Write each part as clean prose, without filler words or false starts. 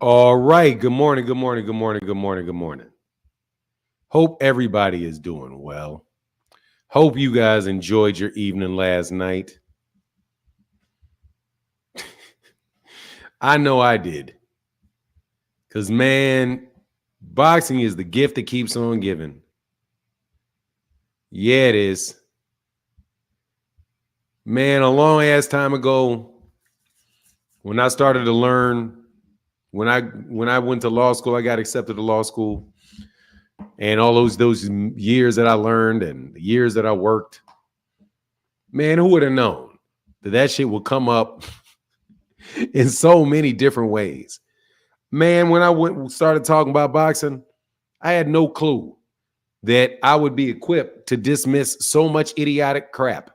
All right. Good morning. Good morning. Good morning. Good morning. Good morning. Hope everybody is doing well. Hope you guys enjoyed your evening last night. I know I did. Because, man, boxing is the gift that keeps on giving. Yeah, it is. Man, a long ass time ago, when I started to learn, when I went to law school, I got accepted to law school. And all those years that I learned and the years that I worked, man, who would have known that shit would come up in so many different ways? Man, when I started talking about boxing, I had no clue that I would be equipped to dismiss so much idiotic crap.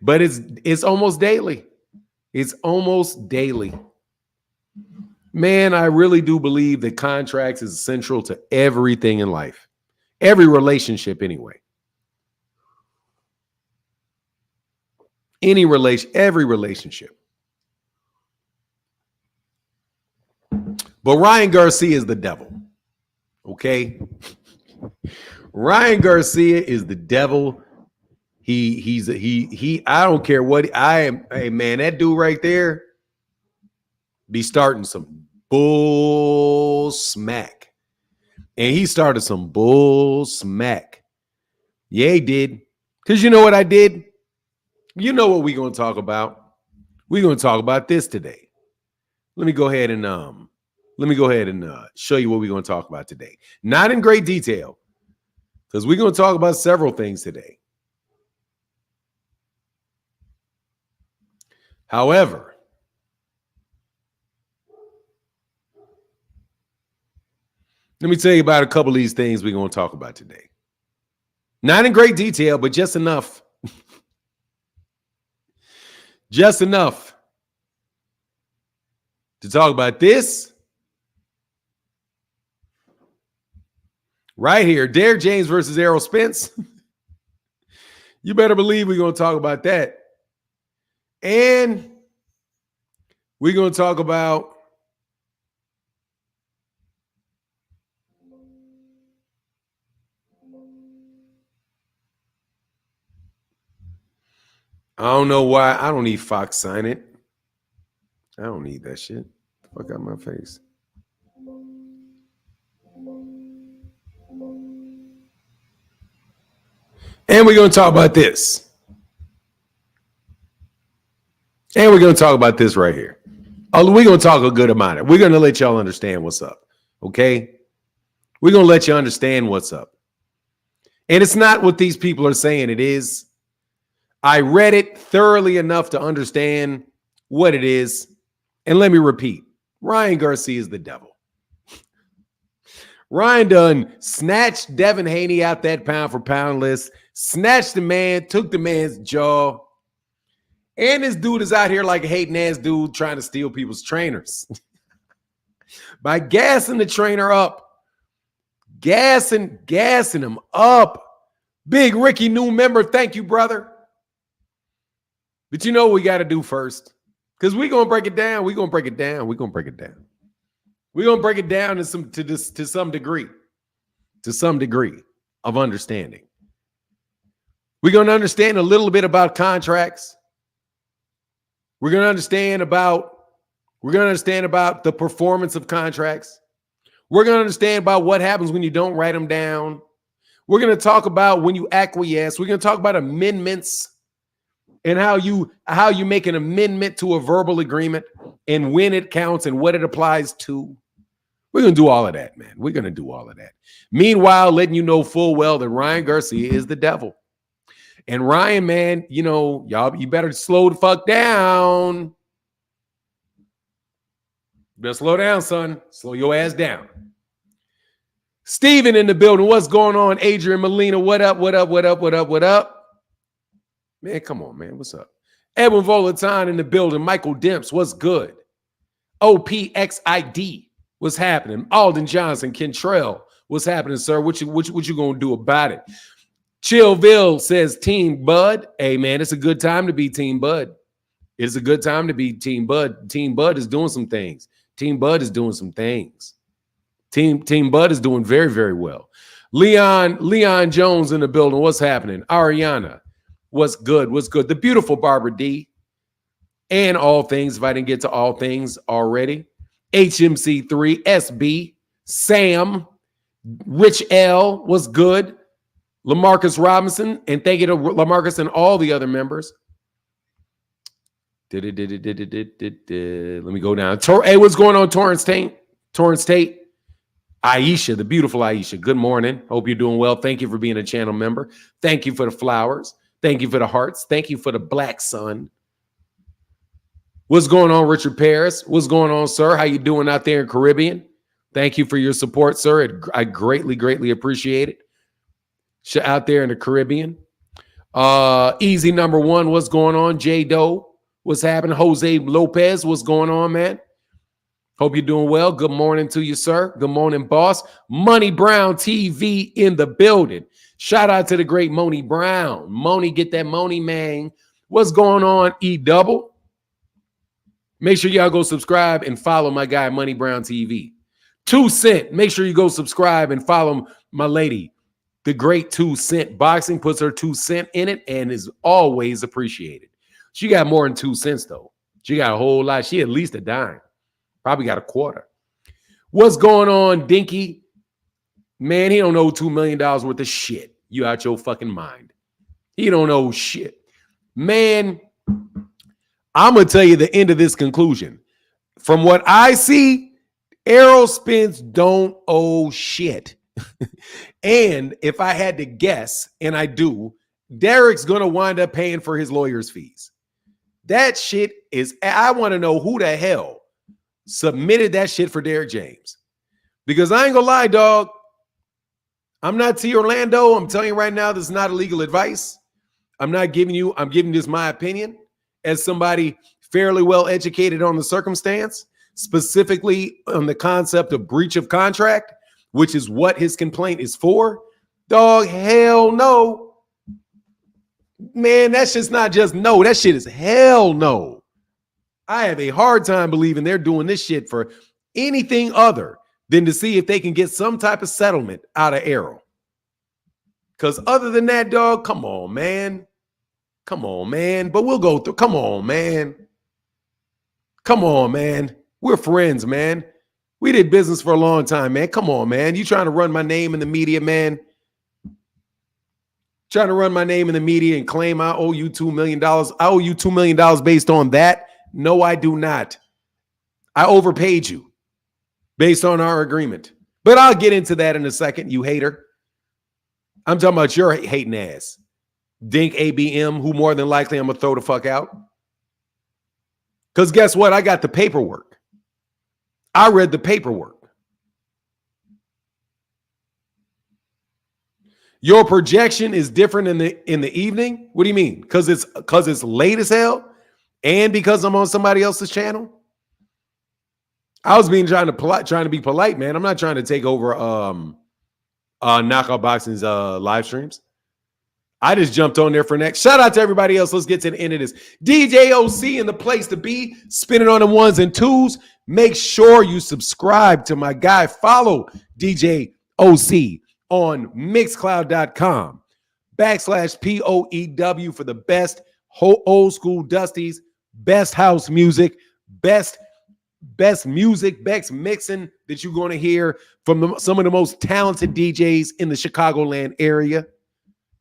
But it's almost daily. It's almost daily. Man, I really do believe that contracts is central to everything in life. Every relationship, anyway. Every relationship. But Ryan Garcia is the devil. Okay? Ryan Garcia is the devil. He I don't care what I am. Hey man, that dude right there be starting some bull smack. And he started some bull smack. Yeah, he did. Because you know what I did? You know what we're going to talk about. We're going to talk about this today. Let me go ahead and show you what we're going to talk about today. Not in great detail, because we're going to talk about several things today. However, let me tell you about a couple of these things we're going to talk about today. Not in great detail, but just enough. Just enough to talk about this right here. Derrick James versus Errol Spence. You better believe we're going to talk about that. And we're going to talk about I don't know why. I don't need Fox sign it. I don't need that shit. Fuck out my face. And we're going to talk about this. And we're going to talk about this right here. Oh, we're going to talk a good amount of it. We're going to let y'all understand what's up. Okay? We're going to let you understand what's up. And it's not what these people are saying it is. I read it thoroughly enough to understand what it is. And let me repeat, Ryan Garcia is the devil. Ryan done snatched Devin Haney out that pound for pound list, snatched the man, took the man's jaw. And this dude is out here like a hating ass dude trying to steal people's trainers. By gassing the trainer up. Gassing him up. Big Ricky, new member. Thank you, brother. But you know what we got to do first? Because we're going to break it down. We're going to break it down. We're going to break it down. We're going to break it down to some degree. To some degree of understanding. We're going to understand a little bit about contracts. We're going to understand about the performance of contracts. We're going to understand about what happens when you don't write them down. We're going to talk about when you acquiesce. We're going to talk about amendments and how you make an amendment to a verbal agreement and when it counts and what it applies to. We're going to do all of that, man. We're going to do all of that. Meanwhile, letting you know full well that Ryan Garcia is the devil. And Ryan, man, you know, y'all, you better slow the fuck down. You better slow down, son. Slow your ass down. Steven in the building. What's going on? Adrian Molina. What up? What up? What up? What up? What up? Man, come on, man. What's up? Edwin Volaton in the building. Michael Demps. What's good? OPXID. What's happening? Alden Johnson. Kentrell. What's happening, sir? What you gonna do about it? Chillville says Team Bud. Hey, man, it's a good time to be Team Bud. It's a good time to be Team Bud. Team Bud is doing some things. Team Bud is doing some things. Team Bud is doing very, very well. Leon Jones in the building. What's happening? Ariana, what's good? What's good? The beautiful Barbara D. And all things, if I didn't get to all things already. HMC3, SB, Sam, Rich L, what's good? LaMarcus Robinson, and thank you to LaMarcus and all the other members. Let me go down. Hey, what's going on, Torrance Tate? Aisha, the beautiful Aisha. Good morning. Hope you're doing well. Thank you for being a channel member. Thank you for the flowers. Thank you for the hearts. Thank you for the black sun. What's going on, Richard Paris? What's going on, sir? How you doing out there in Caribbean? Thank you for your support, sir. I greatly, greatly appreciate it. Out there in the Caribbean. Easy number one, what's going on? J Doe, what's happening? Jose Lopez, what's going on, man? Hope you're doing well. Good morning to you, sir. Good morning, boss. Money Brown TV in the building. Shout out to the great Moni Brown. Moni, get that Moni, man. What's going on, E-Double? Make sure y'all go subscribe and follow my guy, Money Brown TV. 2 Cent, make sure you go subscribe and follow my lady. The great 2 Cent Boxing puts her 2 cent in it and is always appreciated. She got more than 2 cents, though. She got a whole lot. She at least a dime. Probably got a quarter. What's going on, Dinky? Man, he don't know $2 million worth of shit. You out your fucking mind. He don't know shit. Man, I'm going to tell you the end of this conclusion. From what I see, Errol Spence don't owe shit. And if I had to guess, and I do, Derrick's going to wind up paying for his lawyer's fees. That shit is, I want to know who the hell submitted that shit for Derrick James. Because I ain't going to lie, dog. I'm not T. Orlando. I'm telling you right now, this is not illegal advice. I'm giving this my opinion as somebody fairly well educated on the circumstance, specifically on the concept of breach of contract, which is what his complaint is for. Dog, hell no. Man, that's just not just no. That shit is hell no. I have a hard time believing they're doing this shit for anything other than to see if they can get some type of settlement out of Errol. Because other than that, dog, come on, man. Come on, man. But we'll go through. Come on, man. Come on, man. We're friends, man. We did business for a long time, man. Come on, man. You trying to run my name in the media, man? Trying to run my name in the media and claim I owe you $2 million. I owe you $2 million based on that? No, I do not. I overpaid you based on our agreement. But I'll get into that in a second, you hater. I'm talking about your hating ass. Dink ABM, who more than likely I'm going to throw the fuck out. Because guess what? I got the paperwork. I read the paperwork. Your projection is different in the evening? What do you mean? Because it's late as hell? And because I'm on somebody else's channel? I was trying to be polite, man. I'm not trying to take over Knockout Boxing's live streams. I just jumped on there for next. Shout out to everybody else. Let's get to the end of this. DJ OC in the place to be. Spinning on the ones and twos. Make sure you subscribe to my guy. Follow DJ OC on mixcloud.com/POEW for the best old school Dusties, best house music, best music, best mixing that you're going to hear from some of the most talented DJs in the Chicagoland area.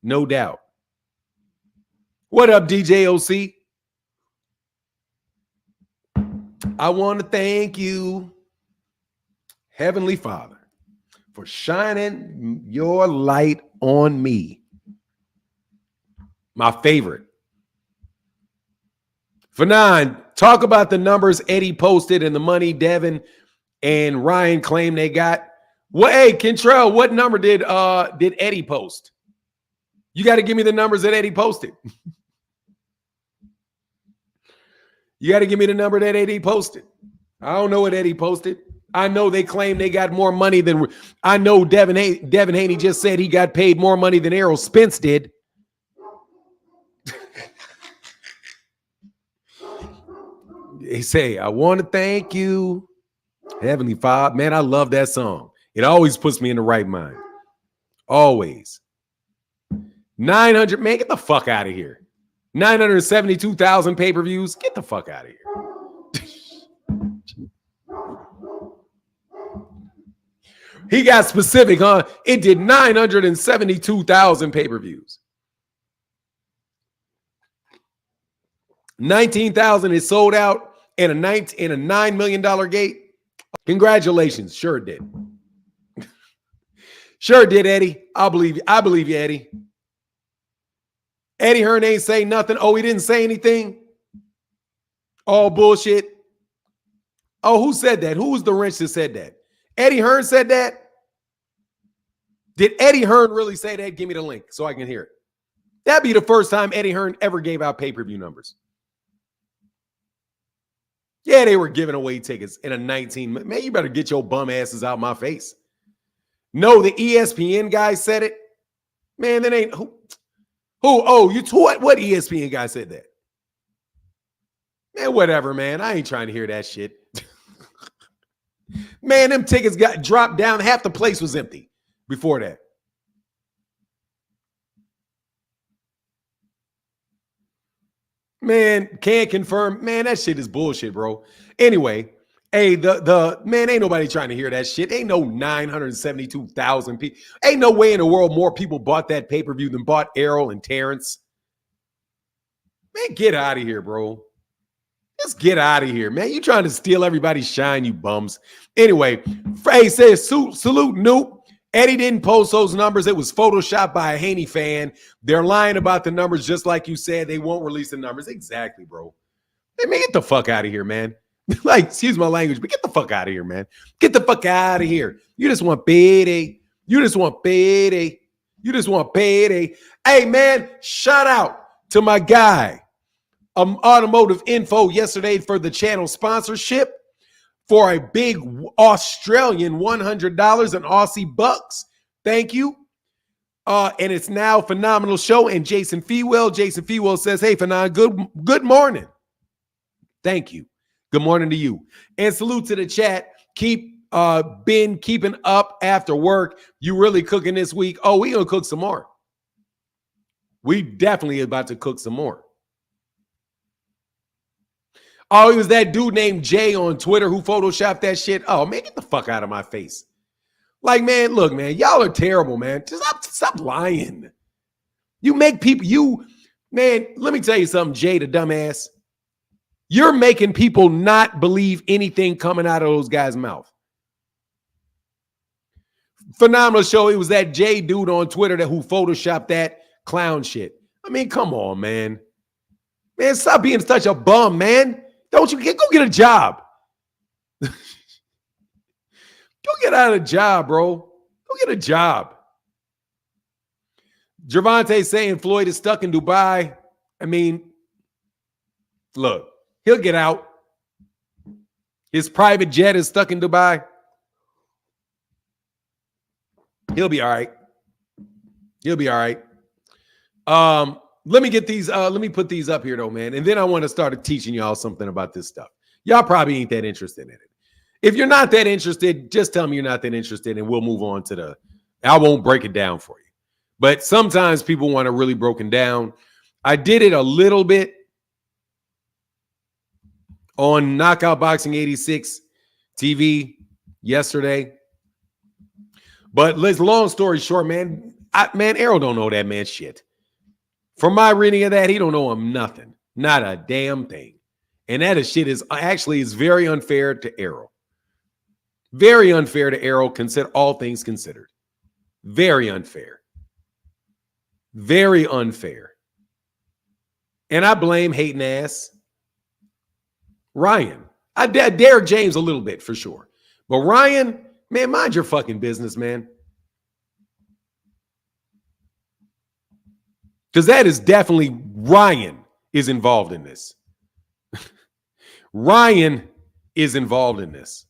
No doubt. What up, DJ OC? I want to thank you, Heavenly Father, for shining your light on me. My favorite. Fanon, talk about the numbers Eddie posted and the money Devin and Ryan claim they got. Well, hey, Kentrell, what number did Eddie post? You got to give me the numbers that Eddie posted. You got to give me the number that Eddie posted. I don't know what Eddie posted. I know they claim they got more money than. I know Devin Haney just said he got paid more money than Errol Spence did. They say, I want to thank you, Heavenly Father. Man, I love that song. It always puts me in the right mind. Always. 900, man, get the fuck out of here. 972,000 pay-per-views. Get the fuck out of here. He got specific, huh? It did 972,000 pay-per-views. 19,000 is sold out in a $9 million gate. Congratulations. Sure did. Sure did, Eddie. I believe you. I believe you, Eddie. Eddie Hearn ain't say nothing. Oh, he didn't say anything. All bullshit. Oh, who said that? Who was the wrench that said that? Eddie Hearn said that? Did Eddie Hearn really say that? Give me the link so I can hear it. That'd be the first time Eddie Hearn ever gave out pay-per-view numbers. Yeah, they were giving away tickets in a 19. Man, you better get your bum asses out my face. No, the ESPN guy said it. Man, that ain't who. Oh, what ESPN guy said that? Man, whatever, man. I ain't trying to hear that shit. Man, them tickets got dropped down. Half the place was empty before that. Man, can't confirm. Man, that shit is bullshit, bro. Anyway, hey, the man, ain't nobody trying to hear that shit. Ain't no 972,000 people. Ain't no way in the world more people bought that pay-per-view than bought Errol and Terrence. Man, get out of here, bro. Just get out of here, man. You trying to steal everybody's shine, you bums. Anyway, Frey says, salute Noop. Eddie didn't post those numbers. It was photoshopped by a Haney fan. They're lying about the numbers just like you said. They won't release the numbers. Exactly, bro. Hey, man, get the fuck out of here, man. Like, excuse my language, but get the fuck out of here, man. Get the fuck out of here. You just want payday. You just want payday. You just want payday. Hey, man, shout out to my guy, Automotive Info, yesterday for the channel sponsorship for a big Australian $100 in Aussie bucks. Thank you. And it's now Phenomenal Show and Jason Fewell says, hey, Phenon, good morning. Thank you. Good morning to you. And salute to the chat. Keep been keeping up after work. You really cooking this week? Oh, we gonna cook some more. We definitely about to cook some more. Oh, it was that dude named Jay on Twitter who photoshopped that shit. Oh, man, get the fuck out of my face. Like, man, look, man, y'all are terrible, man. Just stop lying. You make people, man, let me tell you something, Jay, the dumbass. You're making people not believe anything coming out of those guys' mouth. Phenomenal Show. It was that Jay dude on Twitter who photoshopped that clown shit. I mean, come on, man. Man, stop being such a bum, man. Don't you go get a job? Go get out of a job, bro. Go get a job. Gervonta saying Floyd is stuck in Dubai. I mean, look, he'll get out. His private jet is stuck in Dubai. He'll be all right. He'll be all right. Let me get these. Let me put these up here, though, man. And then I want to start teaching y'all something about this stuff. Y'all probably ain't that interested in it. If you're not that interested, just tell me you're not that interested, and we'll move on to I won't break it down for you. But sometimes people want it really broken down. I did it a little bit on Knockout Boxing 86 TV yesterday. But long story short, man, Errol don't know that man shit. From my reading of that, he don't know him nothing. Not a damn thing. And that shit is very unfair to Errol. Very unfair to Errol, consider all things considered. Very unfair. Very unfair. And I blame hating ass Ryan. I Derrick James a little bit for sure. But Ryan, man, mind your fucking business, man. Because that is definitely Ryan is involved in this. Ryan is involved in this.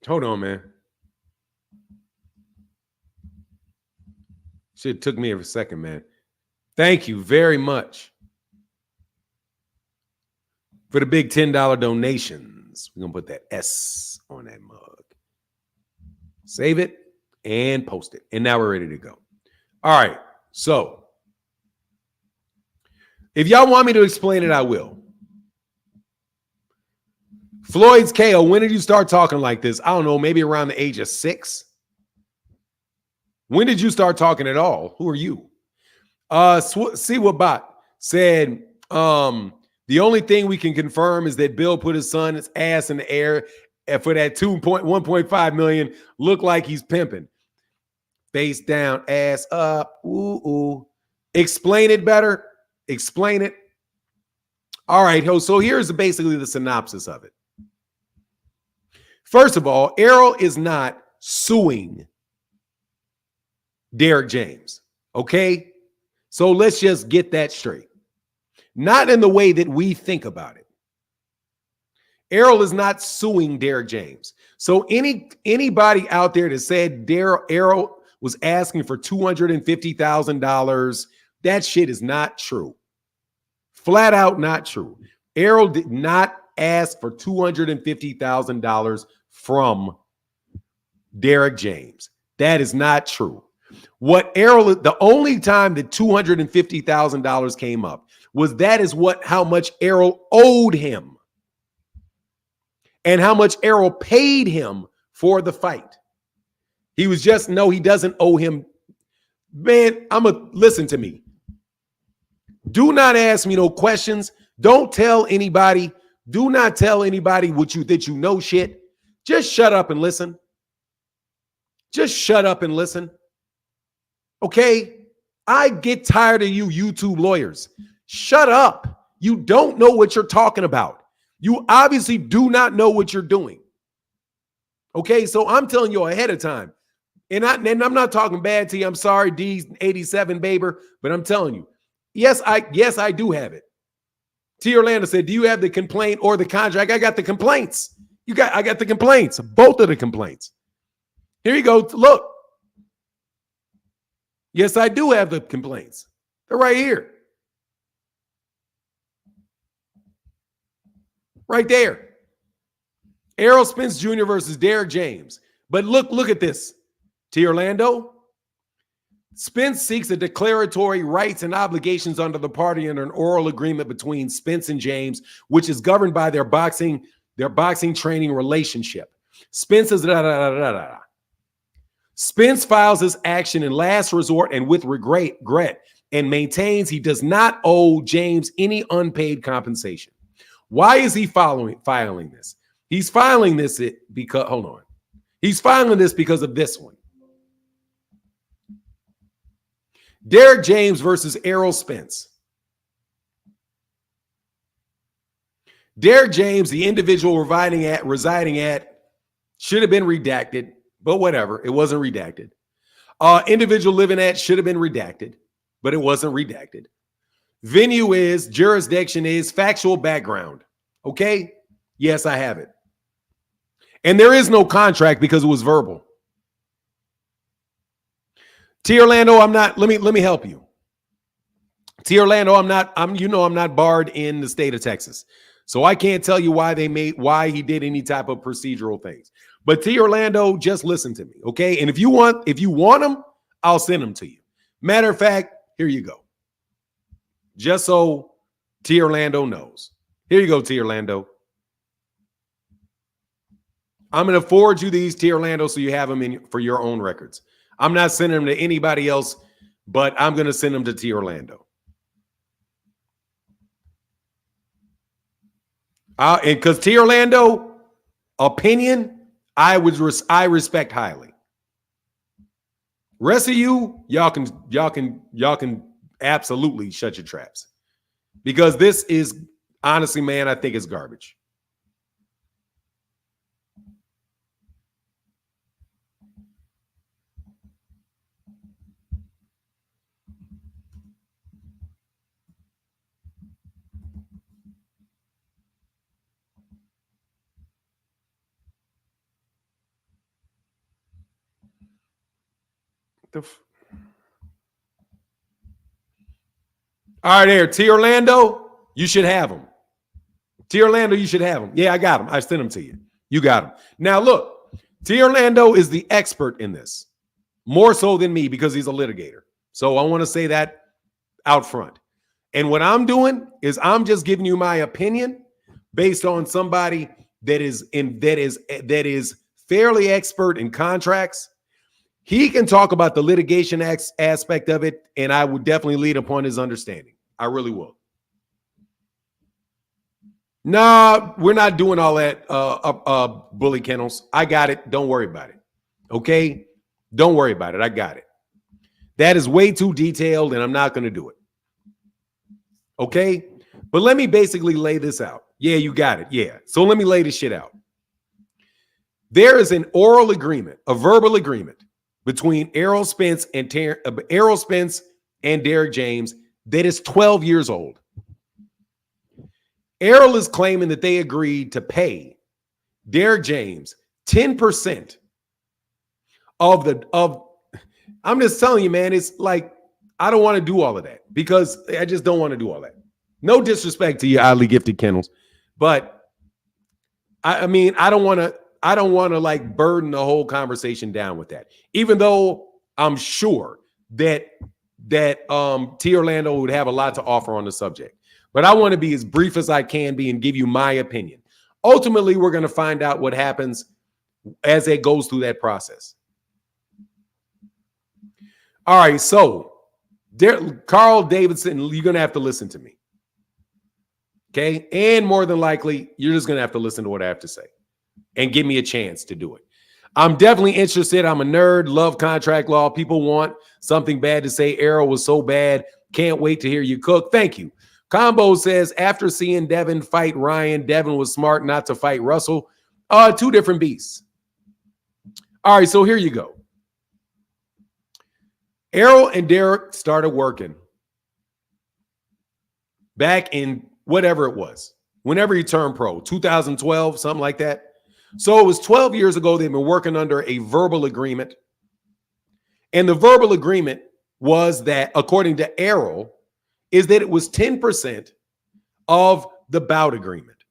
Hold on, man. Shit took me a second, man. Thank you very much for the big $10 donations. We're going to put that S on that mug. Save it and post it. And now we're ready to go. All right. So if y'all want me to explain it, I will. Floyd's KO, when did you start talking like this? I don't know, maybe around the age of 6. When did you start talking at all? Who are you? See what Bot said. The only thing we can confirm is that Bill put his son's ass in the air for that 1.5 million. Look like he's pimping. Face down, ass up. Ooh. Explain it better. Explain it. All right, so here's basically the synopsis of it. First of all, Errol is not suing Derrick James. Okay? So let's just get that straight. Not in the way that we think about it. Errol is not suing Derrick James. So anybody out there that said Errol was asking for $250,000, that shit is not true. Flat out not true. Errol did not ask for $250,000 from Derrick James. That is not true. What Errol, the only time that $250,000 came up was how much Errol owed him and how much Errol paid him for the fight. He was just, no, he doesn't owe him. Man, listen to me. Do not ask me no questions. Don't tell anybody. Do not tell anybody that you know shit. Just shut up and listen. Just shut up and listen. Okay? I get tired of you YouTube lawyers. Shut up. You don't know what you're talking about. You obviously do not know what you're doing. Okay? So I'm telling you ahead of time. And I'm not talking bad to you. I'm sorry, D87 Baber, but I'm telling you. Yes, I do have it. T. Orlando said, do you have the complaint or the contract? I got the complaints. I got the complaints, both of the complaints. Here you go. Look. Yes, I do have the complaints. They're right here. Right there. Errol Spence Jr. versus Derrick James. But look at this. T. Orlando. Spence seeks a declaratory rights and obligations under the party under an oral agreement between Spence and James, which is governed by their boxing training relationship. Spence is Spence files his action in last resort and with regret and maintains he does not owe James any unpaid compensation. Why is he filing this? He's filing this because, hold on. He's filing this because of this one. Derrick James versus Errol Spence. Derrick James, the individual residing at, should have been redacted, but whatever. It wasn't redacted. Individual living at should have been redacted, but it wasn't redacted. Venue is, jurisdiction is, factual background. Okay? Yes, I have it. And there is no contract because it was verbal. T. Orlando, I'm not, let me help you. T. Orlando, I'm not barred in the state of Texas. So I can't tell you why he did any type of procedural things. But T. Orlando, just listen to me, okay? And if you want them, I'll send them to you. Matter of fact, here you go. Just so T. Orlando knows. Here you go, T. Orlando. I'm going to forward you these, T. Orlando, so you have them for your own records. I'm not sending them to anybody else, but I'm going to send them to T. Orlando. And because T. Orlando opinion, I respect highly. Rest of y'all can absolutely shut your traps, because this is honestly, man, I think it's garbage. All right, there. T. Orlando, you should have him. T. Orlando, you should have him. Yeah, I got him. I sent him to you. You got him. Now, look, T. Orlando is the expert in this, more so than me because he's a litigator. So I want to say that out front. And what I'm doing is I'm just giving you my opinion based on somebody that is fairly expert in contracts. He can talk about the litigation aspect of it, and I would definitely lead upon his understanding. I really will. Nah, we're not doing all that, bully kennels. I got it. Don't worry about it. Okay? Don't worry about it. I got it. That is way too detailed, and I'm not going to do it. Okay? But let me basically lay this out. Yeah, you got it. Yeah. So let me lay this shit out. There is an oral agreement, a verbal agreement between Errol Spence and Derrick James that is 12 years old. Errol is claiming that they agreed to pay Derrick James 10% of I'm just telling you, man, it's like I don't want to do all of that because I just don't want to do all that. No disrespect to you oddly gifted kennels, but I mean, I don't want to like burden the whole conversation down with that. Even though I'm sure that T. Orlando would have a lot to offer on the subject. But I want to be as brief as I can be and give you my opinion. Ultimately, we're going to find out what happens as it goes through that process. All right, so Carl Davidson, you're going to have to listen to me. Okay? And more than likely, you're just going to have to listen to what I have to say and give me a chance to do it. I'm definitely interested. I'm a nerd, love contract law. People want something bad to say. Errol was so bad. Can't wait to hear you cook. Thank you. Combo says, after seeing Devin fight Ryan, Devin was smart not to fight Russell. Two different beasts. All right, so here you go. Errol and Derrick started working back in whatever it was, whenever he turned pro, 2012, something like that. So it was 12 years ago. They've been working under a verbal agreement. And the verbal agreement was that, according to Errol, is that it was 10% of the bout agreement.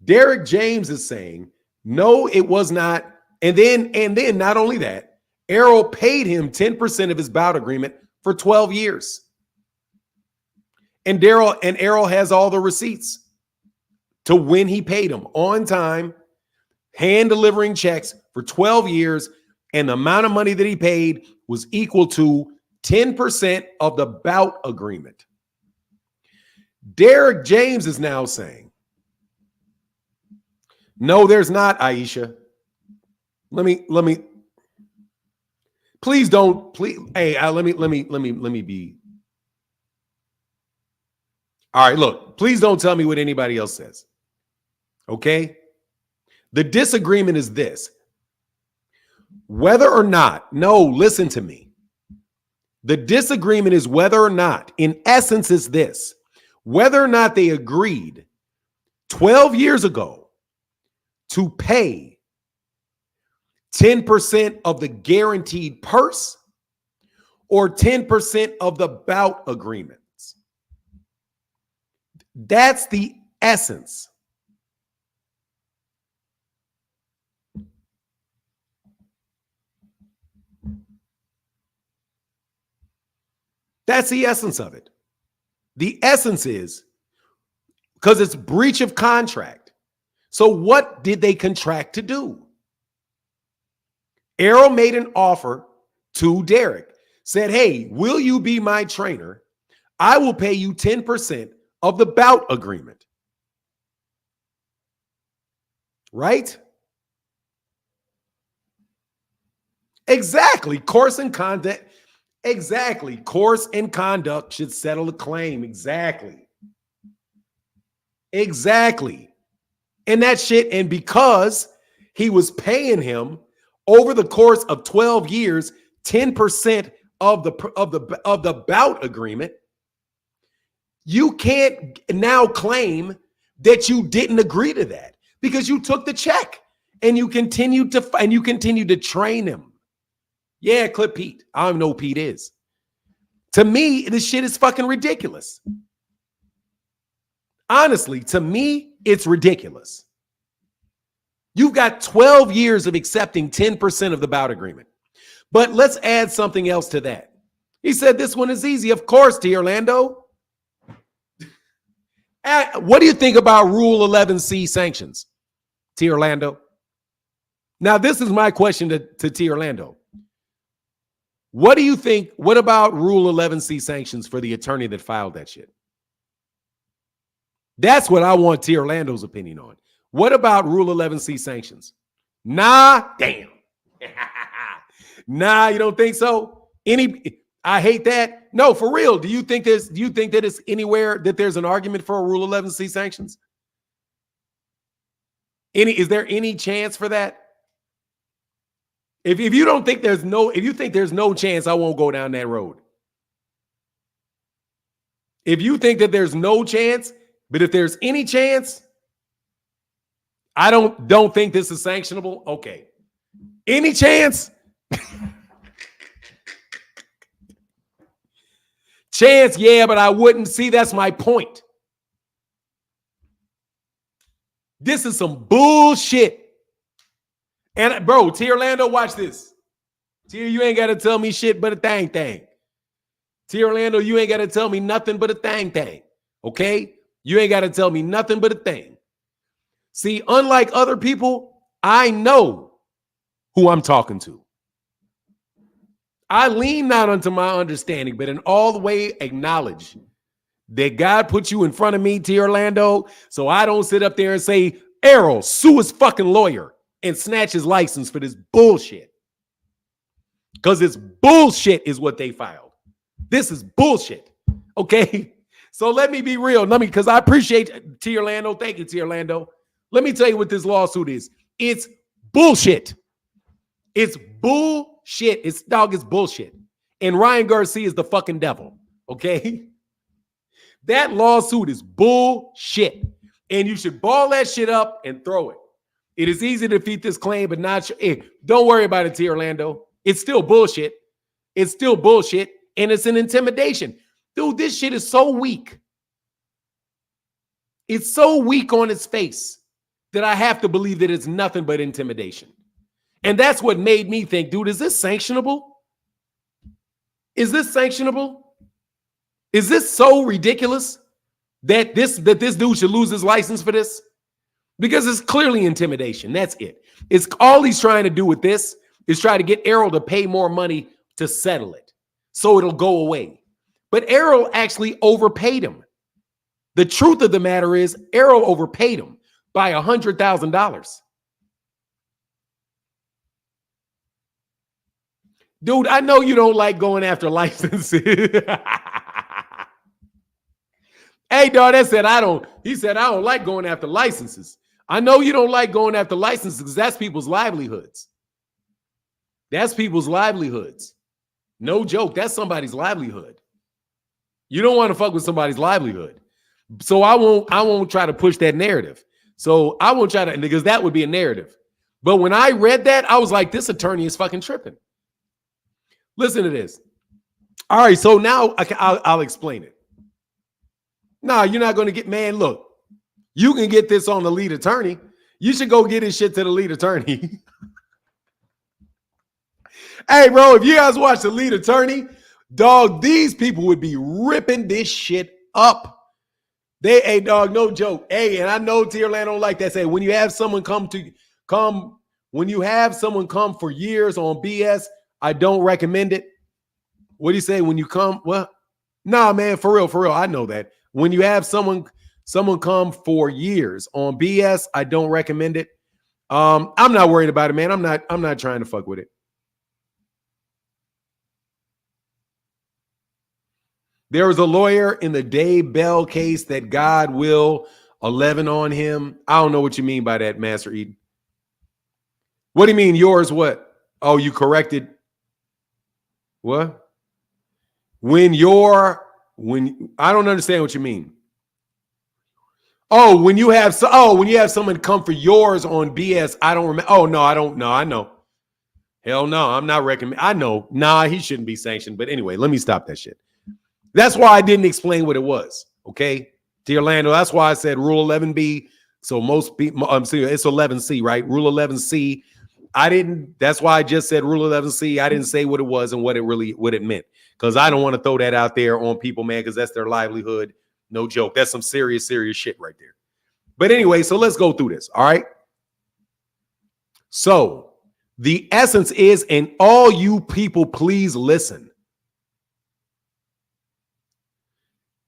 Derrick James is saying, no, it was not. And then not only that, Errol paid him 10% of his bout agreement for 12 years. And Errol has all the receipts to when he paid him on time, hand delivering checks for 12 years. And the amount of money that he paid was equal to 10% of the bout agreement. Derrick James is now saying, no, there's not, Aisha. Let me, please don't, please. Hey, let me be. All right, look, please don't tell me what anybody else says. Okay? The disagreement is this. Whether or not, no, listen to me. The disagreement is whether or not, in essence, is this, whether or not they agreed 12 years ago to pay 10% of the guaranteed purse or 10% of the bout agreements. That's the essence. That's the essence of it. The essence is because it's breach of contract. So what did they contract to do? Errol made an offer to Derrick, said, hey, will you be my trainer? I will pay you 10% of the bout agreement. Right? Exactly. Course and conduct. Exactly. Course and conduct should settle the claim. Exactly. Exactly. And that shit, and because he was paying him over the course of 12 years, 10% of the bout agreement, you can't now claim that you didn't agree to that because you took the check and you continued to train him. Yeah, clip Pete. I don't even know who Pete is. To me, this shit is fucking ridiculous. Honestly, to me, it's ridiculous. You've got 12 years of accepting 10% of the bout agreement. But let's add something else to that. He said this one is easy. Of course, T. Orlando. What do you think about Rule 11C sanctions, T. Orlando? Now, this is my question to T. Orlando. What do you think? What about Rule 11C sanctions for the attorney that filed that shit? That's what I want T. Orlando's opinion on. What about Rule 11C sanctions? Nah, damn. Nah, you don't think so? I hate that. No, for real. Do you think that it's anywhere that there's an argument for a Rule 11C sanctions? Is there any chance for that? If you don't think if you think there's no chance, I won't go down that road. If you think that there's no chance, but if there's any chance, I don't think this is sanctionable. Okay. Any chance? Chance, yeah, but I wouldn't. See, that's my point. This is some bullshit. And bro, T. Orlando, watch this. T, you ain't got to tell me shit but a thing. T. Orlando, you ain't got to tell me nothing but a thing. Okay? You ain't got to tell me nothing but a thing. See, unlike other people, I know who I'm talking to. I lean not unto my understanding, but in all the way acknowledge that God put you in front of me, T. Orlando, so I don't sit up there and say, Errol, sue his fucking lawyer and snatch his license for this bullshit. Because it's bullshit is what they filed. This is bullshit. Okay? So let me be real. Because I appreciate T. Orlando. Thank you, T. Orlando. Let me tell you what this lawsuit is. It's bullshit. It's bullshit. It's bullshit. And Ryan Garcia is the fucking devil. Okay? That lawsuit is bullshit. And you should ball that shit up and throw it. It is easy to defeat this claim, but not don't worry about it, T. Orlando. It's still bullshit. It's still bullshit. And it's an intimidation. Dude, this shit is so weak. It's so weak on its face that I have to believe that it's nothing but intimidation. And that's what made me think, dude, is this sanctionable? Is this sanctionable? Is this so ridiculous that this dude should lose his license for this? Because it's clearly intimidation. That's it. It's all he's trying to do with this is try to get Errol to pay more money to settle it so it'll go away. But Errol actually overpaid him. The truth of the matter is Errol overpaid him by $100,000. Dude, I know you don't like going after licenses. Hey, dog, he said, I don't like going after licenses. I know you don't like going after licenses because that's people's livelihoods. That's people's livelihoods. No joke. That's somebody's livelihood. You don't want to fuck with somebody's livelihood. So I won't try to push that narrative. So I won't try to, because that would be a narrative. But when I read that, I was like, this attorney is fucking tripping. Listen to this. All right, so now I'll explain it. No, you're not going to get, man, look, you can get this on the lead attorney. You should go get his shit to the lead attorney. Hey, bro, if you guys watch the lead attorney, dog, these people would be ripping this shit up. Hey, dog, no joke. Hey, and I know T. Orlando don't like that. Say, when you have someone come for years on BS, I don't recommend it. What do you say when you come? Well, nah, man, for real. I know that. When you have someone come for years on BS, I don't recommend it. I'm not worried about it, man. I'm not trying to fuck with it. There was a lawyer in the Dave Bell case that God will 11 on him. I don't know what you mean by that, Master Eden. What do you mean yours what? Oh, you corrected. What? When I don't understand what you mean. Oh, when you have someone come for yours on BS, I don't remember. Oh, no, I don't know. I know. Hell no, I'm not recommending. I know, he shouldn't be sanctioned. But anyway, let me stop that shit. That's why I didn't explain what it was. Okay, to Orlando. That's why I said Rule 11B. So most people, it's 11C, right? Rule 11C. I didn't. That's why I just said Rule 11C. I didn't say what it was and what it meant, because I don't want to throw that out there on people, man, because that's their livelihood. No joke. That's some serious shit right there. But anyway, so let's go through this. All right. So the essence is, and all you people, please listen.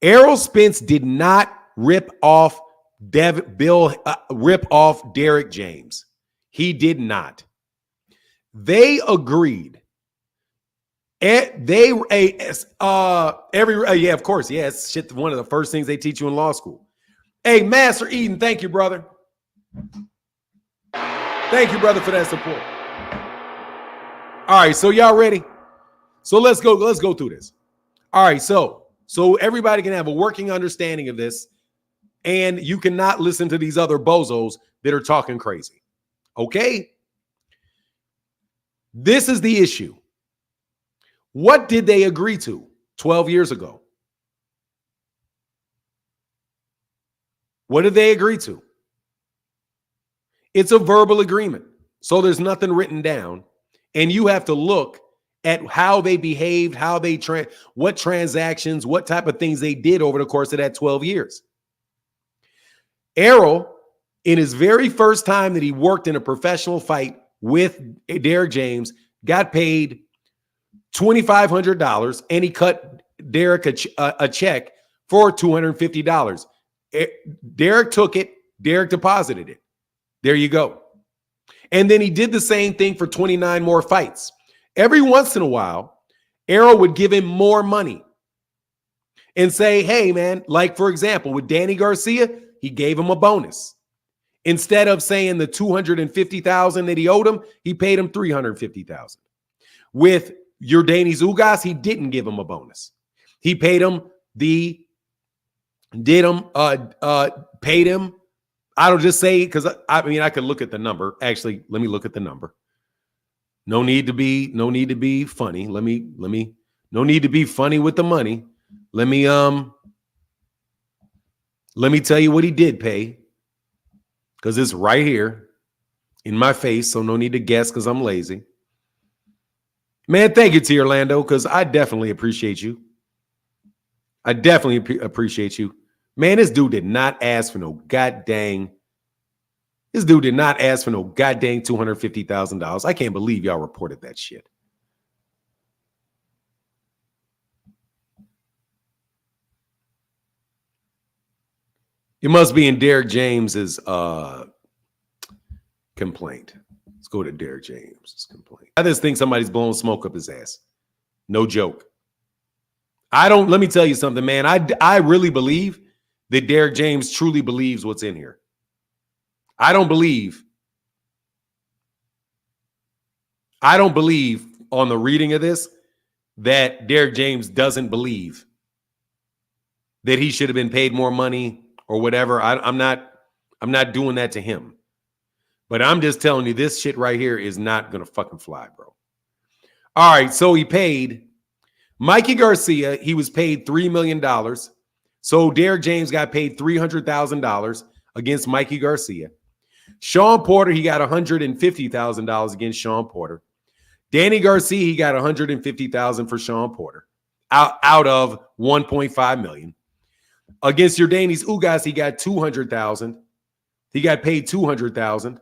Errol Spence did not rip off rip off Derrick James. He did not. They agreed. Of course, yeah, it's shit. One of the first things they teach you in law school. Hey, Master Eden, thank you, brother. Thank you, brother, for that support. All right, so y'all ready? So let's go through this. All right, so everybody can have a working understanding of this, and you cannot listen to these other bozos that are talking crazy. Okay? This is the issue. What did they agree to 12 years ago? What did they agree to? It's a verbal agreement. So there's nothing written down. And you have to look at how they behaved, how they what transactions, what type of things they did over the course of that 12 years. Errol, in his very first time that he worked in a professional fight with Derrick James, got paid $2,500, and he cut Derrick a check for $250. Derrick took it. Derrick deposited it. There you go. And then he did the same thing for 29 more fights. Every once in a while, Errol would give him more money and say, hey, man, like, for example, with Danny Garcia, he gave him a bonus. Instead of saying the $250,000 that he owed him, he paid him $350,000. With Yordenis Ugas, he didn't give him a bonus. He paid him paid him. I don't just say, because I could look at the number. Actually, let me look at the number. No need to be funny. No need to be funny with the money. Let me tell you what he did pay, because it's right here in my face. So no need to guess, because I'm lazy. Man, thank you to Orlando, because I definitely appreciate you. I definitely appreciate you. Man, this dude did not ask for no goddamn $250,000. I can't believe y'all reported that shit. It must be in Derrick James's complaint. Let's go to Derrick James's complaint. I just think somebody's blowing smoke up his ass. No joke. Let me tell you something, man. I really believe that Derrick James truly believes what's in here. I don't believe on the reading of this that Derrick James doesn't believe that he should have been paid more money or whatever. I'm not doing that to him. But I'm just telling you, this shit right here is not going to fucking fly, bro. All right, so he paid Mikey Garcia, he was paid $3 million. So Derrick James got paid $300,000 against Mikey Garcia. Sean Porter, he got $150,000 against Sean Porter. Danny Garcia, he got $150,000 for Sean Porter out of $1.5 million. Against Yordenis Ugas, he got $200,000. He got paid $200,000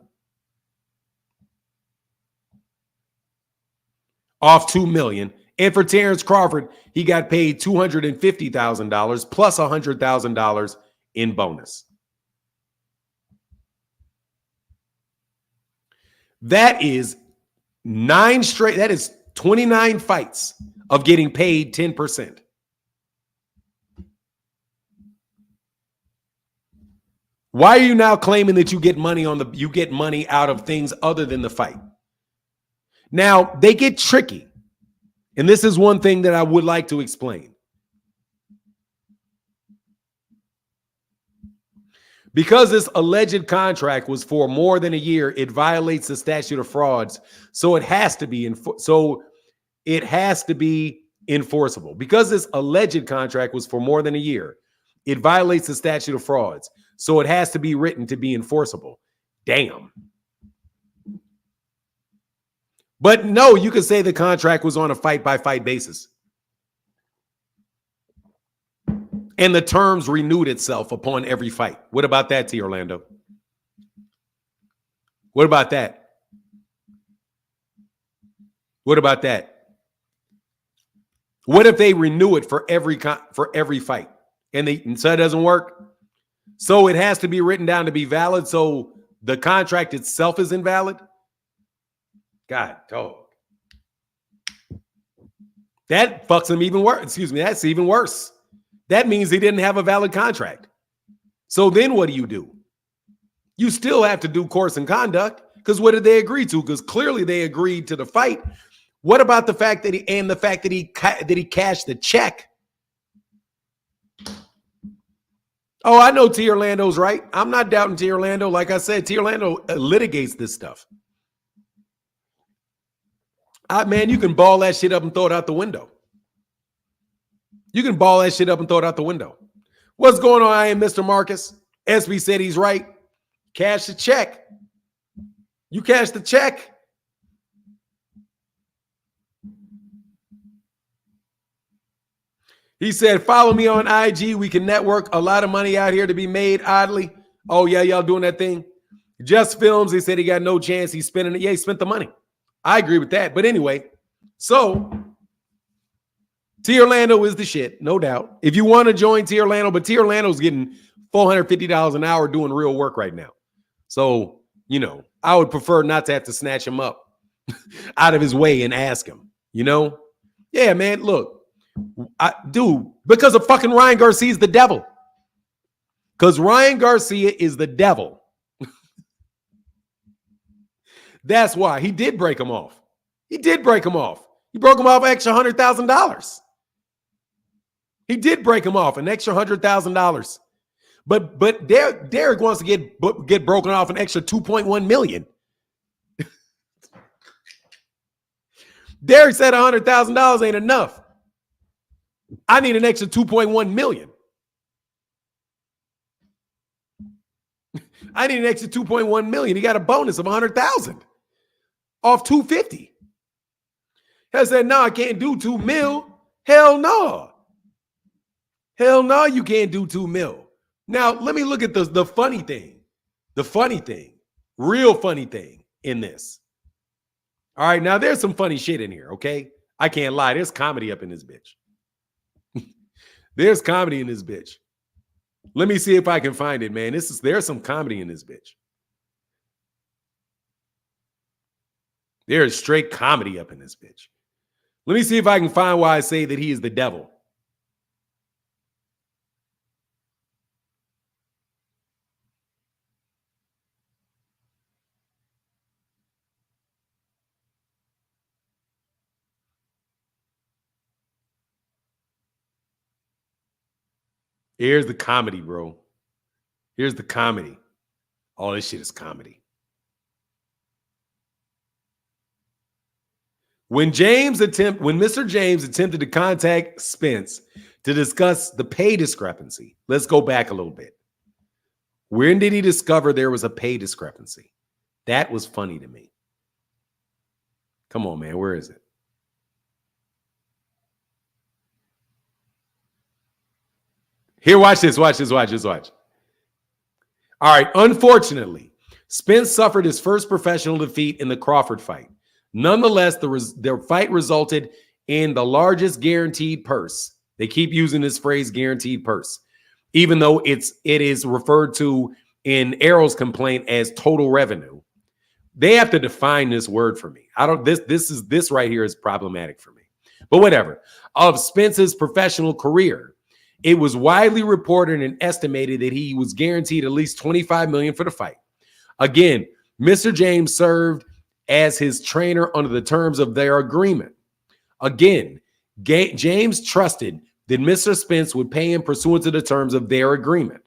off $2 million. And for Terrence Crawford, he got paid $250,000 plus $100,000 in bonus. That is 29 fights of getting paid 10%. Why are you now claiming that you get money out of things other than the fight? Now, they get tricky. And this is one thing that I would like to explain. Because this alleged contract was for more than a year, it violates the statute of frauds. So it has to be enforceable. Because this alleged contract was for more than a year, it violates the statute of frauds. So it has to be written to be enforceable. Damn. But no, you could say the contract was on a fight-by-fight basis. And the terms renewed itself upon every fight. What about that, T. Orlando? What about that? What about that? What if they renew it for every fight and so it doesn't work? So it has to be written down to be valid. So the contract itself is invalid. God, dog. That fucks him even worse. Excuse me. That's even worse. That means he didn't have a valid contract. So then what do? You still have to do course and conduct, because what did they agree to? Because clearly they agreed to the fight. What about the fact that he cashed the check? Oh, I know T. Orlando's right. I'm not doubting T. Orlando. Like I said, T. Orlando litigates this stuff. Man, you can ball that shit up and throw it out the window. You can ball that shit up and throw it out the window. What's going on? I am Mr. Marcus. SB said he's right. Cash the check. You cash the check. He said, follow me on IG. We can network. A lot of money out here to be made, oddly. Oh, yeah, y'all doing that thing? Just Films, he said he got no chance. He's spending it. Yeah, he spent the money. I agree with that. But anyway, so T. Orlando is the shit, no doubt. If you want to join T. Orlando, but T. Orlando's getting $450 an hour doing real work right now. So, I would prefer not to have to snatch him up out of his way and ask him, Yeah, man, look, because of fucking Ryan Garcia's the devil. Because Ryan Garcia is the devil. That's why he did break him off. He broke him off an extra $100,000. He did break him off an extra $100,000. But Derrick wants to get broken off an extra $2.1 million. Derrick said $100,000 ain't enough. I need an extra $2.1 million. I need an extra $2.1 million. He got a bonus of $100,000 off $250. I said, no, I can't do $2 million. Hell no. Hell no, you can't do $2 million. Now, let me look at the funny thing. The funny thing. Real funny thing in this. All right, now there's some funny shit in here, okay? I can't lie. There's comedy up in this bitch. There's comedy in this bitch. Let me see if I can find it, man. There's some comedy in this bitch. There is straight comedy up in this bitch. Let me see if I can find why I say that he is the devil. Here's the comedy, bro. Here's the comedy. All this shit is comedy. When Mr. James attempted to contact Spence to discuss the pay discrepancy, let's go back a little bit. When did he discover there was a pay discrepancy? That was funny to me. Come on, man. Where is it? Here, watch this. Watch. All right. Unfortunately, Spence suffered his first professional defeat in the Crawford fight. Nonetheless, their fight resulted in the largest guaranteed purse. They keep using this phrase, guaranteed purse, even though it is referred to in Errol's complaint as total revenue. They have to define this word for me. This right here is problematic for me. But whatever. Of Spence's professional career, it was widely reported and estimated that he was guaranteed at least $25 million for the fight. Again, Mr. James served as his trainer under the terms of their agreement. Again, James trusted that Mr. Spence would pay him pursuant to the terms of their agreement.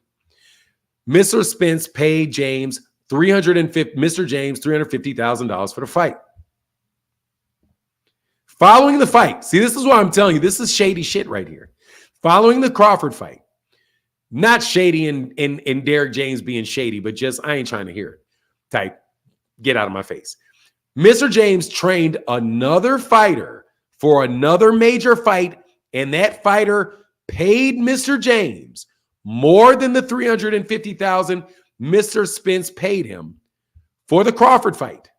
Mr. Spence paid Mr. James $350,000 for the fight. Following the fight, see, this is what I'm telling you. This is shady shit right here. Following the Crawford fight, not shady in Derrick James being shady, but just I ain't trying to hear it. Type, get out of my face. Mr. James trained another fighter for another major fight, and that fighter paid Mr. James more than the $350,000 Mr. Spence paid him for the Crawford fight.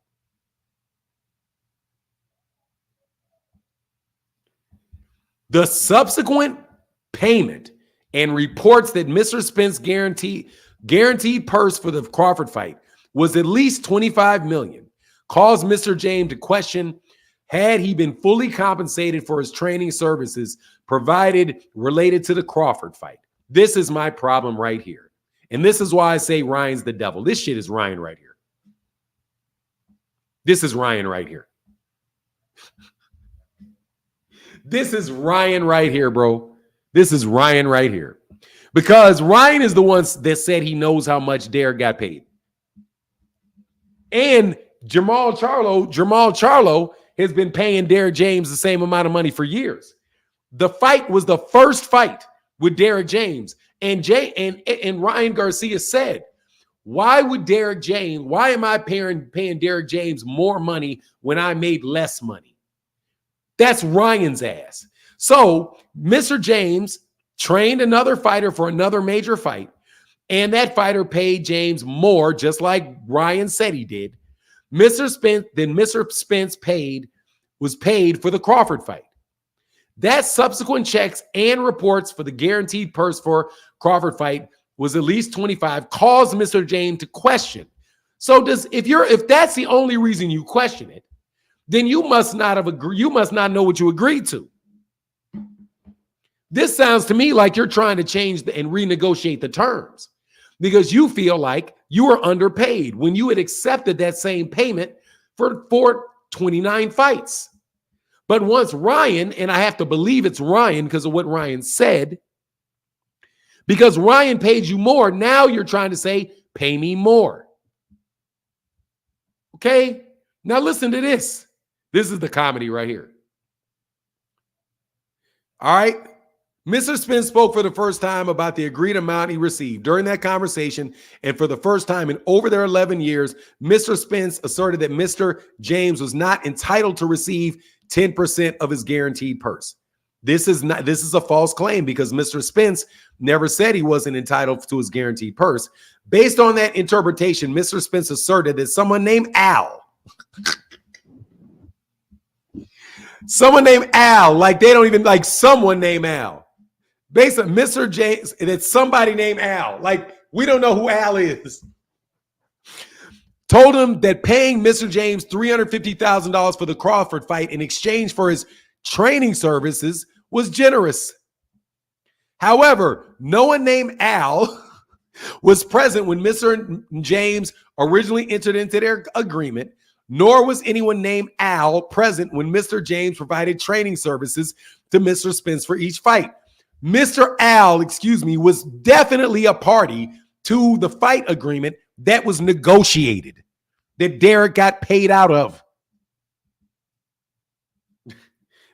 The subsequent payment and reports that Mr. Spence guaranteed purse for the Crawford fight was at least $25 million, caused Mr. James to question had he been fully compensated for his training services provided related to the Crawford fight. This is my problem right here. And this is why I say Ryan's the devil. This shit is Ryan right here. This is Ryan right here. This is Ryan right here, bro. This is Ryan right here. Because Ryan is the one that said he knows how much Derrick got paid. And Jamal Charlo has been paying Derrick James the same amount of money for years. The fight was the first fight with Derrick James. And Ryan Garcia said, why am I paying Derrick James more money when I made less money? That's Ryan's ass. So Mr. James trained another fighter for another major fight, and that fighter paid James more, just like Ryan said he did. Mr. Spence was paid for the Crawford fight. That subsequent checks and reports for the guaranteed purse for Crawford fight was at least 25, caused Mr. James to question. So if that's the only reason you question it, then you must not know what you agreed to. This sounds to me like you're trying to change and renegotiate the terms because you feel like you were underpaid when you had accepted that same payment for 29 fights. But once Ryan, and I have to believe it's Ryan because of what Ryan said, because Ryan paid you more, now you're trying to say, pay me more. Okay? Now listen to this. This is the comedy right here. All right. Mr. Spence spoke for the first time about the agreed amount he received. During that conversation, and for the first time in over their 11 years, Mr. Spence asserted that Mr. James was not entitled to receive 10% of his guaranteed purse. This is a false claim because Mr. Spence never said he wasn't entitled to his guaranteed purse. Based on that interpretation, Mr. Spence asserted that someone named Al, like they don't even like someone named Al. Based on Mr. James, it's somebody named Al. Like we don't know who Al is. Told him that paying Mr. James $350,000 for the Crawford fight in exchange for his training services was generous. However, no one named Al was present when Mr. James originally entered into their agreement, nor was anyone named Al present when Mr. James provided training services to Mr. Spence for each fight. Mr. Al, was definitely a party to the fight agreement that was negotiated, that Derrick got paid out of.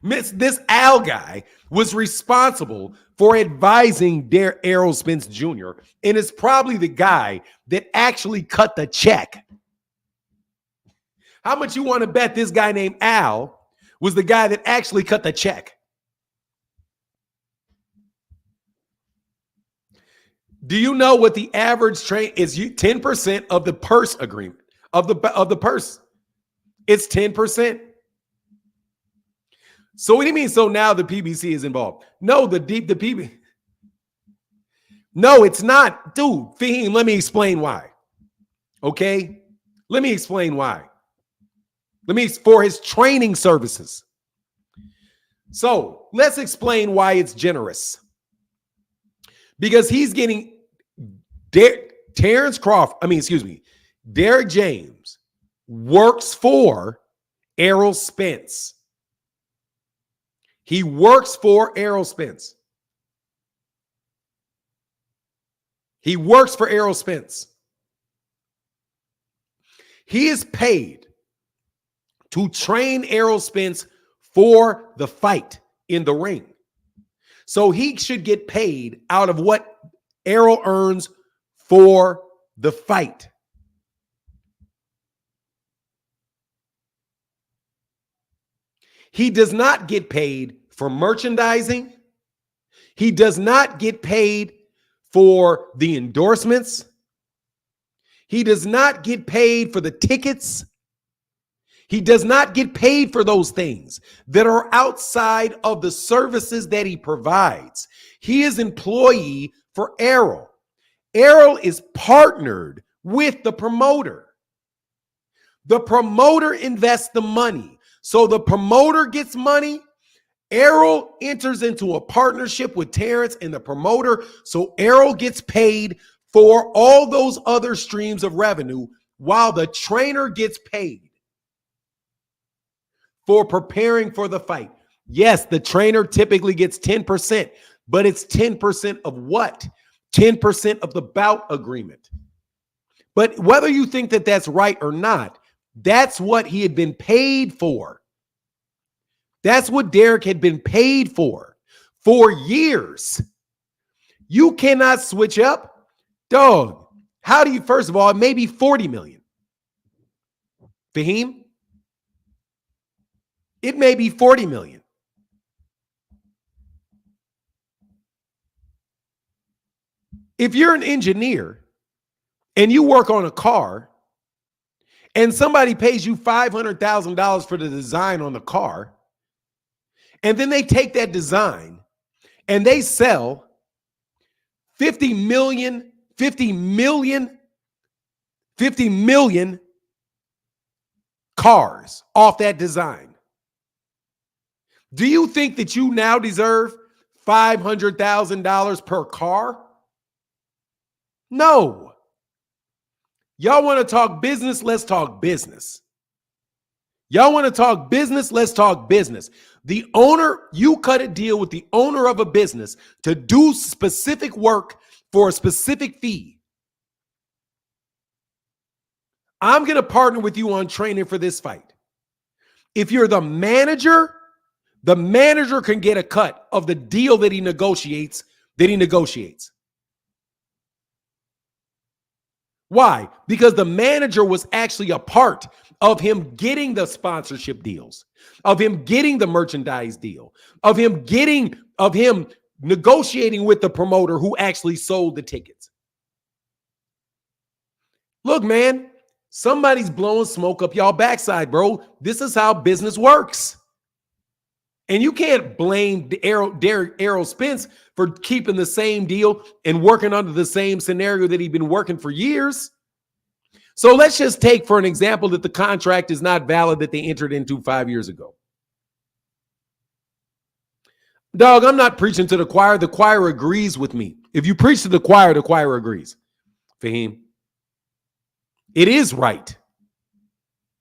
This Al guy was responsible for advising Errol Spence Jr. and is probably the guy that actually cut the check. How much you want to bet this guy named Al was the guy that actually cut the check? Do you know what the average train is? 10% of the purse agreement of the purse. It's 10%. So what do you mean? So now the PBC is involved? No, the PB. No, it's not, dude. Fahim, let me explain why. Okay, let me explain why. For his training services. So let's explain why it's generous. Because he's getting Derrick James works for Errol Spence. He works for Errol Spence. He works for Errol Spence. He is paid to train Errol Spence for the fight in the ring. So he should get paid out of what Errol earns for the fight. He does not get paid for merchandising. He does not get paid for the endorsements. He does not get paid for the tickets. He does not get paid for those things that are outside of the services that he provides. He is employee for Errol. Errol is partnered with the promoter. The promoter invests the money. So the promoter gets money. Errol enters into a partnership with Terrence and the promoter. So Errol gets paid for all those other streams of revenue while the trainer gets paid for preparing for the fight. Yes, the trainer typically gets 10%, but it's 10% of what? 10% of the bout agreement. But whether you think that that's right or not, that's what he had been paid for. That's what Derrick had been paid for years. You cannot switch up. Dog, how do you, first of all, it may be 40 million. Fahim? It may be 40 million. If you're an engineer and you work on a car and somebody pays you $500,000 for the design on the car, and then they take that design and they sell 50 million cars off that design. Do you think that you now deserve $500,000 per car? No. Y'all want to talk business? Let's talk business. Y'all want to talk business? Let's talk business. The owner, you cut a deal with the owner of a business to do specific work for a specific fee. I'm going to partner with you on training for this fight. If you're the manager can get a cut of the deal that he negotiates. Why? Because the manager was actually a part of him getting the sponsorship deals, of him getting the merchandise deal, of him negotiating with the promoter who actually sold the tickets. Look, man, somebody's blowing smoke up y'all backside, bro. This is how business works. And you can't blame Errol Spence for keeping the same deal and working under the same scenario that he'd been working for years. So let's just take for an example that the contract is not valid that they entered into 5 years ago. Dog, I'm not preaching to the choir. The choir agrees with me. If you preach to the choir agrees. Fahim, it is right.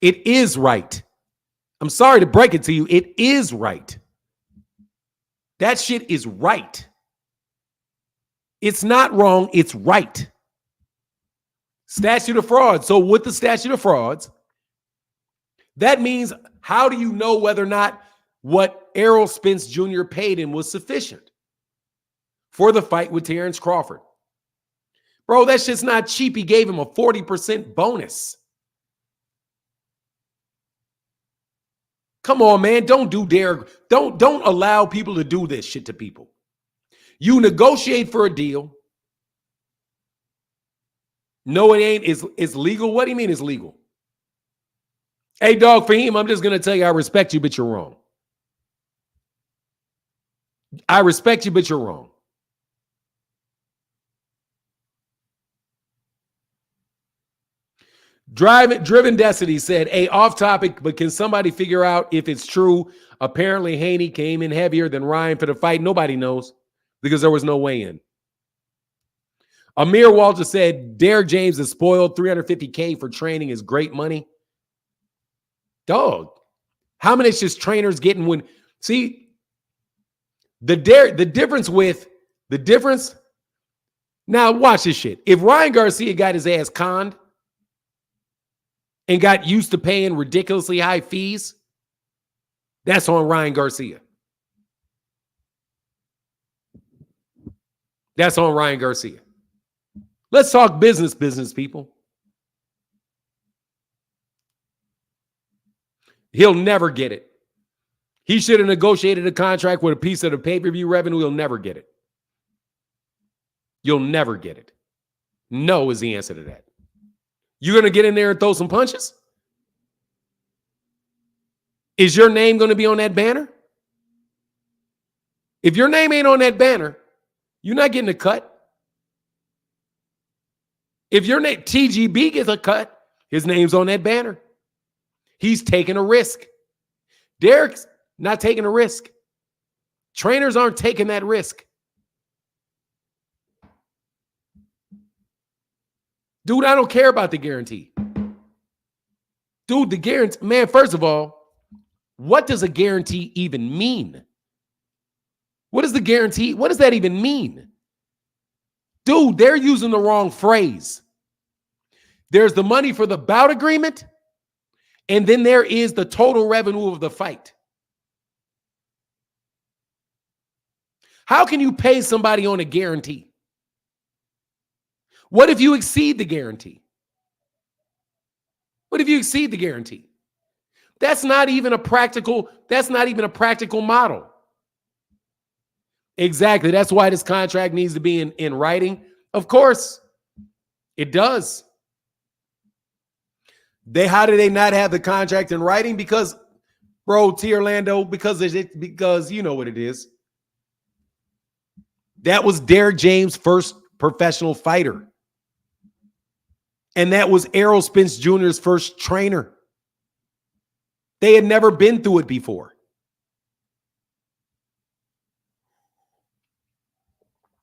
It is right. I'm sorry to break it to you. It is right. That shit is right. It's not wrong. It's right. Statute of frauds. So with the statute of frauds, that means how do you know whether or not what Errol Spence Jr. paid him was sufficient for the fight with Terrence Crawford? Bro, that shit's not cheap. He gave him a 40% bonus. Come on, man. Don't do Derrick. Don't allow people to do this shit to people. You negotiate for a deal. No, it ain't. It's legal. What do you mean it's legal? Hey, dog, Fahim, I'm just going to tell you I respect you, but you're wrong. I respect you, but you're wrong. Driven Destiny said, hey, off topic, but can somebody figure out if it's true? Apparently, Haney came in heavier than Ryan for the fight. Nobody knows because there was no weigh-in. Amir Walter said, Derrick James is spoiled. $350K for training is great money. Dog, how many is just trainers getting when? See, the difference Now, watch this shit. If Ryan Garcia got his ass conned and got used to paying ridiculously high fees, that's on Ryan Garcia. That's on Ryan Garcia. Let's talk business, people. He'll never get it. He should have negotiated a contract with a piece of the pay-per-view revenue. He'll never get it. You'll never get it. No is the answer to that. You're going to get in there and throw some punches? Is your name going to be on that banner? If your name ain't on that banner, you're not getting a cut. If your name, TGB gets a cut, his name's on that banner. He's taking a risk. Derrick's not taking a risk. Trainers aren't taking that risk. Dude, I don't care about the guarantee. Dude, the guarantee, man, first of all, what does a guarantee even mean? What is the guarantee? What does that even mean? Dude, they're using the wrong phrase. There's the money for the bout agreement, and then there is the total revenue of the fight. How can you pay somebody on a guarantee? What if you exceed the guarantee? What if you exceed the guarantee? That's not even a practical model. Exactly. That's why this contract needs to be in writing. Of course, it does. How do they not have the contract in writing? Because, bro, T. Orlando, because you know what it is. That was Derrick James' first professional fighter. And that was Errol Spence Jr.'s first trainer. They had never been through it before.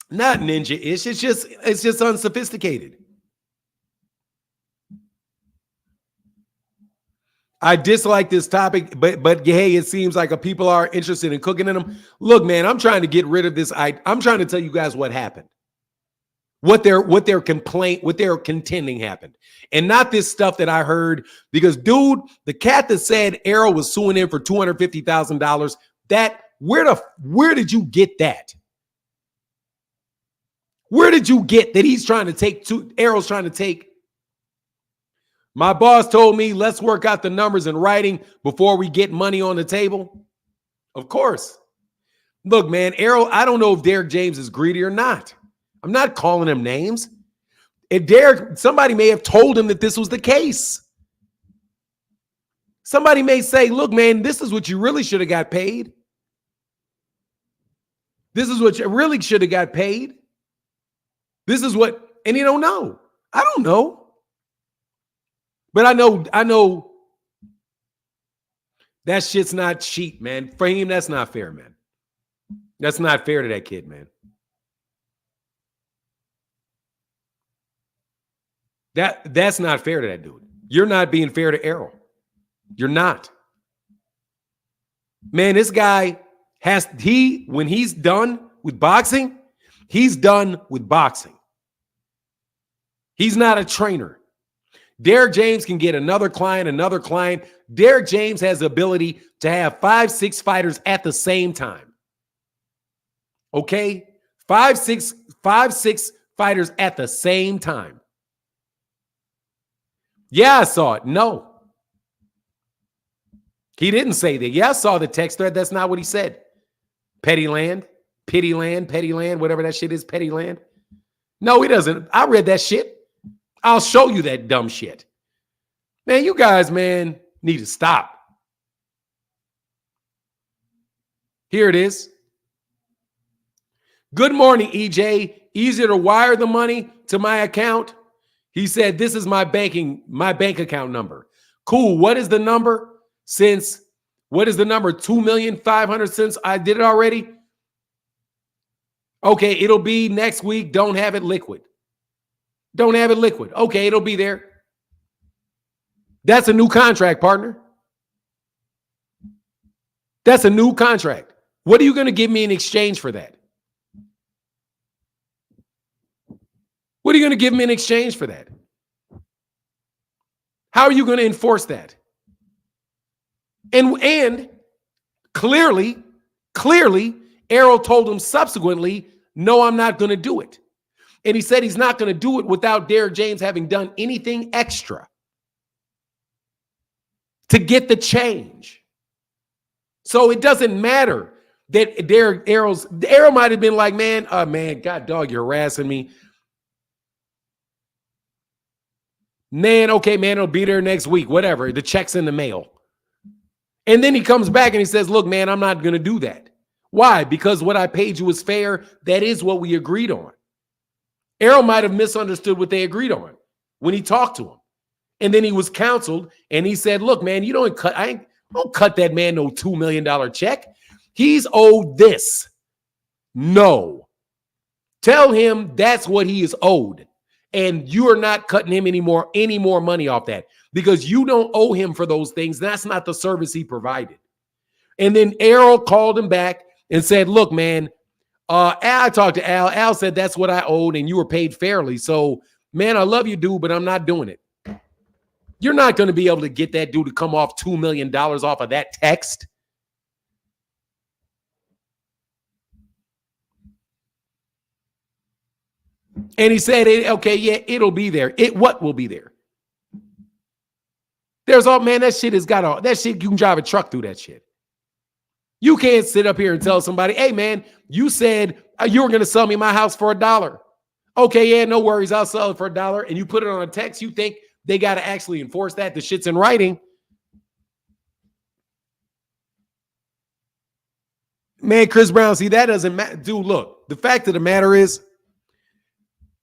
Not ninja-ish. It's just unsophisticated. I dislike this topic, but hey, it seems like people are interested in cooking in them. Look, man, I'm trying to get rid of this. I'm trying to tell you guys what happened. What their contending happened. And not this stuff that I heard, because dude, the cat that said Errol was suing him for $250,000, where did you get that? Where did you get that he's trying to take Errol's trying to take? My boss told me, let's work out the numbers in writing before we get money on the table. Of course. Look, man, Errol, I don't know if Derrick James is greedy or not. I'm not calling him names. If Derrick, somebody may have told him that this was the case. Somebody may say, look, man, this is what you really should have got paid. This is what you really should have got paid. This is what, and you don't know. I don't know. But I know that shit's not cheap, man. For him, that's not fair, man. That's not fair to that kid, man. That's not fair to that dude. You're not being fair to Errol. You're not. Man, this guy when he's done with boxing, he's done with boxing. He's not a trainer. Derrick James can get another client. Derrick James has the ability to have 5-6 fighters at the same time. Okay? 5-6 fighters at the same time. Yeah, I saw it. No. He didn't say that. Yeah, I saw the text thread. That's not what he said. Petty land, whatever that shit is, petty land. No, he doesn't. I read that shit. I'll show you that dumb shit. Man, you guys, man, need to stop. Here it is. Good morning, EJ. Easier to wire the money to my account. He said, this is my bank account number. Cool. What is the number? What is the number? 2,500,000 since I did it already? Okay, it'll be next week. Don't have it liquid. Don't have it liquid. Okay, it'll be there. That's a new contract, partner. That's a new contract. What are you going to give me in exchange for that? What are you going to give him in exchange for that? How are you going to enforce that? And clearly, Errol told him subsequently, no, I'm not going to do it. And he said he's not going to do it without Derrick James having done anything extra to get the change. So it doesn't matter that Errol might have been like, man, God dog, you're harassing me. Man, okay, man, it'll be there next week, whatever. The check's in the mail. And then he comes back and he says, look, man, I'm not going to do that. Why? Because what I paid you was fair. That is what we agreed on. Errol might have misunderstood what they agreed on when he talked to him. And then he was counseled and he said, look, man, I don't cut that man no $2 million check. He's owed this. No. Tell him that's what he is owed. And you are not cutting him any more money off that because you don't owe him for those things. That's not the service he provided. And then Errol called him back and said, look, man, I talked to Al. Al said that's what I owed and you were paid fairly. So, man, I love you, dude, but I'm not doing it. You're not going to be able to get that dude to come off $2 million off of that text. And he said, okay, yeah, it'll be there. What will be there? There's all, man, that shit has got all, that shit, you can drive a truck through that shit. You can't sit up here and tell somebody, hey, man, you said you were going to sell me my house for $1. Okay, yeah, no worries. I'll sell it for $1. And you put it on a text. You think they got to actually enforce that? The shit's in writing. Man, Chris Brown, see, that doesn't matter. Dude, look, the fact of the matter is,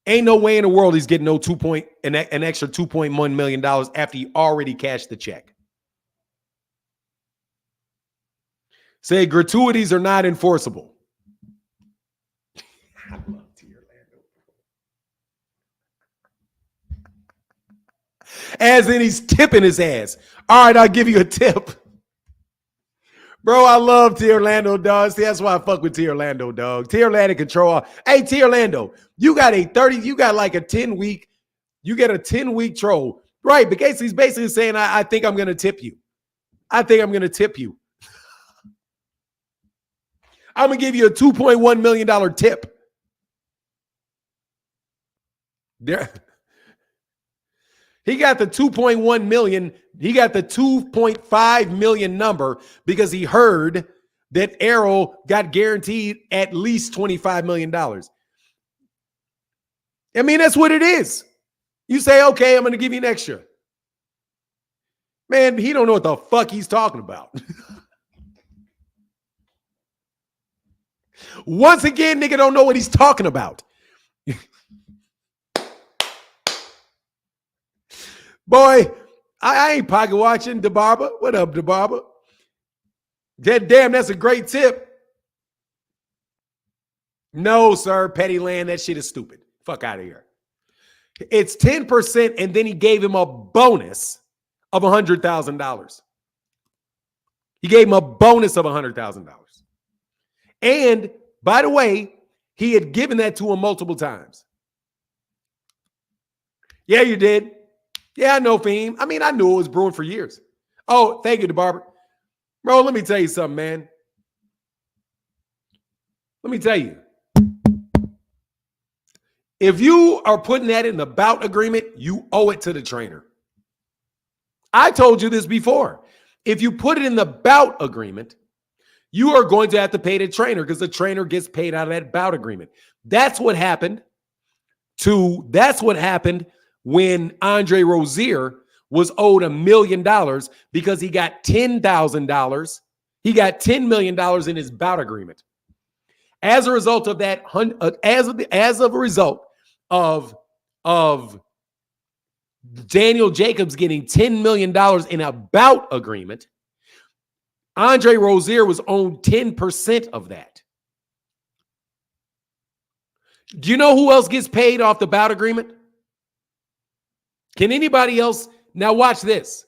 ain't no way in the world he's getting an extra $2.1 million after he already cashed the check. Say gratuities are not enforceable. I love Orlando. As in he's tipping his ass. All right, I'll give you a tip. Bro, I love T. Orlando, dog. See, that's why I fuck with T. Orlando, dog. T. Orlando control. Hey, T. Orlando, you got like a 10-week, you get a 10-week troll. Right, because he's basically saying, I think I'm going to tip you. I think I'm going to tip you. I'm going to give you a $2.1 million tip. There. He got the 2.1 million. He got the 2.5 million number because he heard that Errol got guaranteed at least $25 million. I mean, that's what it is. You say, okay, I'm going to give you an extra. Man, he don't know what the fuck he's talking about. Once again, nigga don't know what he's talking about. Boy, I ain't pocket watching, DeBarber. What up, DeBarber? Damn, that's a great tip. No, sir, Petty Land, that shit is stupid. Fuck out of here. It's 10%, and then he gave him a bonus of $100,000. He gave him a bonus of $100,000. And, by the way, he had given that to him multiple times. Yeah, you did. Yeah, I know, Fame. I mean, I knew it was brewing for years. Oh, thank you, DeBarber. Bro, let me tell you something, man. Let me tell you. If you are putting that in the bout agreement, you owe it to the trainer. I told you this before. If you put it in the bout agreement, you are going to have to pay the trainer because the trainer gets paid out of that bout agreement. That's what happened when Andre Rozier was owed $1 million because he got $10,000. He got $10 million in his bout agreement. As a result of that, as a result of Daniel Jacobs getting $10 million in a bout agreement, Andre Rozier was owed 10% of that. Do you know who else gets paid off the bout agreement? Can anybody else? Now watch this.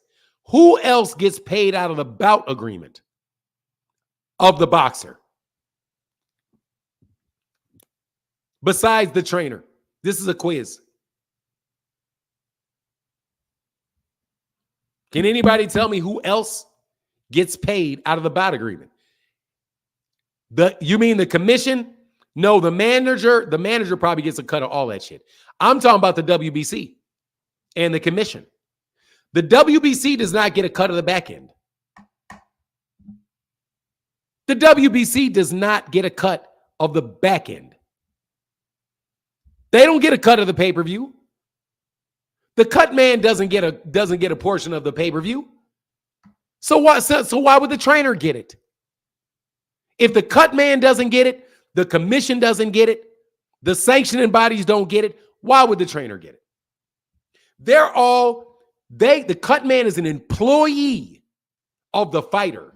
Who else gets paid out of the bout agreement of the boxer? Besides the trainer. This is a quiz. Can anybody tell me who else gets paid out of the bout agreement? You mean the commission? No, the manager probably gets a cut of all that shit. I'm talking about the WBC and the commission. The WBC does not get a cut of the back end. The WBC does not get a cut of the back end. They don't get a cut of the pay-per-view. The cut man doesn't get a portion of the pay-per-view. So why would the trainer get it? If the cut man doesn't get it, the commission doesn't get it, the sanctioning bodies don't get it, why would the trainer get it? The cut man is an employee of the fighter.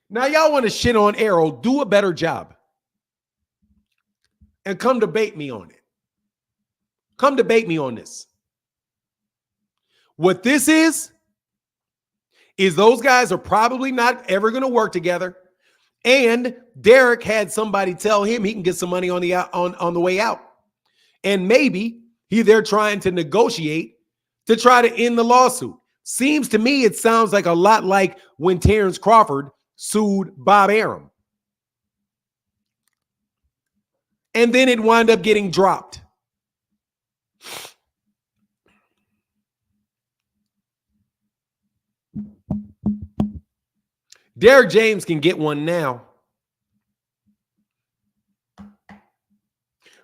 Now, y'all want to shit on Errol, do a better job. And come debate me on it. Come debate me on this. What this is those guys are probably not ever going to work together. And Derrick had somebody tell him he can get some money on the way out. And maybe they're trying to negotiate to try to end the lawsuit. Seems to me it sounds like a lot like when Terrence Crawford sued Bob Arum. And then it wound up getting dropped. Derrick James can get one now.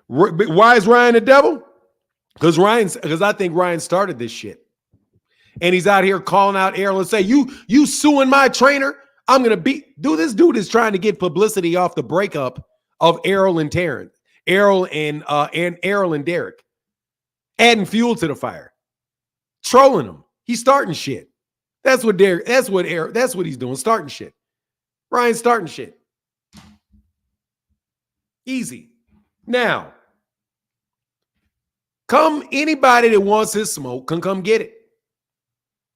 Why is Ryan the devil? Because I think Ryan started this shit. And he's out here calling out Errol and say, you suing my trainer? I'm going to this dude is trying to get publicity off the breakup of Errol and Terrence. Errol and Derrick. Adding fuel to the fire. Trolling him. He's starting shit. That's what he's doing, starting shit. Ryan's starting shit. Easy. Now, anybody that wants his smoke can come get it.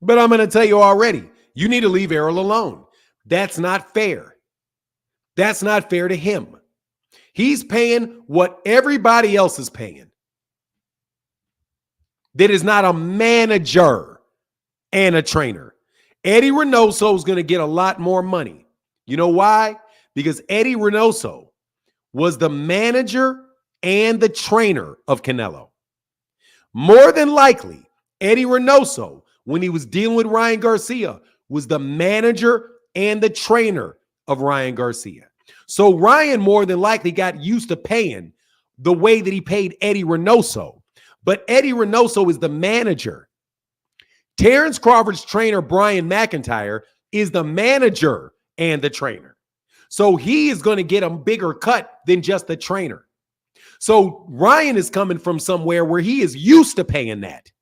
But I'm going to tell you already, you need to leave Errol alone. That's not fair. That's not fair to him. He's paying what everybody else is paying. That is not a manager and a trainer. Eddie Reynoso is going to get a lot more money. You know why? Because Eddie Reynoso was the manager and the trainer of Canelo. More than likely, Eddie Reynoso, when he was dealing with Ryan Garcia, was the manager and the trainer of Ryan Garcia. So Ryan more than likely got used to paying the way that he paid Eddie Reynoso. But Eddie Reynoso is the manager. Terrence Crawford's trainer, Brian McIntyre, is the manager and the trainer. So he is going to get a bigger cut than just the trainer. So Ryan is coming from somewhere where he is used to paying that.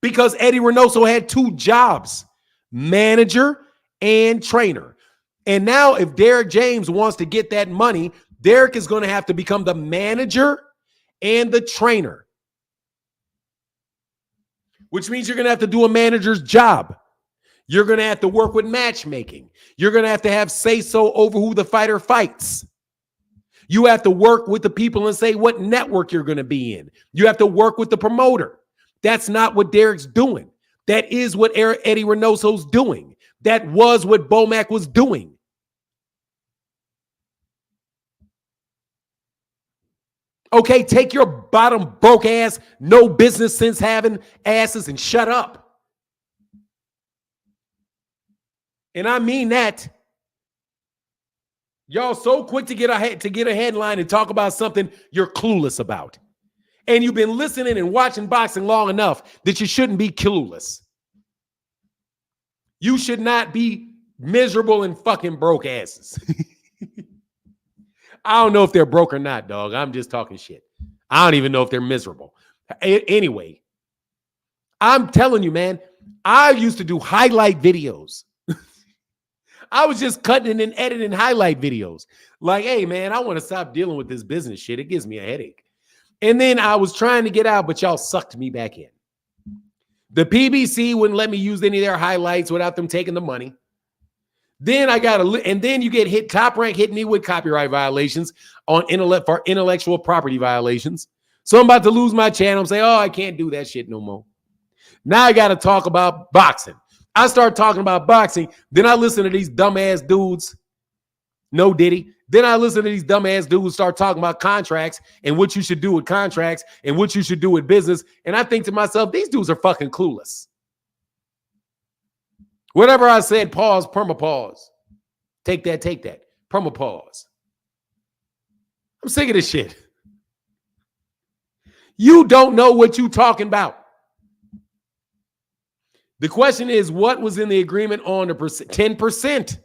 Because Eddie Reynoso had two jobs, manager and trainer. And now if Derrick James wants to get that money, Derrick is going to have to become the manager and the trainer. Which means you're going to have to do a manager's job. You're going to have to work with matchmaking. You're going to have say-so over who the fighter fights. You have to work with the people and say what network you're going to be in. You have to work with the promoter. That's not what Derrick's doing. That is what Eddie Reynoso's doing. That was what Bomac was doing. Okay, take your bottom broke ass, no business sense having asses and shut up. And I mean that. Y'all so quick to get a headline and talk about something you're clueless about. And you've been listening and watching boxing long enough that you shouldn't be clueless. You should not be miserable and fucking broke asses. I don't know if they're broke or not, dog. I'm just talking shit. I don't even know if they're miserable. Anyway, I'm telling you, man, I used to do highlight videos. I was just cutting and editing highlight videos. Like, hey, man, I want to stop dealing with this business shit. It gives me a headache. And then I was trying to get out, but y'all sucked me back in. The PBC wouldn't let me use any of their highlights without them taking the money. Then then you get hit. Top Rank hit me with copyright violations for intellectual property violations. So I'm about to lose my channel. I'm saying, oh, I can't do that shit no more. Now I got to talk about boxing. I start talking about boxing. Then I listen to these dumbass dudes. No Diddy. Then I listen to these dumbass dudes start talking about contracts and what you should do with contracts and what you should do with business. And I think to myself, these dudes are fucking clueless. Whatever I said, pause, perma-pause. Take that, perma-pause. I'm sick of this shit. You don't know what you're talking about. The question is, what was in the agreement on the 10%?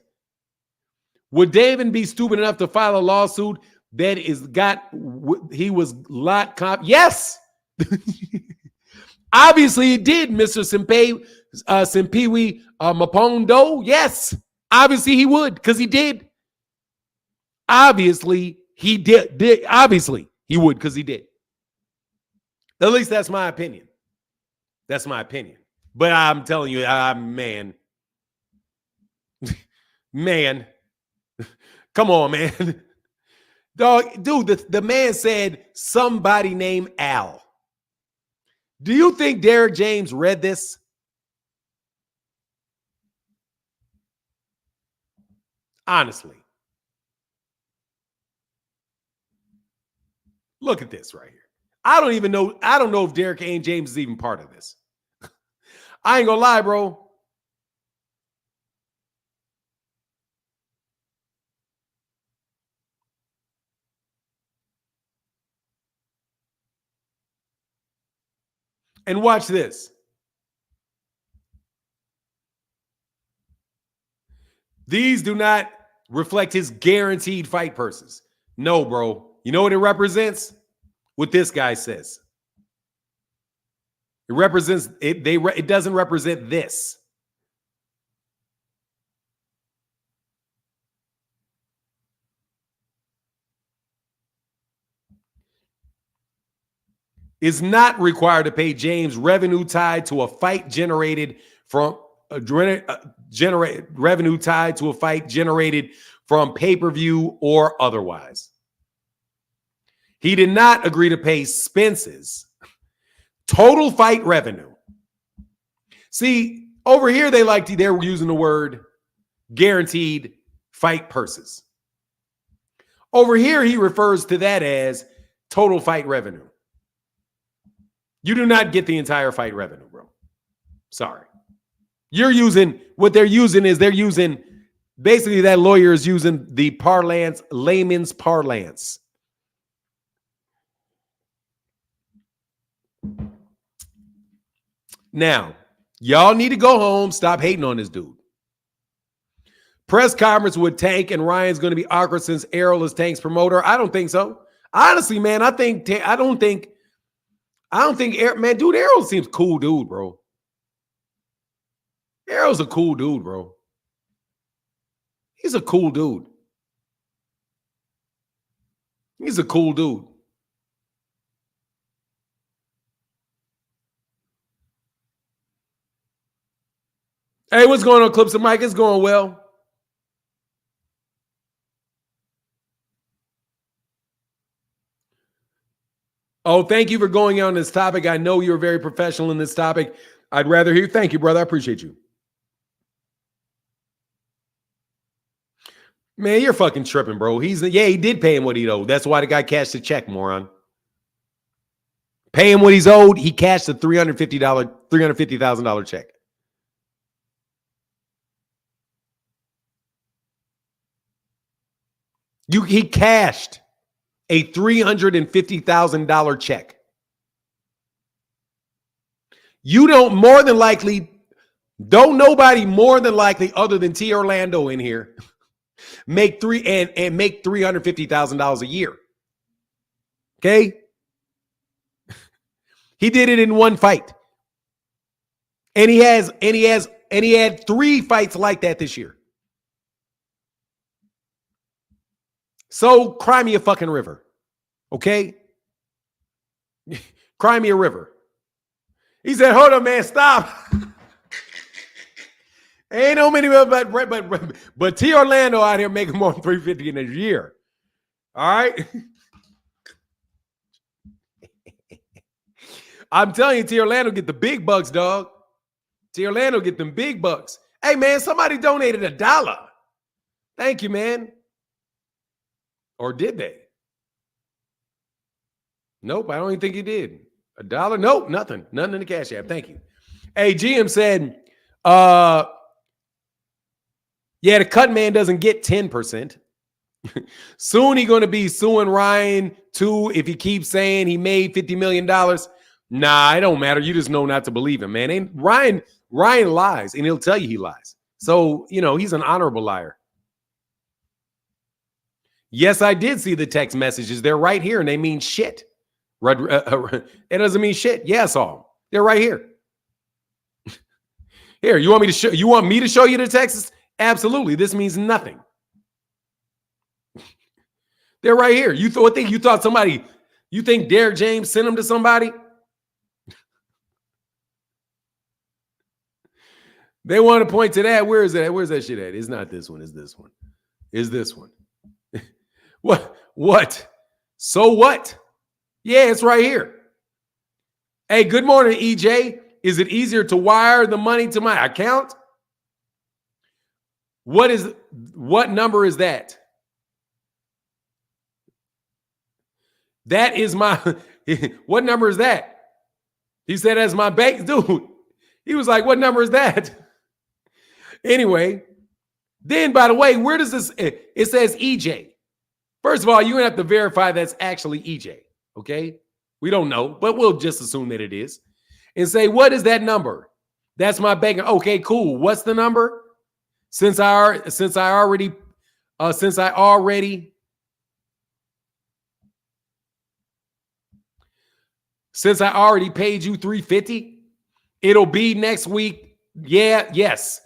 Would Devin be stupid enough to file a lawsuit that he was lot comp? Yes. Obviously he did, Mr. Simpiwi Mapondo. Yes. Obviously he would, because he did. Obviously he did. Obviously he would, because he did. At least that's my opinion. That's my opinion. But I'm telling you, man. Man. Come on, man. Dog, dude, the man said somebody named Al. Do you think Derrick James read this? Honestly. Look at this right here. I don't know if Derrick James is even part of this. I ain't gonna lie, bro. And watch this. These do not reflect his guaranteed fight purses. No, bro. You know what it represents? What this guy says. It represents it. It doesn't represent this. Is not required to pay James revenue tied to a fight generated from revenue tied to a fight generated from pay-per-view or otherwise. He did not agree to pay Spence's total fight revenue. See, over here they're using the word guaranteed fight purses. Over here he refers to that as total fight revenue. You do not get the entire fight revenue, bro. Sorry. They're using basically that lawyer is using the parlance, layman's parlance. Now, y'all need to go home. Stop hating on this dude. Press conference with Tank and Ryan's going to be awkward since Errol is Tank's promoter. I don't think so. Honestly, man, I don't think man, dude, Errol seems cool dude, bro. Errol's a cool dude, bro. He's a cool dude. He's a cool dude. Hey, what's going on, Clips and Mike? It's going well. Oh, thank you for going on this topic. I know you're very professional in this topic. I'd rather hear. Thank you, brother. I appreciate you. Man, you're fucking tripping, bro. He did pay him what he owed. That's why the guy cashed the check, moron. Pay him what he's owed. He cashed the $350,000 check. He cashed a $350,000 check. You don't nobody more than likely other than T. Orlando in here make $350,000 a year. Okay? He did it in one fight. And he had 3 fights like that this year. So cry me a fucking river. Okay? Cry me a river. He said, hold on, man, stop. Ain't no many, but T. Orlando out here making more than $350 in a year. All right? I'm telling you, T. Orlando get the big bucks, dog. T. Orlando get them big bucks. Hey, man, somebody donated $1. Thank you, man. Or did they? Nope, I don't even think he did. $1? Nope, nothing. Nothing in the Cash App. Thank you. Hey, GM said, yeah, the cut man doesn't get 10%. Soon he's going to be suing Ryan, too, if he keeps saying he made $50 million. Nah, it don't matter. You just know not to believe him, man. And Ryan lies, and he'll tell you he lies. So, he's an honorable liar. Yes, I did see the text messages. They're right here, and they mean shit. It doesn't mean shit. Yeah, I saw them. They're right here. Here, you want me to show you the texts? Absolutely. This means nothing. They're right here. You think Derrick James sent them to somebody? They want to point to that. Where is that? Where's that shit at? It's not this one. It's this one. It's this one. What? So what? Yeah, it's right here. Hey, good morning, EJ. Is it easier to wire the money to my account? What number is that? That is my, what number is that? He said, that's my bank. Dude, he was like, what number is that? Anyway, then, by the way, where does this, it says EJ. First of all, you're going to have to verify that's actually EJ, okay? We don't know, but we'll just assume that it is. And say, what is that number? That's my bank. Okay, cool. What's the number? Since I already paid you $350, it'll be next week. Yeah, yes.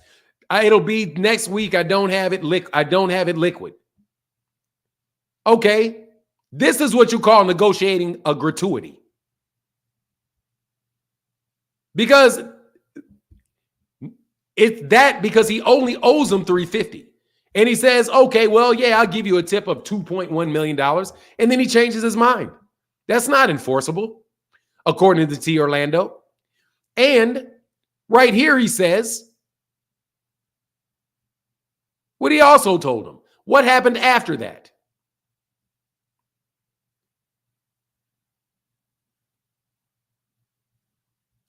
It'll be next week. I don't have it liquid. Okay. This is what you call negotiating a gratuity. Because because he only owes him $350. And he says, okay, well, yeah, I'll give you a tip of $2.1 million. And then he changes his mind. That's not enforceable, according to T. Orlando. And right here, he says what he also told him. What happened after that?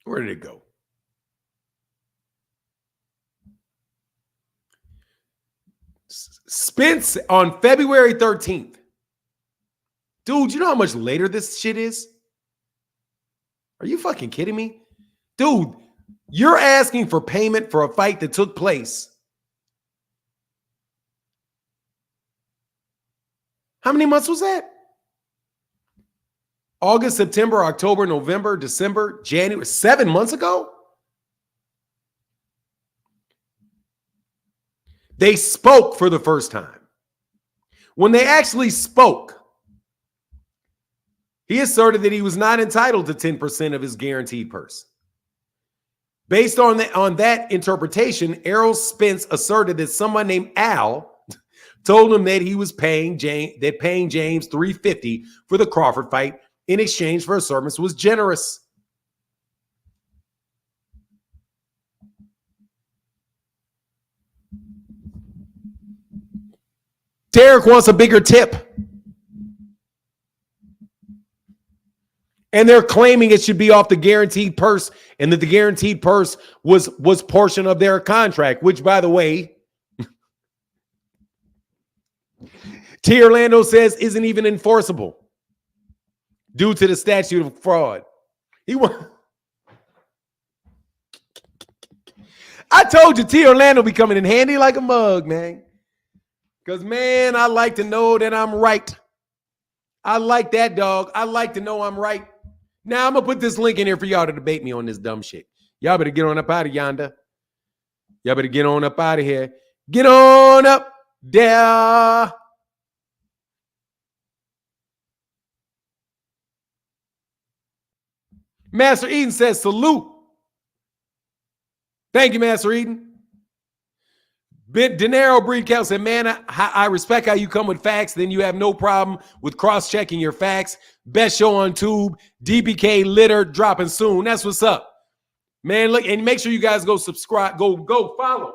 Where did it go? Spence on February 13th. Dude, you know how much later this shit is? Are you fucking kidding me? Dude, you're asking for payment for a fight that took place. How many months was that? August, September, October, November, December, January, 7 months ago? They spoke for the first time. When they actually spoke, he asserted that he was not entitled to 10% of his guaranteed purse. Based on that interpretation, Errol Spence asserted that someone named Al told him that he was paying James $350 for the Crawford fight in exchange for a service was generous. Derrick wants a bigger tip. And they're claiming it should be off the guaranteed purse and that the guaranteed purse was portion of their contract, which, by the way, T. Orlando says isn't even enforceable due to the statute of fraud. I told you T. Orlando be coming in handy like a mug, man. Because, man, I like to know that I'm right. I like that, dog. I like to know I'm right. Now, I'm going to put this link in here for y'all to debate me on this dumb shit. Y'all better get on up out of yonder. Y'all better get on up out of here. Get on up there. Master Eden says, salute. Thank you, Master Eden. Dinero Breedcount said, man, I respect how you come with facts. Then you have no problem with cross-checking your facts. Best show on Tube. DPK litter dropping soon. That's what's up. Man, look, and make sure you guys go subscribe. Go follow.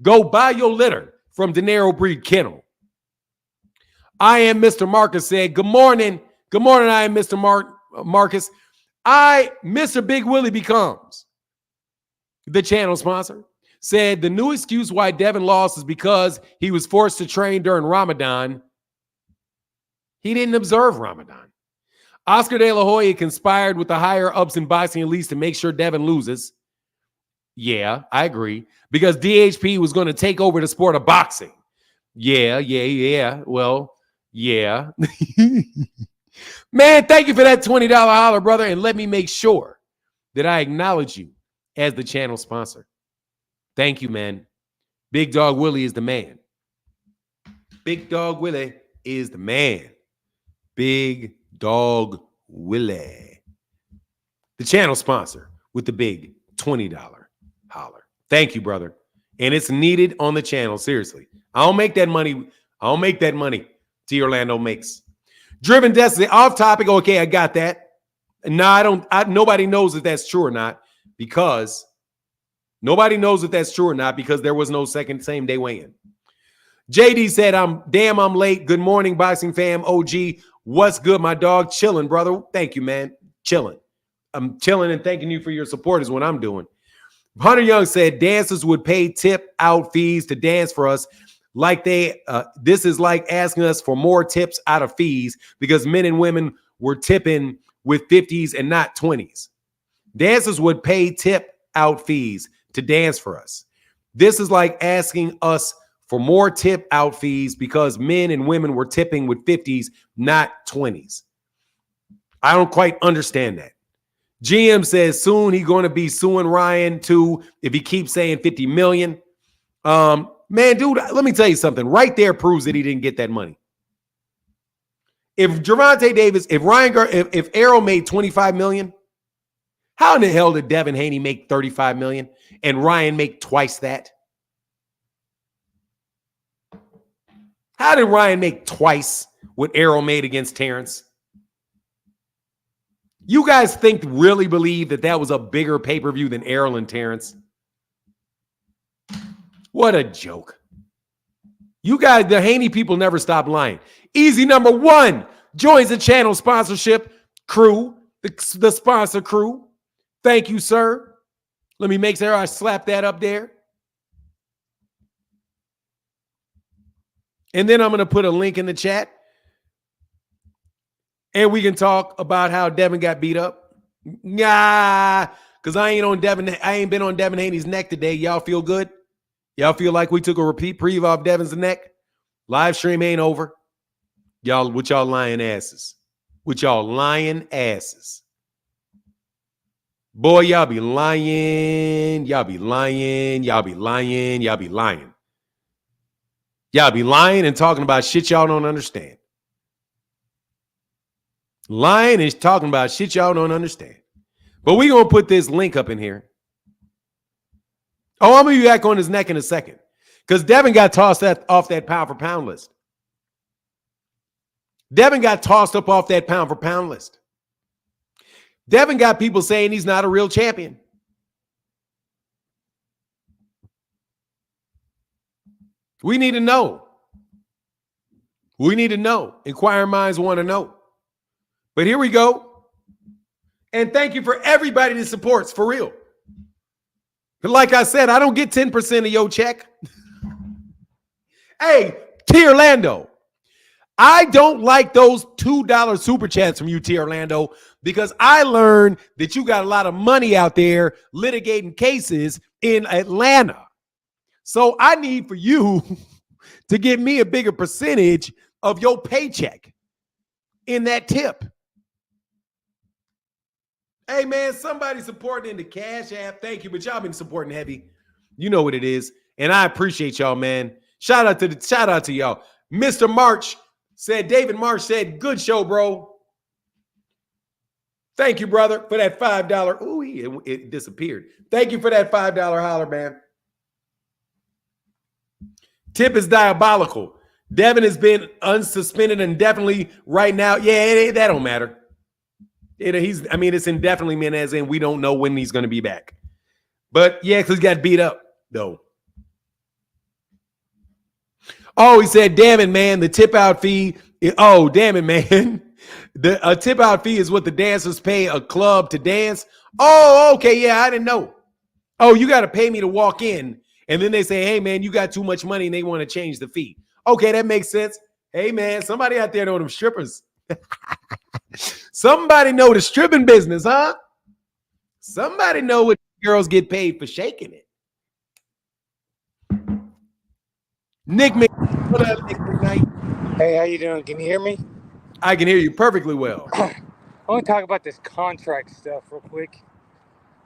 Go buy your litter from De Niro Breed Kennel. I am Mr. Marcus said, good morning. Good morning, I am Mr. Marcus. Mr. Big Willie becomes the channel sponsor. Said the new excuse why Devin lost is because he was forced to train during Ramadan. He didn't observe Ramadan. Oscar De La Hoya conspired with the higher ups in boxing elites to make sure Devin loses. Yeah, I agree. Because DHP was going to take over the sport of boxing. Yeah. Well, yeah. Man, thank you for that $20 holler, brother. And let me make sure that I acknowledge you as the channel sponsor. Thank you, man. Big Dog Willie is the man. Big Dog Willie is the man. Big Dog Willie. The channel sponsor with the big $20 holler. Thank you, brother. And it's needed on the channel. Seriously. I don't make that money. T. Orlando makes. Driven Destiny. Off topic. Okay, I got that. No, nobody knows if that's true or not because nobody knows if that's true or not because there was no same day weigh-in. JD said, I'm late. Good morning, boxing fam. OG. What's good, my dog? Chilling, brother. Thank you, man. Chilling. I'm chilling and thanking you for your support is what I'm doing. Hunter Young said dancers would pay tip out fees to dance for us. Like this is like asking us for more tips out of fees because men and women were tipping with 50s and not 20s. Dancers would pay tip out fees to dance for us. This is like asking us for more tip out fees because men and women were tipping with 50s, not 20s. I don't quite understand that. GM says soon he's going to be suing Ryan too if he keeps saying 50 million. Man, dude, let me tell you something. Right there proves that he didn't get that money. If Gervonta Davis, if Errol made 25 million, how in the hell did Devin Haney make 35 million and Ryan make twice that? How did Ryan make twice what Errol made against Terrence? You guys really believe that was a bigger pay-per-view than Errol and Terrence? What a joke. You guys, the Haney people never stop lying. Easy number one joins the channel sponsorship crew, the sponsor crew. Thank you, sir. Let me make sure I slap that up there. And then I'm going to put a link in the chat. And we can talk about how Devin got beat up. Nah, because I ain't been on Devin Haney's neck today. Y'all feel good? Y'all feel like we took a repeat preview off Devin's neck? Live stream ain't over. Y'all, with y'all lying asses. With y'all lying asses. Boy, y'all be lying. Y'all be lying. Y'all be lying. Y'all be lying. Y'all be lying and talking about shit y'all don't understand. Lying is talking about shit y'all don't understand. But we're going to put this link up in here. Oh, I'm going to be back on his neck in a second. Because Devin got tossed off that pound-for-pound list. Devin got tossed up off that pound-for-pound list. Devin got people saying he's not a real champion. We need to know. We need to know. Inquiring minds want to know. But here we go. And thank you for everybody that supports, for real. But like I said, I don't get 10% of your check. Hey, T. Orlando, I don't like those $2 super chats from you, T. Orlando, because I learned that you got a lot of money out there litigating cases in Atlanta. So I need for you to give me a bigger percentage of your paycheck in that tip. Hey, man, somebody supporting in the Cash App. Thank you, but y'all been supporting heavy. You know what it is. And I appreciate y'all, man. Shout out to y'all. Mr. March said, David March said, good show, bro. Thank you, brother, for that $5. Ooh, it disappeared. Thank you for that $5 holler, man. Tip is diabolical. Devin has been unsuspended indefinitely right now. Yeah, that don't matter. I mean, it's indefinitely meant as in we don't know when he's going to be back. But yeah, because he got beat up though. Oh, he said, "Damn it, man! The tip out fee. Oh, damn it, man! A tip out fee is what the dancers pay a club to dance. Oh, okay, yeah, I didn't know. Oh, you got to pay me to walk in, and then they say, hey, man, you got too much money, and they want to change the fee. Okay, that makes sense. Hey, man, somebody out there know them strippers. Somebody know the stripping business, huh? Somebody know what girls get paid for shaking it. Nick, what up, Nick McKnight? Hey, how you doing? Can you hear me? I can hear you perfectly well. I want to talk about this contract stuff real quick.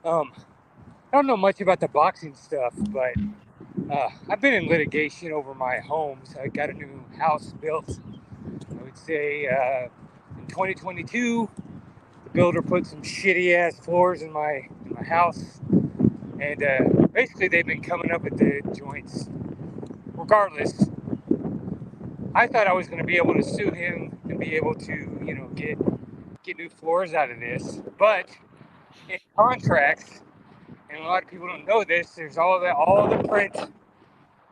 I don't know much about the boxing stuff, but I've been in litigation over my homes. I got a new house built. I would say in 2022, the builder put some shitty ass floors in my house, and basically they've been coming up with the joints. Regardless, I thought I was going to be able to sue him and be able to, get new floors out of this. But in contracts, and a lot of people don't know this, there's all the print,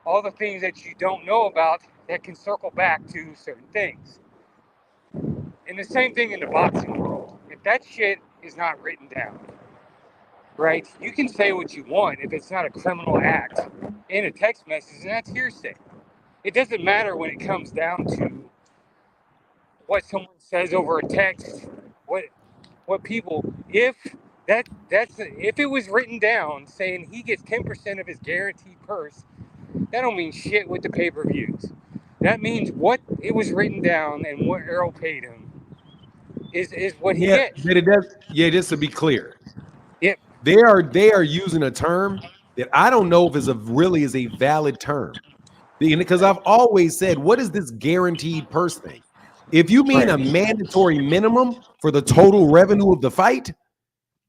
all the things that you don't know about that can circle back to certain things. And the same thing in the boxing world. If that shit is not written down, right? You can say what you want if it's not a criminal act in a text message, and that's hearsay. It doesn't matter when it comes down to what someone says over a text, what people, if it was written down saying he gets 10% of his guaranteed purse, that don't mean shit with the pay-per-views. That means what it was written down and what Errol paid him is what he gets. But it does. Yeah, just to be clear. Yep. They are using a term that I don't know if really is a valid term. Because I've always said, what is this guaranteed purse thing? If you mean a mandatory minimum for the total revenue of the fight,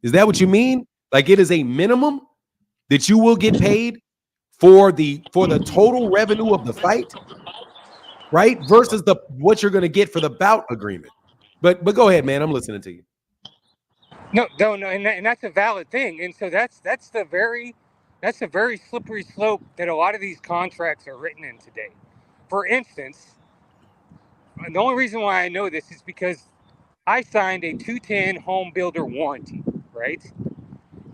is that what you mean? Like it is a minimum that you will get paid for the total revenue of the fight, right? Versus what you're going to get for the bout agreement. But go ahead, man. I'm listening to you. No, and that's a valid thing. And so that's the very slippery slope that a lot of these contracts are written in today. For instance, the only reason why I know this is because I signed a 210 home builder warranty, right?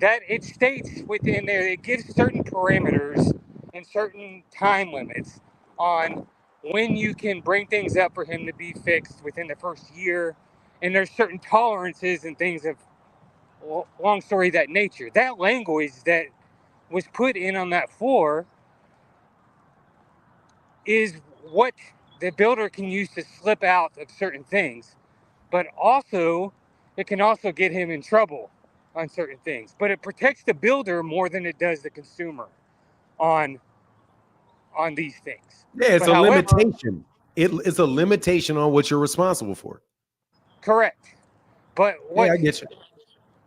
That it states within there, it gives certain parameters and certain time limits on when you can bring things up for him to be fixed within the first year. And there's certain tolerances and things of long story that nature. That language that was put in on that floor is what the builder can use to slip out of certain things, but also it can also get him in trouble on certain things. But it protects the builder more than it does the consumer on these things. Yeah, it's a limitation. It's a limitation on what you're responsible for. Correct. But what? Yeah, I get you.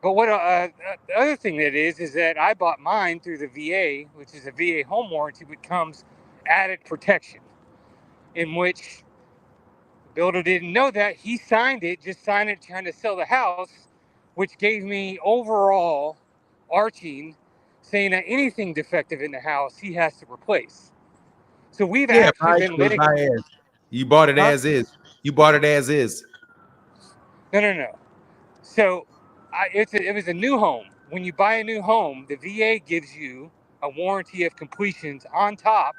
But what the other thing that is that I bought mine through the VA, which is a VA home warranty, which comes added protection, in which the builder didn't know that. He signed it trying to sell the house, which gave me overall arching saying that anything defective in the house he has to replace. So we've actually been litigating. You bought it as is. You bought it as is. No. So it was a new home. When you buy a new home, the VA gives you a warranty of completions on top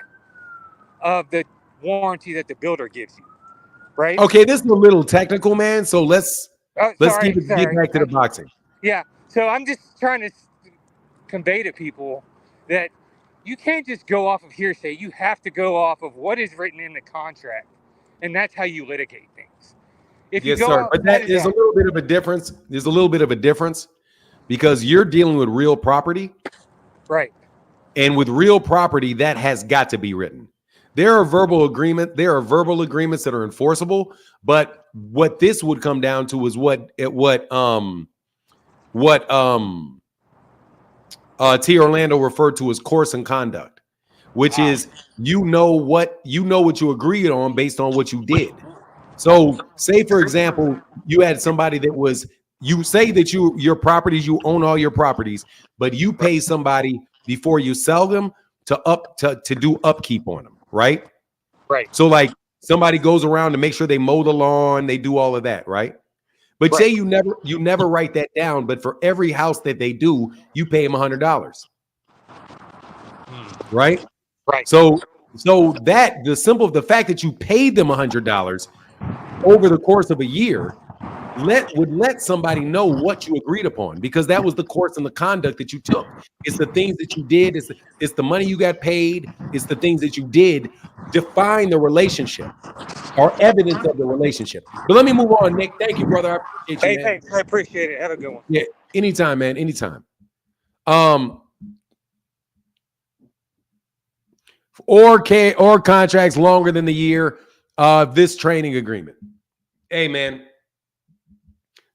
of the warranty that the builder gives you, right? Okay, this is a little technical, man. So let's get back to the boxing. Yeah. So I'm just trying to convey to people that you can't just go off of hearsay. You have to go off of what is written in the contract, and that's how you litigate things. Yes, sir. But there's a little bit of a difference. There's a little bit of a difference because you're dealing with real property. Right. And with real property, that has got to be written. There are verbal agreements that are enforceable, but what this would come down to is what T. Orlando referred to as course and conduct, which is you know what you agreed on based on what you did. So say, for example, you had somebody that was You say that your properties, you own all your properties, but you pay somebody before you sell them to do upkeep on them, right? Right. So like somebody goes around to make sure they mow the lawn, they do all of that, right? But Right. say you never write that down, but for every house that they do, you pay them $100, right? Right. So that the fact that you paid them $100 over the course of a year would let somebody know what you agreed upon, because that was the course and the conduct that you took. It's the things that you did. It's the money you got paid. It's the things that you did define the relationship or evidence of the relationship. But let me move on, Nick. Thank you, brother. I appreciate you, Hey, man. thanks. I appreciate it. Have a good one. Yeah, anytime, man. Anytime. Or contracts longer than the year of this training agreement. Hey, man.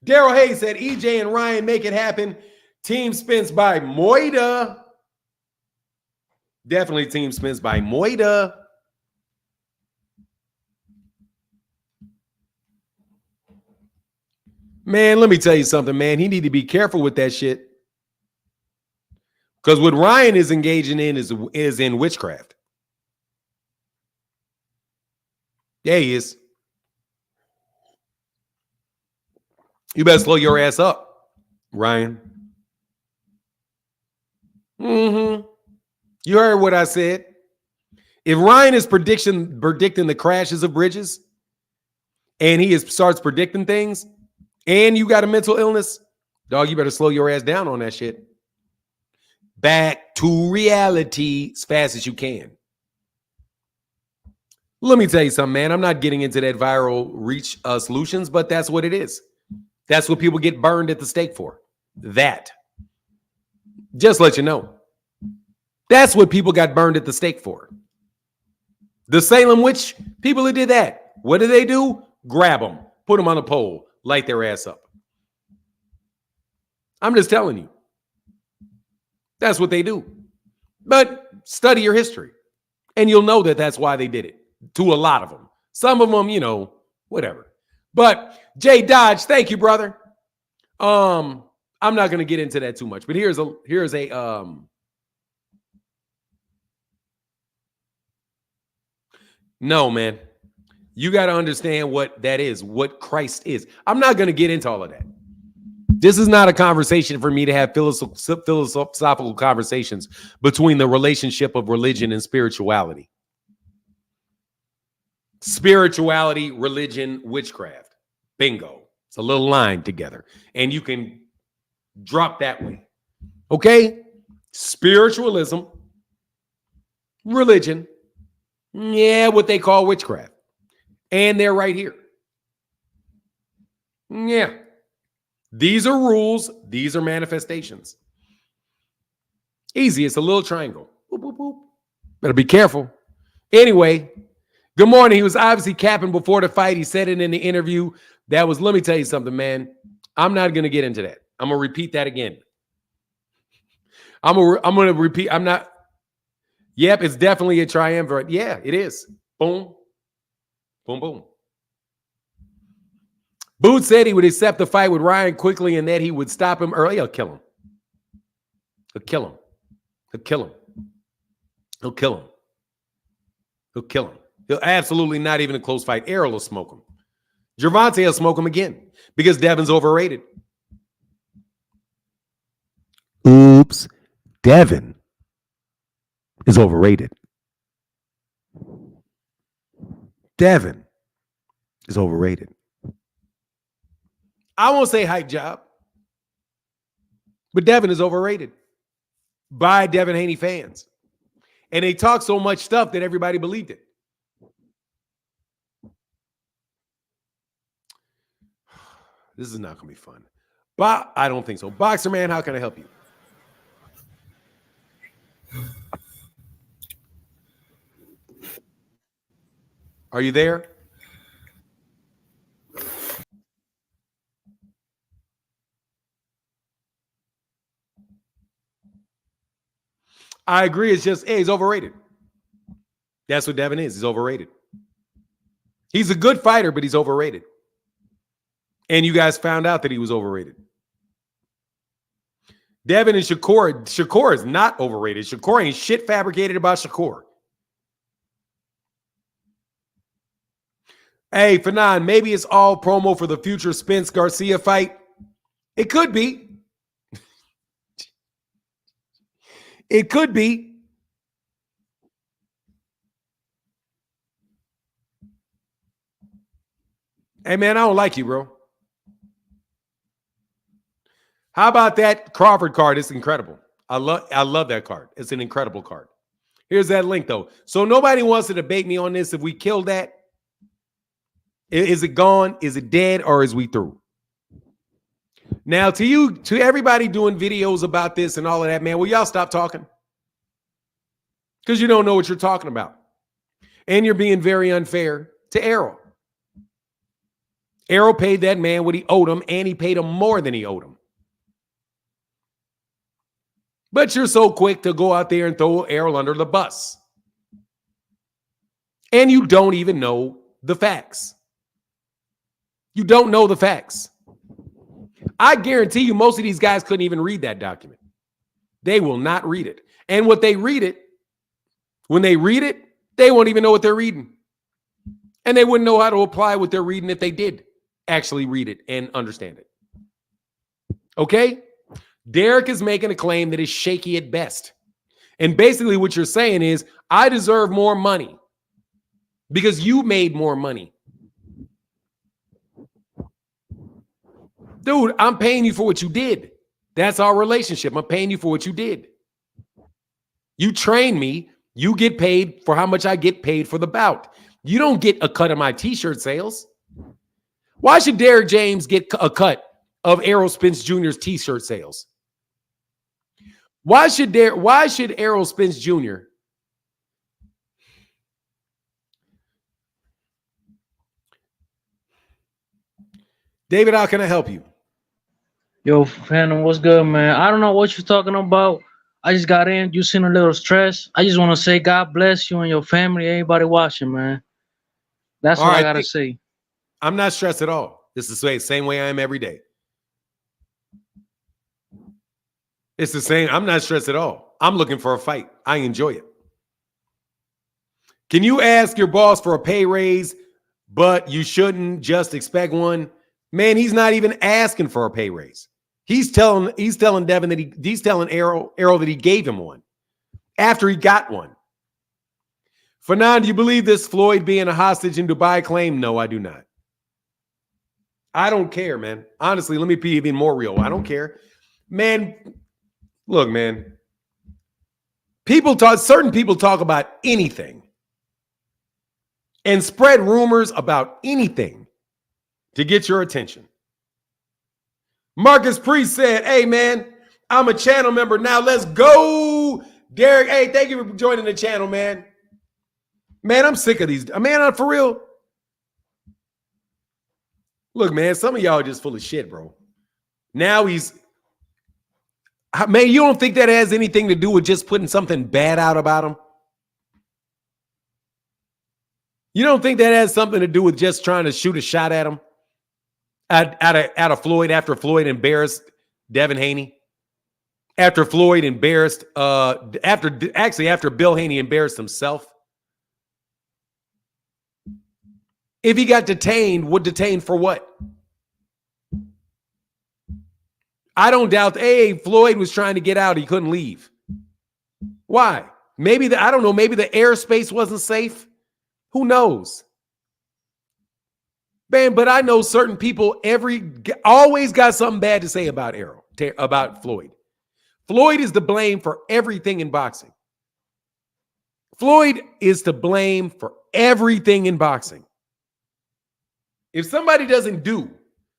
Daryl Hayes said, EJ and Ryan make it happen. Team Spence by Moida. Definitely Team Spence by Moida. Man, let me tell you something, man. He need to be careful with that shit. Because what Ryan is engaging in is in witchcraft. Yeah, he is. You better slow your ass up, Ryan. You heard what I said. If Ryan is predicting the crashes of bridges, and he starts predicting things, and you got a mental illness, dog, you better slow your ass down on that shit. Back to reality as fast as you can. Let me tell you something, man. I'm not getting into that viral reach solutions, but that's what it is. That's what people get burned at the stake for. That. Just let you know. That's what people got burned at the stake for. The Salem witch, people who did that, what did they do? Grab them, put them on a pole, light their ass up. I'm just telling you. That's what they do. But study your history, and you'll know that that's why they did it. To a lot of them. Some of them, whatever. But Jay Dodge, thank you, brother. I'm not going to get into that too much, but here's a no, man. You got to understand what that is, what Christ is. I'm not going to get into all of that. This is not a conversation for me to have philosophical conversations between the relationship of religion and spirituality. Spirituality, religion, witchcraft. Bingo. It's a little line together. And you can drop that way. Okay? Spiritualism, religion, yeah, what they call witchcraft. And they're right here. Yeah. These are rules. These are manifestations. Easy. It's a little triangle. Boop, boop, boop. Better be careful. Anyway, good morning. He was obviously capping before the fight. He said it in the interview. Let me tell you something, man. I'm not going to get into that. I'm going to repeat that again. I'm going to repeat. I'm not. Yep, it's definitely a triumvirate. Yeah, it is. Boom. Boom, boom. Booth said he would accept the fight with Ryan quickly and that he would stop him early. He'll kill him. He'll kill him. He'll kill him. He'll kill him. He'll kill him. He'll absolutely not even a close fight. Errol will smoke him. Gervonta will smoke him again because Devin's overrated. Oops. Devin is overrated. Devin is overrated. I won't say hype job, but Devin is overrated by Devin Haney fans. And they talk so much stuff that everybody believed it. This is not going to be fun. But I don't think so. Boxer Man, how can I help you? Are you there? I agree. It's just, he's overrated. That's what Devin is. He's overrated. He's a good fighter, but he's overrated. And you guys found out that he was overrated. Devin and Shakur is not overrated. Shakur ain't shit fabricated about Shakur. Hey, Fanon, maybe it's all promo for the future Spence Garcia fight. It could be. It could be. Hey, man, I don't like you, bro. How about that Crawford card? It's incredible. I love that card. It's an incredible card. Here's that link, though. So nobody wants to debate me on this. If we kill that, is it gone? Is it dead? Or is we through? Now, to everybody doing videos about this and all of that, man, will y'all stop talking? Because you don't know what you're talking about. And you're being very unfair to Errol. Errol paid that man what he owed him, and he paid him more than he owed him. But you're so quick to go out there and throw Errol under the bus. And you don't even know the facts. You don't know the facts. I guarantee you most of these guys couldn't even read that document. They will not read it. And when they read it, they won't even know what they're reading. And they wouldn't know how to apply what they're reading if they did actually read it and understand it. Okay? Derrick is making a claim that is shaky at best. And basically what you're saying is, I deserve more money because you made more money. Dude, I'm paying you for what you did. That's our relationship. I'm paying you for what you did. You train me. You get paid for how much I get paid for the bout. You don't get a cut of my t-shirt sales. Why should Derrick James get a cut of Errol Spence Jr.'s t-shirt sales? Why should Errol Spence Jr. David, how can I help you? Yo, Phantom, what's good, man? I don't know what you're talking about. I just got in. You seem a little stressed. I just want to say God bless you and your family, everybody watching, man. That's All what I right, got to say. I'm not stressed at all. This is the same way I am every day. It's the same. I'm not stressed at all. I'm looking for a fight. I enjoy it. Can you ask your boss for a pay raise, but you shouldn't just expect one? Man, he's not even asking for a pay raise. He's telling Devin that he's telling Errol that he gave him one after he got one. Fanon, do you believe this Floyd being a hostage in Dubai claim? No, I do not. I don't care, man. Honestly, let me be even more real. I don't care. Man, look, man. Certain people talk about anything and spread rumors about anything to get your attention. Marcus Priest said, hey, man, I'm a channel member now. Let's go. Derrick, hey, thank you for joining the channel, man. Man, I'm sick of these. Man, for real. Look, man, some of y'all are just full of shit, bro. Now man, you don't think that has anything to do with just putting something bad out about him? You don't think that has something to do with just trying to shoot a shot at him? Out of Floyd after Floyd embarrassed Devin Haney? After Floyd embarrassed, after Bill Haney embarrassed himself? If he got detained, would detain for what? I don't doubt, Floyd was trying to get out. He couldn't leave. Why? Maybe I don't know, maybe the airspace wasn't safe. Who knows? Man, but I know certain people always got something bad to say about about Floyd. Floyd is to blame for everything in boxing. Floyd is to blame for everything in boxing. If somebody doesn't do,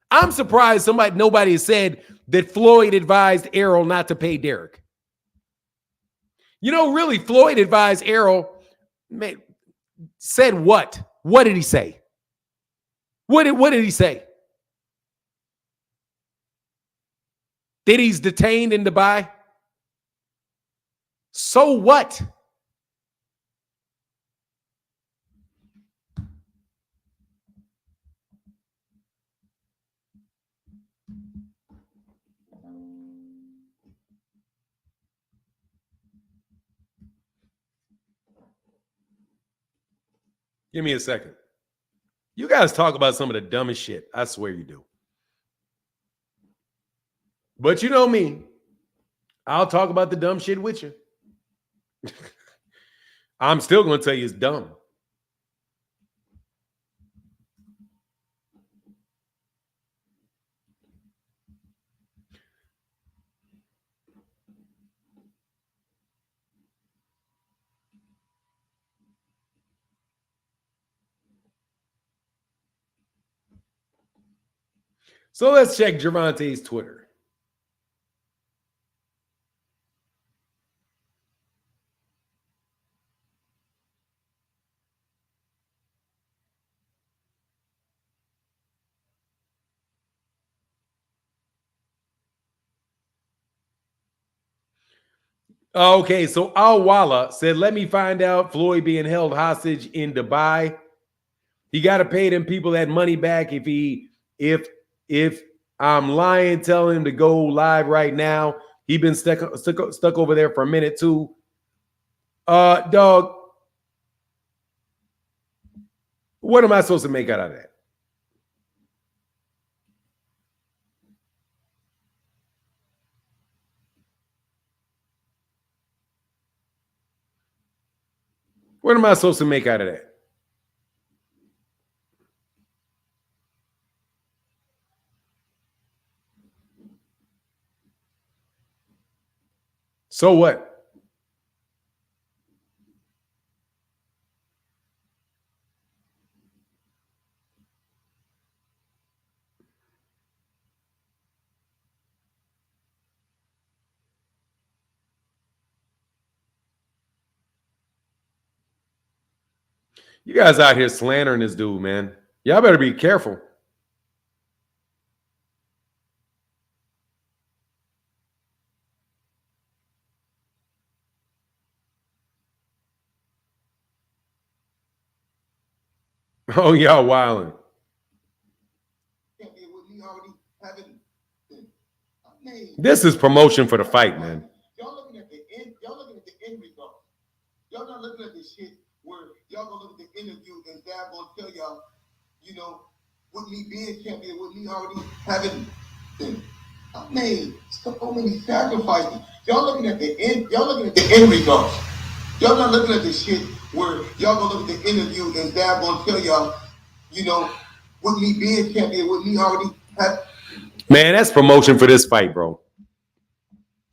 I'm surprised nobody has said that Floyd advised Errol not to pay Derrick. You know, really, Floyd advised Errol, man, said what? What did he say? What did he say? That he's detained in Dubai? So what? Give me a second. You guys talk about some of the dumbest shit. I swear you do. But you know me. I'll talk about the dumb shit with you. I'm still going to tell you it's dumb. So let's check Gervonta's Twitter. Okay, so Al Walla said, let me find out Floyd being held hostage in Dubai. He got to pay them people that money back. If I'm lying, tell him to go live right now. He been stuck over there for a minute too. Dog, what am I supposed to make out of that? What am I supposed to make out of that? So what? You guys out here slandering this dude, man. Y'all better be careful. Oh, y'all wilding. This is promotion for the fight, man. Y'all looking at the end. Y'all looking at the end result. Y'all not looking at the shit where y'all gonna look at the interview and Dad gonna tell y'all, you know, with me being champion, with me already having, I made so many sacrifices. Y'all looking at the end. Y'all looking at the end results. Y'all not looking at the shit where y'all gonna look at the interview and Dad gonna tell y'all, you know, with me being champion, with me already having. Man, that's promotion for this fight, bro.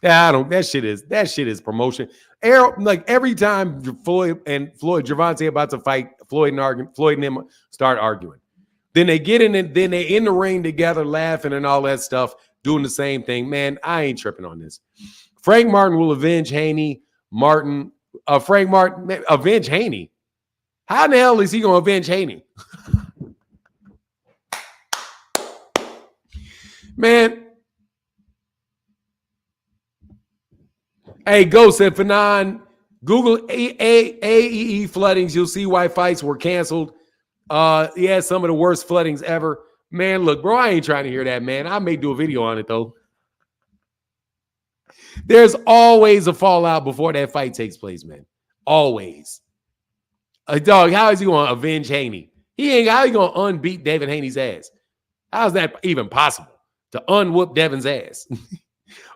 Yeah, I don't. That shit is promotion. Errol, like every time Floyd Gervonta about to fight, Floyd and him start arguing. Then they get in it, then they in the ring together, laughing and all that stuff, doing the same thing. Man, I ain't tripping on this. Frank Martin will avenge Haney. Frank Martin avenge Haney. How in the hell is he gonna avenge Haney? Man. Hey, Ghost said Fanon, Google AEE floodings. You'll see why fights were canceled. Yeah, some of the worst floodings ever. Man, look, bro, I ain't trying to hear that, man. I may do a video on it, though. There's always a fallout before that fight takes place, man. Always. Dog, how is he going to avenge Haney? How he going to unbeat Devin Haney's ass? How's that even possible? To unwhoop Devin's ass?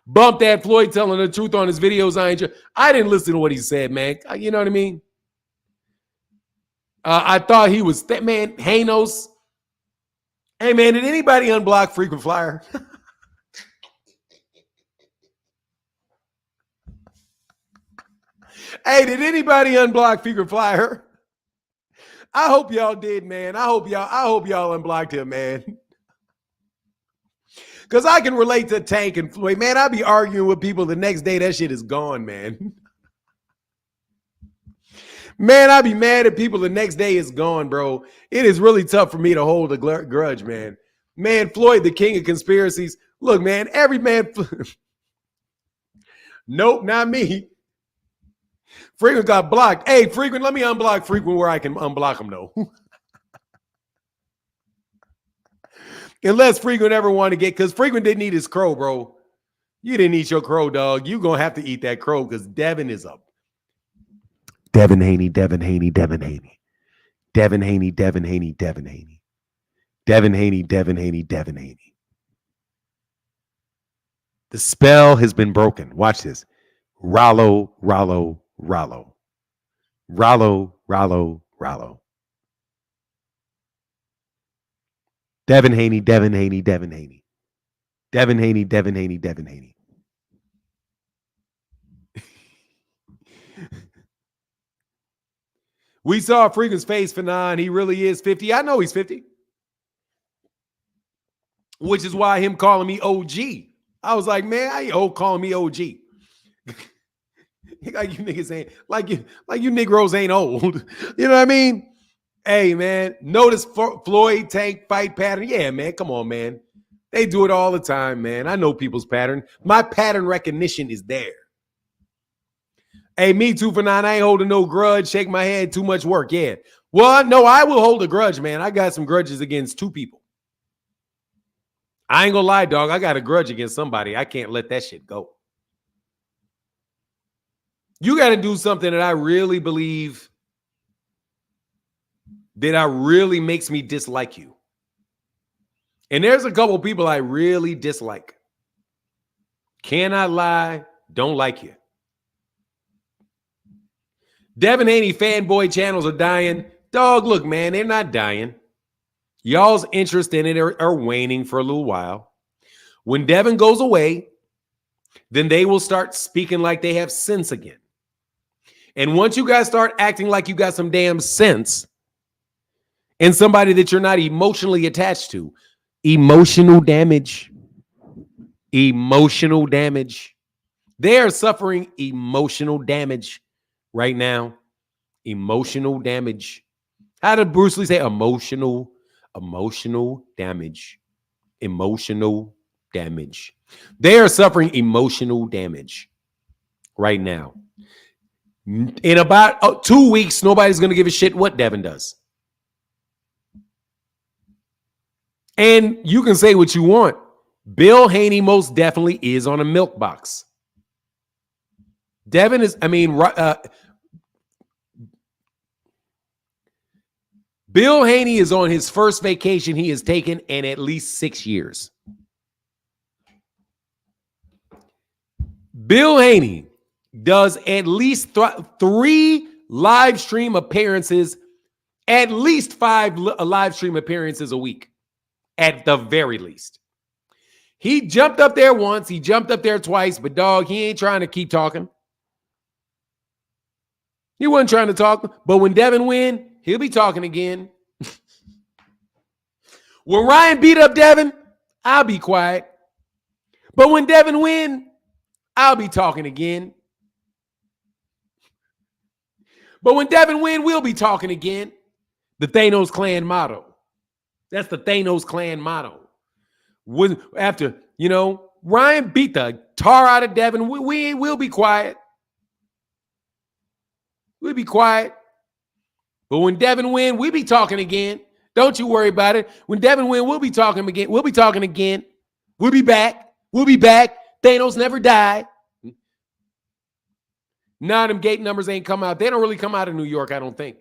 Bump that Floyd telling the truth on his videos. I didn't listen to what he said, man. You know what I mean? I thought he was, man, Hanos. Hey, man, did anybody unblock Frequent Flyer? Hey, did anybody unblock Frequent Flyer? I hope y'all did, man. I hope y'all unblocked him, man. Because I can relate to Tank and Floyd. Man, I be arguing with people the next day. That shit is gone, man. Man, I be mad at people the next day is gone, bro. It is really tough for me to hold a grudge, man. Man, Floyd, the king of conspiracies. Look, man, every man. Nope, not me. Frequent got blocked. Hey, Frequent, let me unblock Frequent where I can unblock him, though. Unless Frequent ever want to get, because Frequent didn't eat his crow, bro. You didn't eat your crow, dog. You going to have to eat that crow because Devin is up. Devin Haney. Devin Haney, Devin Haney, Devin Haney. Devin Haney, Devin Haney, Devin Haney. The spell has been broken. Watch this. Rollo, Rollo, Rollo. Rollo, Rollo, Rollo. Devin Haney, Devin Haney, Devin Haney. Devin Haney, Devin Haney, Devin Haney. We saw Freakin's face for 9. He really is 50. I know he's 50. Which is why him calling me OG. I was like, man, how you calling me OG? Like you niggas ain't, like you Negroes ain't old. You know what I mean? Hey, man, notice Floyd Tank fight pattern. Yeah, man, come on, man. They do it all the time, man. I know people's pattern. My pattern recognition is there. Hey, me 2 for 9. I ain't holding no grudge. Shake my head. Too much work. Yeah. Well, no, I will hold a grudge, man. I got some grudges against 2 people. I ain't gonna lie, dog. I got a grudge against somebody. I can't let that shit go. You got to do something that I really believe makes me dislike you. And there's a couple people I really dislike. Cannot lie. Don't like you. Devin Haney fanboy channels are dying. Dog, look, man, they're not dying. Y'all's interest in it are waning for a little while. When Devin goes away, then they will start speaking like they have sense again. And once you guys start acting like you got some damn sense and somebody that you're not emotionally attached to, emotional damage. They are suffering emotional damage right now. Emotional damage. How did Bruce Lee say emotional damage? Emotional damage. They are suffering emotional damage right now. In about 2 weeks, nobody's going to give a shit what Devin does. And you can say what you want. Bill Haney most definitely is on a milk box. Devin is, Bill Haney is on his first vacation he has taken in at least 6 years. Bill Haney does at least 3 live stream appearances, at least 5 live stream appearances a week, at the very least. He jumped up there once, he jumped up there twice, but dog, he ain't trying to keep talking. He wasn't trying to talk, but when Devin win, he'll be talking again. When Ryan beat up Devin, I'll be quiet. But when Devin win, I'll be talking again. But when Devin win, we'll be talking again. The Thanos clan motto. That's the Thanos clan motto. After, Ryan beat the tar out of Devin, we'll be quiet. We'll be quiet. But when Devin win, we'll be talking again. Don't you worry about it. When Devin win, we'll be talking again. We'll be talking again. We'll be back. We'll be back. Thanos never died. Nah, them gate numbers ain't come out. They don't really come out of New York, I don't think.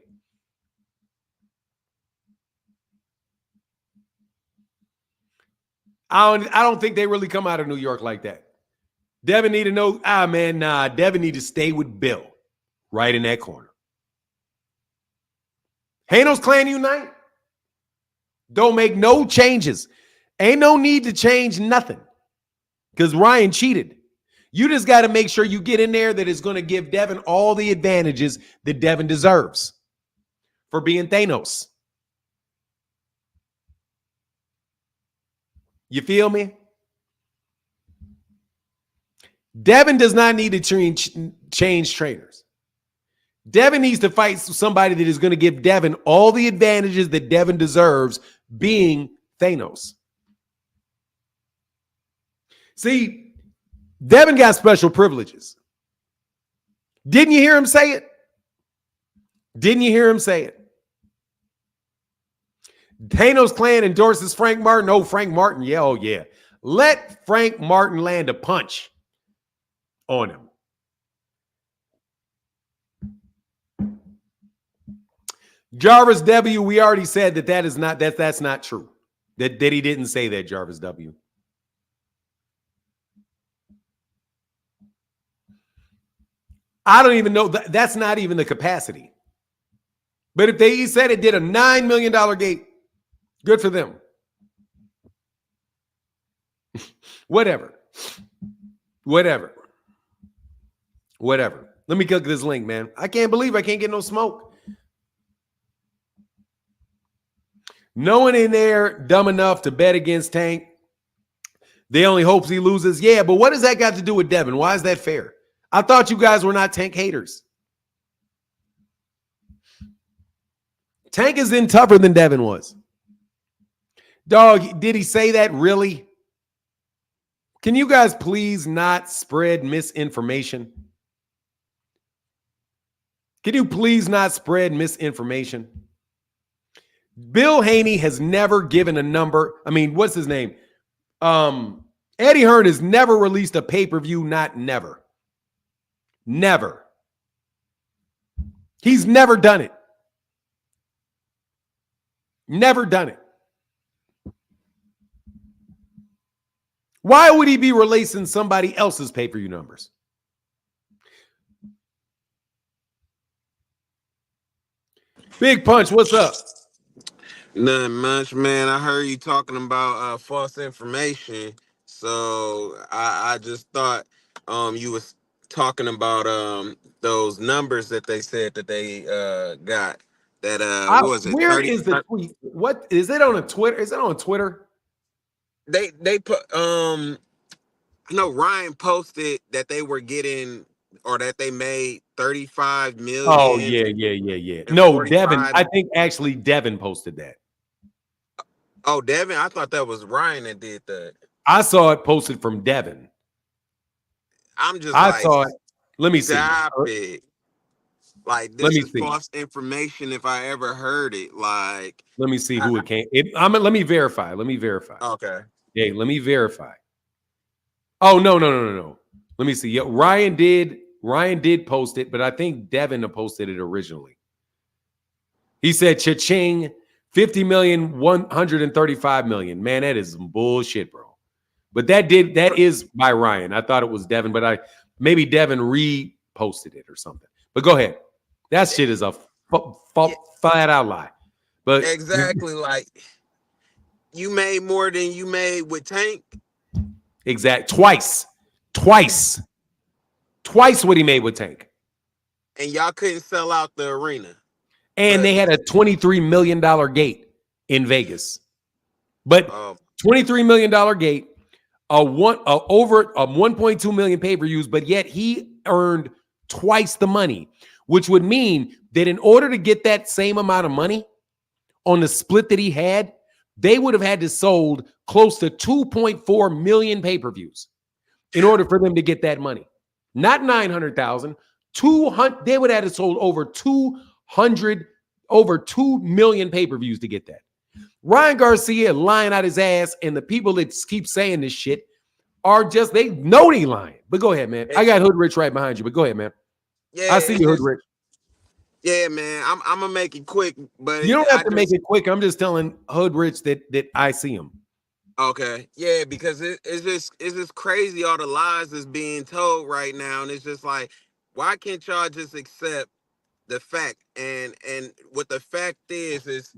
I don't think they really come out of New York like that. Devin need to know, Devin need to stay with Bill right in that corner. Hanos clan unite. Don't make no changes. Ain't no need to change nothing because Ryan cheated. You just got to make sure you get in there that is going to give Devin all the advantages that Devin deserves for being Thanos. You feel me? Devin does not need to change trainers. Devin needs to fight somebody that is going to give Devin all the advantages that Devin deserves being Thanos. See, Devin got special privileges. Didn't you hear him say it? Didn't you hear him say it? Thanos clan endorses Frank Martin. Oh, Frank Martin. Yeah, oh yeah. Let Frank Martin land a punch on him. Jarvis W, we already said that is not that's not true. That he didn't say that, Jarvis W. I don't even know that's not even the capacity. But if they said it did a $9 million gate, good for them. Whatever. Let me click this link, man. I can't believe I can't get no smoke. No one in there dumb enough to bet against Tank. They only hopes he loses. Yeah, but what does that got to do with Devin? Why is that fair? I thought you guys were not Tank haters. Tank is in tougher than Devin was. Dog, did he say that really? Can you guys please not spread misinformation? Can you please not spread misinformation? Bill Haney has never given a number. I mean, what's his name? Eddie Hearn has never released a pay-per-view, never. Never. He's never done it. Never done it. Why would he be releasing somebody else's pay-per-view numbers? Big Punch, what's up? Nothing much, man. I heard you talking about false information, so I just thought you was talking about those numbers that they said that they got. That what was it? Where is the tweet? What is it on a Twitter? Is it on Twitter? They put no, Ryan posted that they were getting, or that they made 35 Oh million yeah. and No, Devin. 45. I think actually Devin posted that. Oh, Devin, I thought that was Ryan that did that. I saw it posted from Devin. I'm just I like, saw it. Let me see. stop it. Like, Let this me is see. false information if I ever heard it. Like, Let me see who it came. Let me verify. okay. Hey, let me verify. Oh no. Let me see. Yeah, Ryan did post it, but I think Devin posted it originally. He said cha-ching, 50 million, 135 million. Man, that is some bullshit, bro. But that is by Ryan. I thought it was Devin, but maybe Devin reposted it or something. But go ahead. That shit is a flat out lie. But Exactly. Like, you made more than you made with Tank. twice what he made with Tank. And y'all couldn't sell out the arena. And they had a $23 million gate in Vegas. But $23 million gate, over 1.2 million pay-per-views, but yet he earned twice the money, which would mean that in order to get that same amount of money on the split that he had, they would have had to sold close to 2.4 million pay-per-views in order for them to get that money. Not 900,000, 200. They would have had to sold over 2 million pay-per-views to get that. Ryan Garcia lying out his ass, and the people that keep saying this shit are just, they know they lying. But go ahead, man. I got Hood Rich right behind you, but go ahead, man. Yeah, I see you, Hood Rich. Yeah, man. I'm gonna make it quick, but you don't have to make it quick. I'm just telling Hood Rich that I see him. Okay, yeah, because it's just crazy, all the lies that's being told right now, and it's just like, why can't y'all just accept the fact? And what the fact is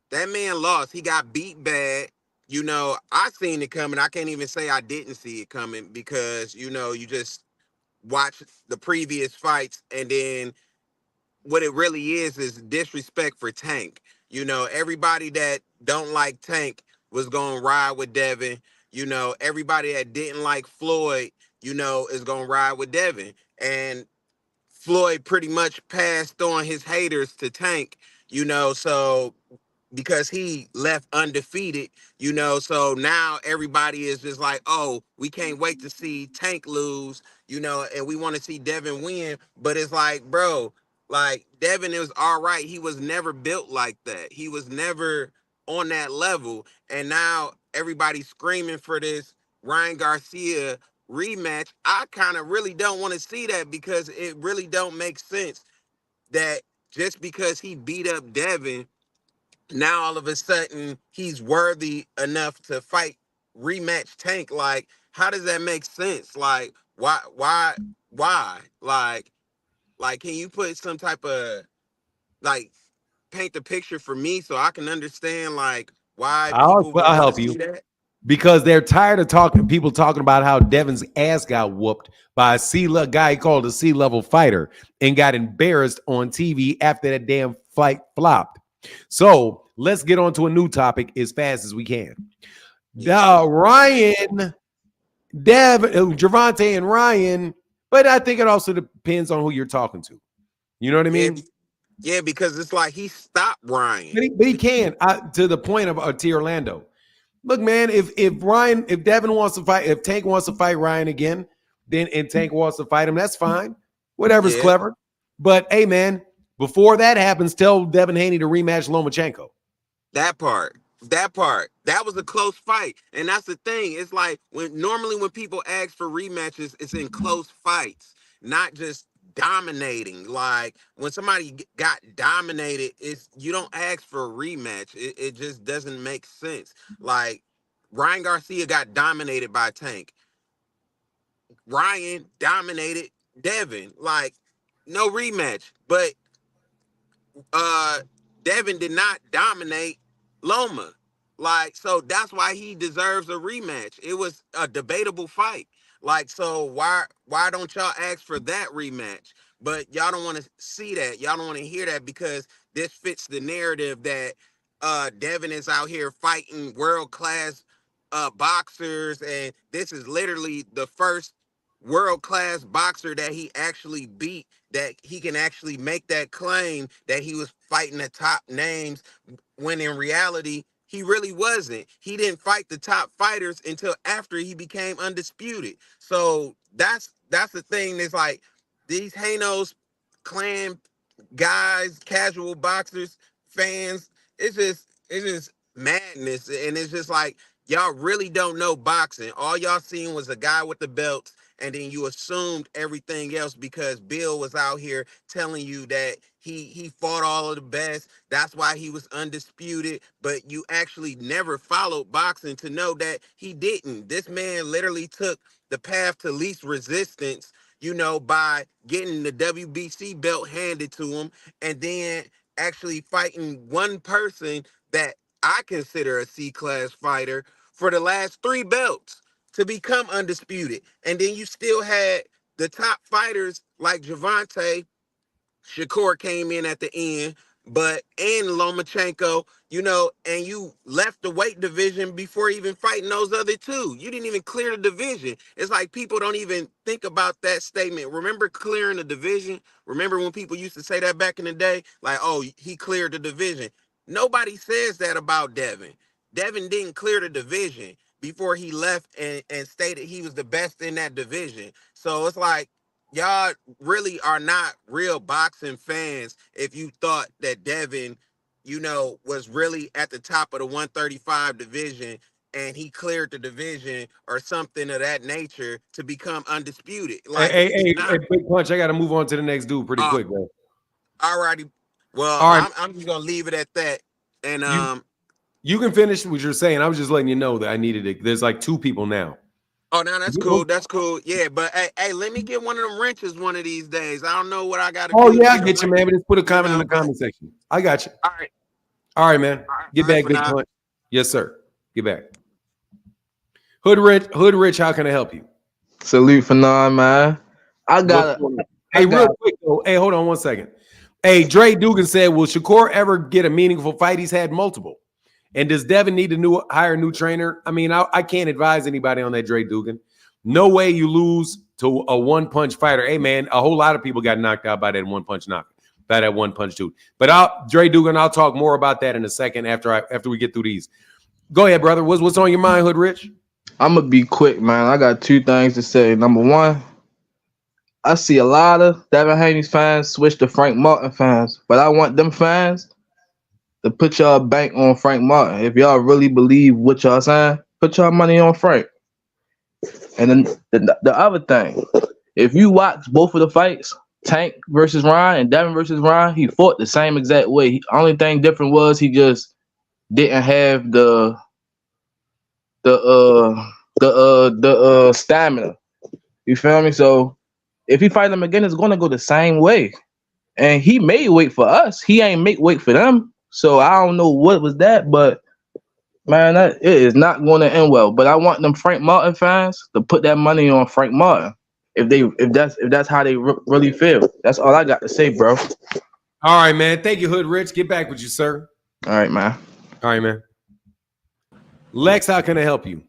that man lost. He got beat bad. You know, I seen it coming. I can't even say I didn't see it coming, because you just watch the previous fights, and then what it really is disrespect for Tank. Everybody that don't like Tank was going to ride with Devin. Everybody that didn't like Floyd, is going to ride with Devin. And Floyd pretty much passed on his haters to Tank, so because he left undefeated, so now everybody is just like, oh, we can't wait to see Tank lose, and we want to see Devin win. But it's like, bro, like, Devin is all right. He was never built like that. He was never on that level. And now everybody's screaming for this Ryan Garcia rematch. I kind of really don't want to see that, because it really don't make sense that just because he beat up Devin, now all of a sudden he's worthy enough to fight rematch Tank. Like, how does that make sense? Like, why? Like, can you put some type of like paint the picture for me so I can understand like why people would I'll want to help see you. that? Because they're tired of people talking about how Devin's ass got whooped by a guy he called a C-level fighter and got embarrassed on TV after that damn fight flopped. So let's get on to a new topic as fast as we can. Yeah. Ryan, Gervonta and Ryan, but I think it also depends on who you're talking to. You know what I Yeah, mean? yeah, because it's like he stopped Ryan. But he can, to the point of T. Orlando. Look, man, if Devin wants to fight, if Tank wants to fight Ryan again, then and Tank wants to fight him, that's fine. Whatever's Yeah. clever. But hey, man, before that happens, tell Devin Haney to rematch Lomachenko. That part. That was a close fight. And that's the thing. It's like when people ask for rematches, it's in close fights, not just dominating. Like when somebody got dominated, it's you don't ask for a rematch. It just doesn't make sense. Like Ryan Garcia got dominated by Tank. Ryan dominated Devin. Like no rematch. But uh Devin did not dominate Loma. Like, so that's why he deserves a rematch. It was a debatable fight. Like, so why don't y'all ask for that rematch? But y'all don't want to see that. Y'all don't want to hear that because this fits the narrative that Devin is out here fighting world-class boxers, and this is literally the first world-class boxer that he actually beat, that he can actually make that claim that he was fighting the top names when in reality he really wasn't. He didn't fight the top fighters until after he became undisputed. So that's the thing. That's like these Hanos clan guys, casual boxers, fans. It's just madness, and it's just like y'all really don't know boxing. All y'all seen was a guy with the belts, and then you assumed everything else because Bill was out here telling you that he fought all of the best. That's why he was undisputed. But you actually never followed boxing to know that he didn't. This man literally took the path to least resistance, by getting the WBC belt handed to him and then actually fighting one person that I consider a C-class fighter for the last 3 belts to become undisputed. And then you still had the top fighters like Gervonta. Shakur came in at the end, and Lomachenko, and you left the weight division before even fighting those other two. You didn't even clear the division. It's like people don't even think about that statement. Remember clearing the division? Remember when people used to say that back in the day? Like, oh, he cleared the division. Nobody says that about Devin. Devin didn't clear the division before he left and stated he was the best in that division. So it's like, y'all really are not real boxing fans if you thought that Devin, was really at the top of the 135 division and he cleared the division or something of that nature to become undisputed. Hey, Like hey, he did hey, hey, not. Big Punch, I got to move on to the next dude pretty Uh, quick, bro. Alrighty. Well, All right, I'm just gonna leave it at that. And you you can finish what you're saying. I was just letting you know that I needed it. There's like 2 people now. oh, now that's cool. That's cool. Yeah, but hey, let me get one of them wrenches one of these days. I don't know what I got to Oh do to yeah, I get a get you, wrench. man. But just put a comment in the But comment section. I got you. all right, All right, man. Get all right back, for Big now. Punch. Yes, sir. Get back. Hood Rich, how can I help you? Salute for none, man. I What's got going on? I Hey, real got quick though. Hey, hold on one second. Hey, Dre Dugan said, "Will Shakur ever get a meaningful fight? He's had multiple. And does Devin need to hire a new trainer? I mean, I can't advise anybody on that, Dre Dugan. No way you lose to a one-punch fighter. Hey, man, a whole lot of people got knocked out by that one-punch knock, by that one-punch dude. But Dre Dugan, I'll talk more about that in a second after we get through these. Go ahead, brother. What's on your mind, Hood Rich? I'm gonna be quick, man. I got 2 things to say. Number one, I see a lot of Devin Haney fans switch to Frank Martin fans, but I want them fans to put y'all bank on Frank Martin. If y'all really believe what y'all saying, put y'all money on Frank. And then the other thing, if you watch both of the fights, Tank versus Ryan and Devin versus Ryan, he fought the same exact way. Only thing different was he just didn't have the stamina. You feel me? So if he fight them again, it's gonna go the same way. And he made weight for us. He ain't make weight for them. So I don't know what was that, but man, it is not going to end well. But I want them Frank Martin fans to put that money on Frank Martin if that's how they really feel. That's all I got to say, bro. All right, man. Thank you, Hood Rich. Get back with you, sir. All right, man. All right, man. Lex, how can I help you?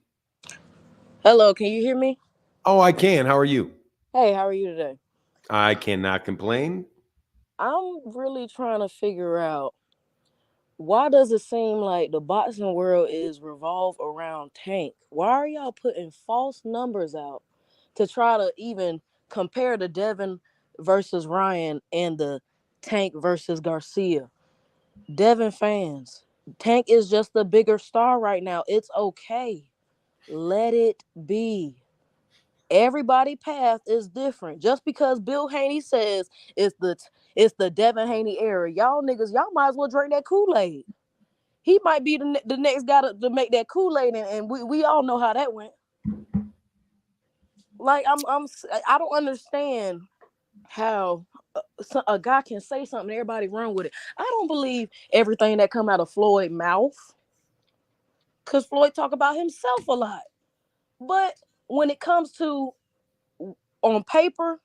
Hello, can you hear me? Oh, I can. How are you? Hey, how are you today? I cannot complain. I'm really trying to figure out, why does it seem like the boxing world is revolved around Tank? Why are y'all putting false numbers out to try to even compare the Devin versus Ryan and the Tank versus Garcia? Devin fans, Tank is just the bigger star right now. It's okay. Let it be. Everybody path is different. Just because Bill Haney says it's the Devin Haney era, y'all niggas, y'all might as well drink that Kool-Aid. He might be the next guy to make that Kool-Aid, and we all know how that went. Like I don't understand how a guy can say something, everybody run with it. I don't believe everything that come out of Floyd's mouth, because Floyd talk about himself a lot. But when it comes to on paper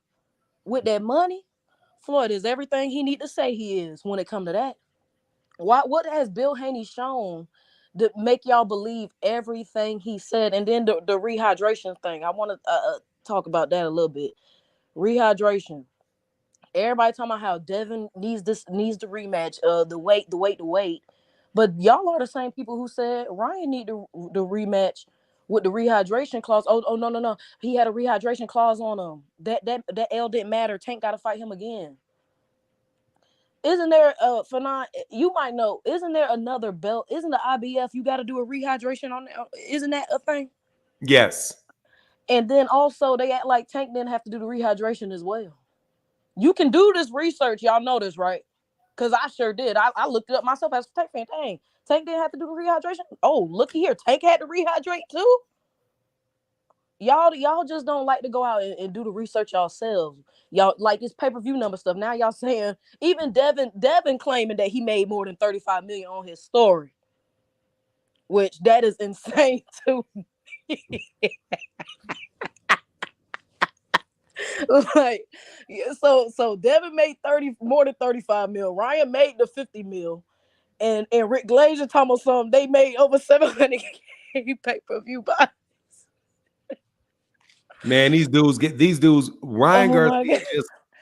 with that money, Floyd is everything he need to say he is when it come to that. What has Bill Haney shown to make y'all believe everything he said? And then the rehydration thing. I want to talk about that a little bit. Rehydration. Everybody talking about how Devin needs the rematch. The weight. But y'all are the same people who said Ryan need the rematch with the rehydration clause. Oh no. He had a rehydration clause on him. That L didn't matter. Tank got to fight him again. Isn't there Fanon, you might know, isn't there another belt? Isn't the IBF you got to do a rehydration on that? Isn't that a thing? Yes. And then also they act like Tank didn't have to do the rehydration as well. You can do this research, y'all know this, right? Because I sure did. I looked it up myself as a Tank fan. Dang, Tank didn't have to do the rehydration. Oh, looky here, Tank had to rehydrate too. Y'all just don't like to go out and do the research yourselves. Y'all like this pay-per-view number stuff. Now y'all saying even Devin claiming that he made more than 35 million on his story, which that is insane too. Like, yeah, so Devin made more than 35 mil. Ryan made the 50 mil, and Rick Glazier talking about something. They made over 700 pay-per-view buys. Man, these dudes. Oh my god.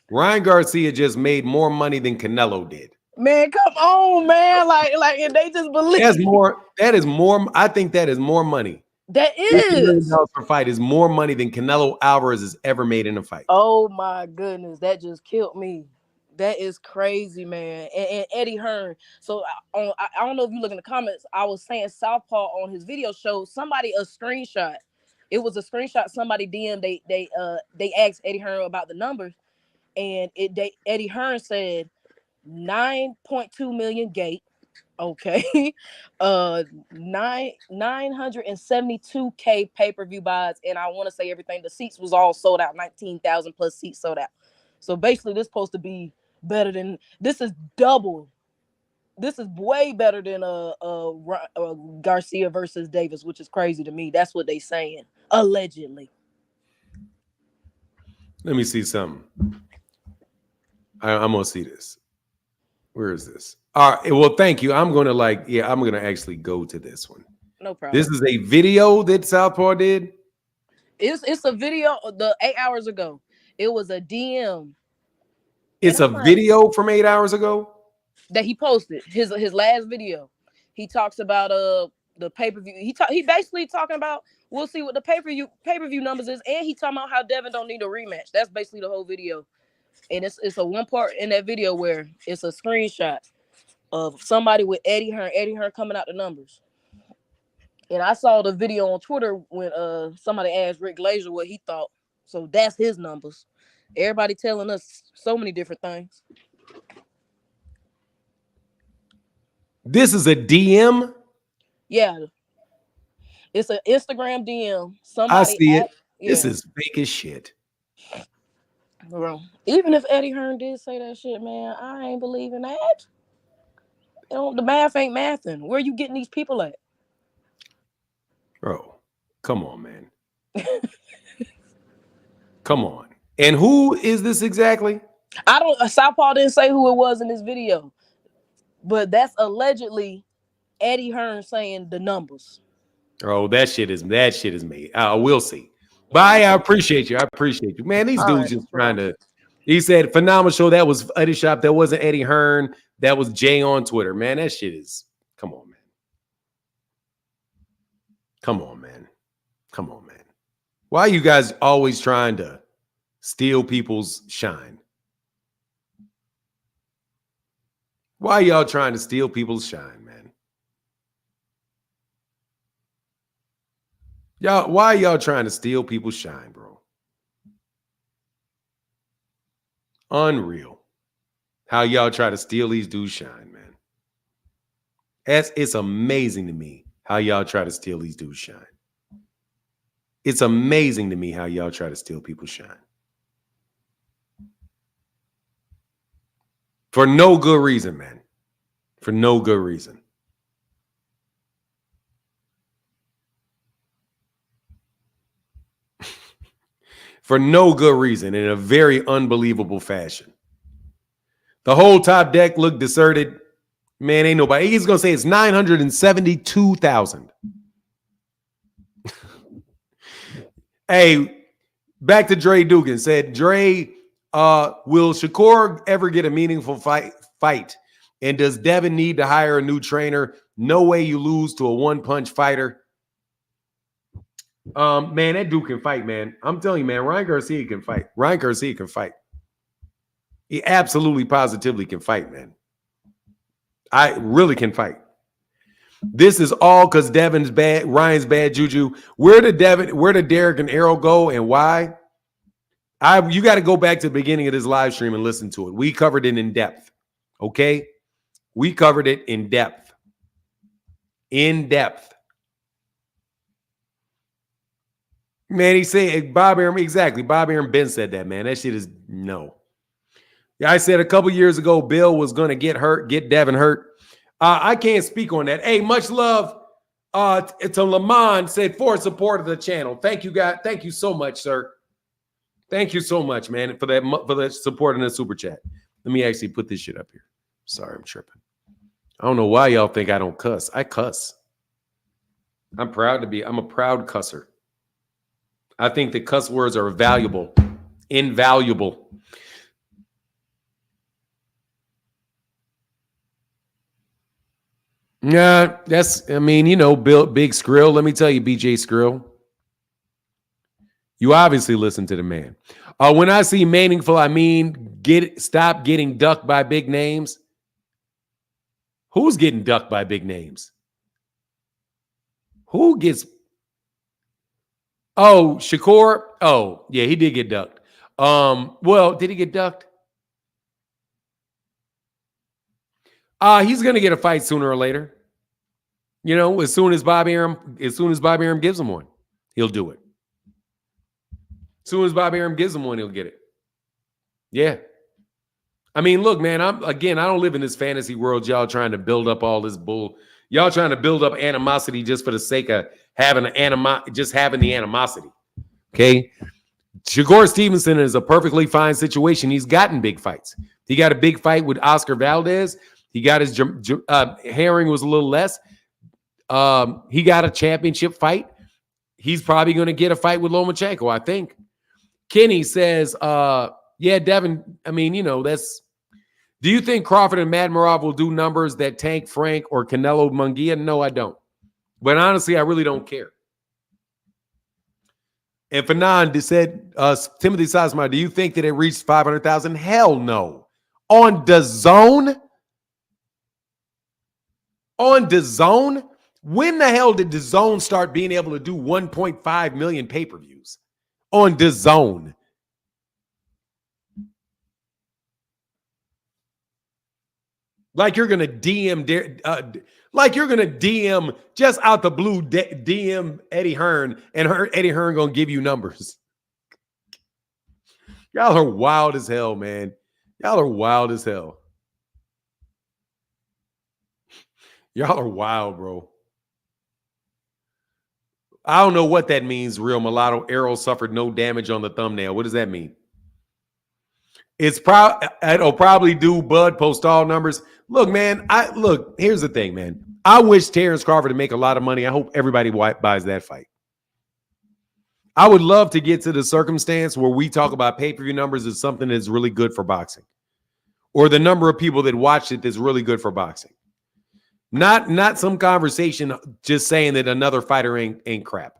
Ryan Garcia just made more money than Canelo did. Man, come on, man. Like, and they just believe That's more. That is more. I think that is more money. that $50 million is. per fight is more money than Canelo Alvarez has ever made in a fight. Oh my goodness, that just killed me. That is crazy, man. And Eddie Hearn. So I don't know if you look in the comments. I was saying Southpaw on his video showed somebody a screenshot. It was a screenshot somebody DM. They asked Eddie Hearn about the numbers, and Eddie Hearn said 9.2 million gate. Okay. 972K pay-per-view buys, and I want to say everything. The seats was all sold out, 19,000 plus seats sold out. So basically this supposed to be better than, this is double. This is way better than Garcia versus Davis, which is crazy to me. That's what they saying, allegedly. Let me see something. I'm gonna see this. Where is this? All right. Well, thank you. I'm gonna actually go to this one. No problem. This is a video that Southpaw did. It's a video the 8 hours ago. It was a DM. It's a video from 8 hours ago That he posted his last video. He talks about the pay-per-view. He basically talking about, we'll see what the pay-per-view numbers is, and he talking about how Devin don't need a rematch. That's basically the whole video. And it's a one part in that video where it's a screenshot of somebody with Eddie Hearn coming out the numbers. And I saw the video on Twitter when somebody asked Rick Glazier what he thought. So that's his numbers. Everybody telling us so many different things. This is a DM. Yeah, it's an Instagram DM. I Somebody see it. act. This Yeah, is fake as shit. bro. Even if Eddie Hearn did say that shit, man, I ain't believing that. The math ain't mathing. Where you getting these people at? Bro, come on, man. Come on. And who is this exactly? I don't. Southpaw didn't say who it was in this video, but that's allegedly Eddie Hearn saying the numbers. Oh, that shit is me. We'll see. Bye. I appreciate you. I appreciate you. Man, these All dudes right, just bro. trying to. He said, phenomenal show. That was Eddie Shop. That wasn't Eddie Hearn. That was Jay on Twitter. Man, that shit is. Come on, man. Come on, man. Come on, man. Why are you guys always trying to steal people's shine? Why are y'all trying to steal people's shine, man? Why are y'all trying to steal people's shine, bro? Unreal. How y'all try to steal these dudes' shine, man. It's amazing to me how y'all try to steal these dudes' shine. It's amazing to me how y'all try to steal people's shine. For no good reason, man. For no good reason. For no good reason, in a very unbelievable fashion. The whole top deck looked deserted. Man, ain't nobody. He's going to say it's 972,000. Hey, back to Dre Dugan. Said, Dre, will Shakur ever get a meaningful fight? And does Devin need to hire a new trainer? No way you lose to a one-punch fighter. Man, that dude can fight, man. I'm telling you, man, Ryan Garcia can fight. Ryan Garcia can fight. He absolutely, positively can fight, man. I really can fight. This is all because Devin's bad, Ryan's bad juju. Where did Derrick and Errol go and why? You got to go back to the beginning of this live stream and listen to it. We covered it in depth. Okay? We covered it in depth. In depth. Man, he said Bob Arum, exactly. Bob Arum Ben said that, man. That shit is no. Yeah, I said a couple years ago, Bill was going to get Devin hurt. I can't speak on that. Hey, much love to Lamont, said for support of the channel. Thank you, guys. Thank you so much, sir. Thank you so much, man, for that support in the super chat. Let me actually put this shit up here. Sorry, I'm tripping. I don't know why y'all think I don't cuss. I cuss. I'm a proud cusser. I think the cuss words are valuable, invaluable. Yeah, Bill, Big Skrill. Let me tell you, BJ Skrill. You obviously listen to the man. When I see meaningful, I mean, stop getting ducked by big names. Who's getting ducked by big names? Who gets? Oh, Shakur. Oh, yeah, he did get ducked. Well, did he get ducked? He's gonna get a fight sooner or later. You know, as soon as Bobby Arum gives him one, he'll do it. As soon as Bobby Arum gives him one, he'll get it. Yeah. I mean, look, man, I don't live in this fantasy world. Y'all trying to build up all this bull. Y'all trying to build up animosity just for the sake of having the animosity. Okay. Shakur Stevenson is a perfectly fine situation. He's gotten big fights. He got a big fight with Oscar Valdez. He got his Herring was a little less. He got a championship fight. He's probably going to get a fight with Lomachenko, I think. Kenny says, yeah, Devin, I mean, that's. Do you think Crawford and Madmarov will do numbers that tank Frank or Canelo Munguia? No, I don't. But honestly, I really don't care. And Fanon said, Timothy Sosmar, do you think that it reached 500,000? Hell no. On DAZN? On DAZN? When the hell did DAZN start being able to do 1.5 million pay-per-views? On DAZN. Like you're gonna like you're gonna DM just out the blue, DM Eddie Hearn, and Eddie Hearn gonna give you numbers. Y'all are wild as hell, man. Y'all are wild as hell. Y'all are wild, bro. I don't know what that means, Real Mulatto. Errol suffered no damage on the thumbnail. What does that mean? It'll probably do Bud post all numbers. Look, man, here's the thing, man. I wish Terrence Crawford to make a lot of money. I hope everybody buys that fight. I would love to get to the circumstance where we talk about pay-per-view numbers as something that's really good for boxing, or the number of people that watched it that's really good for boxing. Not some conversation just saying that another fighter ain't crap.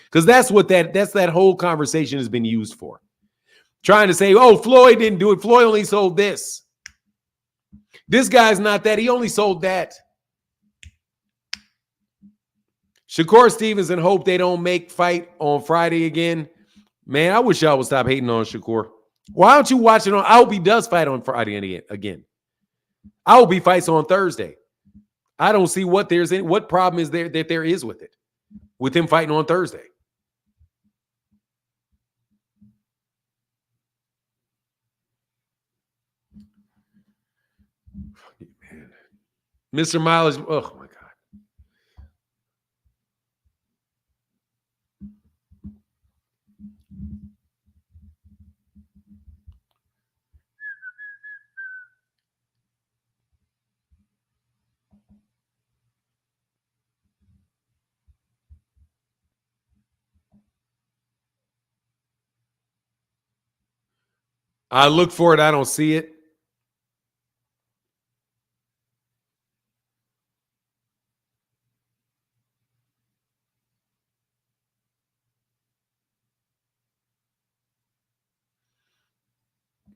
Because that's what that whole conversation has been used for. Trying to say, oh, Floyd didn't do it. Floyd only sold this. This guy's not that. He only sold that. Shakur Stevenson hope they don't make fight on Friday again. Man, I wish y'all would stop hating on Shakur. Why don't you watch it on? I hope he does fight on Friday again. I hope he fights on Thursday. I don't see what problem is there that there is with it, with him fighting on Thursday. Man. Mr. Mileage, oh my God. I look for it. I don't see it.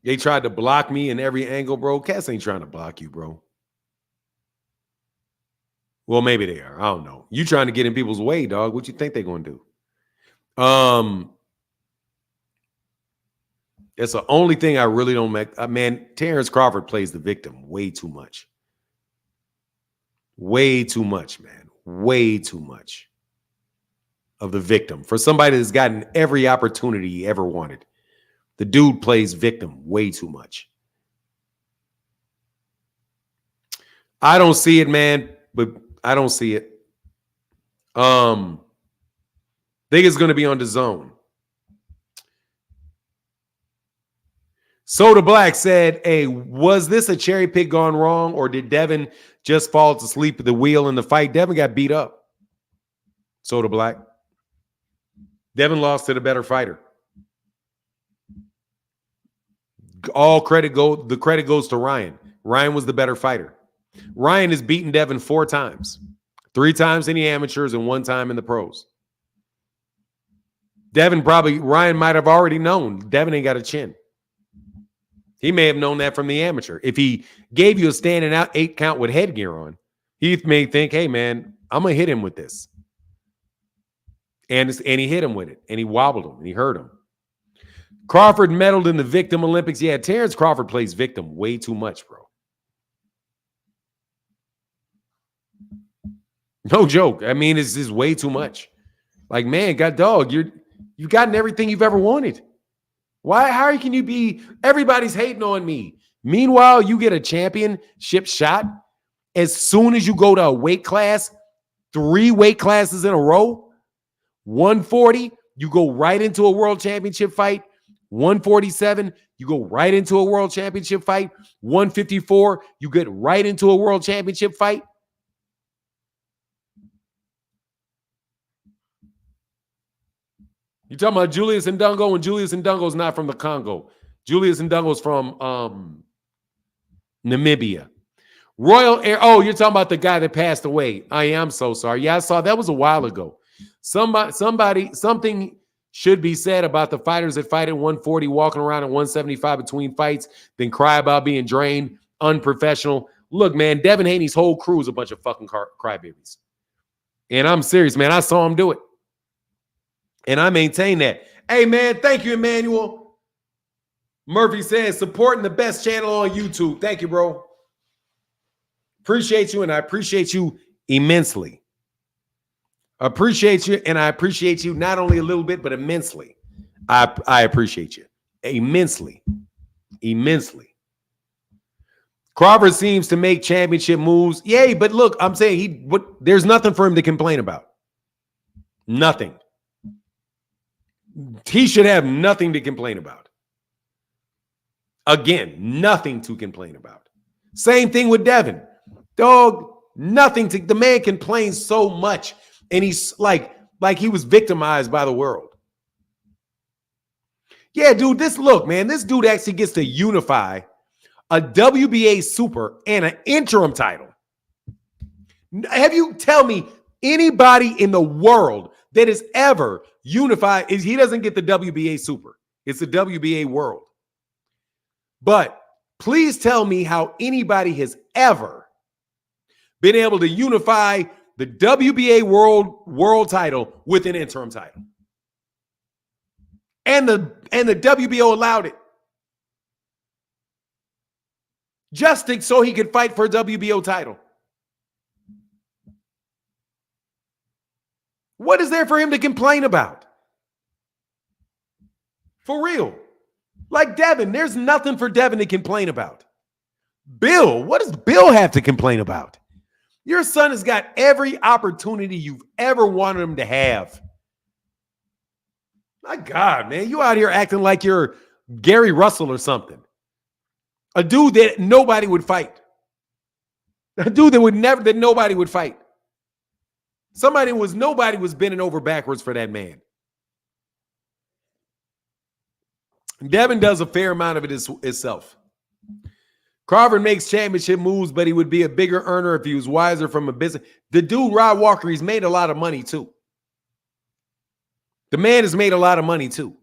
They tried to block me in every angle, bro. Cats ain't trying to block you, bro. Well, maybe they are. I don't know. You trying to get in people's way, dog. What you think they're going to do? That's the only thing I really don't make. Man, Terrence Crawford plays the victim way too much. Way too much, man. Way too much of the victim. For somebody that's gotten every opportunity he ever wanted, the dude plays victim way too much. I don't see it, man, but I don't see it. Think it's going to be on the zone. Soda Black said, hey, was this a cherry pick gone wrong, or did Devin just fall to sleep at the wheel in the fight? Devin got beat up. Soda Black. Devin lost to the better fighter. The credit goes to Ryan. Ryan was the better fighter. Ryan has beaten Devin 4 times. 3 times in the amateurs and 1 time in the pros. Ryan might have already known Devin ain't got a chin. He may have known that from the amateur. If he gave you a standing out 8 count with headgear on, he may think, hey, man, I'm going to hit him with this. And he hit him with it, and he wobbled him, and he hurt him. Crawford medaled in the Victim Olympics. Yeah, Terrence Crawford plays victim way too much, bro. No joke. I mean, it's just way too much. Like, man, you've gotten everything you've ever wanted. How can you be, everybody's hating on me. Meanwhile, you get a championship shot as soon as you go to a weight class, 3 weight classes in a row. 140, you go right into a world championship fight. 147, you go right into a world championship fight. 154, you get right into a world championship fight. You talking about Julius Ndungo, and Julius Ndungo's not from the Congo. Julius Ndungo's from Namibia. Royal Air. Oh, you're talking about the guy that passed away. I am so sorry. Yeah, I saw that was a while ago. Something should be said about the fighters that fight at 140, walking around at 175 between fights, then cry about being drained, unprofessional. Look, man, Devin Haney's whole crew is a bunch of fucking crybabies. And I'm serious, man. I saw him do it. And I maintain that. Hey, man, thank you, Emmanuel. Murphy says, supporting the best channel on YouTube. Thank you, bro. Appreciate you, and I appreciate you immensely. Appreciate you, and I appreciate you not only a little bit, but immensely. I appreciate you immensely. Crawford seems to make championship moves. Yay, but look, I'm saying there's nothing for him to complain about. Nothing. He should have nothing to complain about. Again, nothing to complain about. Same thing with Devin. Dog, nothing to, the man complains so much, and he's like he was victimized by the world. Yeah, dude, this dude actually gets to unify a WBA super and an interim title. Have you tell me anybody in the world that is ever unified? He doesn't get the WBA super. It's the WBA world. But please tell me how anybody has ever been able to unify the WBA world title with an interim title. And the WBO allowed it. Just so he could fight for a WBO title. What is there for him to complain about? For real. Like Devin, there's nothing for Devin to complain about. Bill, what does Bill have to complain about? Your son has got every opportunity you've ever wanted him to have. My God, man, you out here acting like you're Gary Russell or something. A dude that nobody would fight. A dude that nobody would fight. Nobody was bending over backwards for that man. Devin does a fair amount of it himself. Crawford makes championship moves, but he would be a bigger earner if he was wiser from a business. The dude, Rod Walker, he's made a lot of money too. The man has made a lot of money too.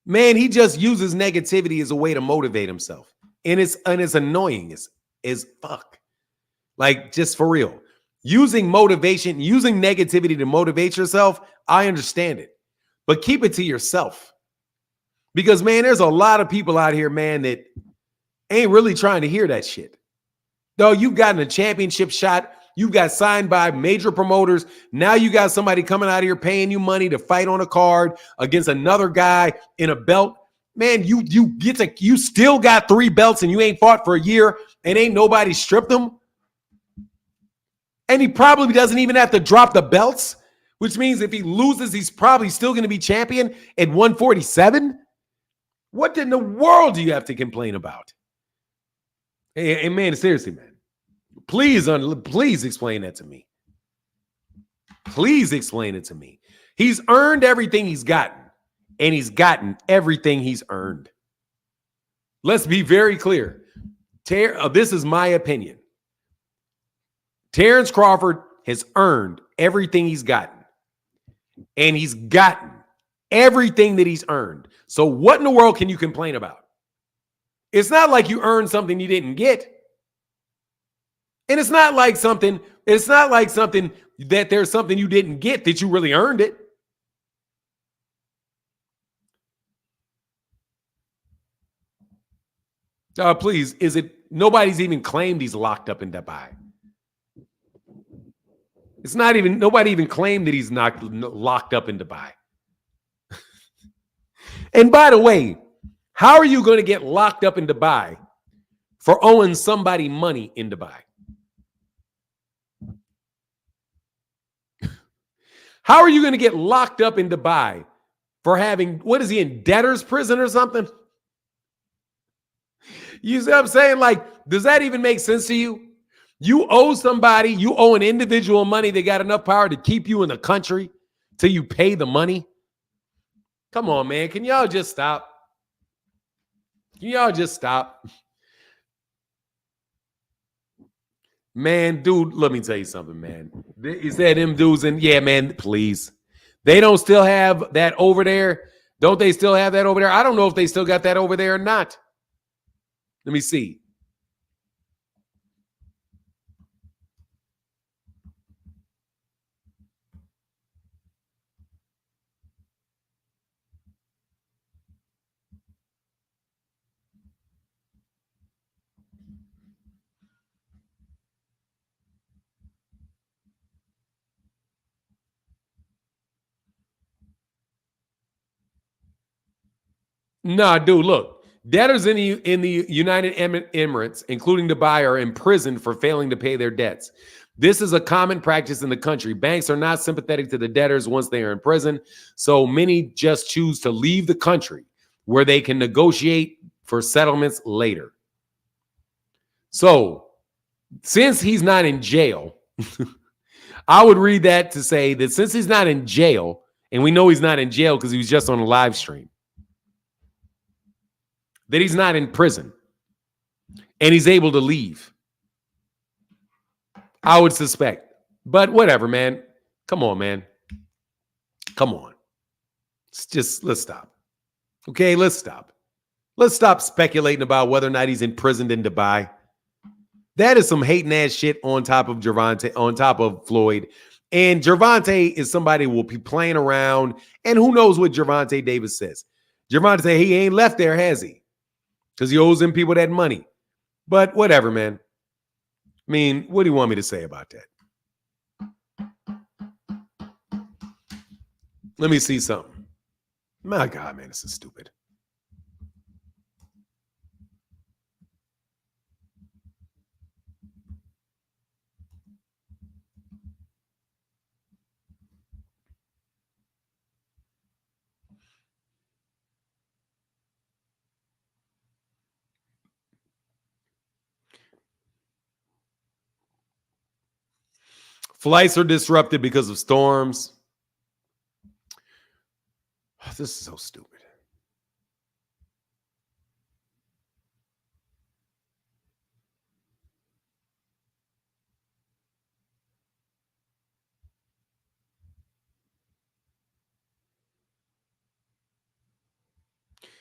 Man, he just uses negativity as a way to motivate himself. And it's annoying as fuck. Like, just for real. Using motivation, using negativity to motivate yourself, I understand it. But keep it to yourself. Because, man, there's a lot of people out here, man, that ain't really trying to hear that shit. Though you've gotten a championship shot. You've got signed by major promoters. Now you got somebody coming out here paying you money to fight on a card against another guy in a belt. Man, you still got 3 belts and you ain't fought for a year and ain't nobody stripped them. And he probably doesn't even have to drop the belts, which means if he loses, he's probably still going to be champion at 147. What in the world do you have to complain about? Hey, man, seriously, man. Please explain that to me. Please explain it to me. He's earned everything he's gotten, and he's gotten everything he's earned. Let's be very clear. This is my opinion. Terrence Crawford has earned everything he's gotten, and he's gotten everything that he's earned. So what in the world can you complain about? It's not like you earned something you didn't get. And it's not like something that there's something you didn't get that you really earned it. Please, nobody's even claimed he's locked up in Dubai. Nobody even claimed that he's not locked up in Dubai. And by the way, how are you going to get locked up in Dubai for owing somebody money in Dubai? How are you going to get locked up in Dubai for having, what is he, in debtor's prison or something? You see what I'm saying? Like, does that even make sense to you? You owe somebody, you owe an individual money. They got enough power to keep you in the country till you pay the money. Come on, man. Can y'all just stop? Can y'all just stop? Man, dude, let me tell you something, man. Is that them dudes? And yeah, man, please. They don't still have that over there. Don't they still have that over there? I don't know if they still got that over there or not. Let me see. Nah, dude, look. Debtors in the United Emirates, including Dubai, are imprisoned for failing to pay their debts. This is a common practice in the country. Banks are not sympathetic to the debtors once they are in prison, so many just choose to leave the country where they can negotiate for settlements later. So, since he's not in jail, I would read that to say that since he's not in jail, and we know he's not in jail because he was just on a live stream, that he's not in prison and he's able to leave. I would suspect. But whatever, man. Come on, man. Come on. Let's stop. Okay, let's stop. Let's stop speculating about whether or not he's imprisoned in Dubai. That is some hating ass shit on top of Gervonta, on top of Floyd. And Gervonta is somebody who will be playing around. And who knows what Gervonta Davis says. Gervonta, he ain't left there, has he? Because he owes them people that money. But whatever, man. I mean, what do you want me to say about that? Let me see something. My God, man, this is stupid. Flights are disrupted because of storms. This is so stupid.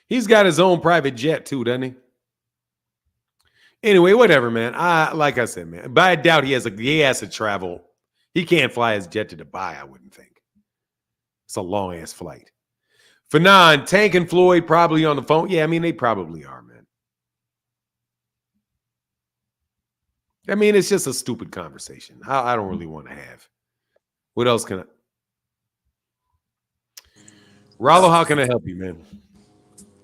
He's got his own private jet too, doesn't he? Anyway, whatever, man. Like I said, man. But I doubt he has to travel. He can't fly his jet to Dubai, I wouldn't think. It's a long ass flight. Fanon, Tank and Floyd probably on the phone. Yeah, I mean, they probably are, man. I mean, it's just a stupid conversation. I don't really want to have. What else can I? Rollo, how can I help you, man?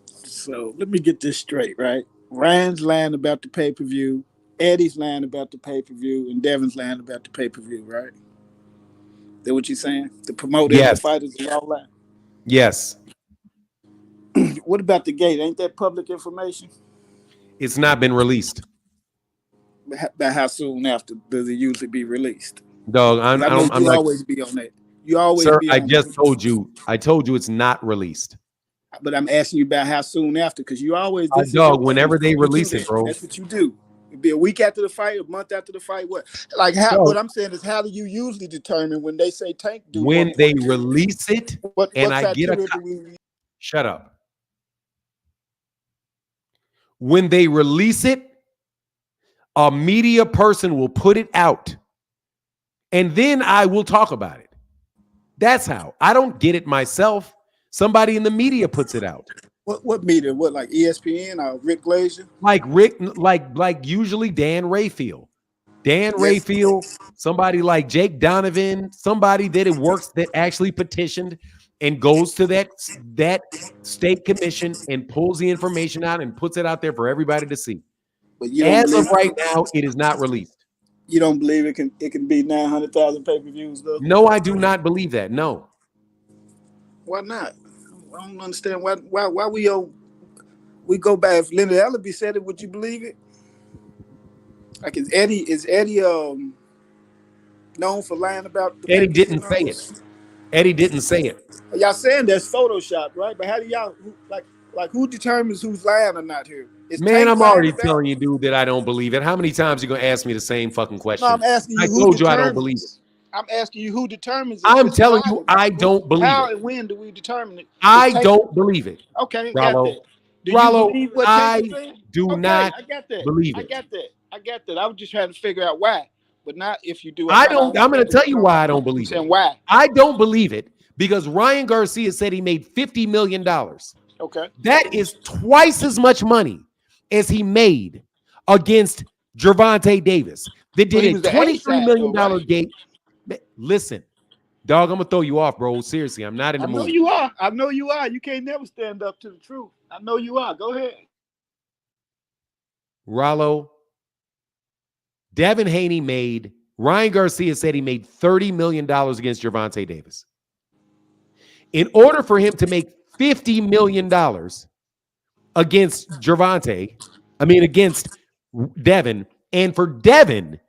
So let me get this straight, right? Ryan's lying about the pay-per-view, Eddie's lying about the pay-per-view, and Devin's lying about the pay-per-view, right? That what you're saying? The promoter and the Yes. fighters are all lying. Yes. What about the gate? Ain't that public information? It's not been released. About how soon after does it usually be released? Dog, I'm not, always be on that. You always sir, be I on just that. told you. I told you it's not released. But I'm asking you about how soon after, because you always Dog, whenever they release it, bro. That's what you do. It'd be a week after the fight, a month after the fight. What? Like how? Dog, What I'm saying is, how do you usually determine when they say Tank do when they release it, and I get shut up. When they release it, a media person will put it out, and then I will talk about it. That's how. I don't get it myself. Somebody in the media puts it out. What media? What, like ESPN or Rick Glazier? Like usually Dan Rayfield. Rayfield, somebody like Jake Donovan, somebody that it works that actually petitioned and goes to that state commission and pulls the information out and puts it out there for everybody to see. But you as of right now, it is not released. You don't believe it can be 900,000 pay-per-views though? No, I do not believe that. No. Why not? I don't understand why we go back. If Leonard Ellaby said it, would you believe it? Like is Eddie known for lying about the Eddie didn't say it. Eddie didn't say it. Y'all saying that's Photoshop, right? But how do y'all who determines who's lying or not here? Man, I'm already telling you, dude, that I don't believe it. How many times are you gonna ask me the same fucking question? No, I'm asking you. I told you I don't believe it. I'm asking you who determines it. I'm telling you, I don't believe it. How and when do we determine it? I don't believe it. Okay, Rollo. got that. Do Rollo, you believe what I do not I got that. believe it. I got that. I was just trying to figure out why, but not if you do. I'm going to tell you why I don't believe it. Why? I don't believe it because Ryan Garcia said he made $50 million. Okay. That is twice as much money as he made against Gervonta Davis. They did a $23 million gate. Listen, Dog, I'm gonna throw you off, bro. Seriously, I'm not in I the know mood. you are. I know you are. You can't never stand up to the truth. I know you are. Go ahead. Rollo, Devin Haney made, Ryan Garcia said he made $30 million against Gervonta Davis. In order for him to make $50 million against against Devin, and for Devin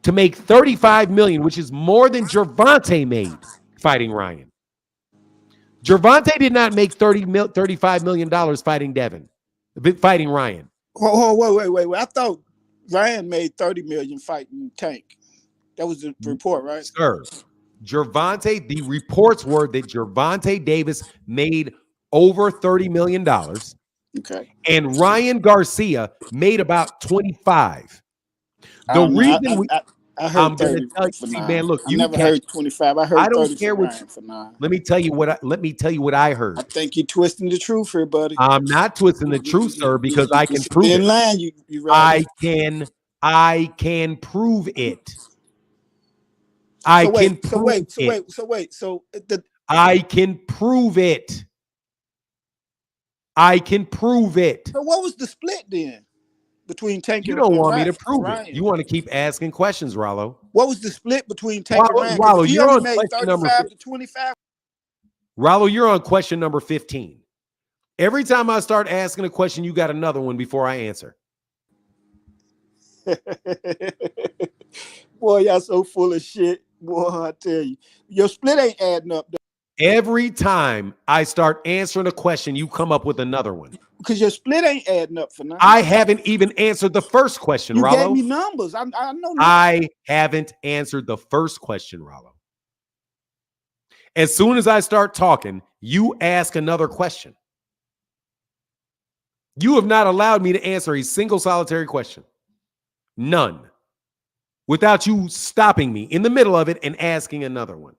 to make $35 million, which is more than Gervonta made fighting Ryan. Gervonta did not make $35 million fighting Ryan. Wait. I thought Ryan made 30 million fighting Tank. That was the report, right? Sir, the reports were that Gervonta Davis made over $30 million Okay. and Ryan Garcia made about 25. I The don't know. reason I I'm heard going to 30 tell you, for see, 9. man, look, I you never catch heard 25. I I heard don't 30 care for what Ryan for 9. let me tell you what I heard. I think you're twisting the truth here, buddy. I'm not twisting the truth, sir, because I can prove in it. line, you right. I can prove it. I can prove it. So I can prove it. I can prove it. so what was the split then between Tank You and don't want me to prove Ryan? it. You want to keep asking questions, Rollo. What was the split between Tank and Ryan? Because Rollo, if he you're only on made question number 35 to 25. Rollo, you're on question number 15. Every time I start asking a question, you got another one before I answer. Boy, y'all so full of shit. Boy, I tell you. Your split ain't adding up, though. Every time I start answering a question, you come up with another one. Because your split ain't adding up for now. I haven't even answered the first question, you Rollo. gave me numbers. I know numbers. I haven't answered the first question, Rollo. As soon as I start talking, you ask another question. You have not allowed me to answer a single solitary question. None. Without you stopping me in the middle of it and asking another one.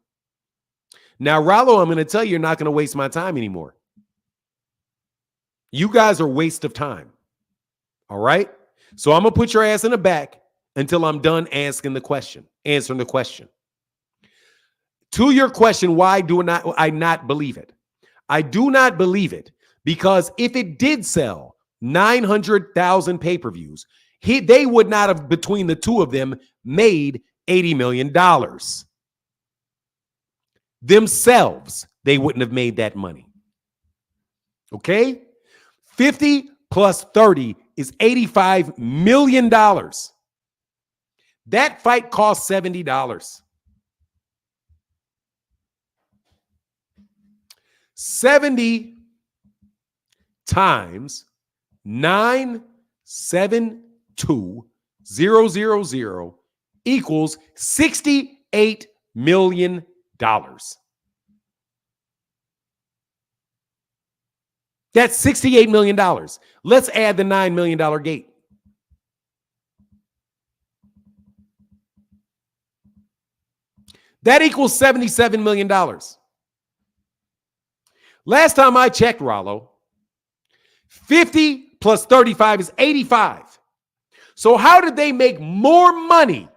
Now, Rollo, I'm going to tell you, you're not going to waste my time anymore. You guys are a waste of time. All right? So I'm going to put your ass in the back until I'm done answering the question. To your question, why do I not believe it? I do not believe it because if it did sell 900,000 pay-per-views, they would not have, between the two of them, made $80 million. Themselves, they wouldn't have made that money. Okay? 50 plus 30 is $85 million. That fight cost $70. 70 times 972,000 equals $68 million. That's $68 million. Let's add the $9 million gate. That equals $77 million. Last time I checked, Rollo, 50 plus 35 is 85. So how did they make more money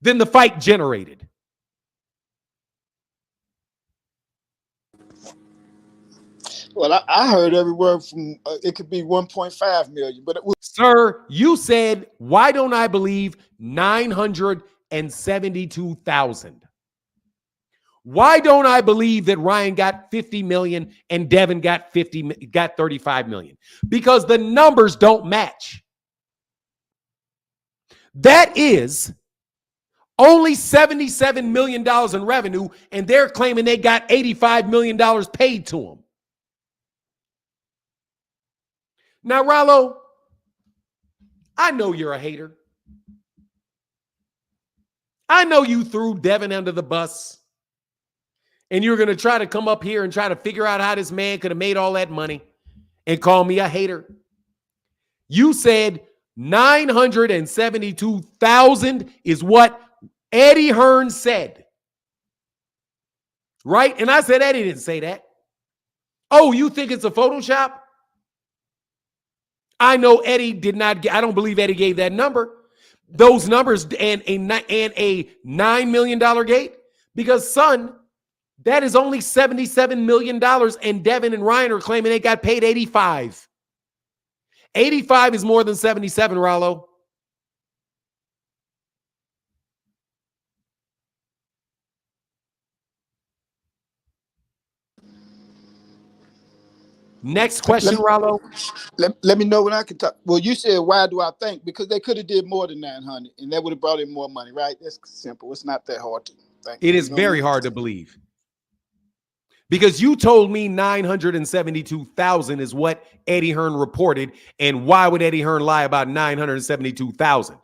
than the fight generated? Well, I heard everywhere from it could be 1.5 million, but it was. Sir, you said, why don't I believe 972,000? Why don't I believe that Ryan got 50 million and Devin got 35 million? Because the numbers don't match. That is only $77 million in revenue, and they're claiming they got $85 million paid to them. Now, Rollo, I know you're a hater. I know you threw Devin under the bus, and you're going to try to come up here and try to figure out how this man could have made all that money and call me a hater. You said 972,000 is what Eddie Hearn said. Right? And I said, Eddie didn't say that. Oh, you think it's a Photoshop? I know Eddie did not. I don't believe Eddie gave that number. Those numbers and a $9 million gate, Because, son, that is only $77 million, and Devin and Ryan are claiming they got paid 85. 85 is more than 77, Rollo. Next question, Rollo. Let me know when I can talk. Well, you said, why do I think? Because they could have did more than 900, and that would have brought in more money, right? That's simple. It's not that hard to think. It is very hard to believe. Because you told me 972,000 is what Eddie Hearn reported, and why would Eddie Hearn lie about 972,000?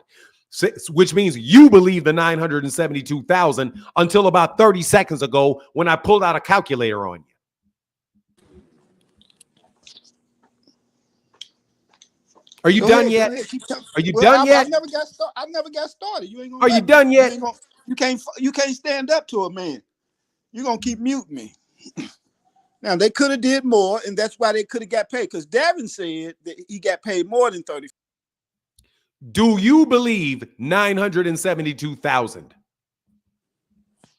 Which means you believe the 972,000 until about 30 seconds ago when I pulled out a calculator on you. Are you done yet? Are you done yet? I never got started. You ain't gonna. Are you done yet? You can't stand up to a man. You're gonna keep muting me. Now they could have did more, and that's why they could have got paid. Because Devin said that he got paid more than 30. Do you believe 972,000?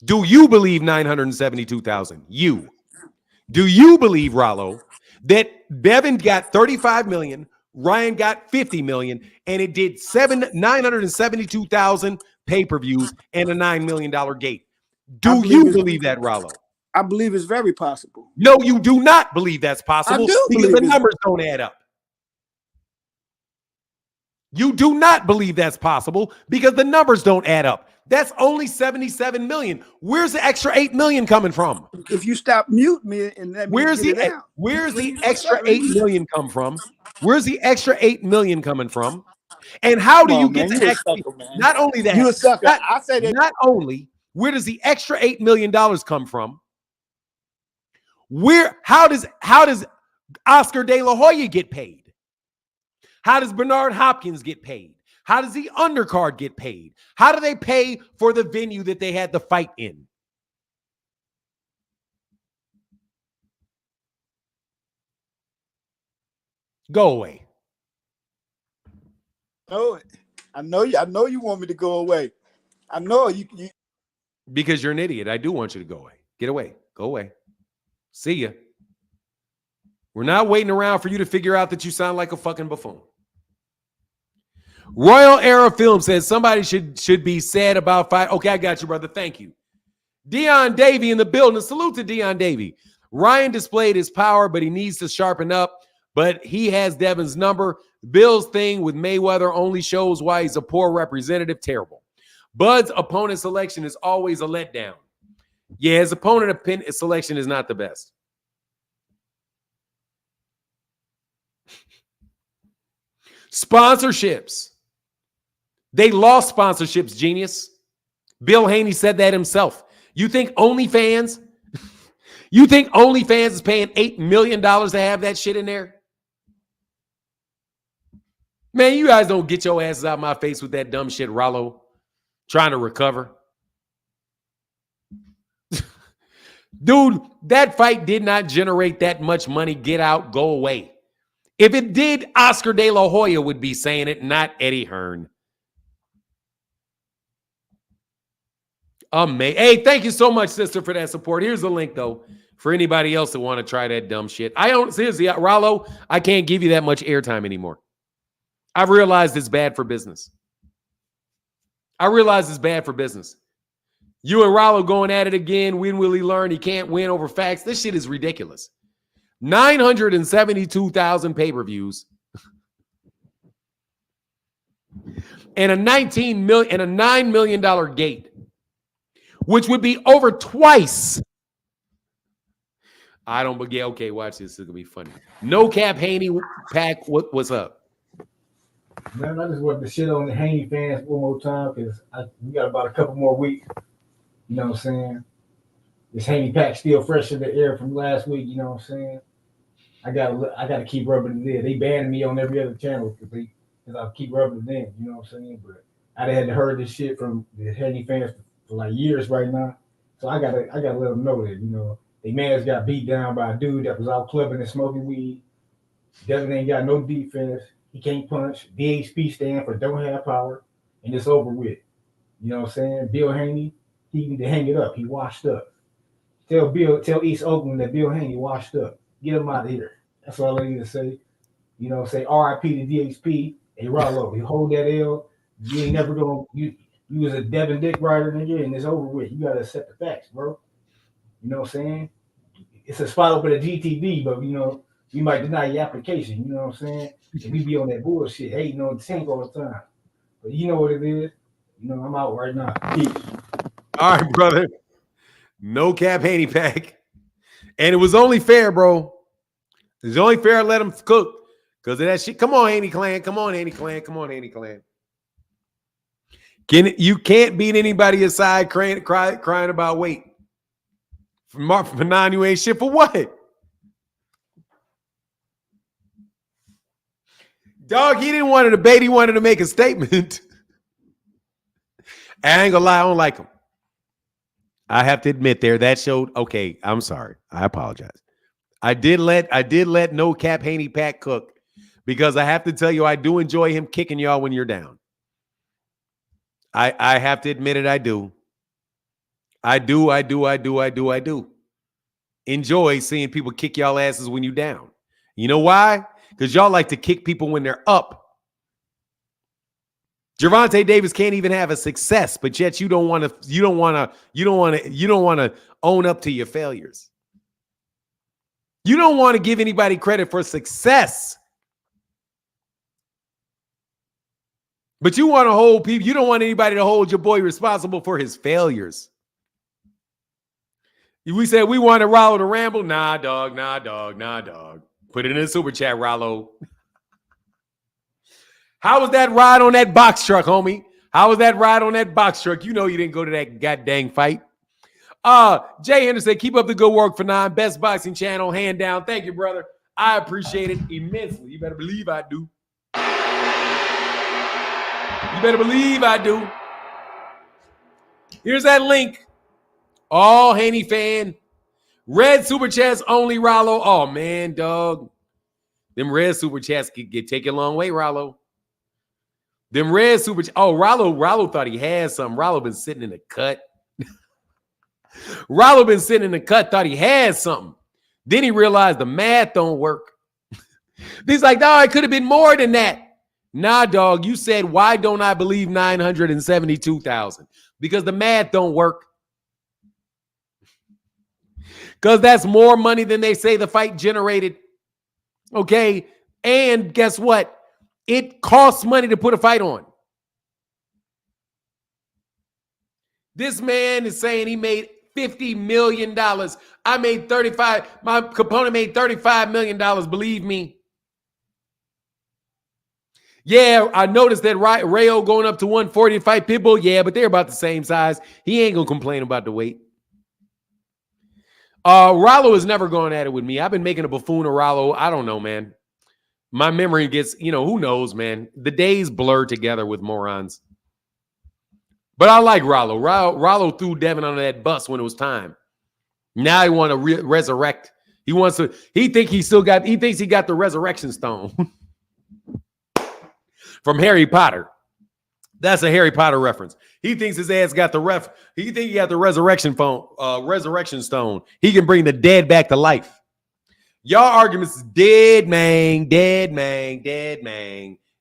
Do you believe 972,000? You. Do you believe, Rollo, that Devin got 35 million, Ryan got 50 million, and it did 972,000 pay-per-views and a $9 million gate? Do you believe that, Rollo? I believe it's very possible. No, you do not believe that's possible because the numbers don't add up. You do not believe that's possible because the numbers don't add up. That's only 77 million. Where's the extra 8 million coming from? If you stop muting me and let me get it out. Where's the extra 8 million come from? Where's the extra 8 million coming from? And how do you get the extra? Not only that, you a sucker. I say that. Not only where does the extra $8 million come from? How does Oscar De La Hoya get paid? How does Bernard Hopkins get paid? How does the undercard get paid? How do they pay for the venue that they had the fight in? Go away. Oh, I know you want me to go away. I know you. Because you're an idiot. I do want you to go away. Get away. Go away. See ya. We're not waiting around for you to figure out that you sound like a fucking buffoon. Royal Era Film says somebody should be sad about fight. Okay, I got you, brother. Thank you. Dion Davey in the building. Salute to Dion Davey. Ryan displayed his power, but he needs to sharpen up. But he has Devin's number. Bill's thing with Mayweather only shows why he's a poor representative. Terrible. Bud's opponent selection is always a letdown. Yeah, his opponent selection is not the best. Sponsorships. They lost sponsorships, genius. Bill Haney said that himself. You think OnlyFans? You think OnlyFans is paying $8 million to have that shit in there? Man, you guys don't get your asses out of my face with that dumb shit, Rollo. Trying to recover. Dude, that fight did not generate that much money. Get out, go away. If it did, Oscar De La Hoya would be saying it, not Eddie Hearn. Hey, thank you so much, sister, for that support. Here's the link, though, for anybody else that want to try that dumb shit. Seriously, Rollo, I can't give you that much airtime anymore. I've realized it's bad for business. You and Rollo going at it again. When will he learn? He can't win over facts. This shit is ridiculous. 972,000 pay-per-views and a $19 million and a $9 million gate, which would be over twice. I don't forget. Okay, watch this. This is gonna be funny. No cap Haney pack. What's up? Man, I just wanted to shit on the Haney fans one more time because we got about a couple more weeks. You know what I'm saying? This Haney pack still fresh in the air from last week. You know what I'm saying? I gotta keep rubbing it in. They banned me on every other channel because I keep rubbing it in. You know what I'm saying? But I had heard this shit from the Haney fans for like years right now. So I gotta let them know that, you know, they man's got beat down by a dude that was out clubbing and smoking weed. Devin ain't got no defense. He can't punch. DHP stand for don't have power, and it's over with. You know what I'm saying? Bill Haney, He need to hang it up. He washed up. Tell East Oakland that Bill Haney washed up. Get him out of here. That's all I need to say. You know, say R.I.P. to DHP. Hey, Rollo, you hold that L. You ain't never gonna you was a Devin Dick rider, nigga, and it's over with. You gotta accept the facts, bro. You know what I'm saying? It's a spot open at GTV, but you know, you might deny your application. You know what I'm saying? And we be on that bullshit, hating on the tank all the time. But you know what it is. You know, I'm out right now. Peace. All right, brother. No cap Haney pack. And it was only fair, bro. It was only fair to let him cook because of that shit. Come on, Haney clan. Come on, Haney clan. Come on, Haney clan. You can't beat anybody aside crying about weight. For nine, you ain't shit for what? Dog, he didn't want to debate. He wanted to make a statement. I ain't gonna lie, I don't like him. I have to admit that showed, okay, I'm sorry. I apologize. I did let no cap Haney pack cook because I have to tell you, I do enjoy him kicking y'all when you're down. I have to admit it, I do. I do. Enjoy seeing people kick y'all asses when you down. You know why? Because y'all like to kick people when they're up. Gervonta Davis can't even have a success, but yet you don't want to own up to your failures. You don't want to give anybody credit for success. But you want to hold people, you don't want anybody to hold your boy responsible for his failures. We said we wanted Rollo to ramble. Nah, dog. Put it in the super chat, Rollo. How was that ride on that box truck, homie? How was that ride on that box truck? You know you didn't go to that goddamn fight. Jay Henderson, keep up the good work for Nine. Best boxing channel, hand down. Thank you, brother. I appreciate it immensely. You better believe I do. Here's that link. All Haney fan. Red super chats only, Rollo. Oh, man, dog. Them red super chats get take a long way, Rollo. Them red super. Oh, Rollo thought he had something. Rollo been sitting in the cut. Thought he had something. Then he realized the math don't work. He's like, no, it could have been more than that. Nah, dog, you said, why don't I believe 972,000? Because the math don't work. Because that's more money than they say the fight generated. Okay? And guess what? It costs money to put a fight on. This man is saying he made $50 million. I made 35. My opponent made $35 million. Believe me. Yeah, I noticed that Rayo going up to 140 to fight Pitbull. Yeah, but they're about the same size. He ain't going to complain about the weight. Rollo is never going at it with me. I've been making a buffoon of Rollo. I don't know, man. My memory gets, who knows, man. The days blur together with morons. But I like Rollo. Rollo threw Devin under that bus when it was time. Now he want to resurrect. He thinks he got the resurrection stone from Harry Potter. That's a Harry Potter reference. He thinks his ass got he think he got the resurrection stone. He can bring the dead back to life. Y'all arguments is dead, man.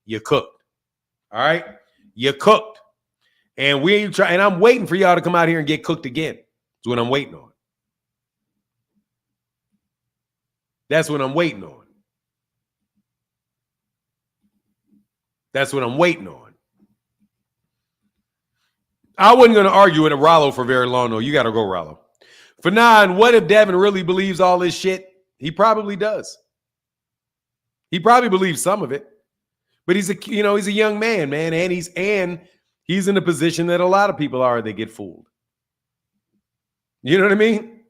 You cooked. All right? You cooked. And and I'm waiting for y'all to come out here and get cooked again. That's what I'm waiting on. I wasn't going to argue with a Rollo for very long, though. You got to go, Rollo. For nine, what if Devin really believes all this shit? He probably does. He probably believes some of it. But he's a young man, and he's in a position that a lot of people are. They get fooled. You know what I mean?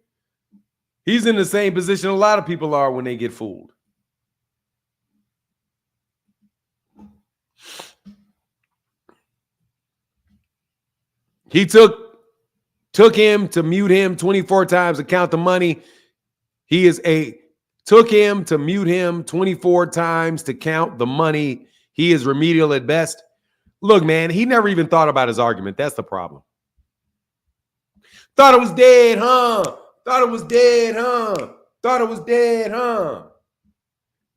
He's in the same position a lot of people are when they get fooled. He took him to mute him 24 times to count the money. Took him to mute him 24 times to count the money. He is remedial at best. Look, man, he never even thought about his argument. That's the problem. Thought it was dead, huh? Thought it was dead, huh? Thought it was dead, huh?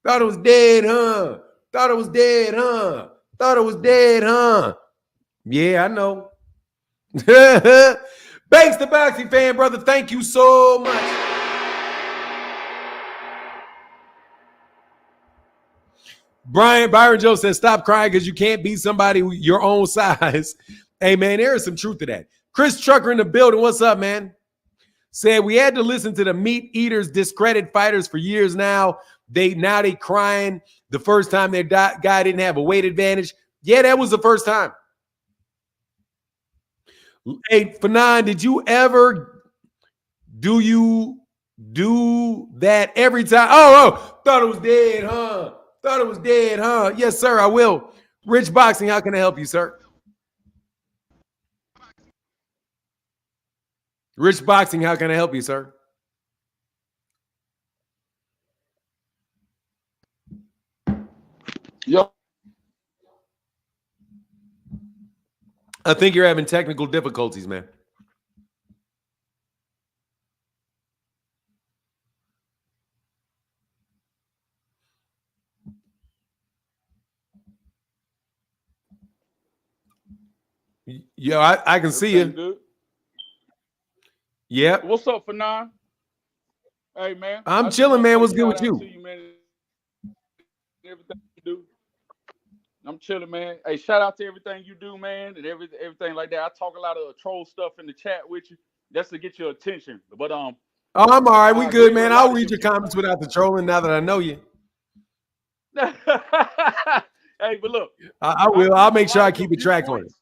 Thought it was dead, huh? Thought it was dead, huh? Thought it was dead, huh? Yeah, I know. Banks the boxing fan, brother. Thank you so much. Byron Joe says, stop crying because you can't beat somebody your own size. Hey, man, there is some truth to that. Chris Trucker in the building. What's up, man? Said we had to listen to the meat eaters discredit fighters for years now. They crying the first time their guy didn't have a weight advantage. Yeah, that was the first time. Hey, Fanon, did you ever do that every time? Oh, thought it was dead, huh? Thought it was dead, huh? Yes, sir, I will. Rich Boxing, how can I help you, sir? Rich Boxing, how can I help you, sir? Yo, I think you're having technical difficulties, man. Yo, I can see you. Good. Yep. What's up, Fanon? Hey, man. I'm chilling, man. What's good with you? To you, man. Everything you do. I'm chilling, man. Hey, shout out to everything you do, man, and everything like that. I talk a lot of troll stuff in the chat with you. That's to get your attention. But Oh, I'm all right. We good, man. I'll read your people. comments without the trolling now that I know you. Hey, but look. I will. I'll make sure I keep a track on it.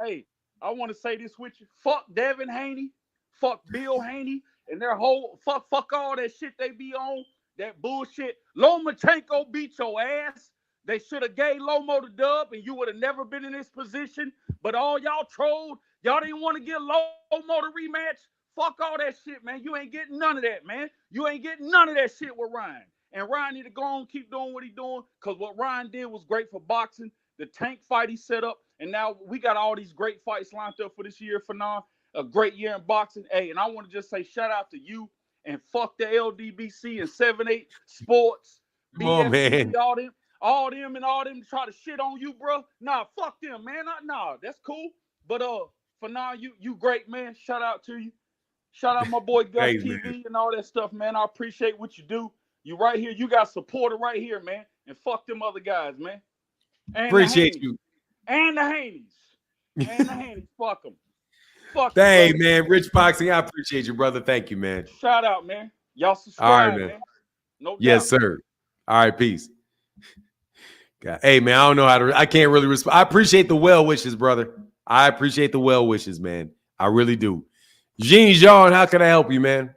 Hey, I want to say this with you. Fuck Devin Haney. Fuck Bill Haney. And their whole fuck all that shit they be on. That bullshit. Lomachenko beat your ass. They should have gave Lomo the dub and you would have never been in this position. But all y'all trolled. Y'all didn't want to get Lomo the rematch. Fuck all that shit, man. You ain't getting none of that, man. You ain't getting none of that shit with Ryan. And Ryan need to go on, keep doing what he doing. Because what Ryan did was great for boxing. The tank fight he set up. And now we got all these great fights lined up for this year for now. A great year in boxing. Hey, and I want to just say shout out to you and fuck the LDBC and 7-8 Sports. Oh, man. All them to try to shit on you, bro. Nah, fuck them, man. Nah, that's cool. But for now, you great, man. Shout out to you. Shout out my boy Gus TV and all that stuff, man. I appreciate what you do. You right here. You got supporter right here, man. And fuck them other guys, man. And appreciate you. And the Haneys. And the Haneys. Fuck them. Fuck hey, man. Rich Boxing, I appreciate you, brother. Thank you, man. Shout out, man. Y'all subscribe, all right, man. No doubt. Yes, sir. All right, peace. God. Hey, man, I don't know how to. I can't really respond. I appreciate the well wishes, brother. I appreciate the well wishes, man. I really do. Jean, how can I help you, man?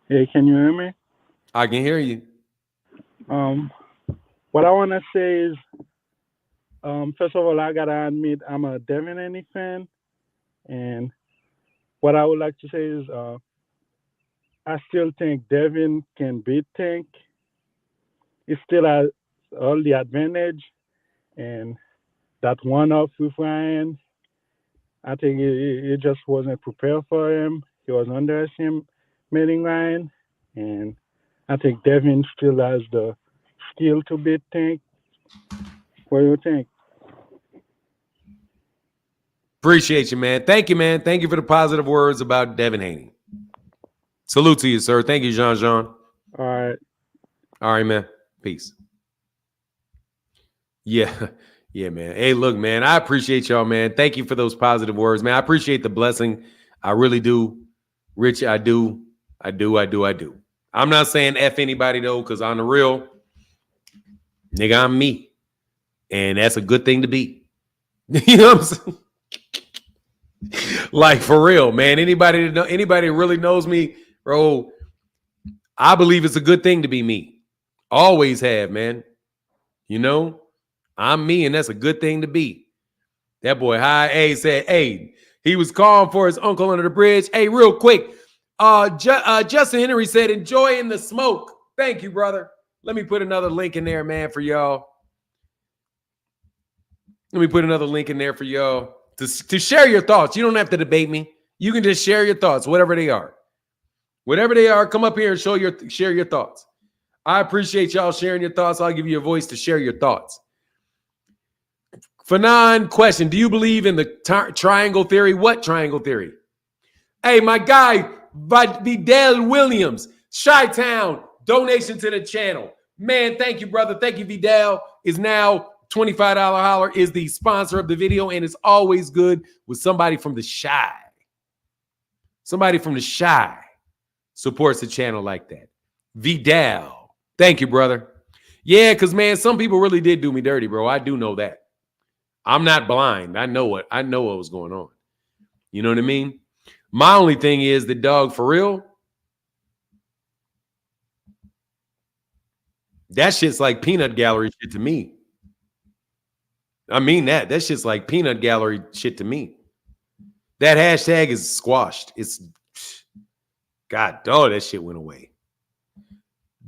Hey, can you hear me? I can hear you. What I want to say is, first of all, I gotta admit I'm a Devin Haney fan, and what I would like to say is, I still think Devin can beat Tank. He still has all the advantage, and that one-off with Ryan, I think it just wasn't prepared for him. He was underestimating Ryan, and I think Devin still has the skill to beat Tank. What do you think? Appreciate you, man. Thank you, man. Thank you for the positive words about Devin Haney. Salute to you, sir. Thank you, Jean. All right. All right, man. Peace. Yeah. Yeah, man. Hey, look, man, I appreciate y'all, man. Thank you for those positive words, man. I appreciate the blessing. I really do. Rich, I do. I'm not saying F anybody, though, because on the real, nigga, I'm me. And that's a good thing to be. You know what I'm saying? Like, for real, man. Anybody really knows me, bro, I believe it's a good thing to be me. Always have, man. You know? I'm me, and that's a good thing to be. That boy High A said, hey, he was calling for his uncle under the bridge. Hey, real quick, Justin Henry said, enjoying the smoke. Thank you, brother. Let me put another link in there, man, for y'all. to share your thoughts. You don't have to debate me. You can just share your thoughts, whatever they are. Whatever they are, come up here and share your thoughts. I appreciate y'all sharing your thoughts. I'll give you a voice to share your thoughts. Fanon, question. Do you believe in the triangle theory? What triangle theory? Hey, my guy, Vidal Williams, Chi-Town, donation to the channel. Man, thank you, brother. Thank you, Vidal. Is now $25 holler, is the sponsor of the video, and it's always good with somebody from the Chi. Somebody from the Chi supports the channel like that. Vidal. Thank you, brother. Yeah, because, man, some people really did do me dirty, bro. I do know that. I'm not blind. I know what was going on. You know what I mean? My only thing is the dog, for real, that shit's like peanut gallery shit to me. I mean that. That shit's like peanut gallery shit to me. That hashtag is squashed. It's God, dog, that shit went away.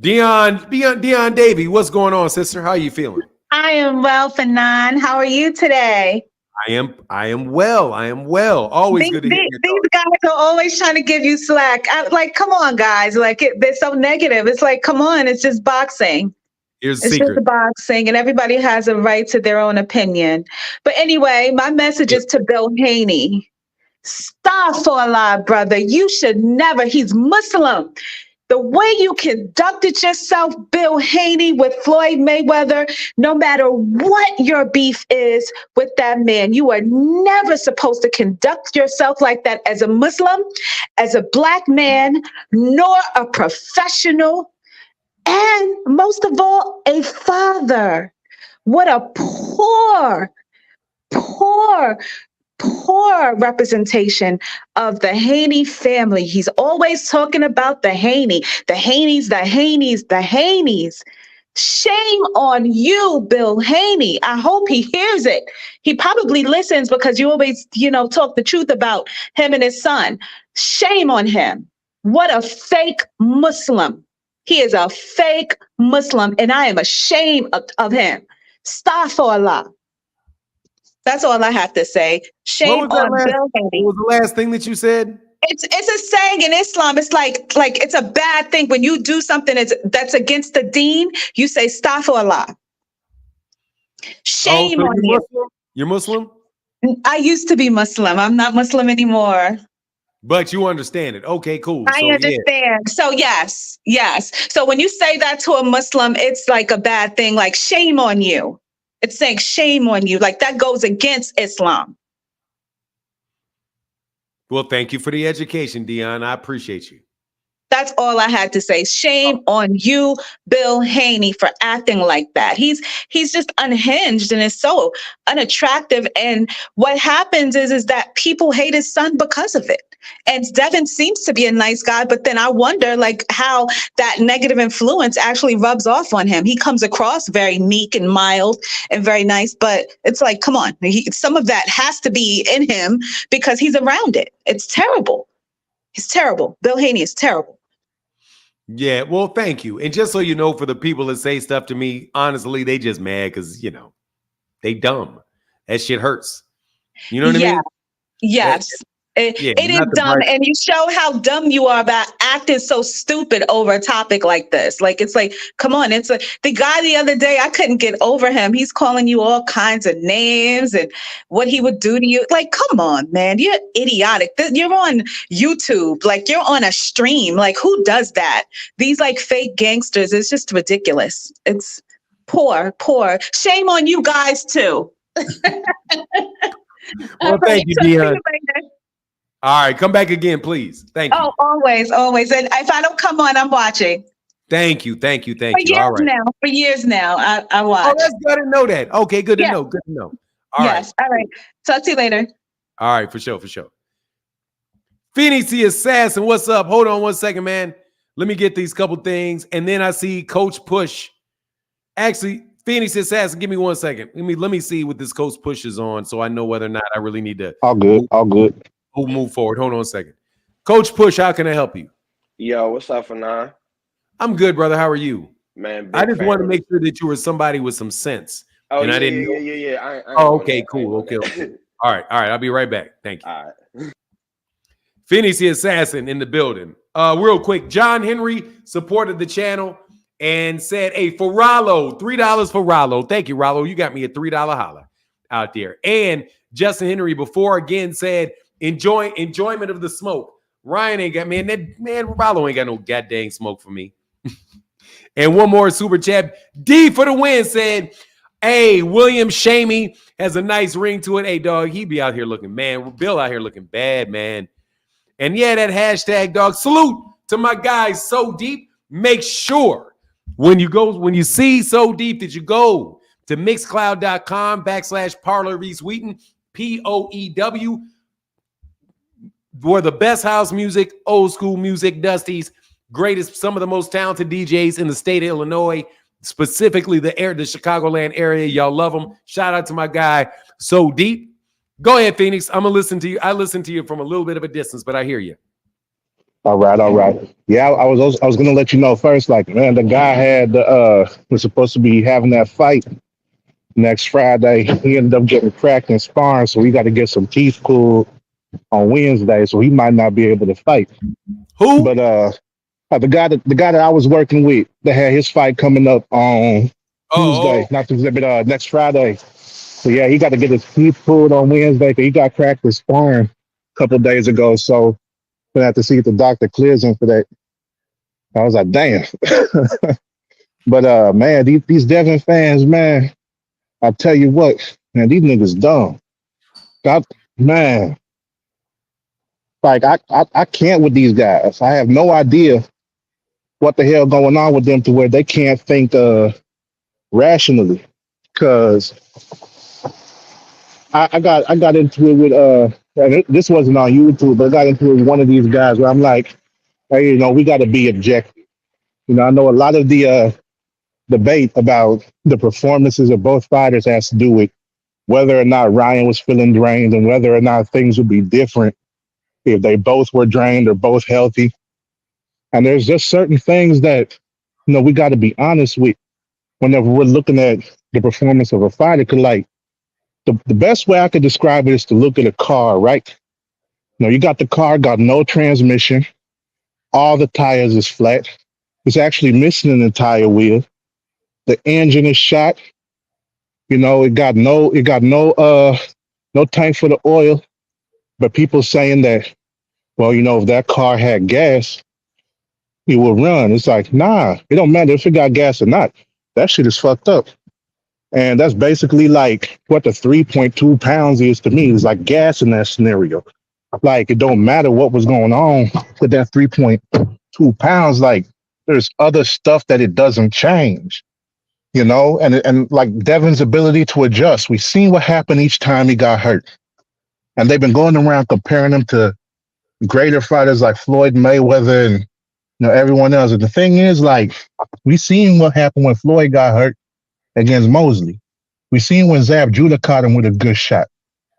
Dion Davy, what's going on, sister? How are you feeling? I am well, Fanon. How are you today? I am well. Always good to hear your These guys are always trying to give you slack. Come on, guys. They're so negative. It's like, come on, it's just boxing. Here's a It's secret. just boxing, and everybody has a right to their own opinion. But anyway, my message is to Bill Haney. Astaghfirullah, brother. You should never. He's Muslim. The way you conducted yourself, Bill Haney, with Floyd Mayweather, no matter what your beef is with that man, you are never supposed to conduct yourself like that as a Muslim, as a black man, nor a professional, and most of all, a father. What a poor representation of the Haney family. He's always talking about the Haney, the Haneys, the Haneys, the Haneys. Shame on you, Bill Haney. I hope he hears it. He probably listens because you always, talk the truth about him and his son. Shame on him. What a fake Muslim. He is a fake Muslim, and I am ashamed of him. Astaghfirullah. That's all I have to say. Shame on Bill Haney. What was the last thing that you said? It's a saying in Islam. It's like it's a bad thing when you do something that's against the deen. You say astaghfirullah. Shame on you. Muslim? You're Muslim? I used to be Muslim. I'm not Muslim anymore. But you understand it. Okay, cool. I understand. Yeah. So yes. So when you say that to a Muslim, it's like a bad thing. Like shame on you. It's saying shame on you. Like that goes against Islam. Well, thank you for the education, Dion. I appreciate you. That's all I had to say. Shame on you, Bill Haney, for acting like that. He's just unhinged and is so unattractive. And what happens is that people hate his son because of it. And Devin seems to be a nice guy, but then I wonder how that negative influence actually rubs off on him. He comes across very meek and mild and very nice, but it's like, come on, some of that has to be in him because he's around it. It's terrible. He's terrible. Bill Haney is terrible. Yeah, well, thank you. And just so you know, for the people that say stuff to me, honestly, they just mad because, they dumb. That shit hurts. You know what I mean? Yes. It is dumb. And you show how dumb you are about acting so stupid over a topic like this. It's like, come on. It's the guy the other day, I couldn't get over him. He's calling you all kinds of names and what he would do to you. Like, come on, man. You're idiotic. You're on YouTube. You're on a stream. Who does that? These fake gangsters. It's just ridiculous. It's poor. Shame on you guys too. Well, thank you, Dion. All right, come back again, please. Thank you. Oh, always. And if I don't come on, I'm watching. Thank you. All right. For years now, I watch. Oh, that's good to know that. Okay, good to know. All right. All right. Talk to you later. All right, for sure. Phoenix the Assassin, what's up? Hold on one second, man. Let me get these couple things, and then I see Coach Push. Actually, Phoenix the Assassin, give me 1 second. Let me see what this Coach Push is on, so I know whether or not I really need to. All good. We'll move forward. Hold on a second. Coach Push, how can I help you? Yo, what's up, Fanon? I'm good, brother. How are you? Man, I just wanted to make sure that you were somebody with some sense. Oh, and yeah, I didn't know. yeah. Oh, okay, cool. Okay. All right. I'll be right back. Thank you. All right. Phoenix the Assassin in the building. Real quick, John Henry supported the channel and said, hey, for Rollo, $3 for Rollo. Thank you, Rollo. You got me a $3 holla out there. And Justin Henry before again said, enjoyment of the smoke. Ryan ain't got, Rollo ain't got no goddamn smoke for me. And one more super chat. D for the win said, hey, William Shamey has a nice ring to it. Hey, dog, he be out here looking, man. Bill out here looking bad, man. And yeah, that hashtag, dog. Salute to my guys, So Deep. Make sure when you see So Deep that you go to mixcloud.com/Parlor Reese Wheaton, POEW, where the best house music, old school music, Dusty's greatest, some of the most talented DJs in the state of Illinois, specifically the Chicagoland area. Y'all love them. Shout out to my guy, So Deep. Go ahead, Phoenix. I'm gonna listen to you. I listen to you from a little bit of a distance, but I hear you. All right. Yeah, I was gonna let you know first. Like, man, the guy was supposed to be having that fight next Friday. He ended up getting cracked in sparring, so we got to get some teeth pulled on Wednesday. So he might not be able to fight. Who? But the guy that I was working with that had his fight coming up on Tuesday, not Tuesday, but next Friday. So yeah, he got to get his teeth pulled on Wednesday because he got cracked with sparring a couple of days ago. So gonna have to see if the doctor clears him for that. I was like, damn. But man, these Devin fans, man, I tell you what, man, these niggas dumb. Man, like I can't with these guys. I have no idea what the hell going on with them to where they can't think rationally. Cause I got into it with and this wasn't on YouTube, but I got into it with one of these guys where I'm like, hey, we got to be objective. I know a lot of the debate about the performances of both fighters has to do with whether or not Ryan was feeling drained and whether or not things would be different if they both were drained or both healthy. And there's just certain things that we got to be honest with whenever we're looking at the performance of a fighter. Cause like the best way I could describe it is to look at a car, right? You got the car, got no transmission, all the tires is flat. It's actually missing an entire wheel. The engine is shot. It got no tank for the oil. But people saying that, well, if that car had gas, it would run. It's like, nah, it don't matter if it got gas or not. That shit is fucked up. And that's basically like what the 3.2 pounds is to me. It's like gas in that scenario. Like, it don't matter what was going on with that 3.2 pounds. Like, there's other stuff that it doesn't change, and like Devin's ability to adjust. We've seen what happened each time he got hurt. And they've been going around comparing him to greater fighters like Floyd Mayweather and everyone else. And the thing is, like, we seen what happened when Floyd got hurt against Mosley. We seen when Zab Judah caught him with a good shot.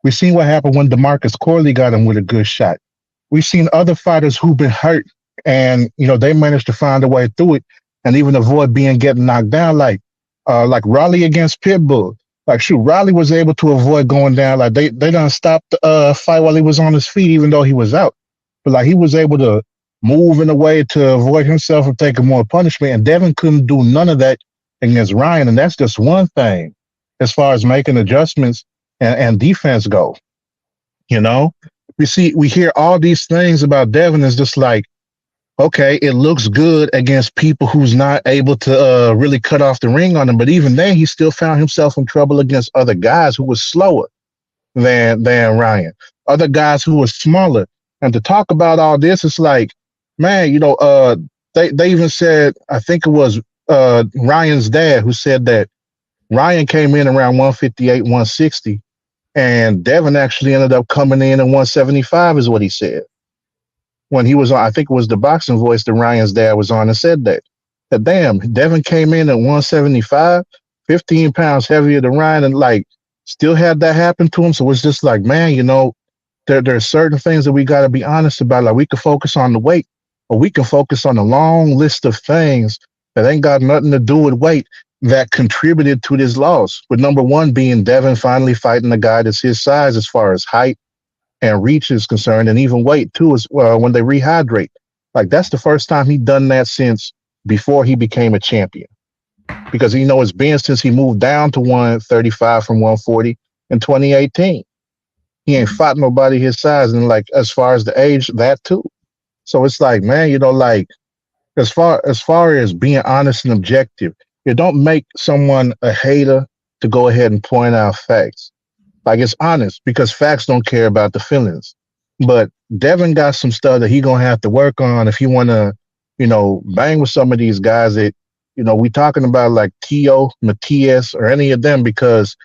We seen what happened when DeMarcus Corley got him with a good shot. We've seen other fighters who've been hurt and they managed to find a way through it and even avoid getting knocked down, like Raleigh against Pitbull. Like, shoot, Raleigh was able to avoid going down. Like, they done stopped the fight while he was on his feet, even though he was out. But like, he was able to move in a way to avoid himself from taking more punishment. And Devin couldn't do none of that against Ryan. And that's just one thing as far as making adjustments and defense go. We hear all these things about Devin. It's just like, okay, it looks good against people who's not able to really cut off the ring on him. But even then, he still found himself in trouble against other guys who were slower than Ryan, other guys who were smaller. And to talk about all this, it's like, man, they even said, I think it was Ryan's dad who said that Ryan came in around 158, 160, and Devin actually ended up coming in at 175 is what he said. When he was on, I think it was the Boxing Voice that Ryan's dad was on and said that damn, Devin came in at 175, 15 pounds heavier than Ryan, and like still had that happen to him. So it's just like, man, there's certain things that we got to be honest about. Like, we can focus on the weight, or we can focus on a long list of things that ain't got nothing to do with weight that contributed to this loss. With number one being Devin finally fighting a guy that's his size as far as height and reach is concerned, and even weight too, as well when they rehydrate. Like that's the first time he done that since before he became a champion. Because it's been since he moved down to 135 from 140 in 2018. He ain't fought nobody his size, and like as far as the age, that too. So it's like, man, like as far as being honest and objective, it don't make someone a hater to go ahead and point out facts. Like it's honest because facts don't care about the feelings. But Devin got some stuff that he gonna have to work on if he wanna, bang with some of these guys that, we talking about like Tio, Matias, or any of them because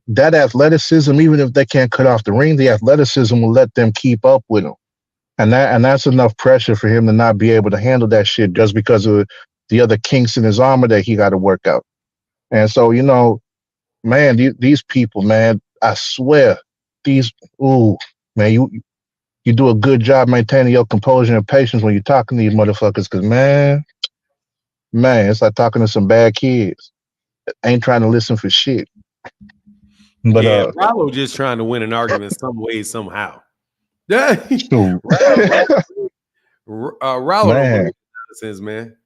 that athleticism, even if they can't cut off the ring, the athleticism will let them keep up with him. And that's enough pressure for him to not be able to handle that shit just because of the other kinks in his armor that he got to work out. And so, man, these people, man, I swear, man, you do a good job maintaining your composure and patience when you're talking to these motherfuckers, because man, it's like talking to some bad kids. Ain't trying to listen for shit. But yeah, Rollo just trying to win an argument some way, somehow. shoot. Rollo don't Man. believe nonsense, man.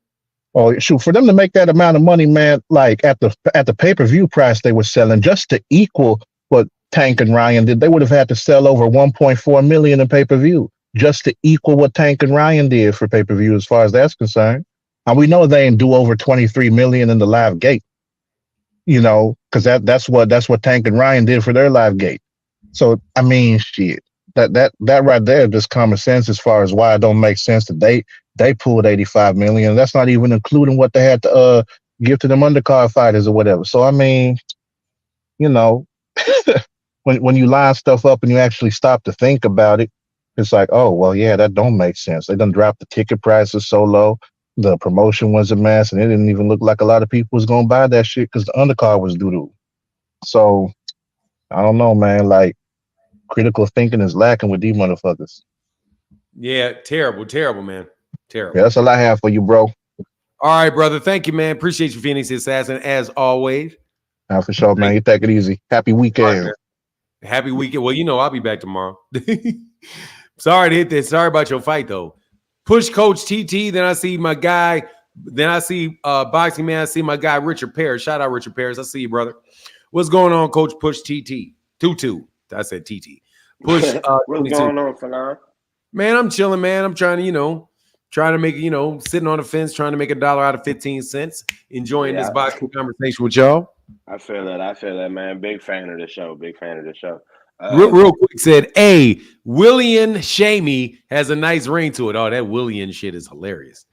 Oh shoot! For them to make that amount of money, man, like at the pay-per-view price they were selling, just to equal what Tank and Ryan did, they would have had to sell over 1.4 million in pay-per-view just to equal what Tank and Ryan did for pay-per-view, as far as that's concerned. And we know they ain't do over 23 million in the live gate, because that's what Tank and Ryan did for their live gate. So I mean, shit, that right there, just common sense as far as why it don't make sense that they pulled 85 million. That's not even including what they had to give to them undercard fighters or whatever. So I mean, when you line stuff up and you actually stop to think about it, it's like, oh well, yeah, that don't make sense. They done dropped the ticket prices so low. The promotion was a mess, and it didn't even look like a lot of people was gonna buy that shit because the undercard was doo-doo. So I don't know, man. Like critical thinking is lacking with these motherfuckers. Yeah, terrible, man. Terrible. Yeah, that's all I have for you, bro. All right, brother. Thank you, man. Appreciate you, Phoenix Assassin, as always. For sure, man. You take it easy. Happy weekend. Right, happy weekend. Well, I'll be back tomorrow. Sorry to hit that. Sorry about your fight, though. Push Coach TT. Then I see my guy. Then I see Boxing Man. I see my guy, Richard Paris. Shout out, Richard Paris. I see you, brother. What's going on, Coach Push TT? 2-2. I said TT. Push. What's 22. going on, Fanon? Man, I'm chilling, man. I'm trying to make, sitting on the fence, trying to make $1 out of 15 cents, enjoying this boxing conversation with y'all. I feel that, man. Big fan of the show. Real quick, said, hey, William Shamey has a nice ring to it. Oh, that William shit is hilarious.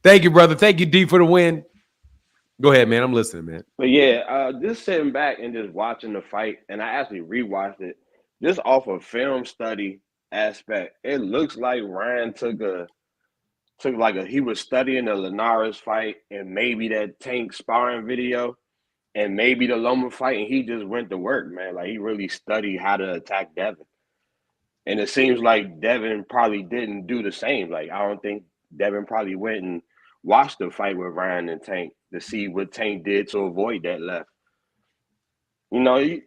Thank you, brother. Thank you, D, for the win. Go ahead, man. I'm listening, man. But yeah, just sitting back and just watching the fight, and I actually rewatched it just off a film study aspect. It looks like Ryan he was studying the Linares fight and maybe that Tank sparring video and maybe the Loma fight, and he just went to work, man. Like he really studied how to attack Devin. And it seems like Devin probably didn't do the same. Like I don't think Devin probably went and watched the fight with Ryan and Tank to see what Tank did to avoid that left. Bill's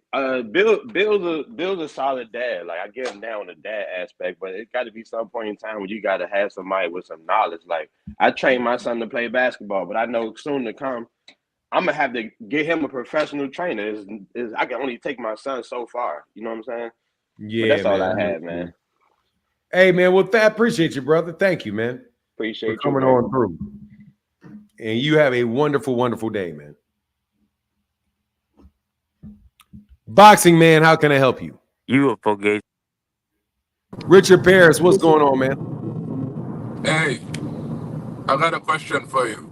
a solid dad. Like I give him down on the dad aspect, but it got to be some point in time where you got to have somebody with some knowledge. Like I trained my son to play basketball, but I know soon to come, I'm gonna have to get him a professional trainer. I can only take my son so far. You know what I'm saying? Yeah, but that's man. all I had, man. Hey, man. Well, I appreciate you, brother. Thank you, man. Appreciate for coming you, on through. And you have a wonderful, wonderful day, man. Boxing Man, how can I help you? You forget. Richard Paris, what's going on, man? Hey, I got a question for you.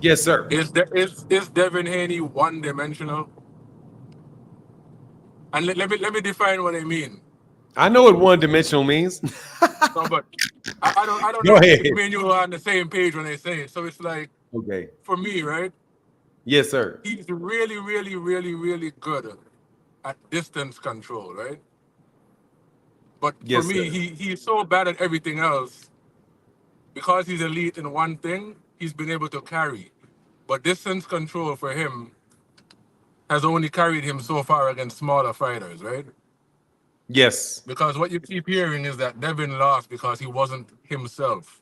Yes, sir. Is Devin Haney one-dimensional? And let me define what I mean. I know what one-dimensional means. No, but I don't Go know ahead. if me and you are on the same page when I say it. So it's like, okay, for me, right? Yes, sir. He's really, really, really, really good at distance control, right? But Yes, for me, sir. he's so bad at everything else. Because he's elite in one thing, he's been able to carry. But distance control for him has only carried him so far against smaller fighters, right? Yes. Because what you keep hearing is that Devin lost because he wasn't himself.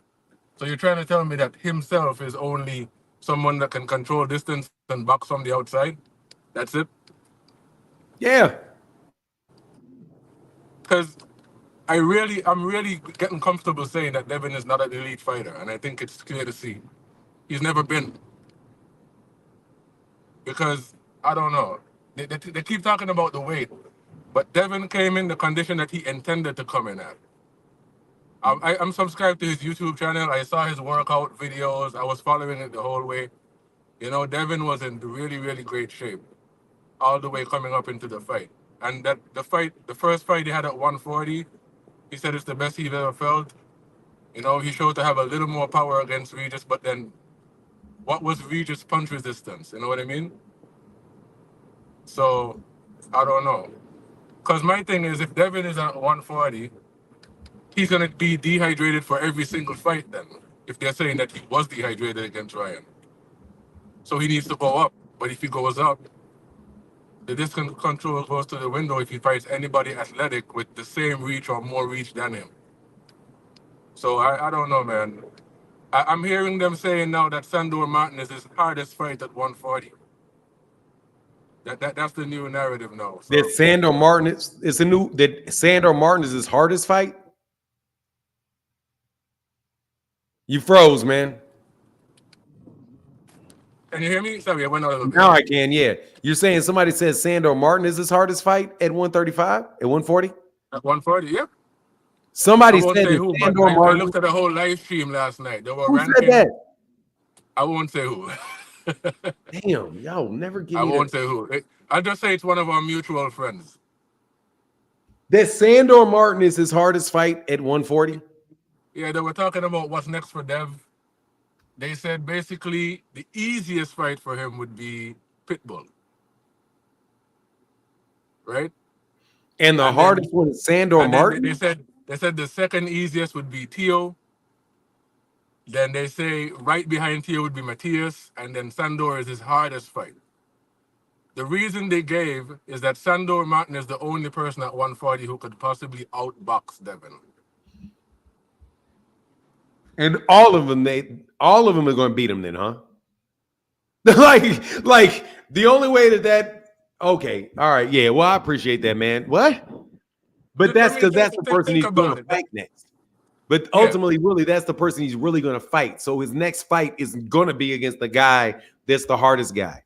So you're trying to tell me that himself is only someone that can control distance and box from the outside? That's it? Yeah. Because I'm really getting comfortable saying that Devin is not an elite fighter, and I think it's clear to see. He's never been. Because, I don't know, they keep talking about the weight, but Devin came in the condition that he intended to come in at. I'm subscribed to his YouTube channel. I saw his workout videos. I was following it the whole way. You know, Devin was in really, really great shape all the way coming up into the fight. And that the first fight he had at 140, he said it's the best he's ever felt. You know, he showed to have a little more power against Regis, but then what was Regis' punch resistance? You know what I mean? So, I don't know. Because my thing is, if Devin is at 140, he's going to be dehydrated for every single fight then, if they're saying that he was dehydrated against Ryan. So he needs to go up. But if he goes up, the distance control goes to the window if he fights anybody athletic with the same reach or more reach than him. So I don't know, man. I'm hearing them saying now that Sandor Martin is his hardest fight at 140. That's the new narrative now. So That Sandor Martin that Sandor Martin is his hardest fight. You froze, man. can you hear me? Sorry, I went out a little bit. Now I can, yeah. You're saying somebody says Sandor Martin is his hardest fight at 135, at 140? At 140, yeah. Somebody I won't said say that who, but Sandor I Martin. looked at the whole live stream last night. They were Who said ranking. that? I won't say who. Damn, y'all never give I me won't say who. I'll just say it's one of our mutual friends. that Sandor Martin is his hardest fight at 140. Yeah, they were talking about what's next for Dev. They said basically the easiest fight for him would be Pitbull. Right? And the And hardest then, one is Sandor and then Martin. they said the second easiest would be Tio. Then they say right behind Tio would be Matthias, and then Sandor is his hardest fight. The reason they gave is that Sandor Martin is the only person at 140 who could possibly outbox Devin. And all of them are going to beat him then, huh? like the only way that okay, all right, yeah. Well, I appreciate that, man. What? But that's because that's the person he's going to fight next. But ultimately, really, that's the person he's really going to fight. So his next fight is going to be against the guy that's the hardest guy.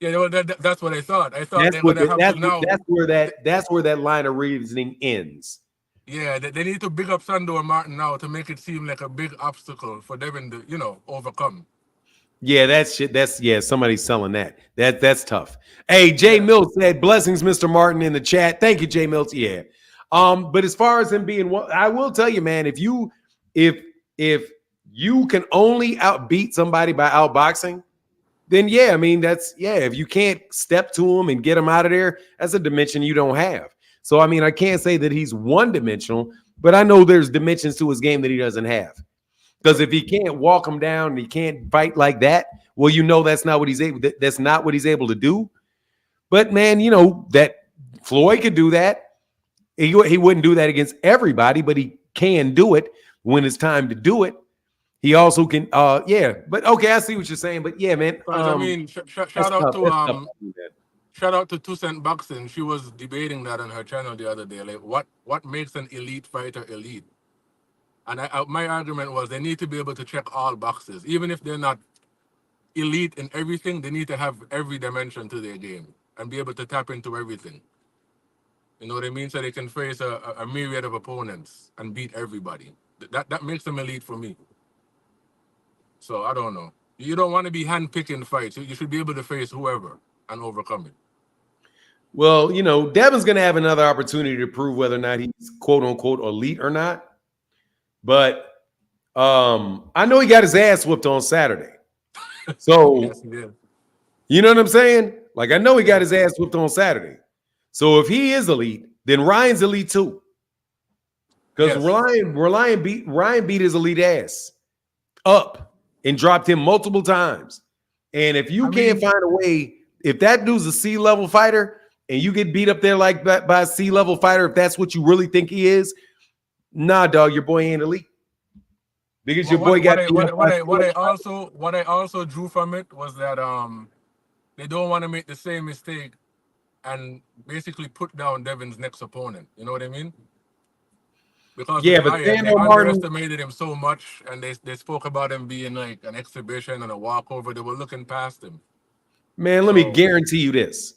Yeah, well, that's what I thought. I thought they're going to have to now. That's where that line of reasoning ends. Yeah, they need to big up Sandor Martin now to make it seem like a big obstacle for Devin to, overcome. Yeah, somebody's selling that. That's tough. Hey, Jay Mills said, blessings, Mr. Martin, in the chat. Thank you, Jay Mills. Yeah. But as far as him being one, I will tell you, man, if you can only outbeat somebody by outboxing, then yeah, I mean, if you can't step to him and get him out of there, that's a dimension you don't have. So, I mean, I can't say that he's one-dimensional, but I know there's dimensions to his game that he doesn't have. Because if he can't walk him down and he can't fight like that, well, that's not what he's able to do. But man, that Floyd could do that. He wouldn't do that against everybody, but he can do it when it's time to do it. He also can, But okay, I see what you're saying. But yeah, man. I mean, shout out to 2 Cent Boxing. She was debating that on her channel the other day. Like, what makes an elite fighter elite? And my argument was they need to be able to check all boxes. Even if they're not elite in everything, they need to have every dimension to their game and be able to tap into everything. You know what I mean? So they can face a myriad of opponents and beat everybody. That makes them elite for me. So I don't know. You don't want to be hand-picking fights. You should be able to face whoever and overcome it. Well, Devin's going to have another opportunity to prove whether or not he's quote-unquote elite or not. But I know he got his ass whooped on Saturday. So, yes, he did. You know what I'm saying? Like, I know he got his ass whooped on Saturday. So if he is elite, then Ryan's elite too. Because Ryan beat his elite ass up and dropped him multiple times. And if you can't find a way, if that dude's a C-level fighter and you get beat up there like that by a C-level fighter, if that's what you really think he is, nah, dog, your boy ain't elite. Because your boy got what I also drew from it was that they don't want to make the same mistake and basically put down Devin's next opponent. You know what I mean? Because with but Ryan, they Sandor Martin, underestimated him so much, and they spoke about him being like an exhibition and a walkover. They were looking past him. man, let me guarantee you this.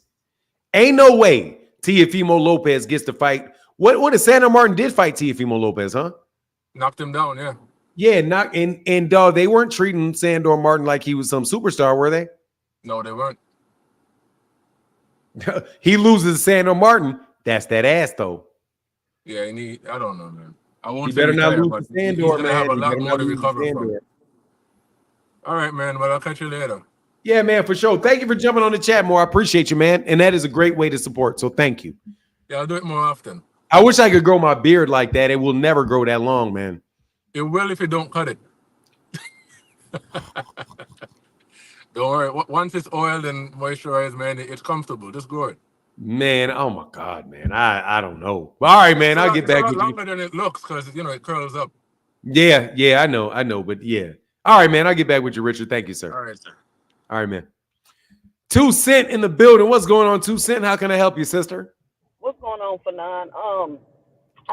Ain't no way Teofimo Lopez gets to fight. What if Sandor Martin did fight Teofimo Lopez, huh? Knocked him down, yeah. Yeah, and dog, they weren't treating Sandor Martin like he was some superstar, were they? No, they weren't. He loses to Sandor Martin. That's that ass, though. Yeah, I don't know, man. I won't He say better not retire, lose but to he's Sandor, going to have man. a He lot better more not to lose to recover from. Sandor. All right, man. Well, I'll catch you later. Yeah, man, for sure. Thank you for jumping on the chat more. I appreciate you, man. And that is a great way to support. So thank you. Yeah, I'll do it more often. I wish I could grow my beard like that. It will never grow that long, man. It will if you don't cut it. Don't worry. Once it's oiled and moisturized, man, it's comfortable. Just grow it. Man, oh my God, man. I don't know. All right, man. I'll get back with with you. longer than it looks because, it curls up. Yeah, I know. But yeah. All right, man. I'll get back with you, Richard. Thank you, sir. All right, sir. All right, man. 2 Cent in the building. What's going on, 2 Cent? How can I help you, sister? What's going on, Fanon?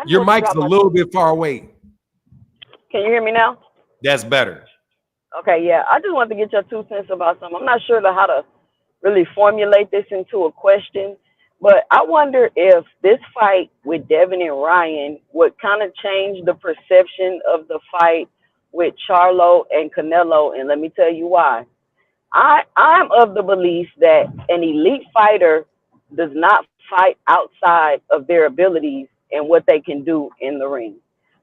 Your mic's a little bit far away. Can you hear me now? That's better. Okay, yeah. I just wanted to get your 2 cents about something. I'm not sure how to really formulate this into a question, but I wonder if this fight with Devin and Ryan would kind of change the perception of the fight with Charlo and Canelo, and let me tell you why. I'm of the belief that an elite fighter does not fight outside of their abilities and what they can do in the ring.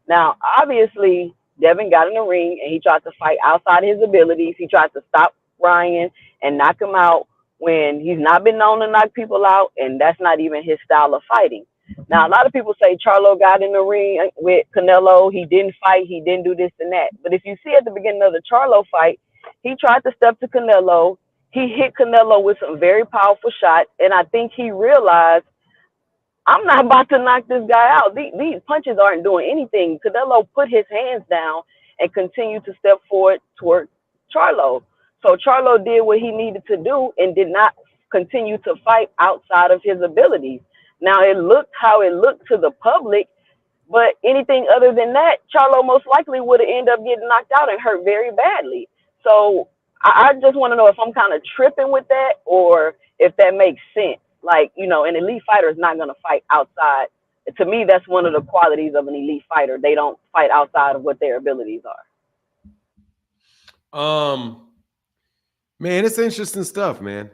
Now, obviously, Devin got in the ring and he tried to fight outside his abilities. He tried to stop Ryan and knock him out when he's not been known to knock people out, and that's not even his style of fighting. Now, a lot of people say Charlo got in the ring with Canelo. He didn't fight. He didn't do this and that. But if you see at the beginning of the Charlo fight, he tried to step to Canelo. He hit Canelo with some very powerful shots, and I think he realized, I'm not about to knock this guy out. These punches aren't doing anything. Canelo put his hands down and continued to step forward toward Charlo. So Charlo did what he needed to do and did not continue to fight outside of his abilities. Now, it looked how it looked to the public, but anything other than that, Charlo most likely would have ended up getting knocked out and hurt very badly. So I just want to know if I'm kind of tripping with that or if that makes sense. Like, an elite fighter is not going to fight outside. To me, that's one of the qualities of an elite fighter. They don't fight outside of what their abilities are. Man, it's interesting stuff, man.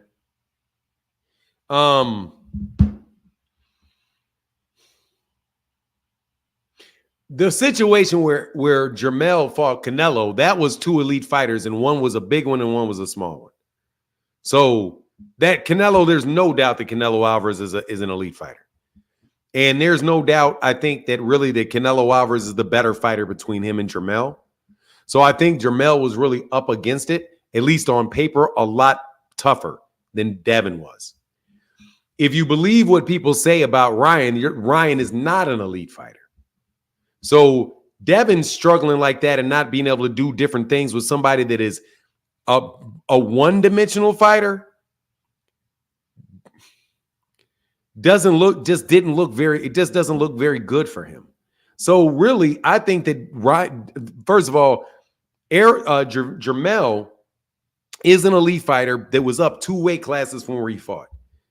The situation where Jermell fought Canelo, that was 2 elite fighters, and one was a big one and one was a small one. So that Canelo, there's no doubt that Canelo Alvarez is an elite fighter. And there's no doubt, I think, that really that Canelo Alvarez is the better fighter between him and Jermell. So I think Jermell was really up against it, at least on paper, a lot tougher than Devin was. If you believe what people say about Ryan, Ryan is not an elite fighter. So Devin's struggling like that and not being able to do different things with somebody that is a one-dimensional fighter doesn't look very good for him. So really, I think that first of all, Jermell is an elite fighter that was up 2 weight classes from where he fought,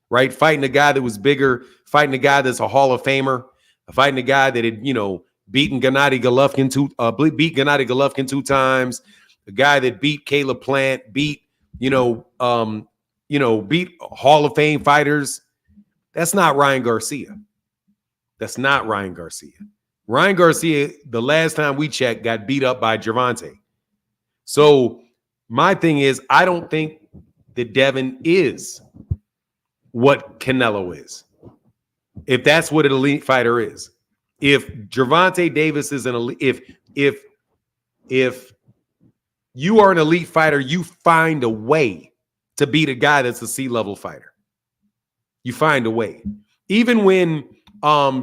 right? Fighting a guy that was bigger, fighting a guy that's a Hall of Famer, fighting a guy that had, beaten Gennady Golovkin beat Gennady Golovkin 2 times, the guy that beat Caleb Plant, beat Hall of Fame fighters. That's not Ryan Garcia. Ryan Garcia, the last time we checked, got beat up by Gervonta. So my thing is, I don't think that Devin is what Canelo is. If that's what an elite fighter is. If Gervonta Davis is an elite, if you are an elite fighter, you find a way to beat a guy that's a C-level fighter. You find a way. Even when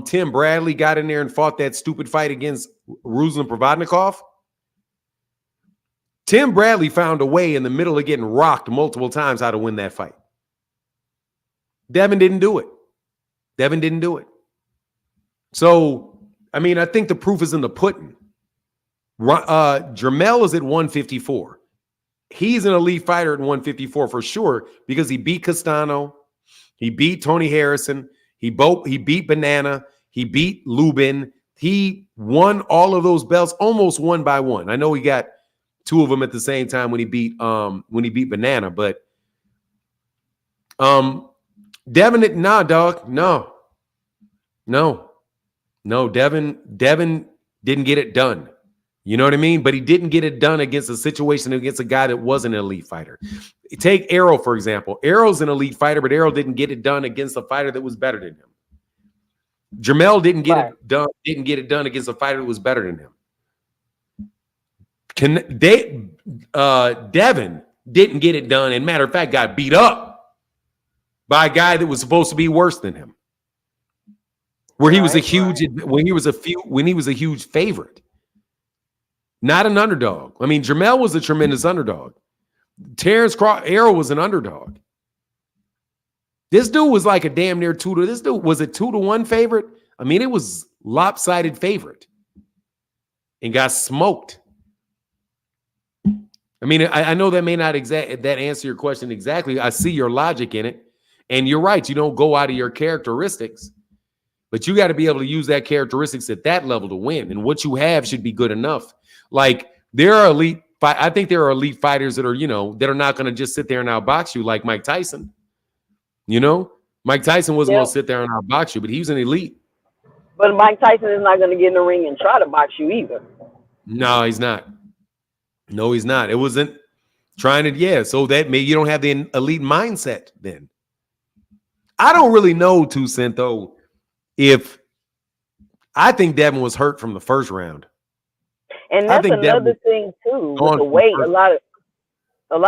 Tim Bradley got in there and fought that stupid fight against Ruslan Provodnikov, Tim Bradley found a way in the middle of getting rocked multiple times how to win that fight. Devin didn't do it. Devin didn't do it. So, I mean, I think the proof is in the pudding. Jermell is at 154. He's an elite fighter at 154 for sure because he beat Castano, he beat Tony Harrison, he beat Banana, he beat Lubin. He won all of those belts almost one by one. I know he got two of them at the same time when he beat Banana, but Devin, nah, dog, no, Devin didn't get it done. You know what I mean? But he didn't get it done against a situation against a guy that wasn't an elite fighter. Take Errol, for example. Errol's an elite fighter, but Errol didn't get it done against a fighter that was better than him. Jermell didn't get it done against a fighter that was better than him. Devin didn't get it done, and matter of fact, got beat up by a guy that was supposed to be worse than him. When he was a huge favorite. Not an underdog. I mean, Jermell was a tremendous underdog. Errol was an underdog. This dude was like a damn near this dude was a 2-1 favorite. I mean, it was lopsided favorite and got smoked. I mean, I know that may not that answer your question exactly. I see your logic in it. And you're right. You don't go out of your characteristics, but you got to be able to use that characteristics at that level to win. And what you have should be good enough. Like there are elite. I think there are elite fighters that are, that are not going to just sit there and outbox you like Mike Tyson. Mike Tyson wasn't going to sit there and outbox you, but he was an elite. But Mike Tyson is not going to get in the ring and try to box you either. No, he's not. No, he's not. It wasn't trying to. Yeah, so that maybe you don't have the elite mindset. Then I don't really know, 2 Cent, though. If I think Devin was hurt from the first round. And that's another thing too with the weight. A lot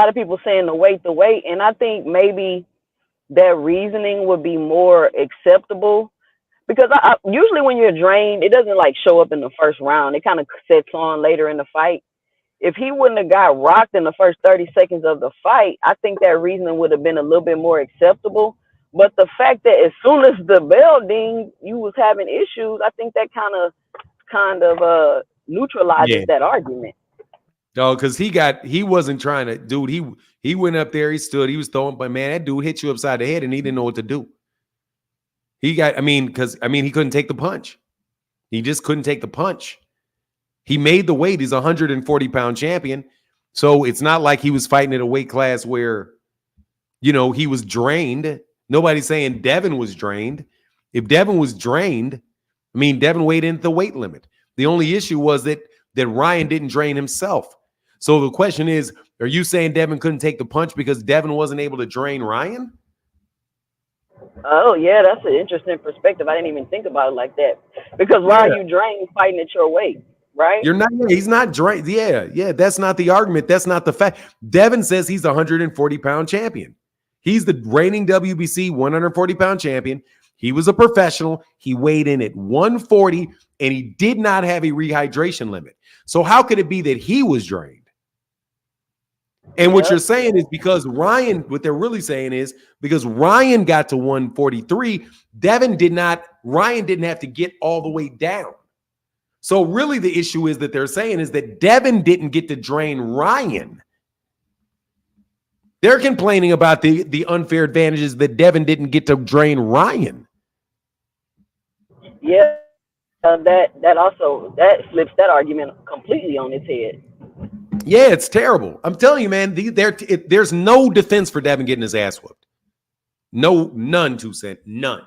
of people saying the weight, and I think maybe that reasoning would be more acceptable because usually when you're drained, it doesn't like show up in the first round. It kind of sets on later in the fight. If he wouldn't have got rocked in the first 30 seconds of the fight, I think that reasoning would have been a little bit more acceptable. But the fact that as soon as the bell dinged, you was having issues, I think that kind of neutralizes that argument. No, because he wasn't trying to, dude. He went up there, he stood, he was throwing, but man, that dude hit you upside the head and he didn't know what to do. He couldn't take the punch. He just couldn't take the punch. He made the weight. He's a 140-pound champion. So it's not like he was fighting at a weight class where, he was drained. Nobody's saying Devin was drained. If Devin was drained, Devin weighed into the weight limit. The only issue was that Ryan didn't drain himself. So the question is, are you saying Devin couldn't take the punch because Devin wasn't able to drain Ryan? Oh, yeah, that's an interesting perspective. I didn't even think about it like that. Because why are you drained fighting at your weight, right? He's not drained. Yeah, that's not the argument. That's not the fact. Devin says he's a 140-pound champion. He's the reigning WBC 140-pound champion. He was a professional. He weighed in at 140, and he did not have a rehydration limit. So how could it be that he was drained? And what you're saying is because what they're really saying is because Ryan got to 143, Ryan didn't have to get all the way down. So really the issue is that they're saying is that Devin didn't get to drain Ryan. They're complaining about the unfair advantages that Devin didn't get to drain Ryan. Yeah, that flips that argument completely on its head. Yeah, it's terrible. I'm telling you, man, there's no defense for Devin getting his ass whooped. None, 2 Cent, none.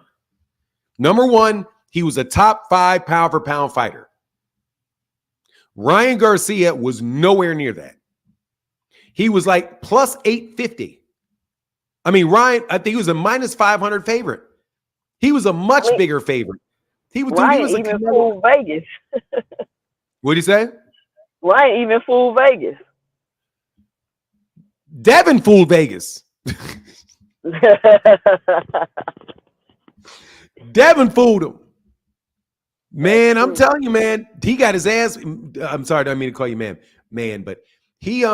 Number one, he was a top 5 pound for pound fighter. Ryan Garcia was nowhere near that. He was like plus 850. Ryan, I think he was a minus 500 favorite. He was a much bigger favorite. He was even fooled Vegas. What'd you say? Ryan even fooled Vegas. Devin fooled Vegas. Devin fooled him. Man, I'm true. telling you, man, he got his ass. I'm sorry, I don't mean to call you man, but he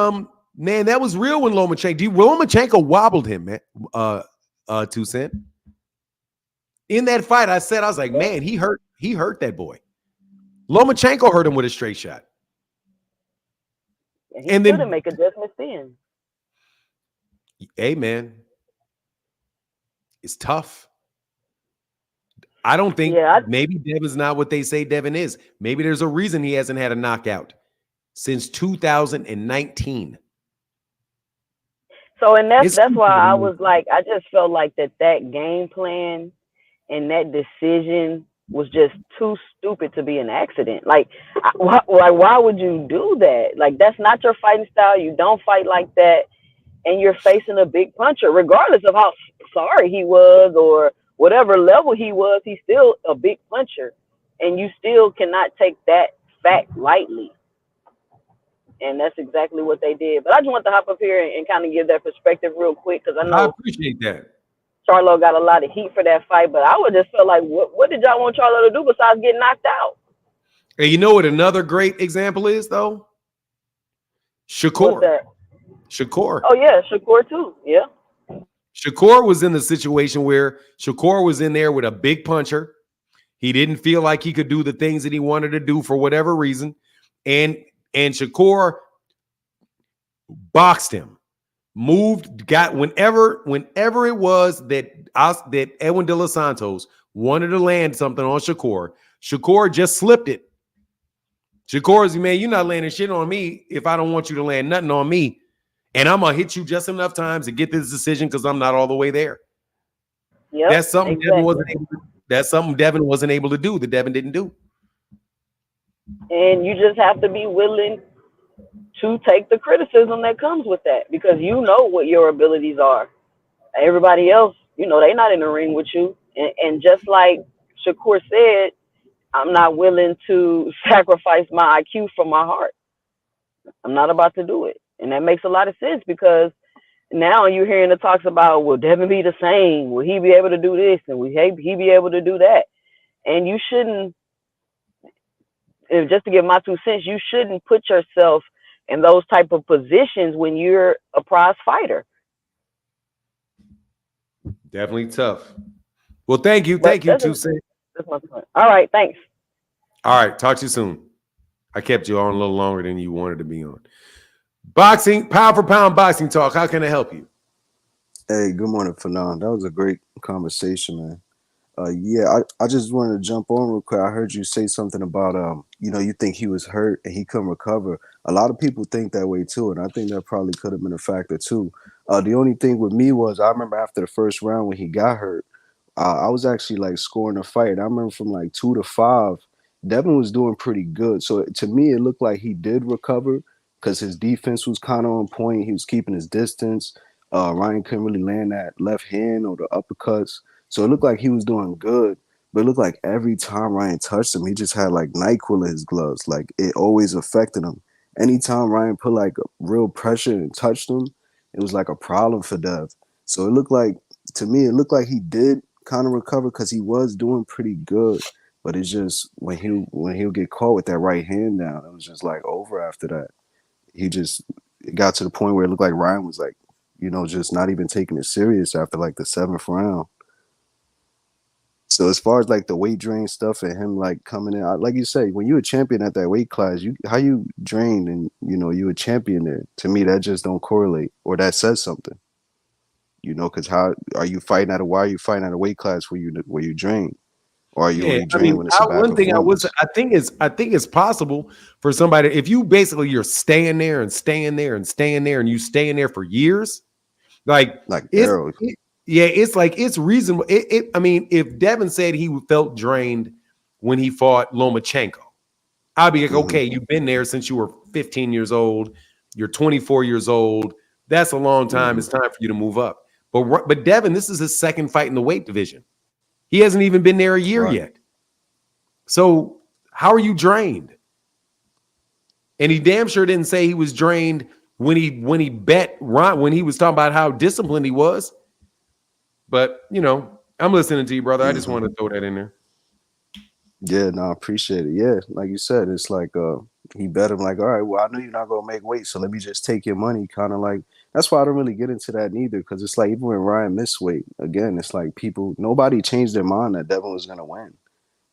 man, that was real when Lomachenko wobbled him, man. 2 Cent. In that fight, I was like, man, he hurt that boy. Lomachenko hurt him with a straight shot. And he And couldn't then, make adjustments then. hey, man, it's tough. I don't think maybe Devin's not what they say Devin is. Maybe there's a reason he hasn't had a knockout since 2019. So, and that's why I was like, I just felt like that game plan and that decision was just too stupid to be an accident. Like, why would you do that? Like, that's not your fighting style. You don't fight like that, and you're facing a big puncher, regardless of how sorry he was or whatever level he was. He's still a big puncher, and you still cannot take that fact lightly. And that's exactly what they did. But I just want to hop up here and kind of give that perspective real quick, because I know I appreciate that. Charlo got a lot of heat for that fight, but I would just feel like, what did y'all want Charlo to do besides get knocked out? And you know what another great example is, though? Shakur. What's that? Shakur. Oh, yeah, Shakur too. Yeah. Shakur was in the situation where Shakur was in there with a big puncher. He didn't feel like he could do the things that he wanted to do for whatever reason. And Shakur boxed him, moved, got whenever it was that Edwin De Los Santos wanted to land something on Shakur just slipped it. Shakur's, man, you're not landing shit on me if I don't want you to land nothing on me. And I'm going to hit you just enough times to get this decision because I'm not all the way there. Yep, That's something exactly. Devin wasn't able to do that Devin didn't do. And you just have to be willing to take the criticism that comes with that, because you know what your abilities are. Everybody else, they're not in the ring with you. And just like Shakur said, I'm not willing to sacrifice my IQ for my heart. I'm not about to do it. And that makes a lot of sense, because now you're hearing the talks about, will Devin be the same? Will he be able to do this? And will he be able to do that? And you shouldn't, just to give my 2 cents, you shouldn't put yourself in those type of positions when you're a prize fighter. Definitely tough. Well, thank you. Thank you, 2 Cents. That's my point. All right, thanks. All right, talk to you soon. I kept you on a little longer than you wanted to be on. Boxing, pound for pound boxing talk. How can I help you? Hey, good morning, Fanon. That was a great conversation, man. I just wanted to jump on real quick. I heard you say something about you think he was hurt and he couldn't recover. A lot of people think that way too, and I think that probably could have been a factor too. The only thing with me was I remember after the first round when he got hurt, I was actually like scoring a fight. I remember from like 2-5, Devin was doing pretty good. So to me, it looked like he did recover because his defense was kind of on point. He was keeping his distance. Ryan couldn't really land that left hand or the uppercuts. So it looked like he was doing good. But it looked like every time Ryan touched him, he just had like NyQuil in his gloves. Like it always affected him. Anytime Ryan put like real pressure and touched him, it was like a problem for Dev. So it looked like, to me, it looked like he did kind of recover because he was doing pretty good. But it's just when he'll get caught with that right hand down, it was just like over after that. It got to the point where it looked like Ryan was like, just not even taking it serious after like the 7th round. So as far as like the weight drain stuff and him like coming in, like you say, when you're a champion at that weight class, how you drained and you a champion there. To me, that just don't correlate, or that says something. Because why are you fighting at a weight class where you drain, or are you only drain when it's a bad performance? I think it's possible for somebody, if you basically you're staying there and staying there and staying there and you staying there for years, like Errol. It's reasonable. I mean, if Devin said he felt drained when he fought Lomachenko, I'd be like, okay, you've been there since you were 15 years old. You're 24 years old. That's a long time. It's time for you to move up. But Devin, this is his second fight in the weight division. He hasn't even been there a year yet. So how are you drained? And he damn sure didn't say he was drained when he bet Ryan, when he was talking about how disciplined he was. But you know, I'm listening to you, brother. I just want to throw that in there. Yeah, no, I appreciate it. Yeah, like you said, it's like he bet him like, all right, well, I know you're not gonna make weight, so let me just take your money. Kind of like that's why I don't really get into that neither, because it's like even when Ryan missed weight, again, it's like nobody changed their mind that Devin was gonna win.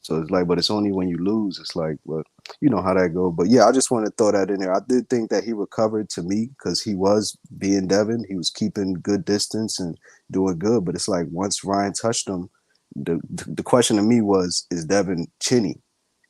So it's like, but it's only when you lose, it's like, well, you know how that go. But yeah, I just want to throw that in there. I did think that he recovered to me because he was being Devin. He was keeping good distance and doing good. But it's like once Ryan touched him, the question to me was, is Devin chinny?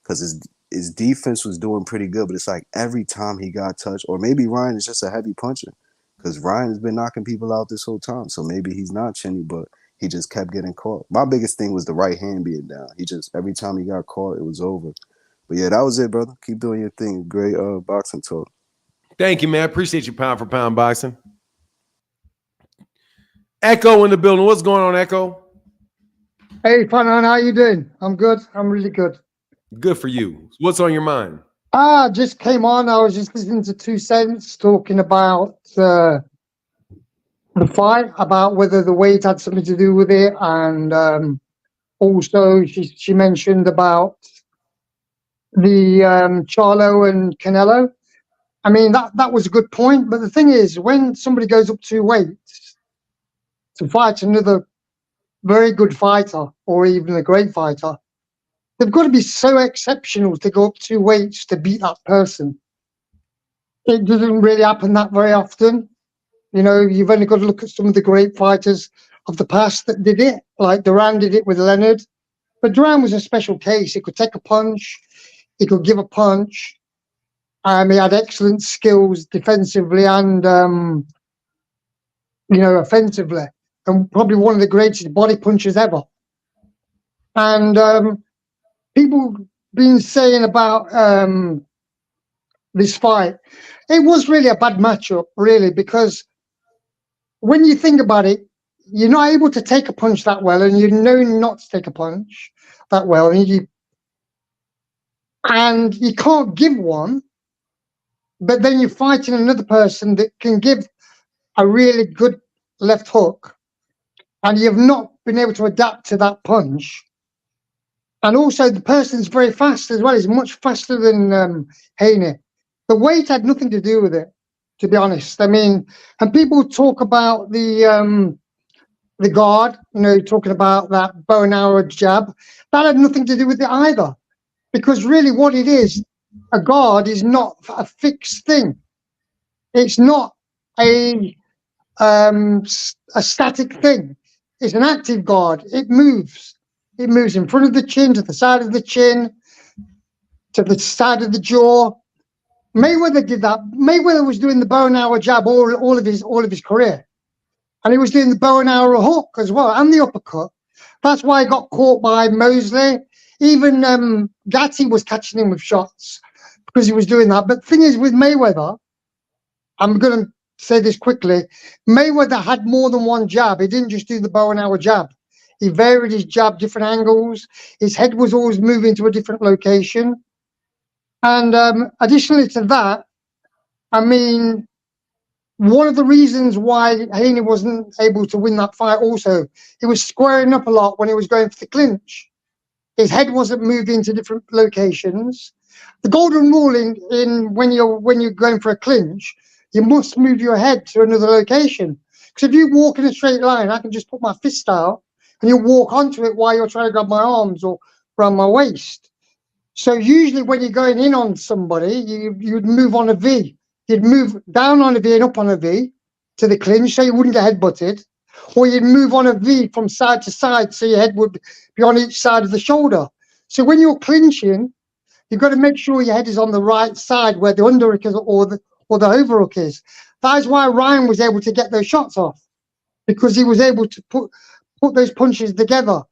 Because his defense was doing pretty good, but it's like every time he got touched, or maybe Ryan is just a heavy puncher, because Ryan has been knocking people out this whole time. So maybe he's not chinny, but he just kept getting caught. My biggest thing was the right hand being down. He just every time he got caught, it was over. But yeah, that was it, brother. Keep doing your thing. Great boxing talk. Thank you, man. I appreciate you pound for pound boxing. Echo in the building. What's going on, Echo? Hey, Fanon, how you doing? I'm good. I'm really good. Good for you. What's on your mind? Just came on. I was just listening to 2 Cents talking about the fight, about whether the weight had something to do with it, and also she mentioned about the Charlo and Canelo. I mean, that was a good point. But the thing is, when somebody goes up 2 weights to fight another very good fighter or even a great fighter, they've got to be so exceptional to go up 2 weights to beat that person. It doesn't really happen that very often. You know, you've only got to look at some of the great fighters of the past that did it, like Duran did it with Leonard. But Duran was a special case. He could take a punch, he could give a punch. He had excellent skills defensively and, offensively, and probably one of the greatest body punchers ever. And people been saying about this fight, it was really a bad matchup, really, because when you think about it, you're not able to take a punch that well, and you know not to take a punch that well, and you can't give one, but then you're fighting another person that can give a really good left hook, and you've not been able to adapt to that punch. And also, the person's very fast as well. He's much faster than Haney. The weight had nothing to do with it, to be honest. I mean, and people talk about the guard, talking about that bow and arrow jab. That had nothing to do with it either, because really what it is, a guard is not a fixed thing. It's not a static thing. It's an active guard. It moves. It moves in front of the chin, to the side of the chin, to the side of the jaw. Mayweather did that. Mayweather was doing the bow and arrow jab all of his career, and he was doing the bow and arrow hook as well, and the uppercut. That's why he got caught by Mosley. Even Gatti was catching him with shots because he was doing that. But the thing is, with Mayweather, I'm going to say this quickly, Mayweather had more than one jab. He didn't just do the bow and arrow jab. He varied his jab, different angles. His head was always moving to a different location. And additionally to that, I mean, one of the reasons why Haney wasn't able to win that fight also, he was squaring up a lot when he was going for the clinch. His head wasn't moving to different locations. The golden rule in when you're going for a clinch, you must move your head to another location. Because if you walk in a straight line, I can just put my fist out and you walk onto it while you're trying to grab my arms or around my waist. So usually when you're going in on somebody, you'd move on a V. You'd move down on a V and up on a V to the clinch so you wouldn't get headbutted. Or you'd move on a V from side to side so your head would be on each side of the shoulder. So when you're clinching, you've got to make sure your head is on the right side where the underhook is or the overhook is. That is why Ryan was able to get those shots off, because he was able to put those punches together.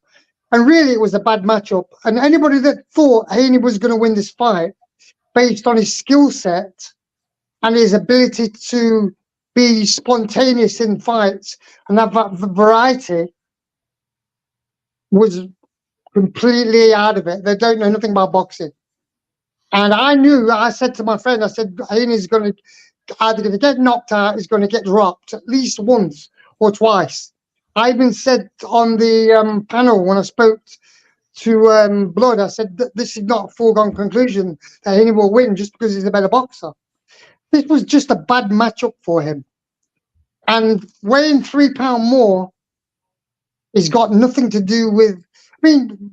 And really, it was a bad matchup. And anybody that thought Haney was going to win this fight based on his skill set and his ability to be spontaneous in fights and have that variety was completely out of it. They don't know nothing about boxing. And I said to my friend, I said, Haney's going to either going to get knocked out, is going to get dropped at least once or twice. I even said on the panel when I spoke to Blood, I said that this is not a foregone conclusion that Haney will win just because he's a better boxer. This was just a bad matchup for him. And weighing 3 pounds more has got nothing to do with, I mean,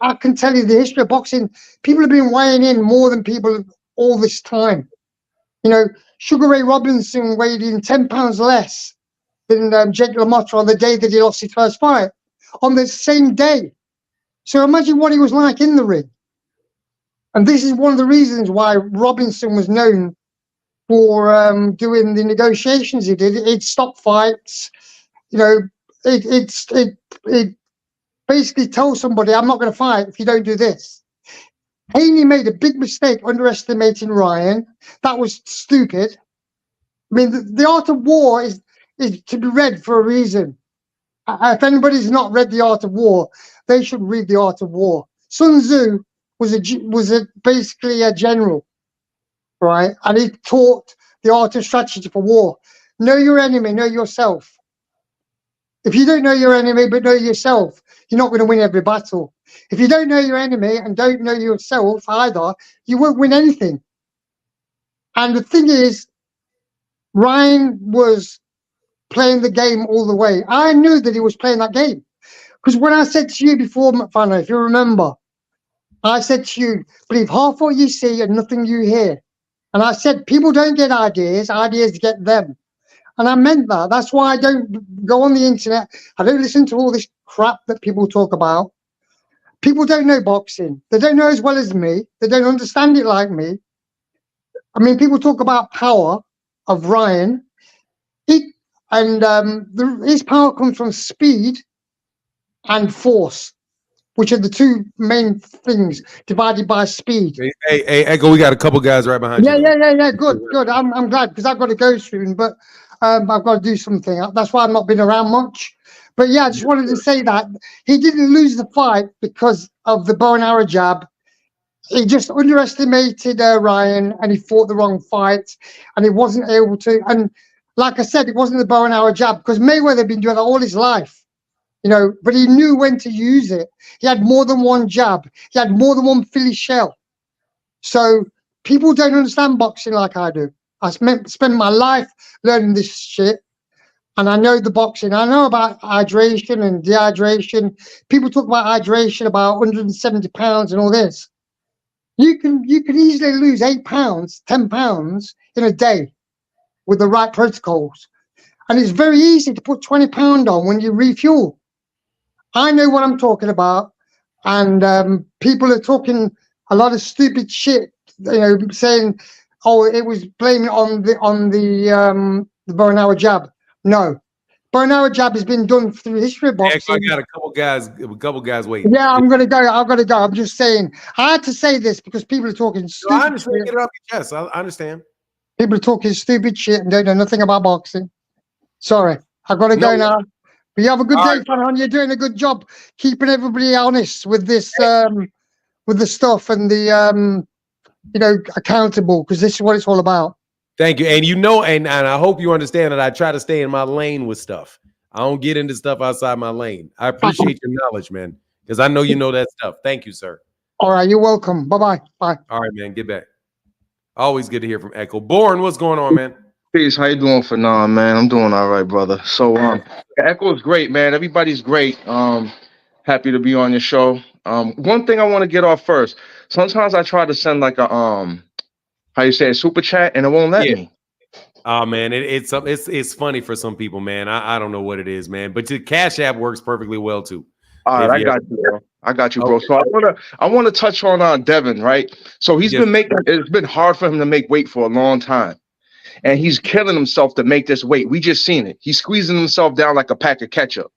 I can tell you the history of boxing. People have been weighing in more than people all this time. You know, Sugar Ray Robinson weighed in 10 pounds less than Jake LaMotta on the day that he lost his first fight, on the same day. So imagine what he was like in the ring. And this is one of the reasons why Robinson was known for doing the negotiations he did. He'd stop fights. You know, it basically tells somebody, I'm not going to fight if you don't do this. Haney made a big mistake underestimating Ryan. That was stupid. I mean, the art of war is to be read for a reason. If anybody's not read the art of war, they should read the art of war. Sun Tzu was basically a general, right? And he taught the art of strategy for war. Know your enemy, know yourself. If you don't know your enemy but know yourself, you're not going to win every battle. If you don't know your enemy and don't know yourself either, you won't win anything. And the thing is, Ryan was playing the game all the way. I knew that he was playing that game. Because when I said to you before, McFarlane, if you remember, I said to you, believe half what you see and nothing you hear. And I said, people don't get ideas, ideas get them. And I meant that. That's why I don't go on the internet. I don't listen to all this crap that people talk about. People don't know boxing. They don't know as well as me. They don't understand it like me. I mean, people talk about power of Ryan. His power comes from speed and force, which are the two main things divided by speed. Hey, Echo, we got a couple guys right behind you. Yeah. Good. I'm glad because I've got to go soon, but I've got to do something. That's why I've not been around much. But yeah, I just wanted to say that he didn't lose the fight because of the bow and arrow jab. He just underestimated Ryan, and he fought the wrong fight, and he wasn't able to. And like I said, it wasn't the bow and arrow jab because Mayweather had been doing that all his life, you know. But he knew when to use it. He had more than one jab. He had more than one Philly shell. So people don't understand boxing like I do. I spent my life learning this shit, and I know the boxing. I know about hydration and dehydration. People talk about hydration, about 170 pounds and all this. You can easily lose 8 pounds, 10 pounds in a day with the right protocols. And it's very easy to put 20 pounds on when you refuel. I know what I'm talking about. And people are talking a lot of stupid shit, you know, saying, oh, it was blaming on the bow and arrow jab. No. Bow and arrow jab has been done through the history of boxing. I got a couple guys waiting. Yeah, I'm gonna go. I've got to go. I'm just saying. I had to say this because people are talking stupid. I understand. Shit. Get it off your chest. I understand. People are talking stupid shit and don't know nothing about boxing. Sorry, I've got to go now. But you have a good day, Fanon. You're doing a good job keeping everybody honest with this, with the stuff and the, you know, accountable, because this is what it's all about. Thank you. And you know, and I hope you understand that I try to stay in my lane with stuff. I don't get into stuff outside my lane. I appreciate your knowledge, man, because I know you know that stuff. Thank you, sir. All right, you're welcome. Bye-bye. Bye. All right, man. Get back. Always good to hear from Echo. Born, what's going on, man? Peace. How you doing, Fanon, man? I'm doing all right, brother. So, Echo is great, man. Everybody's great. Happy to be on your show. One thing I want to get off first. Sometimes I try to send like a how you say, a super chat, and it won't let me. Oh man, it's funny for some people, man. I don't know what it is, man. But the Cash App works perfectly well too. All right, I got you, bro. I got you, bro. Okay. So I want to touch on Devin, right? So he's been making. It's been hard for him to make weight for a long time, and he's killing himself to make this weight. We just seen it. He's squeezing himself down like a pack of ketchup.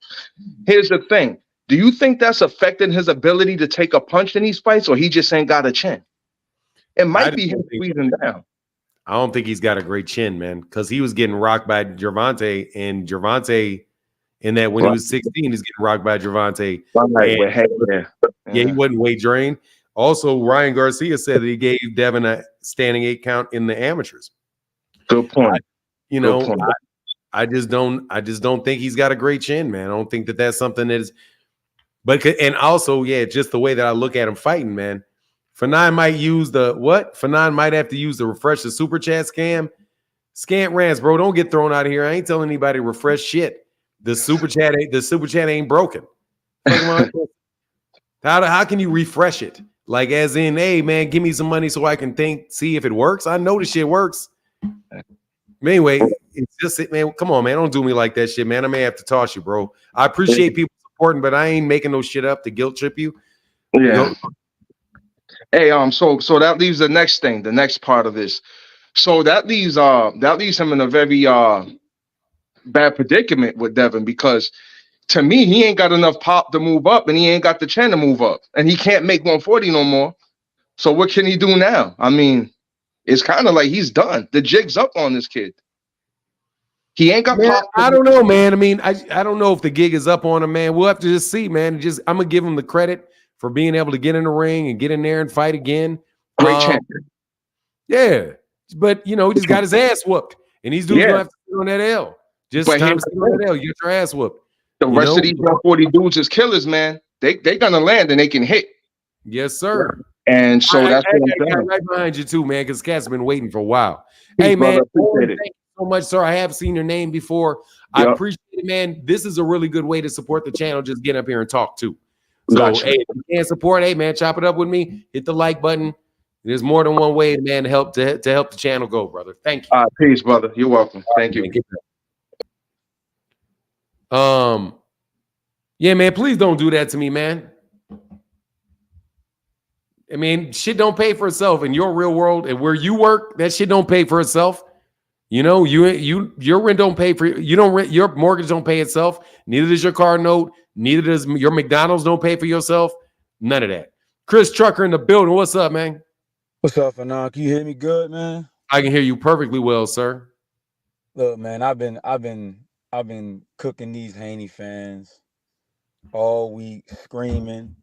Here's the thing: do you think that's affecting his ability to take a punch in these fights, or he just ain't got a chin? It might be him squeezing down. I don't think he's got a great chin, man, because he was getting rocked by Gervonta, and Gervonta in that when he was 16, he's getting rocked by Gervonta. Yeah, he wasn't weight drained. Also, Ryan Garcia said that he gave Devin a standing 8 count in the amateurs. Good point. You Good know, point. I just don't think he's got a great chin, man. I don't think that that's something that is. But and also, yeah, just the way that I look at him fighting, man. Fanon might use the what? Fanon might have to use the refresh the super chat scam. Scant rants, bro. Don't get thrown out of here. I ain't telling anybody to refresh shit. The super chat ain't broken. How can you refresh it? Like as in, hey man, give me some money so I can see if it works. I know the shit works. Anyway, it's just it, man. Come on, man. Don't do me like that shit, man. I may have to toss you, bro. I appreciate people supporting, but I ain't making no shit up to guilt trip you. Yeah. Hey, so that leaves the next thing, the next part of this. So that leaves him in a very bad predicament with Devin, because to me, he ain't got enough pop to move up, and he ain't got the chin to move up, and he can't make 140 no more. So what can he do now? I mean, it's kind of like he's done. The jig's up on this kid. He ain't got pop. I don't know, man. I mean, I don't know if the gig is up on him, man. We'll have to just see, man. I'm gonna give him the credit for being able to get in the ring and get in there and fight again. Great champion. Yeah, but you know, he just got his ass whooped, and these dudes gonna have to sit on that L. Just time to sit on that L. You get your ass whooped. The rest of these 140 dudes is killers, man. They gonna land and they can hit. Yes, sir. And so that's what I'm saying. Right behind you too, man, because Cat's been waiting for a while. Hey, man, thank you so much, sir. I have seen your name before. I appreciate it, man. This is a really good way to support the channel. Just get up here and talk too. So, hey, if you can't support, hey, man, chop it up with me. Hit the like button. There's more than one way, man, to help the channel go, brother. Thank you. Peace, brother. You're welcome. Thank you. Yeah, man, please don't do that to me, man. I mean, shit don't pay for itself in your real world, and where you work, that shit don't pay for itself. You know, your rent don't pay for you don't rent, your mortgage don't pay itself. Neither does your car note. Neither does your McDonald's don't pay for yourself. None of that. Chris Trucker in the building. What's up, man? What's up, Fanon? Can you hear me good, man? I can hear you perfectly well, sir. Look, man, I've been cooking these Haney fans all week, screaming,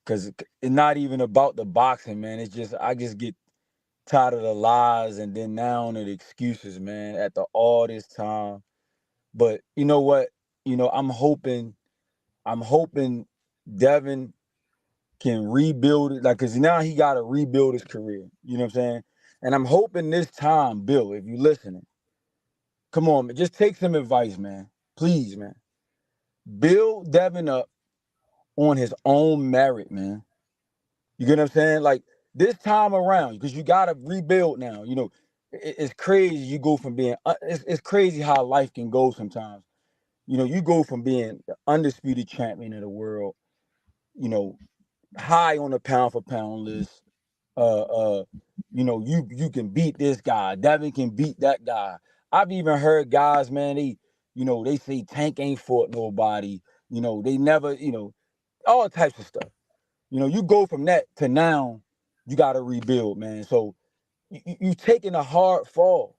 because it's not even about the boxing, man. It's just I just get tired of the lies and then now the excuses, man, after all this time. But you know what? You know, I'm hoping Devin can rebuild it, like, because now he got to rebuild his career. You know what I'm saying? And I'm hoping this time, Bill, if you're listening, come on, man, just take some advice, man. Please, man. Build Devin up on his own merit, man. You get what I'm saying? Like, this time around, because you got to rebuild now. You know, it's crazy you go from being, it's crazy how life can go sometimes. You know, you go from being the undisputed champion of the world, you know, high on the pound for pound list. You know, you can beat this guy. Devin can beat that guy. I've even heard guys, man, they say Tank ain't fought nobody. You know, they never, all types of stuff. You know, you go from that to now, you got to rebuild, man. So you taking a hard fall.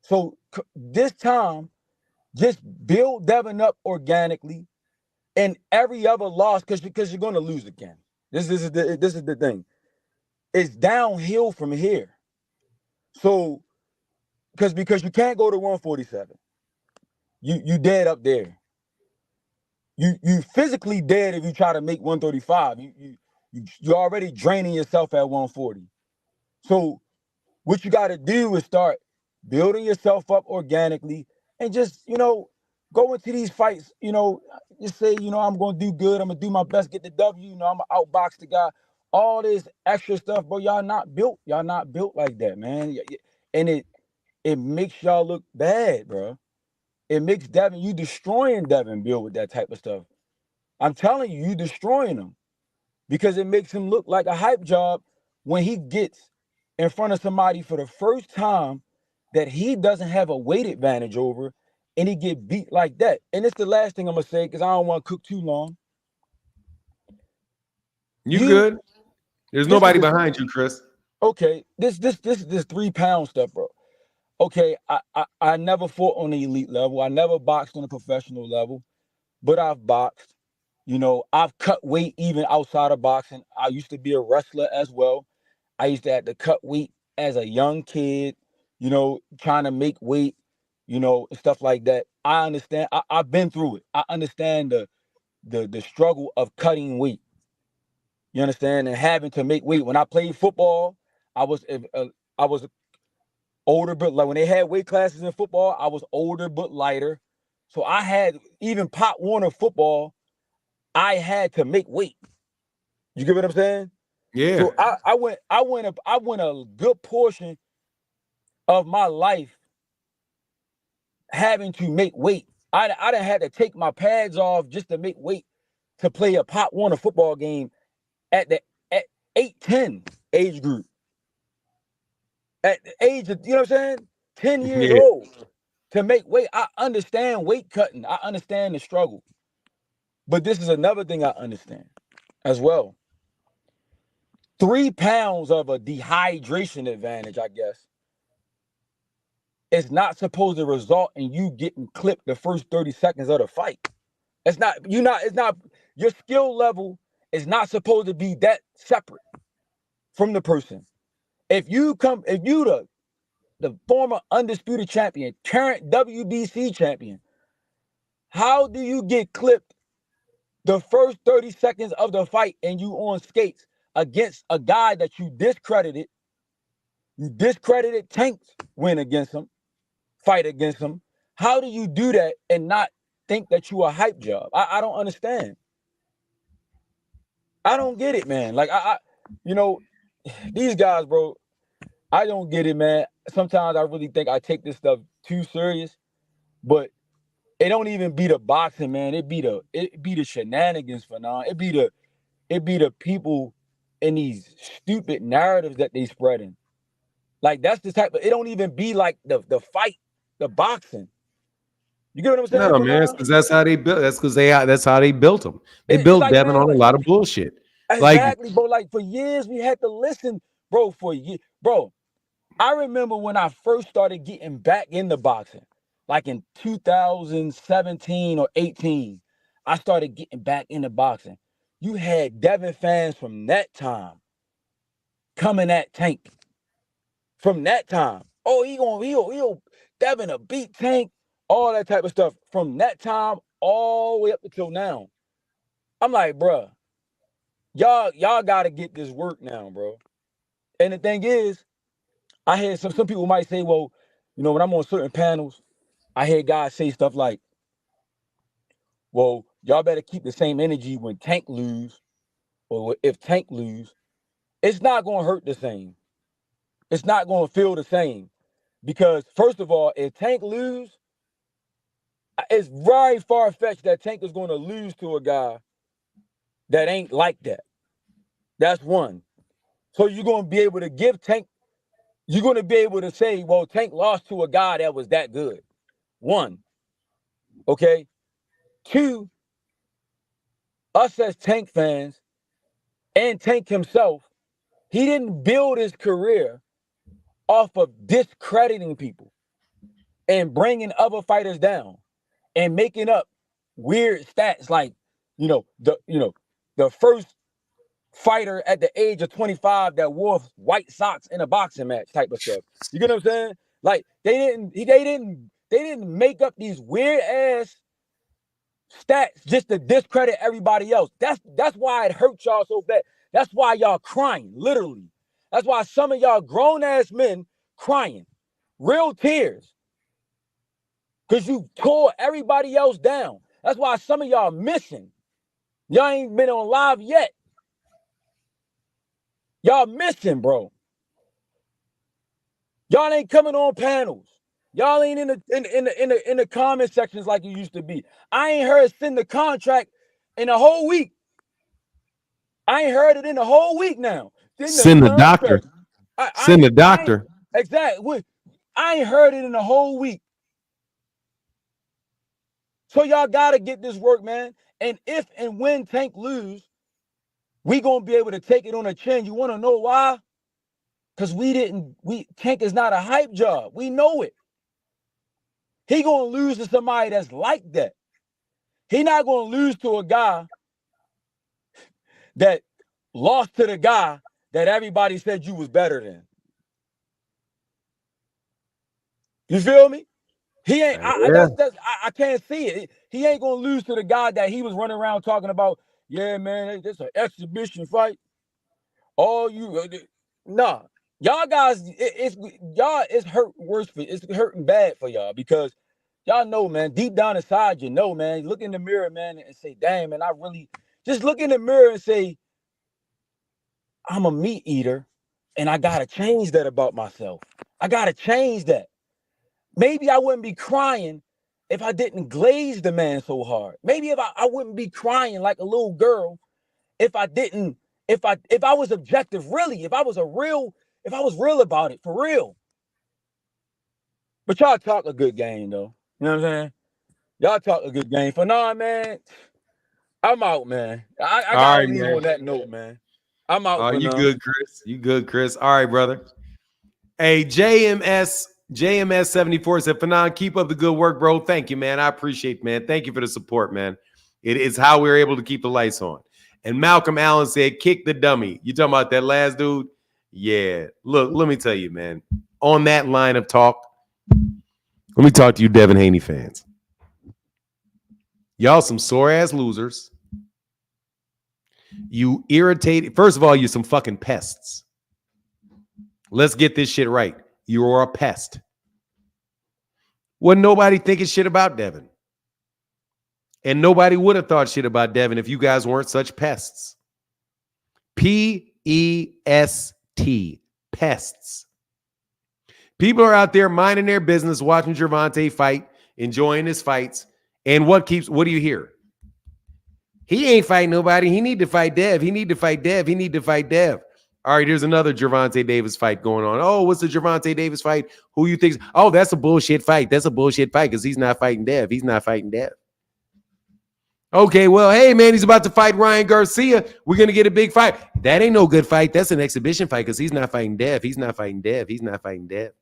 So this time, just build Devin up organically, and every other loss, because you're gonna lose again. This is the thing. It's downhill from here. So because you can't go to 147. You dead up there. You physically dead if you try to make 135. You're already draining yourself at 140. So what you got to do is start building yourself up organically and just, go into these fights, just say, I'm going to do good. I'm going to do my best, get the W. I'm going to outbox the guy. All this extra stuff, bro, y'all not built. Y'all not built like that, man. And it makes y'all look bad, bro. It makes Devin, you destroying Devin, Bill, with that type of stuff. I'm telling you, you destroying him because it makes him look like a hype job when he gets in front of somebody for the first time that he doesn't have a weight advantage over, and he get beat like that. And it's the last thing I'm gonna say because I don't want to cook too long. You good? There's nobody behind you, Chris. Okay, this 3 pound stuff, bro. Okay, I never fought on the elite level. I never boxed on a professional level, but I've boxed. I've cut weight even outside of boxing. I used to be a wrestler as well. I used to have to cut weight as a young kid. you know, trying to make weight, you know, and stuff like that. I understand. I've been through it. I understand the struggle of cutting weight. You understand? And having to make weight. When I played football, I was I was older, but like when they had weight classes in football, I was older but lighter. So I had even Pop Warner football. I had to make weight. You get what I'm saying? Yeah. So I went a good portion of my life having to make weight. I done had to take my pads off just to make weight to play a Pop Warner football game at the at 8-10 age group. At the age of, you know what I'm saying? 10 years Yeah. old to make weight. I understand weight cutting. I understand the struggle. But this is another thing I understand as well. 3 pounds of a dehydration advantage, I guess, is not supposed to result in you getting clipped the first 30 seconds of the fight. It's not your skill level is not supposed to be that separate from the person. If you the former undisputed champion, current WBC champion, how do you get clipped the first 30 seconds of the fight and you on skates against a guy that you discredited? You discredited Tank's win against him, fight against him. How do you do that and not think that you a hype job? I don't understand. I don't get it, man. Like you know, these guys, bro, I don't get it, man. Sometimes I really think I take this stuff too serious, but it don't even be the boxing, man. It be the shenanigans for now. It be the people in these stupid narratives that they spreading. Like that's the type of, it don't even be like the fight, the boxing. You get what I'm saying, No, for man, it's now? because that's how they built. That's how they built them. They It's built like, Devin man, on a like lot of bullshit. Like, exactly, bro. Like for years we had to listen, bro, for years. Bro, I remember when I first started getting back into boxing, like in 2017 or 18, I started getting back into boxing. You had Devin fans from that time coming at Tank. From that time. Oh, he'll Devin a beat Tank, all that type of stuff. From that time all the way up until now. I'm like, bruh, y'all gotta get this work now, bro. And the thing is, I hear some people might say, well, you know, when I'm on certain panels, I hear guys say stuff like, well, y'all better keep the same energy when Tank lose, or if Tank lose. It's not gonna hurt the same. It's not gonna feel the same. Because first of all, if Tank lose, it's very far-fetched that Tank is gonna lose to a guy that ain't like that. That's one. So you're gonna be able to give Tank, you're gonna be able to say, well, Tank lost to a guy that was that good. One. Okay. Two, us as Tank fans and Tank himself, he didn't build his career off of discrediting people and bringing other fighters down and making up weird stats like, the first fighter at the age of 25 that wore white socks in a boxing match type of stuff. You get what I'm saying? Like they didn't make up these weird ass stats just to discredit everybody else. That's why it hurt y'all so bad. That's why y'all crying, literally. That's why some of y'all grown ass men crying, real tears, because you tore everybody else down. That's why some of y'all missing. Y'all ain't been on live yet. Y'all missing, bro. Y'all ain't coming on panels. Y'all ain't in the comment sections like you used to be. I ain't heard send the contract in a whole week. I ain't heard it in a whole week now. Send the send the doctor. contract. I Send the ain't doctor. exactly. I ain't heard it in a whole week. So y'all gotta get this work, man. And if and when Tank lose, we gonna be able to take it on the chin. You wanna know why? Because Tank is not a hype job. We know it. He gonna lose to somebody that's like that. He not gonna lose to a guy that lost to the guy that everybody said you was better than. You feel me? He ain't. Yeah. I can't see it. He ain't gonna lose to the guy that he was running around talking about. Yeah, man, this an exhibition fight. All you, nah, y'all guys, it's hurt worse for it's hurting bad for y'all because y'all know, man, deep down inside, you know, man. Look in the mirror, man, and say, damn, man, I really just look in the mirror and say, I'm a meat eater, and I gotta change that about myself. I gotta change that. Maybe I wouldn't be crying if I didn't glaze the man so hard. Maybe if I wouldn't be crying like a little girl if I didn't, if I was objective, really, if I was real about it, for real. But y'all talk a good game though. You know what I'm saying? Y'all talk a good game. For now, man, I'm out, man. I All gotta right, leave man. on that note, man. I'm out Oh, for you now. good, Chris? You good, Chris? All right, brother. Hey, JMS 74 said, Fanon, keep up the good work, bro. Thank you, man. I appreciate it, man. Thank you for the support, man. It is how we're able to keep the lights on. And Malcolm Allen said, kick the dummy. You talking about that last dude? Yeah. Look, let me tell you, man. On that line of talk, let me talk to you Devin Haney fans. Y'all some sore-ass losers. You irritated. First of all, you some fucking pests. Let's get this shit right. You're a pest. Wasn't nobody thinking shit about Devin. And nobody would have thought shit about Devin if you guys weren't such pests. P-E-S-T. Pests. People are out there minding their business, watching Gervonta fight, enjoying his fights. And what do you hear? He ain't fighting nobody. He need to fight Dev. He need to fight Dev. He need to fight Dev. All right, here's another Gervonta Davis fight going on. Oh, what's the Gervonta Davis fight? Who you think? Oh, that's a bullshit fight. That's a bullshit fight because he's not fighting Dev. He's not fighting Dev. Okay, well, hey, man, he's about to fight Ryan Garcia. We're going to get a big fight. That ain't no good fight. That's an exhibition fight because he's not fighting Dev. He's not fighting Dev. He's not fighting Dev.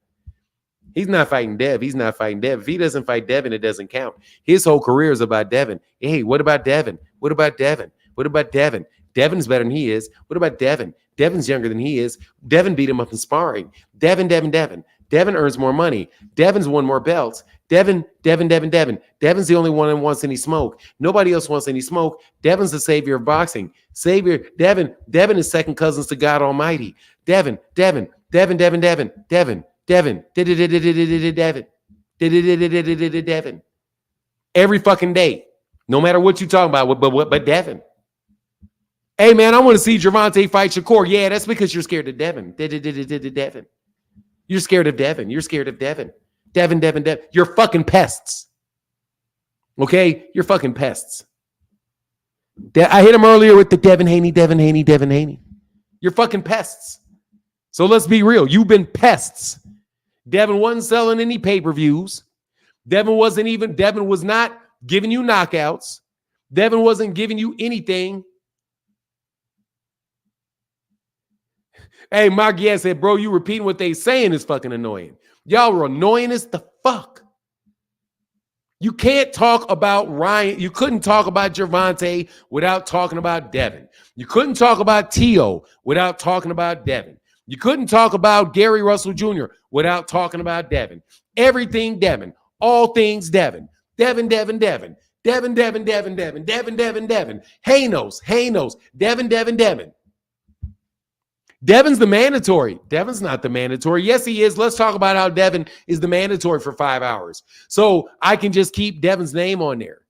He's not fighting Dev. He's not fighting Dev. If he doesn't fight Devin, it doesn't count. His whole career is about Devin. Hey, what about Devin? What about Devin? What about Devin? Devin's better than he is. What about Devin? Devin's younger than he is. Devin beat him up in sparring. Devin. Devin earns more money. Devin's won more belts. Devin. Devin's the only one that wants any smoke. Nobody else wants any smoke. Devin's the savior of boxing. Devin is second cousins to God Almighty. Devin. Every fucking day. No matter what you talking about, but Devin. Hey, man, I want to see Gervonta fight Shakur. Yeah, that's because you're scared of Devin. Devin. You're scared of Devin. You're scared of Devin. Devin. You're fucking pests. Okay? You're fucking pests. I hit him earlier with the Devin Haney. You're fucking pests. So let's be real. You've been pests. Devin wasn't selling any pay-per-views. Devin was not giving you knockouts. Devin wasn't giving you anything. Hey, Mark, yeah, said, bro, you repeating what they saying is fucking annoying. Y'all were annoying as the fuck. You can't talk about Ryan. You couldn't talk about Gervonta without talking about Devin. You couldn't talk about T.O. without talking about Devin. You couldn't talk about Gary Russell Jr. without talking about Devin. Everything Devin. All things Devin. Devin. Haynos. Devin. Devin's the mandatory. Devin's not the mandatory. Yes, he is. Let's talk about how Devin is the mandatory for 5 hours. So I can just keep Devin's name on there.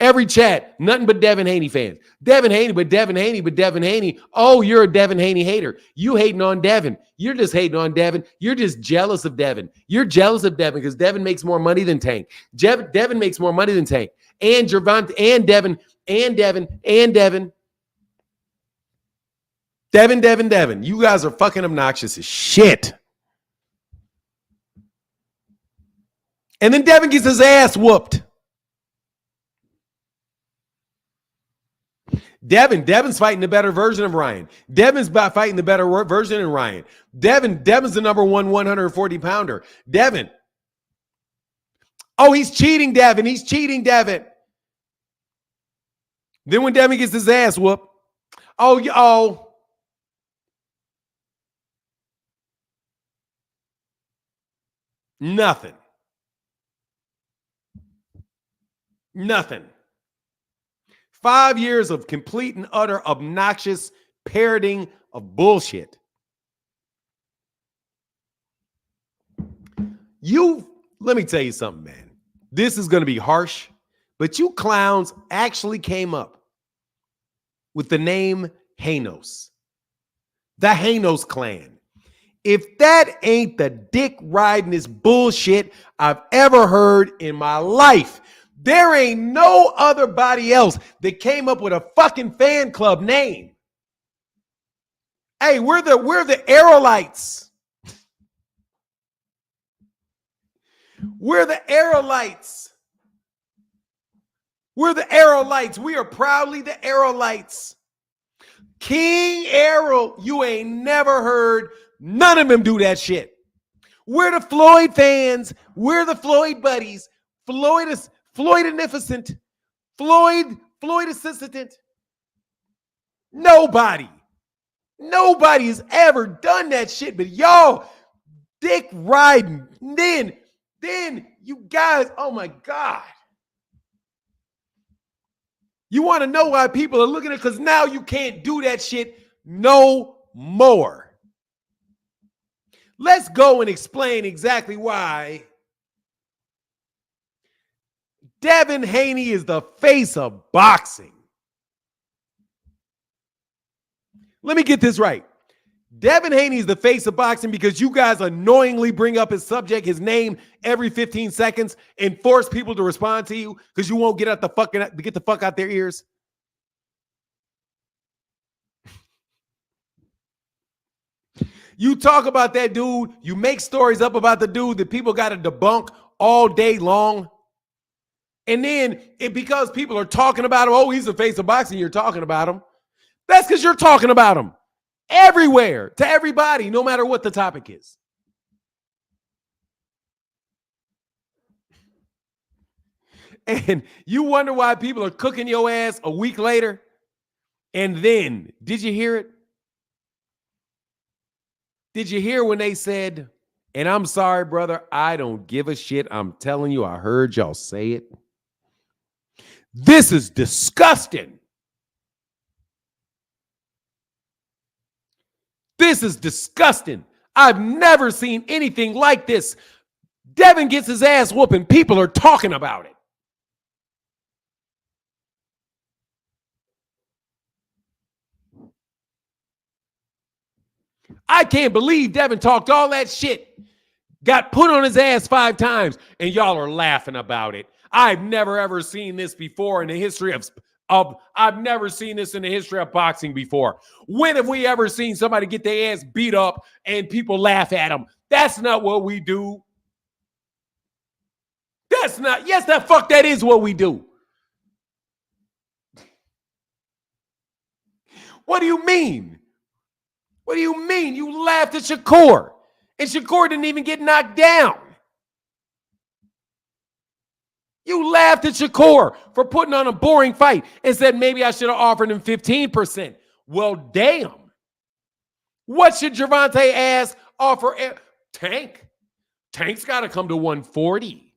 Every chat, nothing but Devin Haney fans. Devin Haney. Oh, you're a Devin Haney hater. You hating on Devin. You're just hating on Devin. You're just jealous of Devin. You're jealous of Devin because Devin makes more money than Tank. Devin makes more money than Tank. And Gervonta and Devin. Devin. You guys are fucking obnoxious as shit. And then Devin gets his ass whooped. Devin's fighting the better version of Ryan. Devin's fighting the better version of Ryan. Devin's the number 140 pounder. Devin. Oh, he's cheating, Devin. Then when Devin gets his ass whooped, oh. Nothing. Nothing. 5 years of complete and utter obnoxious parroting of bullshit. Let me tell you something, man. This is going to be harsh, but you clowns actually came up with the name Hanos. The Hanos clan. If that ain't the dick ridingest bullshit I've ever heard in my life, there ain't no other body else that came up with a fucking fan club name. Hey, we're the Errolites. We're the Errolites. We're the Errolites. We are proudly the Errolites. King Errol, you ain't never heard none of them do that shit. We're the Floyd fans. We're the Floyd buddies. Floydificent. Floyd assistant. Nobody has ever done that shit, but y'all dick riding. Then you guys, oh my God. You want to know why people are looking at it? Because now you can't do that shit no more. Let's go and explain exactly why Devin Haney is the face of boxing. Let me get this right. Devin Haney is the face of boxing because you guys annoyingly bring up his subject, his name every 15 seconds and force people to respond to you because you won't get the fuck out their ears. You talk about that dude, you make stories up about the dude that people got to debunk all day long. And then because people are talking about him, oh, he's the face of boxing, you're talking about him. That's because you're talking about him. Everywhere, to everybody, no matter what the topic is. And you wonder why people are cooking your ass a week later. And then, did you hear it? Did you hear when they said, and I'm sorry, brother, I don't give a shit. I'm telling you, I heard y'all say it. This is disgusting. This is disgusting. I've never seen anything like this. Devin gets his ass whooping. People are talking about it. I can't believe Devin talked all that shit, got put on his ass 5 times, and y'all are laughing about it. I've never ever seen this before in the history of I've never seen this in the history of boxing before. When have we ever seen somebody get their ass beat up and people laugh at them? That's not what we do. That's not, yes, that fuck, that is what we do. What do you mean? What do you mean? You laughed at Shakur, and Shakur didn't even get knocked down. You laughed at Shakur for putting on a boring fight and said maybe I should have offered him 15%. Well, damn. What should Gervonta ask offer Tank? Tank's got to come to 140.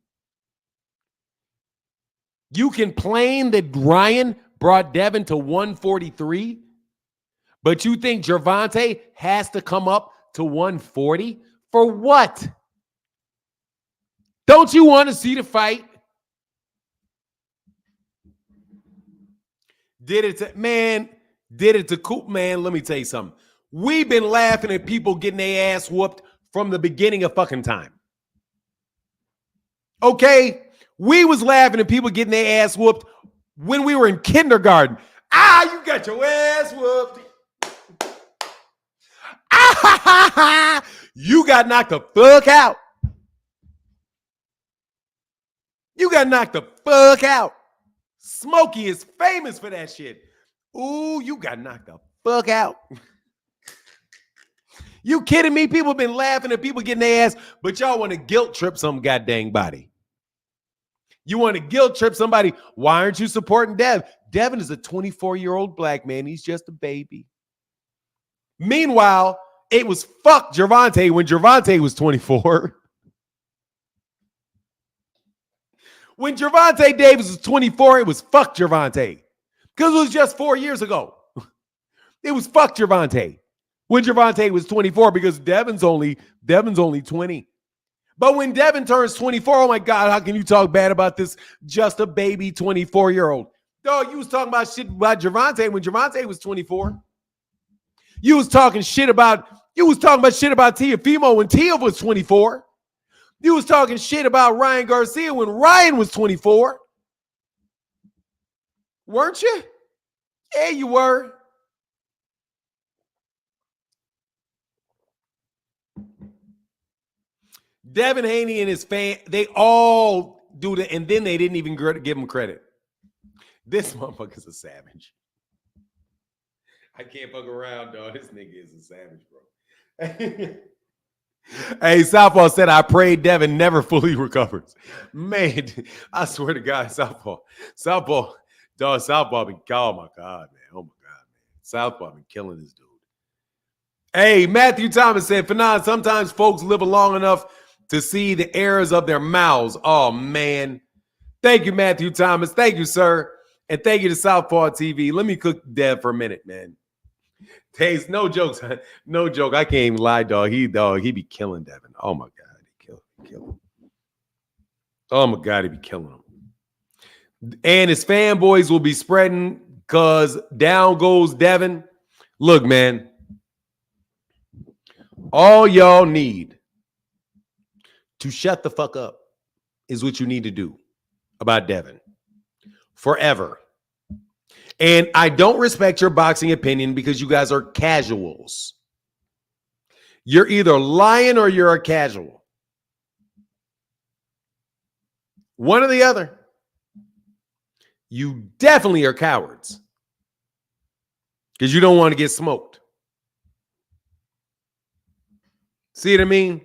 You complain that Ryan brought Devin to 143, but you think Gervonta has to come up to 140? For what? Don't you want to see the fight? Did it to Coop, man. Let me tell you something. We've been laughing at people getting their ass whooped from the beginning of fucking time. Okay? We was laughing at people getting their ass whooped when we were in kindergarten. You got your ass whooped. You got knocked the fuck out. You got knocked the fuck out. Smokey is famous for that shit. Ooh, you got knocked the fuck out. You kidding me? People have been laughing at people getting their ass, but y'all want to guilt trip some goddamn body. You want to guilt trip somebody. Why aren't you supporting Dev? Devin is a 24-year-old black man. He's just a baby. Meanwhile, it was fuck Gervonta when Gervonta was 24. When Gervonta Davis was 24, it was fuck Gervonta. Because it was just 4 years ago. It was fuck Gervonta. When Gervonta was 24, because Devin's only 20. But when Devin turns 24, oh my God, how can you talk bad about this just a baby 24-year-old? Dog, you was talking about shit about Gervonta when Gervonta was 24. You was talking shit about Tiafimo when Tia was 24. You was talking shit about Ryan Garcia when Ryan was 24. Weren't you? Yeah, you were. Devin Haney and his fan, they all do that, and then they didn't even give him credit. This motherfucker's a savage. I can't fuck around, dog. This nigga is a savage, bro. Hey, Southpaw said, I pray Devin never fully recovers. Man, I swear to God, Southpaw, dog, Southpaw been, oh my God, man. Oh my God, man. Southpaw been killing this dude. Hey, Matthew Thomas said, Fanon, sometimes folks live long enough to see the errors of their mouths. Oh, man. Thank you, Matthew Thomas. Thank you, sir. And thank you to Southpaw TV. Let me cook Dev for a minute, man. Taste, no jokes. No joke. I can't even lie, dog. He be killing Devin. Oh, my God. He kill him. Oh, my God. He be killing him. And his fanboys will be spreading because down goes Devin. Look, man. All y'all need to shut the fuck up is what you need to do about Devin forever. And I don't respect your boxing opinion because you guys are casuals. You're either lying or you're a casual. One or the other. You definitely are cowards because you don't want to get smoked. See what I mean?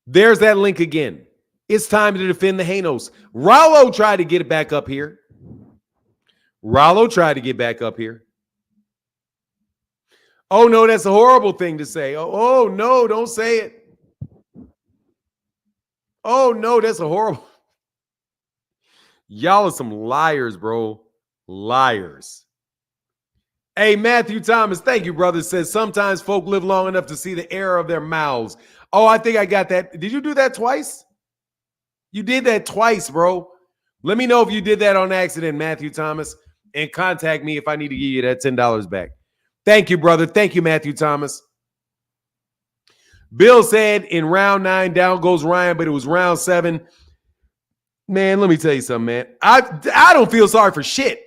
There's that link again. It's time to defend the Hanos. Rollo tried to get it back up here. Oh, no, that's a horrible thing to say. Oh, no, don't say it. Oh, no, that's a horrible. Y'all are some liars, bro. Liars. Hey, Matthew Thomas, thank you, brother. Says sometimes folk live long enough to see the error of their mouths. Oh, I think I got that. Did you do that twice? You did that twice, bro. Let me know if you did that on accident, Matthew Thomas, and contact me if I need to give you that $10 back. Thank you, brother. Thank you, Matthew Thomas. Bill said in round 9, down goes Ryan, but it was round 7. Man, let me tell you something, man. I don't feel sorry for shit.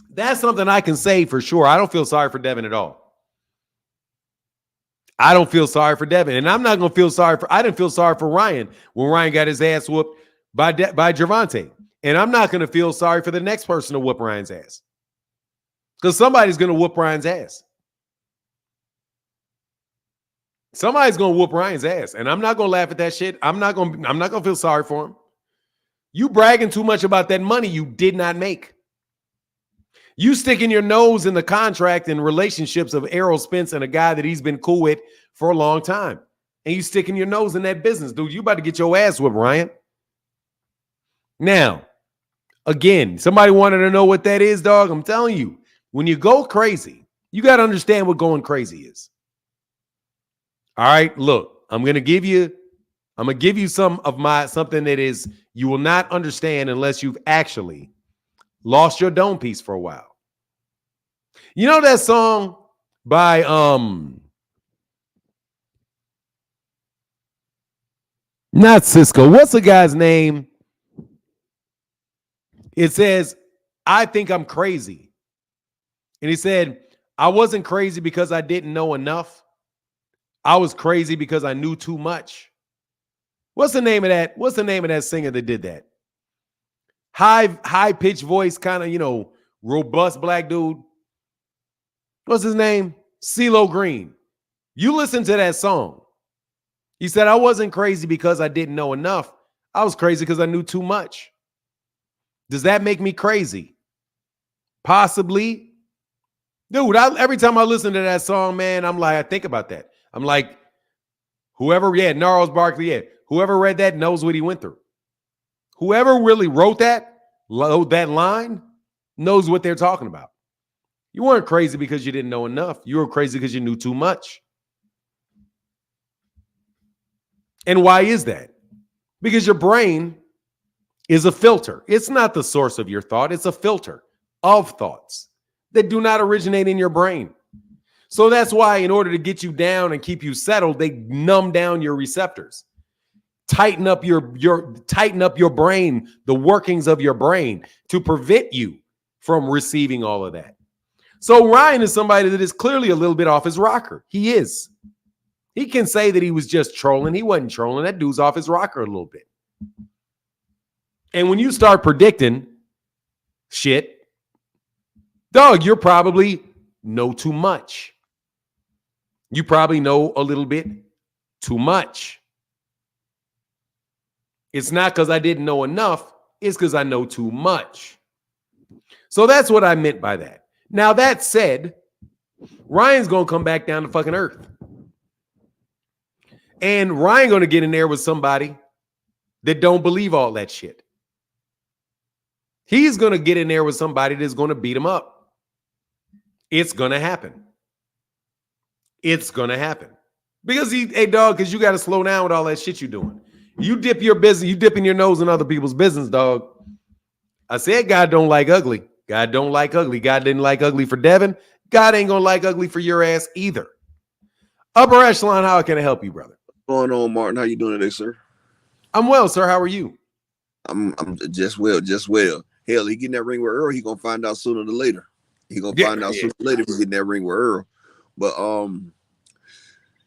That's something I can say for sure. I don't feel sorry for Devin at all. I don't feel sorry for Devin. And I'm not going to feel sorry for – I didn't feel sorry for Ryan when Ryan got his ass whooped by Gervonta. And I'm not going to feel sorry for the next person to whoop Ryan's ass. Because somebody's going to whoop Ryan's ass. Somebody's going to whoop Ryan's ass. And I'm not going to laugh at that shit. I'm not going to feel sorry for him. You bragging too much about that money you did not make. You sticking your nose in the contract and relationships of Errol, Spence, and a guy that he's been cool with for a long time. And you sticking your nose in that business, dude. You about to get your ass whipped, Ryan. Now, again, somebody wanted to know what that is, dog. I'm telling you, when you go crazy, you got to understand what going crazy is. All right, look, I'm going to give you something that is you will not understand unless you've actually lost your dome piece for a while. You know that song by not Cisco. What's the guy's name? It says, I think I'm crazy. And he said, I wasn't crazy because I didn't know enough. I was crazy because I knew too much. What's the name of that? What's the name of that singer that did that? High pitched voice, kind of, robust black dude. What's his name? CeeLo Green. You listen to that song. He said, I wasn't crazy because I didn't know enough. I was crazy because I knew too much. Does that make me crazy? Possibly. Dude, every time I listen to that song, man, I'm like, I think about that. I'm like, Gnarls Barkley, Whoever read that knows what he went through. Whoever really wrote that line knows what they're talking about. You weren't crazy because you didn't know enough. You were crazy because you knew too much. And why is that? Because your brain is a filter. It's not the source of your thought. It's a filter of thoughts that do not originate in your brain. So that's why in order to get you down and keep you settled, they numb down your receptors. Tighten up your brain, the workings of your brain to prevent you from receiving all of that. So Ryan is somebody that is clearly a little bit off his rocker. He is. He can say that he was just trolling. He wasn't trolling. That dude's off his rocker a little bit. And when you start predicting shit, dog, you're probably know too much. You probably know a little bit too much. It's not because I didn't know enough. It's because I know too much. So that's what I meant by that. Now, that said, Ryan's going to come back down to fucking earth. And Ryan going to get in there with somebody that don't believe all that shit. He's going to get in there with somebody that's going to beat him up. It's going to happen. It's going to happen. Because because you got to slow down with all that shit you're doing. You dip your business, you dipping your nose in other people's business, dog. I said God don't like ugly. God don't like ugly. God didn't like ugly for Devin. God ain't going to like ugly for your ass either. Upper echelon, how can I help you, brother? What's going on, Martin? How you doing today, sir? I'm well, sir. How are you? I'm just well. Hell, he getting that ring with Errol. He gonna find out sooner than later. He gonna find out sooner than later if he getting that ring with Errol. But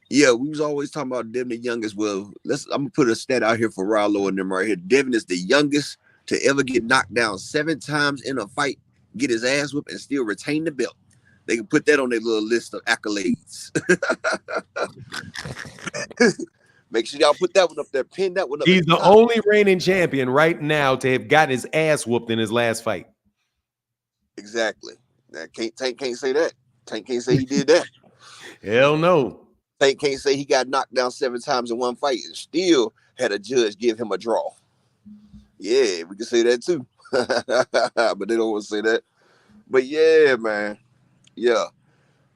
yeah, we was always talking about Devin the youngest. Well, I'm gonna put a stat out here for Rallo and them right here. Devin is the youngest to ever get knocked down 7 times in a fight, get his ass whipped, and still retain the belt. They can put that on their little list of accolades. Make sure y'all put that one up there. Pin that one up. He's the only reigning champion right now to have got his ass whooped in his last fight. Exactly. Tank can't say that. Tank can't say he did that. Hell no. Tank can't say he got knocked down 7 times in one fight and still had a judge give him a draw. Yeah, we can say that too. But they don't want to say that. But yeah, man. Yeah.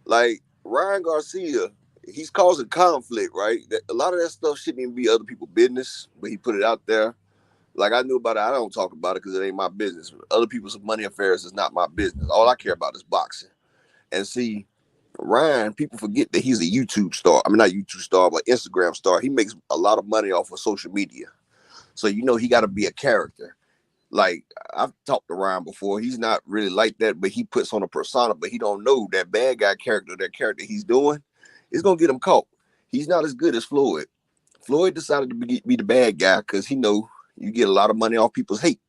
Like Ryan Garcia, he's causing conflict, right? A lot of that stuff shouldn't even be other people's business, but he put it out there. Like I knew about it. I don't talk about it because it ain't my business. Other people's money affairs is not my business. All I care about is boxing. And see, Ryan, people forget that he's a YouTube star. I mean, not YouTube star, but Instagram star. He makes a lot of money off of social media. So, he got to be a character. Like, I've talked to Ryan before. He's not really like that, but he puts on a persona, but he don't know that bad guy character, that character he's doing, is going to get him caught. He's not as good as Floyd. Floyd decided to be the bad guy because he know you get a lot of money off people's hate,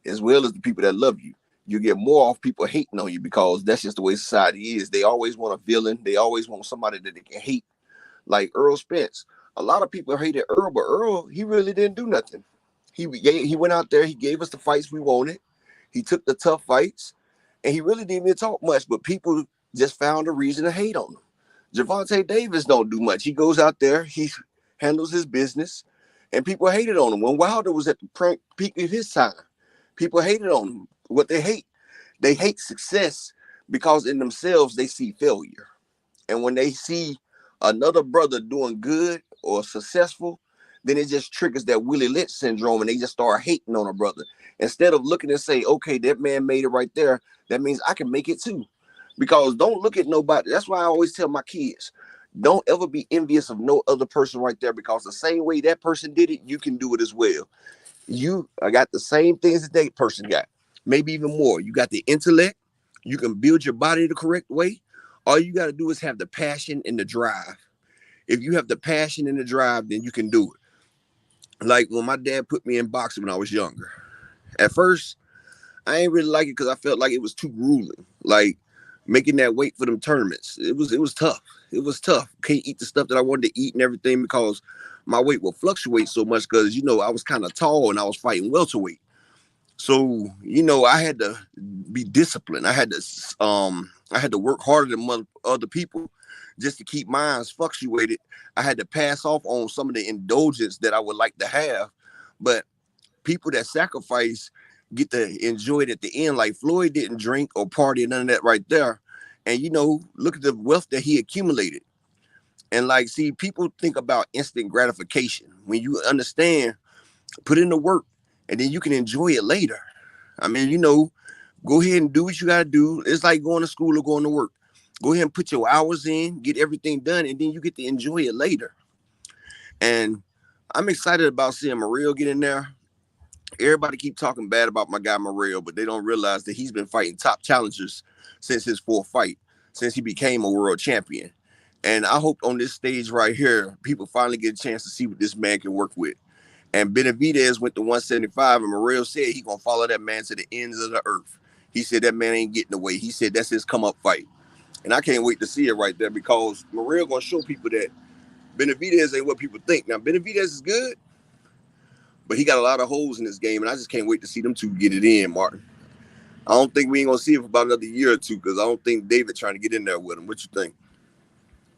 as well as the people that love you. You get more off people hating on you because that's just the way society is. They always want a villain. They always want somebody that they can hate. Like Errol Spence. A lot of people hated Errol, but Errol, he really didn't do nothing. He went out there. He gave us the fights we wanted. He took the tough fights, and he really didn't even talk much. But people just found a reason to hate on him. Gervonta Davis don't do much. He goes out there. He handles his business, and people hated on him. When Wilder was at the peak of his time, people hated on him. What they hate success because in themselves they see failure. And when they see another brother doing good or successful, then it just triggers that Willie Lynch syndrome and they just start hating on a brother. Instead of looking and say, okay, that man made it right there, that means I can make it too. Because don't look at nobody. That's why I always tell my kids, don't ever be envious of no other person right there, because the same way that person did it, you can do it as well. You got the same things that that person got, maybe even more. You got the intellect. You can build your body the correct way. All you got to do is have the passion and the drive. If you have the passion and the drive, then you can do it. Like when my dad put me in boxing when I was younger. At first, I ain't really like it because I felt like it was too grueling. Like making that weight for them tournaments. It was tough. It was tough. Can't eat the stuff that I wanted to eat and everything because my weight will fluctuate so much because, I was kind of tall and I was fighting welterweight. So, I had to be disciplined. I had to work harder than other people just to keep minds fluctuated, I had to pass off on some of the indulgence that I would like to have. But people that sacrifice get to enjoy it at the end. Like Floyd didn't drink or party, none of that right there. And look at the wealth that he accumulated. And like, see, people think about instant gratification. When you understand, put in the work, and then you can enjoy it later. I mean, go ahead and do what you got to do. It's like going to school or going to work. Go ahead and put your hours in, get everything done, and then you get to enjoy it later. And I'm excited about seeing Mariel get in there. Everybody keep talking bad about my guy Mariel, but they don't realize that he's been fighting top challengers since his fourth fight, since he became a world champion. And I hope on this stage right here, people finally get a chance to see what this man can work with. And Benavidez went to 175, and Mariel said he gonna follow that man to the ends of the earth. He said that man ain't getting away. He said that's his come up fight. And I can't wait to see it right there, because Mariel gonna show people that Benavidez ain't what people think. Now, Benavidez is good, but he got a lot of holes in this game, and I just can't wait to see them two get it in, Martin. I don't think we ain't gonna see it for about another year or two, because I don't think David trying to get in there with him. What you think?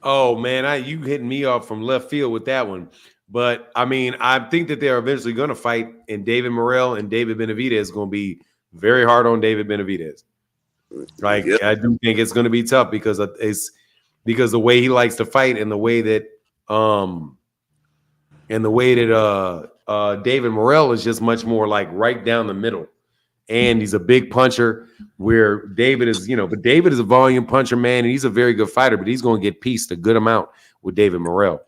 Oh man, you hitting me off from left field with that one. But I mean, I think that they're eventually going to fight, and David Morrell and David Benavidez is going to be very hard on David Benavidez. Like, yep. I do think it's going to be tough because the way he likes to fight, and the way that David Morrell is just much more like right down the middle. And he's a big puncher, where David is, but David is a volume puncher, man, and he's a very good fighter, but he's going to get pieced a good amount with David Morrell.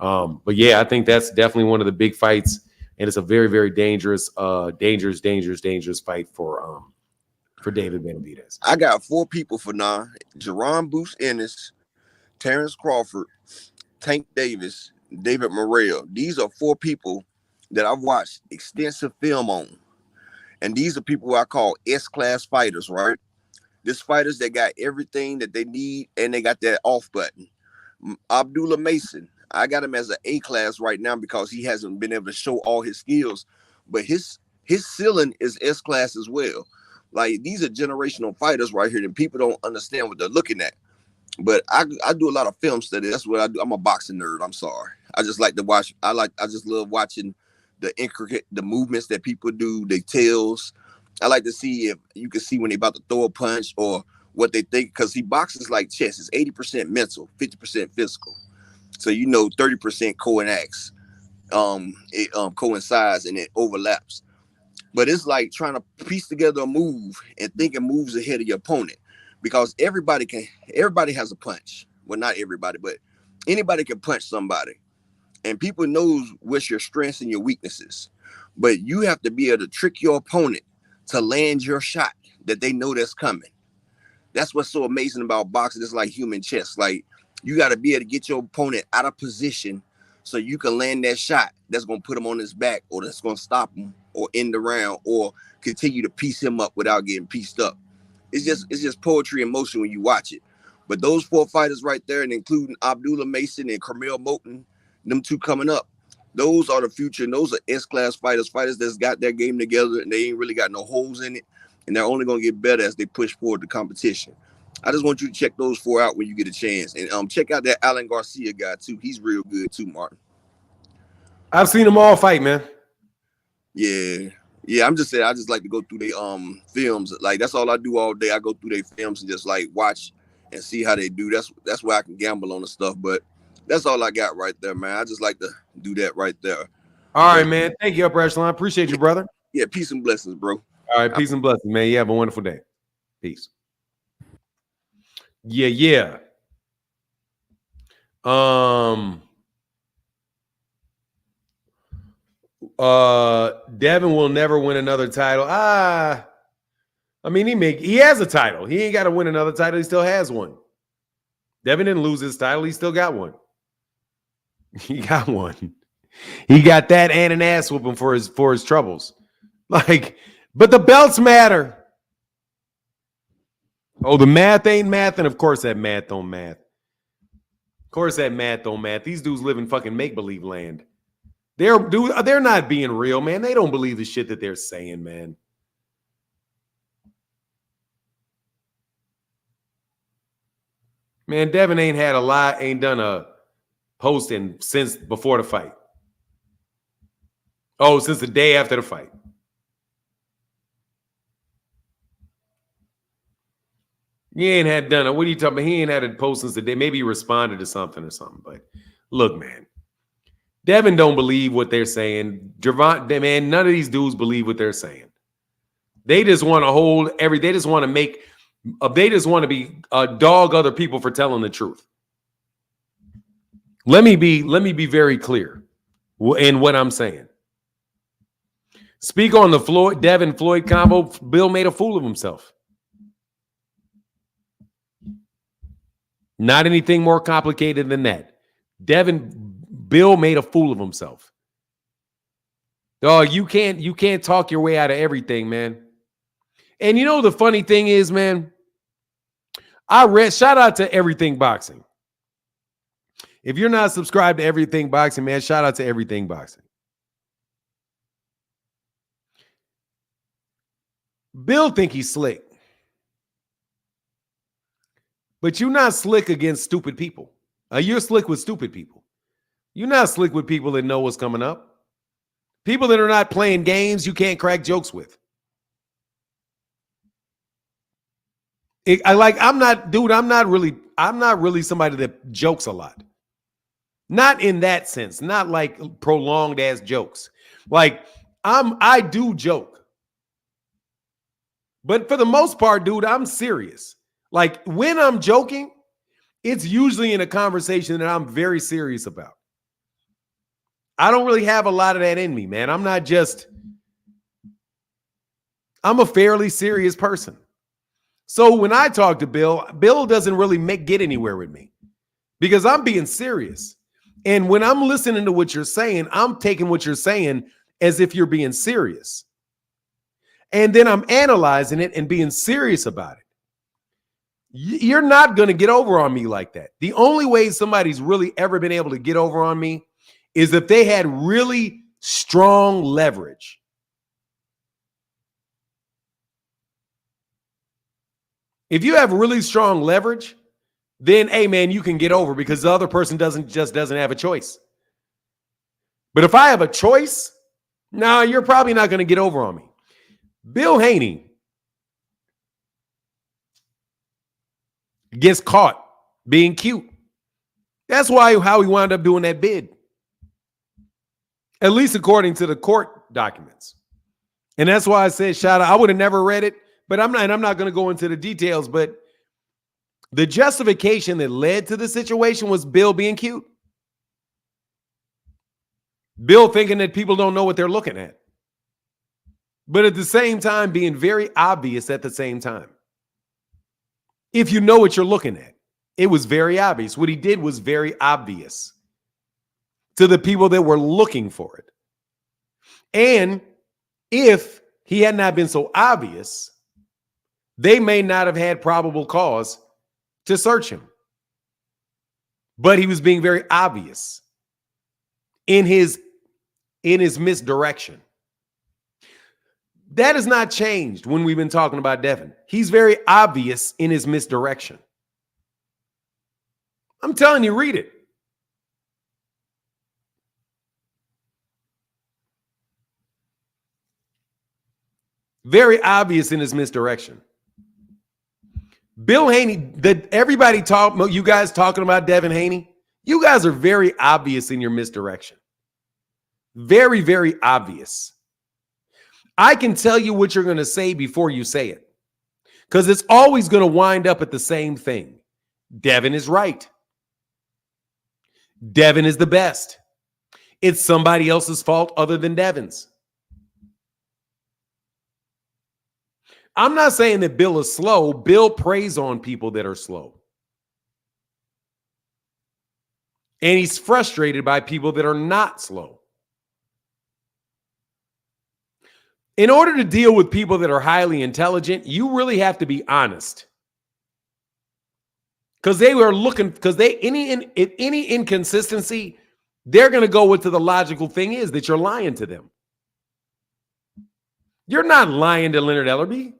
But yeah, I think that's definitely one of the big fights, and it's a very, very dangerous fight for David Benavidez. I got 4 people for now: Jerron Boost Ennis, Terrence Crawford, Tank Davis, David Morrell. These are 4 people that I've watched extensive film on. And these are people I call S-class fighters, right? This fighters that got everything that they need, and they got that off button. Abdullah Mason, I got him as an A-class right now because he hasn't been able to show all his skills. But his ceiling is S-class as well. Like, these are generational fighters right here, and people don't understand what they're looking at. But I do a lot of film study. That's what I do. I'm a boxing nerd. I'm sorry. I just like to watch. I just love watching the movements that people do, their tails. I like to see if you can see when they about to throw a punch or what they think, because he boxes like chess. It's 80% mental, 50% physical. So 30% coenacts, it coincides and it overlaps. But it's like trying to piece together a move and thinking moves ahead of your opponent, because everybody has a punch. Well, not everybody, but anybody can punch somebody. And people knows what's your strengths and your weaknesses. But you have to be able to trick your opponent to land your shot that they know that's coming. That's what's so amazing about boxing. It's like human chess. Like, you got to be able to get your opponent out of position so you can land that shot that's going to put him on his back, or that's going to stop him or end the round, or continue to piece him up without getting pieced up. It's just poetry in motion when you watch it. But those 4 fighters right there, and including Abdullah Mason and Carmel Moulton, them 2 coming up, those are the future, and those are S-class fighters that's got their game together, and they ain't really got no holes in it, and they're only going to get better as they push forward the competition. I just want you to check those 4 out when you get a chance, and check out that Alan Garcia guy too. He's real good too, Martin. I've seen them all fight, man. Yeah, I'm just saying, I just like to go through their films. Like, that's all I do all day. I go through their films and just like watch and see how they do. That's where I can gamble on the stuff, but that's all I got right there, man. I just like to do that right there. All right, man. Thank you, Upper Echelon. Appreciate you, brother. Yeah, peace and blessings, bro. All right, peace and blessings, man. You have a wonderful day. Peace. Yeah. Devin will never win another title. I mean, he has a title. He ain't got to win another title. He still has one. Devin didn't lose his title. He still got one. He got one. He got that and an ass whooping for his troubles. Like, but the belts matter. Oh, the math ain't math, and of course that math don't math. Of course that math don't math. These dudes live in fucking make-believe land. They're not being real, man. They don't believe the shit that they're saying, man. Man, Devin ain't done a posting since before the fight. Oh, since the day after the fight. He ain't had done it. What are you talking about? He ain't had a post since the day. Maybe he responded to something or something. But look, man, Devin don't believe what they're saying. Man, none of these dudes believe what they're saying. They just want to hold they just want to make, they just want to be dog other people for telling the truth. Let me be very clear in what I'm saying. Speak on the Devin Floyd combo. Bill made a fool of himself. Not anything more complicated than that. Bill made a fool of himself. Oh, you can't talk your way out of everything, man. And you know the funny thing is, man, shout out to Everything Boxing. If you're not subscribed to Everything Boxing, man, shout out to Everything Boxing. Bill think he's slick. But you're not slick against stupid people. You're slick with stupid people. You're not slick with people that know what's coming up. People that are not playing games, you can't crack jokes with. I'm not really somebody that jokes a lot. Not in that sense, not like prolonged ass jokes. Like I do joke. But for the most part, dude, I'm serious. Like when I'm joking, it's usually in a conversation that I'm very serious about. I don't really have a lot of that in me, man. I'm a fairly serious person. So when I talk to Bill doesn't really get anywhere with me because I'm being serious. And when I'm listening to what you're saying, I'm taking what you're saying as if you're being serious. And then I'm analyzing it and being serious about it. You're not going to get over on me like that. The only way somebody's really ever been able to get over on me is if they had really strong leverage. If you have really strong leverage, then, hey, man, you can get over because the other person doesn't have a choice. But if I have a choice, no, you're probably not going to get over on me. Bill Haney gets caught being cute. That's how he wound up doing that bid. At least according to the court documents. And that's why I said shout out. I would have never read it, but I'm not going to go into the details, but the justification that led to the situation was Bill being cute. Bill thinking that people don't know what they're looking at. But at the same time, being very obvious at the same time. If you know what you're looking at, it was very obvious. What he did was very obvious to the people that were looking for it. And if he had not been so obvious, they may not have had probable cause to search him. But he was being very obvious in his misdirection. That has not changed when we've been talking about Devin. He's very obvious in his misdirection. I'm telling you, read it. Very obvious in his misdirection. Bill Haney, you guys talking about Devin Haney, you guys are very obvious in your misdirection. Very, very obvious. I can tell you what you're going to say before you say it. Because it's always going to wind up at the same thing. Devin is right. Devin is the best. It's somebody else's fault other than Devin's. I'm not saying that Bill is slow. Bill preys on people that are slow. And he's frustrated by people that are not slow. In order to deal with people that are highly intelligent, you really have to be honest. Because any inconsistency, they're going to go with the logical thing is that you're lying to them. You're not lying to Leonard Ellerbe.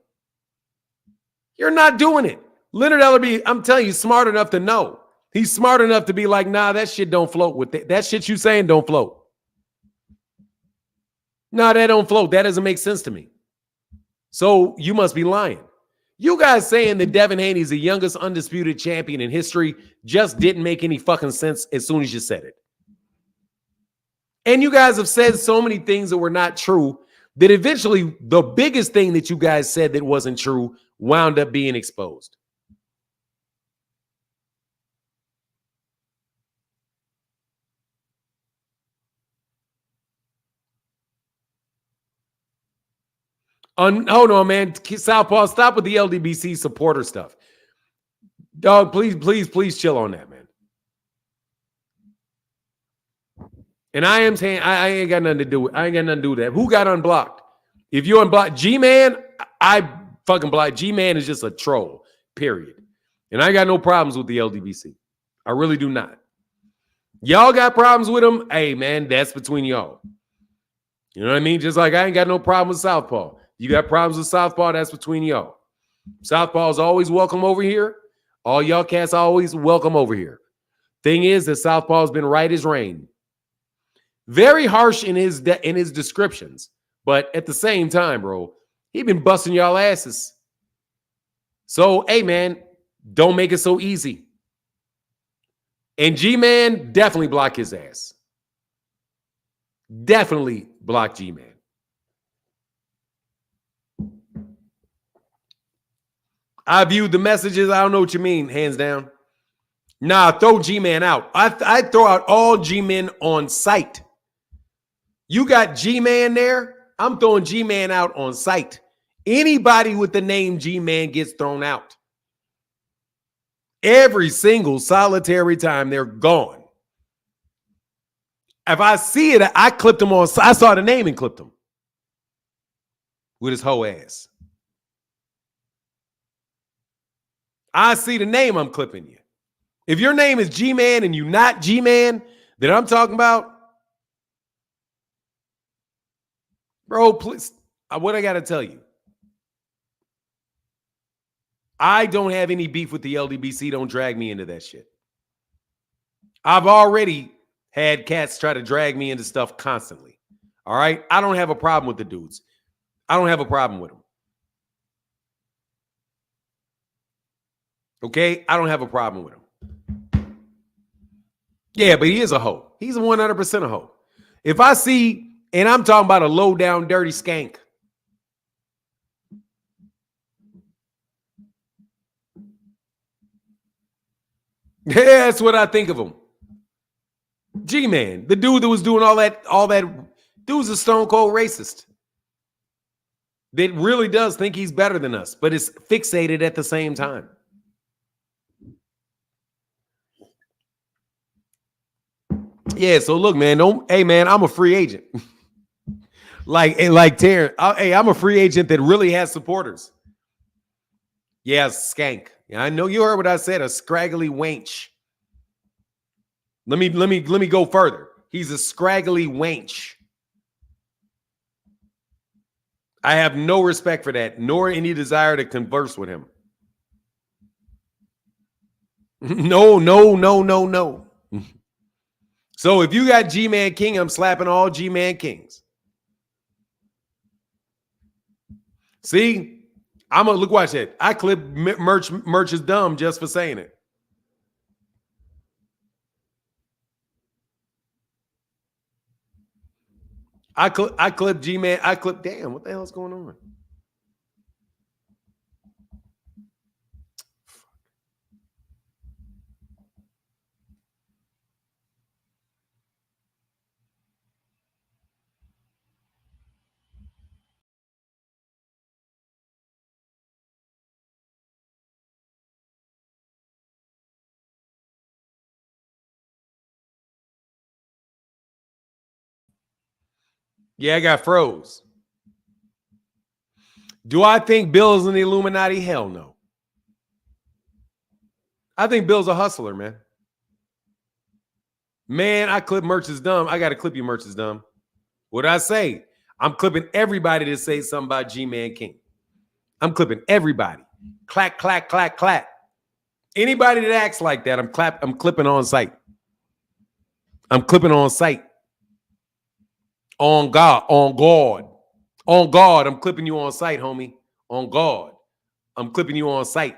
You're not doing it. Leonard Ellerby, I'm telling you, smart enough to know. He's smart enough to be like, nah, that shit don't float with that. That shit you saying don't float. Nah, that don't float. That doesn't make sense to me. So you must be lying. You guys saying that Devin Haney is the youngest undisputed champion in history just didn't make any fucking sense as soon as you said it. And you guys have said so many things that were not true that eventually the biggest thing that you guys said that wasn't true wound up being exposed. Hold on, man. Southpaw, stop with the LDBC supporter stuff. Dog, please chill on that, man. And I ain't got nothing to do with. I ain't got nothing to do with that. Who got unblocked? If you unblocked G-Man, I fucking blocked. G-Man is just a troll, period. And I got no problems with the LDBC. I really do not. Y'all got problems with him? Hey, man, that's between y'all. You know what I mean? Just like I ain't got no problem with Southpaw. You got problems with Southpaw, that's between y'all. Southpaw is always welcome over here. All y'all cats always welcome over here. Thing is that Southpaw's been right as rain. Very harsh in his descriptions, but at the same time, bro, he been busting y'all asses. So, hey, man, don't make it so easy. And G-Man, definitely block his ass. Definitely block G-Man. I viewed the messages. I don't know what you mean, hands down. Nah, throw G-Man out. I throw out all G-Men on sight. You got G-Man there. I'm throwing G-Man out on sight. Anybody with the name G-Man gets thrown out. Every single solitary time they're gone. If I see it, I clipped him on. I saw the name and clipped him with his hoe ass. I see the name, I'm clipping you. If your name is G-Man and you not G-Man that I'm talking about, bro, please, what I got to tell you. I don't have any beef with the LDBC. Don't drag me into that shit. I've already had cats try to drag me into stuff constantly. All right? I don't have a problem with the dudes. I don't have a problem with them. Okay? I don't have a problem with him. Yeah, but he is a hoe. He's a 100% a hoe. If I see, and I'm talking about a low down dirty skank. Yeah, that's what I think of him. G-Man, the dude that was doing all that dude's a stone cold racist. That really does think he's better than us, but is fixated at the same time. Yeah, so look, man, hey man, I'm a free agent. like Terrence, hey, I'm a free agent that really has supporters. Yeah, skank. Yeah, I know you heard what I said, a scraggly wench. Let me go further. He's a scraggly wench. I have no respect for that, nor any desire to converse with him. No. So if you got G-Man King, I'm slapping all G-Man Kings. See, I'm gonna look. Watch that. I clip merch is dumb just for saying it. I clip G-Man. I clip. Damn, what the hell is going on? Yeah, I got froze. Do I think Bill's in the Illuminati? Hell no. I think Bill's a hustler, man. Man, I clip merch is dumb. I got to clip you, merch is dumb. What I say? I'm clipping everybody that say something about G-Man King. I'm clipping everybody. Clack, clack, clack, clack. Anybody that acts like that, I'm clipping on site. I'm clipping on site. On God, I'm clipping you on site, homie. On God, I'm clipping you on site.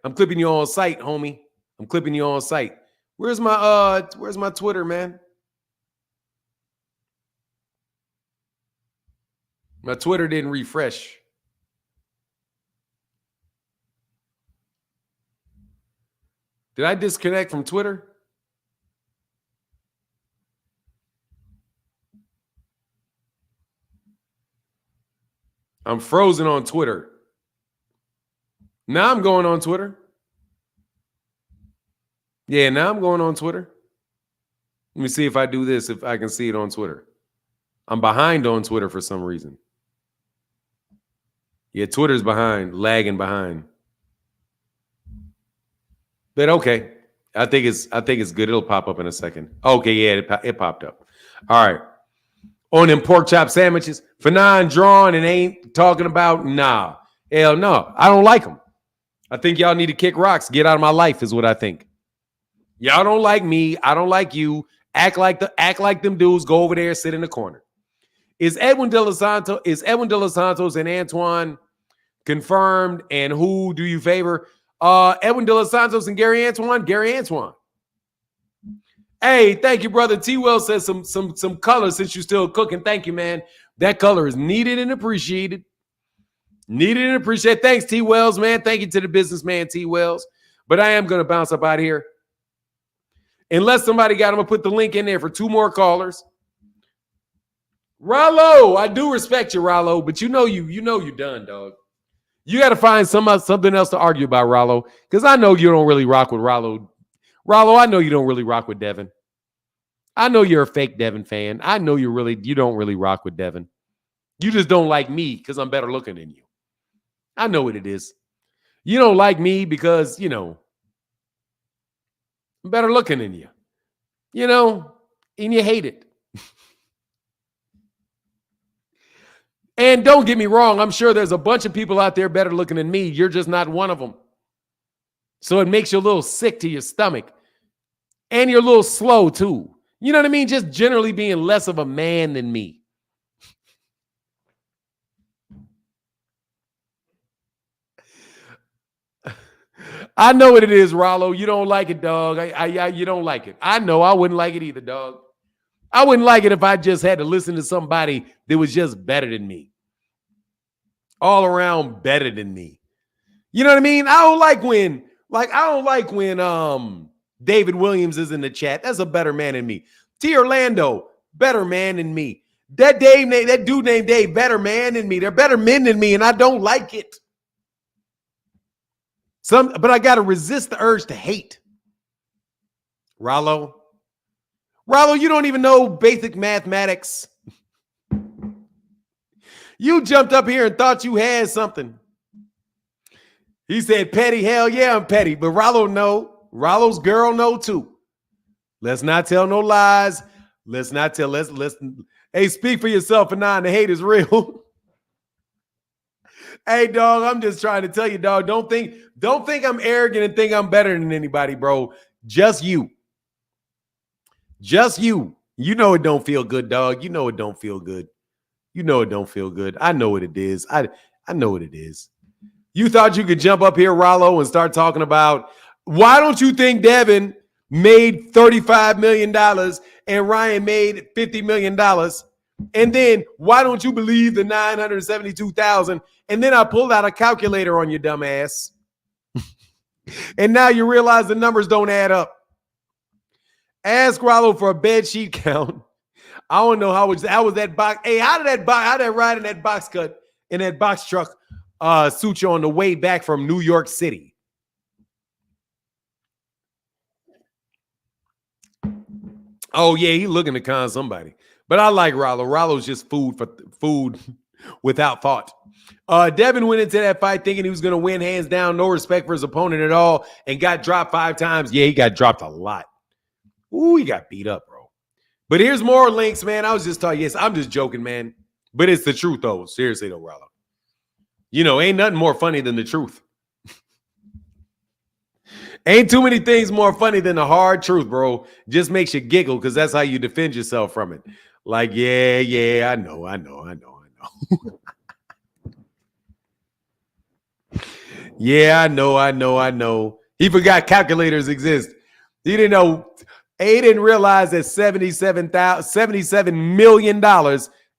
I'm clipping you on site, homie. I'm clipping you on site. Where's my Twitter, man? My Twitter didn't refresh. Did I disconnect from Twitter? I'm frozen on Twitter. Now I'm going on Twitter. Yeah, now I'm going on Twitter. Let me see if I do this, if I can see it on Twitter. I'm behind on Twitter for some reason. Yeah, Twitter's behind, lagging behind. But okay. I think it's good. It'll pop up in a second. Okay, yeah, it popped up. All right. On them pork chop sandwiches, Fanon drawn and ain't talking about, nah. Hell no. I don't like them. I think y'all need to kick rocks. Get out of my life is what I think. Y'all don't like me. I don't like you. Act like them dudes. Go over there, sit in the corner. Is Edwin De Los Santos and Antoine confirmed? And who do you favor? Edwin De Los Santos and Gary Antoine. Gary Antoine. Hey, thank you, brother. T. Well says some color since you're still cooking. Thank you, man. That color is needed and appreciated. Needed and appreciated. Thanks, T. Wells, man. Thank you to the businessman, T. Wells. But I am going to bounce up out of here. Unless somebody got him, I'm going to put the link in there for 2 more callers. Rollo, I do respect you, Rollo, but you know you're done, dog. You got to find something else to argue about, Rollo, because I know you don't really rock with Rollo. Rollo, I know you don't really rock with Devin. I know you're a fake Devin fan. I know you don't really rock with Devin. You just don't like me because I'm better looking than you. I know what it is. You don't like me because, I'm better looking than you. And you hate it. And don't get me wrong, I'm sure there's a bunch of people out there better looking than me. You're just not one of them. So it makes you a little sick to your stomach. And you're a little slow too. You know what I mean? Just generally being less of a man than me. I know what it is, Rollo. You don't like it, dog. You don't like it. I know I wouldn't like it either, dog. I wouldn't like it if I just had to listen to somebody that was just better than me. All around better than me. You know what I mean? I don't like when David Williams is in the chat. That's a better man than me. T. Orlando, better man than me. That dude named Dave, better man than me. They're better men than me, and I don't like it. But I got to resist the urge to hate. Rollo, you don't even know basic mathematics. You jumped up here and thought you had something. He said petty. Hell yeah, I'm petty. But Rollo know. Rollo's girl know too. Let's not tell no lies. Let's not tell. Let's hey, speak for yourself, and the hate is real. Hey, dog, I'm just trying to tell you, dog. Don't think I'm arrogant and think I'm better than anybody, bro. Just you. Just you. You know it don't feel good, dog. You know it don't feel good. You know it don't feel good. I know what it is. I know what it is. You thought you could jump up here, Rollo, and start talking about why don't you think Devin made $35 million and Ryan made $50 million? And then why don't you believe the 972,000? And then I pulled out a calculator on your dumb ass. And now you realize the numbers don't add up. Ask Rollo for a bed sheet count. I don't know how was that box. Hey, how did that ride in that box cut in that box truck suit you on the way back from New York City? Oh yeah, he looking to con somebody. But I like Rollo. Rollo's just food without thought. Devin went into that fight thinking he was going to win hands down, no respect for his opponent at all, and got dropped 5 times. Yeah, he got dropped a lot. Ooh, he got beat up, bro. But here's more links, man. I was just talking. Yes, I'm just joking, man. But it's the truth, though. Seriously, though, Rollo. Ain't nothing more funny than the truth. Ain't too many things more funny than the hard truth, bro. Just makes you giggle because that's how you defend yourself from it. Like, yeah, I know. Yeah, I know. He forgot calculators exist. He didn't know. He didn't realize that $77 million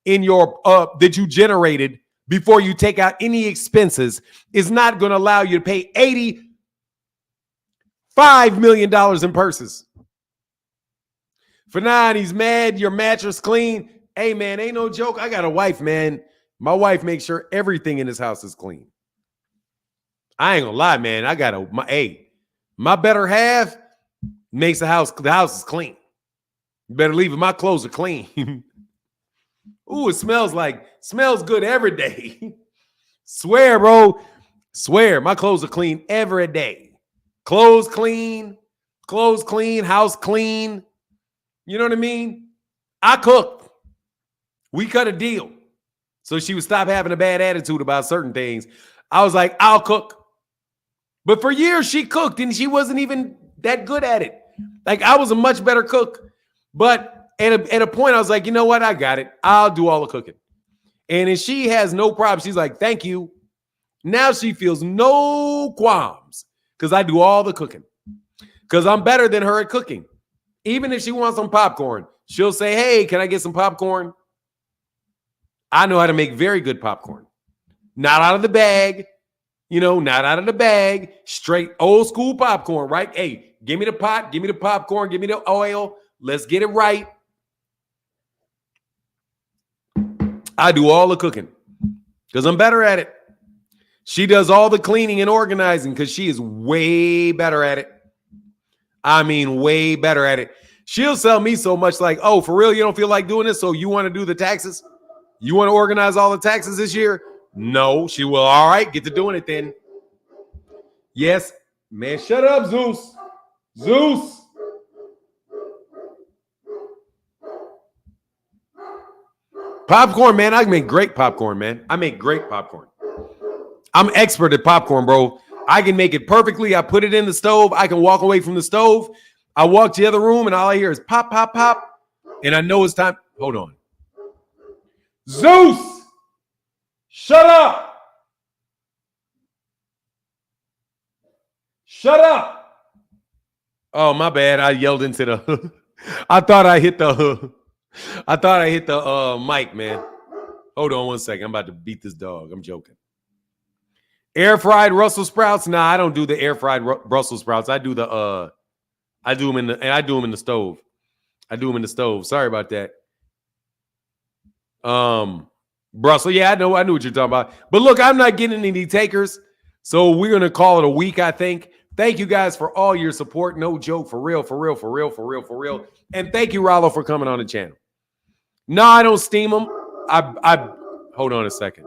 in your that you generated before you take out any expenses is not going to allow you to pay $85 million in purses. For 9, he's mad. Your mattress clean. Hey, man, ain't no joke. I got a wife, man. My wife makes sure everything in this house is clean. I ain't gonna lie, man. I got my better half makes the house is clean. You better leave it. My clothes are clean. Ooh, it smells good every day. Swear, bro. Swear, my clothes are clean every day. Clothes clean, house clean. You know what I mean? I cook. We cut a deal. So she would stop having a bad attitude about certain things. I was like, I'll cook. But for years, she cooked, and she wasn't even that good at it. Like, I was a much better cook. But at a point, I was like, you know what? I got it. I'll do all the cooking. And if she has no problem, she's like, thank you. Now she feels no qualms because I do all the cooking. Because I'm better than her at cooking. Even if she wants some popcorn, she'll say, hey, can I get some popcorn? I know how to make very good popcorn. Not out of the bag. Not out of the bag. Straight old school popcorn, right? Hey, give me the pot, give me the popcorn, give me the oil. Let's get it right. I do all the cooking because I'm better at it. She does all the cleaning and organizing because she is way better at it. I mean, way better at it. She'll sell me so much like, oh, for real, you don't feel like doing this? So you want to do the taxes? You want to organize all the taxes this year? No. She will. All right, get to doing it then. Yes. Man, shut up, Zeus. Zeus. Popcorn, man. I make great popcorn, man. I make great popcorn. I'm expert at popcorn, bro. I can make it perfectly. I put it in the stove. I can walk away from the stove. I walk to the other room, and all I hear is pop, pop, pop. And I know it's time. Hold on. Zeus! Shut up! Shut up! Oh, my bad. I yelled into the... I thought I hit the mic, man. Hold on one second. I'm about to beat this dog. I'm joking. Air fried Brussels sprouts? Nah, I don't do the air fried Brussels sprouts. I do them in the stove. I do them in the stove. Sorry about that. Brussels. Yeah, I know what you're talking about. But look, I'm not getting any takers. So we're gonna call it a week, I think. Thank you guys for all your support. No joke, for real. And thank you, Rollo, for coming on the channel. No, I don't steam them. I hold on a second.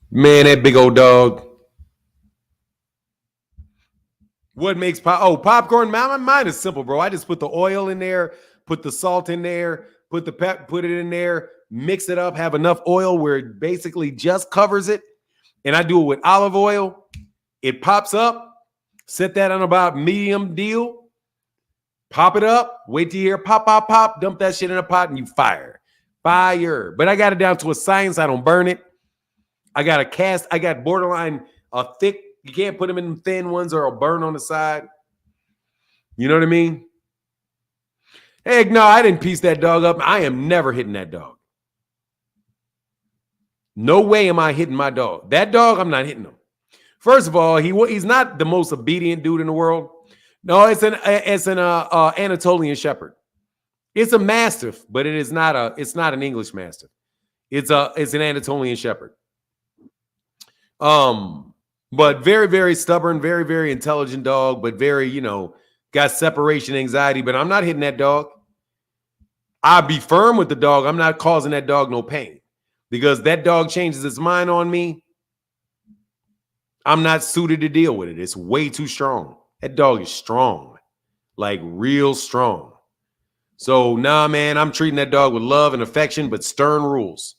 Man, that big old dog. What makes popcorn? Mine is simple, bro. I just put the oil in there, put the salt in there, put it in there, mix it up, have enough oil where it basically just covers it. And I do it with olive oil. It pops up. Set that on about medium deal. Pop it up. Wait till you hear pop, pop, pop. Dump that shit in a pot and you fire. Fire. But I got it down to a science. I don't burn it. I got borderline thick. You can't put them in thin ones or it'll burn on the side. You know what I mean? Heck no, I didn't piece that dog up. I am never hitting that dog. No way am I hitting my dog. That dog, I'm not hitting him. First of all, he's not the most obedient dude in the world. No, it's an Anatolian Shepherd. It's a Mastiff, but it's not an English Mastiff. It's an Anatolian Shepherd. But very, very stubborn, very, very intelligent dog, but very, got separation anxiety. But I'm not hitting that dog. I'll be firm with the dog. I'm not causing that dog no pain because that dog changes its mind on me. I'm not suited to deal with it. It's way too strong. That dog is strong, like real strong. So, nah, man, I'm treating that dog with love and affection, but stern rules.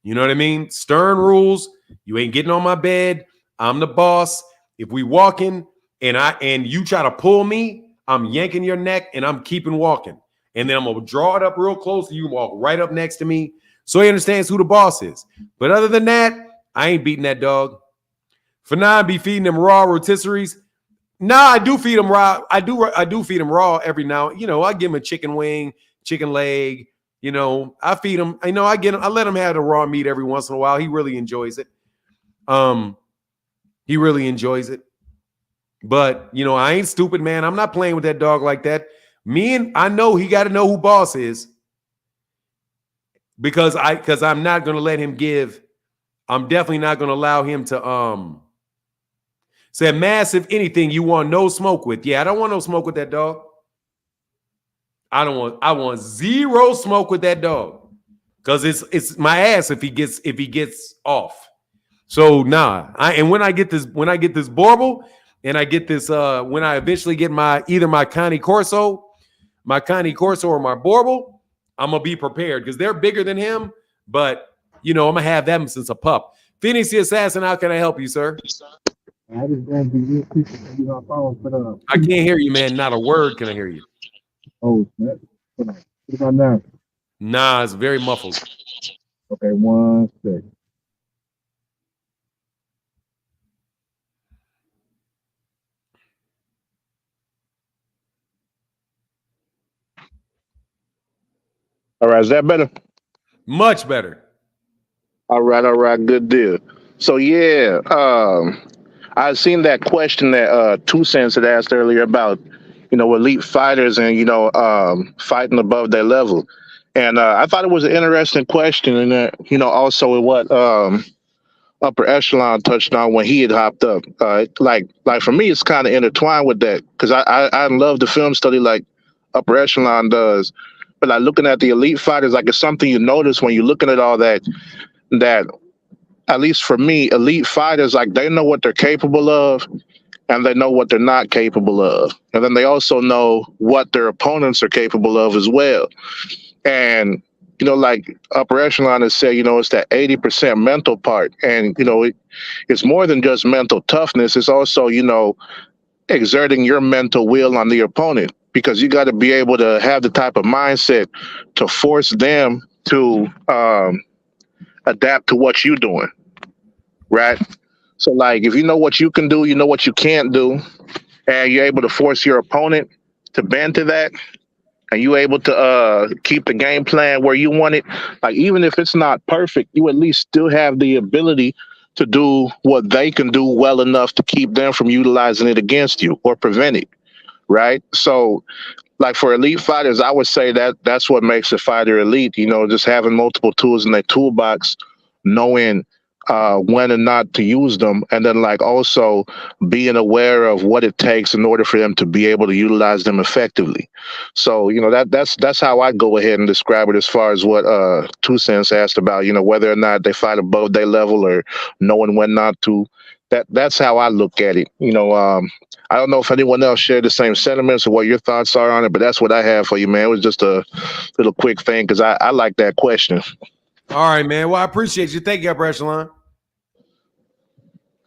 You know what I mean? Stern rules. You ain't getting on my bed. I'm the boss. If we walking and you try to pull me, I'm yanking your neck and I'm keeping walking. And then I'm going to draw it up real close so you can walk right up next to me so he understands who the boss is. But other than that, I ain't beating that dog. For now, I be feeding them raw rotisseries. Nah, I do feed them raw. I do feed them raw every now. I give him a chicken wing, chicken leg. I feed him. I let him have the raw meat every once in a while. He really enjoys it. He really enjoys it. But I ain't stupid, man. I'm not playing with that dog like that. I know he got to know who boss is. Because I'm not gonna let him give. I'm definitely not gonna allow him to say, Massive, anything you want no smoke with. Yeah, I don't want no smoke with that dog. I want zero smoke with that dog. Because it's my ass if he gets off. So when I get this Borble and I get this when I eventually get either my Cane Corso or my Borble, I'm gonna be prepared because they're bigger than him, but I'm gonna have them since a pup. Phoenix the Assassin, how can I help you, sir? I just grabbed the my phone, but I can't hear you, man. Not a word can I hear you. oh, snap. Hold on. What about now? Nah, it's very muffled. Okay, 1 second. All right, is that better? Much better. All right, good deal. So yeah, I seen that question that Two Cents had asked earlier about, elite fighters and fighting above their level, and I thought it was an interesting question, and also what Upper Echelon touched on when he had hopped up. Like for me, it's kind of intertwined with that because I love the film study like Upper Echelon does, but like looking at the elite fighters, like it's something you notice when you're looking at all that at least for me, elite fighters, like they know what they're capable of and they know what they're not capable of. And then they also know what their opponents are capable of as well. And, like Upper Echelon has said, it's that 80% mental part. And, it's more than just mental toughness. It's also, exerting your mental will on the opponent because you got to be able to have the type of mindset to force them to adapt to what you're doing. Right. So like if you know what you can do, you know what you can't do, and you're able to force your opponent to bend to that, and you're able to keep the game plan where you want it, like even if it's not perfect, you at least still have the ability to do what they can do well enough to keep them from utilizing it against you or prevent it. Right. So like for elite fighters, I would say that that's what makes a fighter elite, just having multiple tools in their toolbox, knowing when and not to use them, and then like also being aware of what it takes in order for them to be able to utilize them effectively. So that's how I go ahead and describe it as far as what Two Cents asked about, whether or not they fight above their level or knowing when not to. That's how I look at it. I don't know if anyone else shared the same sentiments or what your thoughts are on it, but that's what I have for you, man. It was just a little quick thing because I like that question. All right, man. Well, I appreciate you. Thank you, Upper Echelon.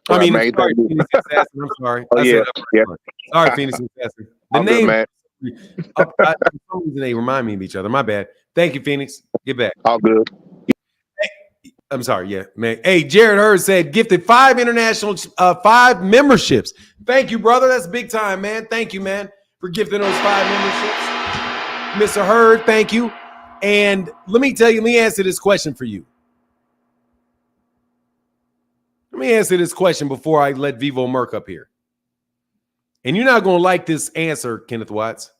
All I mean, right, sorry, man. Phoenix Assassin. I'm sorry. Oh, I yeah. said Upper Echelon. Sorry, Phoenix Assassin. The All good, name, man. for some reason, they remind me of each other. My bad. Thank you, Phoenix. Get back. All good. I'm sorry. Yeah, man. Hey, Jared Hurd said gifted 5 memberships. Thank you, brother. That's big time, man. Thank you, man, for gifting those 5 memberships. Mr. Hurd, thank you. And let me answer this question for you. Let me answer this question before I let Vivo Merc up here. And you're not going to like this answer, Kenneth Watts.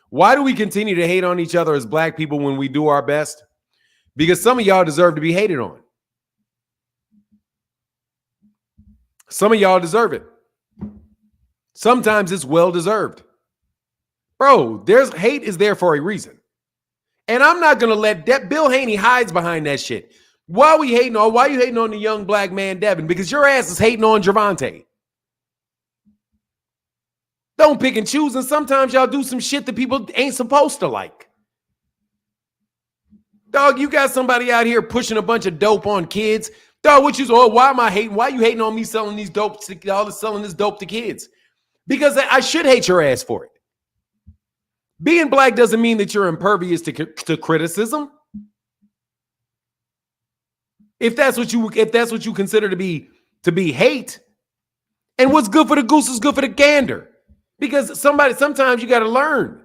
Why do we continue to hate on each other as black people when we do our best? Because some of y'all deserve to be hated on. Some of y'all deserve it. Sometimes it's well-deserved. Bro, there's hate is there for a reason. And I'm not going to let that. Bill Haney hides behind that shit. Why are you hating on the young black man, Devin? Because your ass is hating on Javante. Don't pick and choose. And sometimes y'all do some shit that people ain't supposed to like. Dog, you got somebody out here pushing a bunch of dope on kids. Dog, what you say? Oh, why am I hating? Why are you hating on me selling these dope selling this dope to kids? Because I should hate your ass for it. Being black doesn't mean that you're impervious to criticism. If that's what you consider to be hate, and what's good for the goose is good for the gander. Because sometimes you got to learn.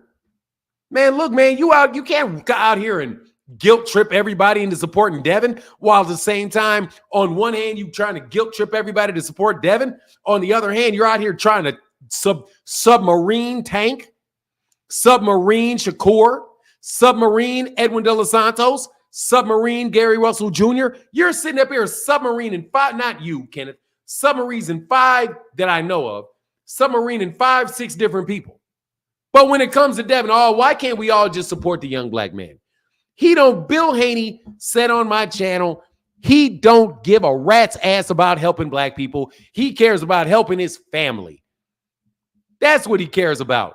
Man, look, man, you can't go out here and guilt trip everybody into supporting Devin, while at the same time, on one hand, you trying to guilt trip everybody to support Devin. On the other hand, you're out here trying to submarine Tank, submarine Shakur, submarine Edwin De Los Santos, submarine Gary Russell Jr. You're sitting up here submarining five, not you, Kenneth, submarines in five that I know of, submarining 5-6 different people. But when it comes to Devin, why can't we all just support the young black man? Bill Haney said on my channel, he don't give a rat's ass about helping black people. He cares about helping his family. That's what he cares about.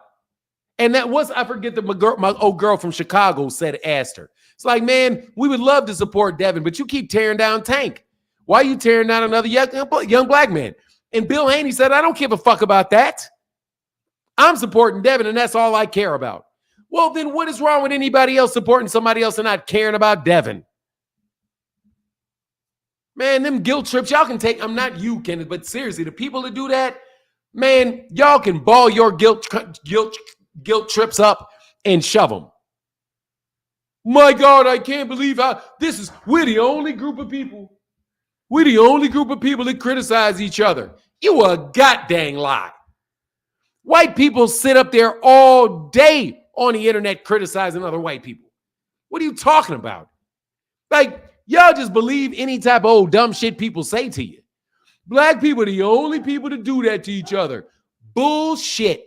And that was, I forget that my old girl from Chicago asked her. It's like, man, we would love to support Devin, but you keep tearing down Tank. Why are you tearing down another young black man? And Bill Haney said, I don't give a fuck about that. I'm supporting Devin, and that's all I care about. Well, then what is wrong with anybody else supporting somebody else and not caring about Devin? Man, them guilt trips, y'all can take. I'm not you, Kenneth, but seriously, the people that do that, man, y'all can ball your guilt trips up and shove them. My God, I can't believe we're the only group of people. We're the only group of people that criticize each other. You a goddamn lie. White people sit up there all day on the internet criticizing other white people. What are you talking about? Like, y'all just believe any type of old dumb shit people say to you. Black people are the only people to do that to each other. Bullshit.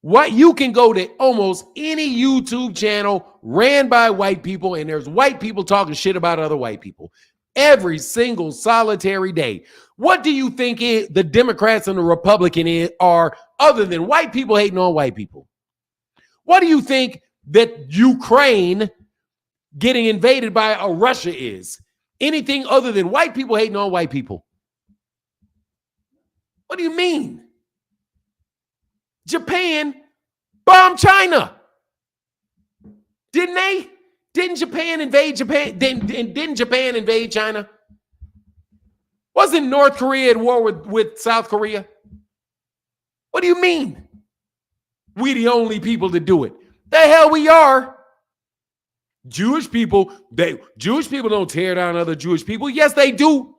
What you can go to almost any YouTube channel ran by white people, and there's white people talking shit about other white people every single solitary day. What do you think the Democrats and the Republicans are other than white people hating on white people? What do you think that Ukraine getting invaded by Russia is? Anything other than white people hating on white people? What do you mean? Japan bombed China. Didn't they? Didn't Japan invade Japan? Didn't Japan invade China? Wasn't North Korea at war with South Korea? What do you mean? We the only people to do it. The hell we are. Jewish people don't tear down other Jewish people. Yes, they do.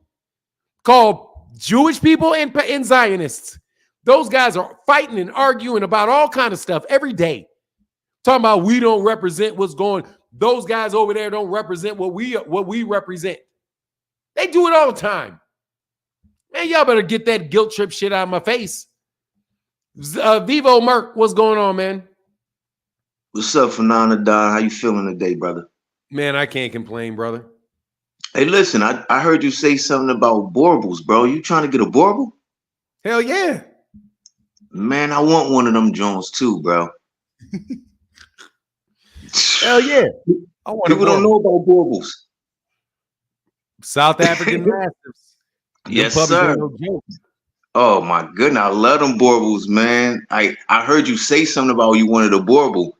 Called Jewish people and Zionists. Those guys are fighting and arguing about all kind of stuff every day. Talking about we don't represent what's going. Those guys over there don't represent what we represent. They do it all the time. Man, y'all better get that guilt trip shit out of my face. Vivo Merc, what's going on, man? What's up, Fernanda Don? How you feeling today, brother? Man, I can't complain, brother. Hey, listen, I heard you say something about baubles, bro. You trying to get a bauble? Hell yeah. Man, I want one of them Jones too, bro. Hell yeah. People don't know about baubles. South African Mastiffs. Yes, sir. Oh my goodness, I love them baubles, man. I heard you say something about you wanted a bauble.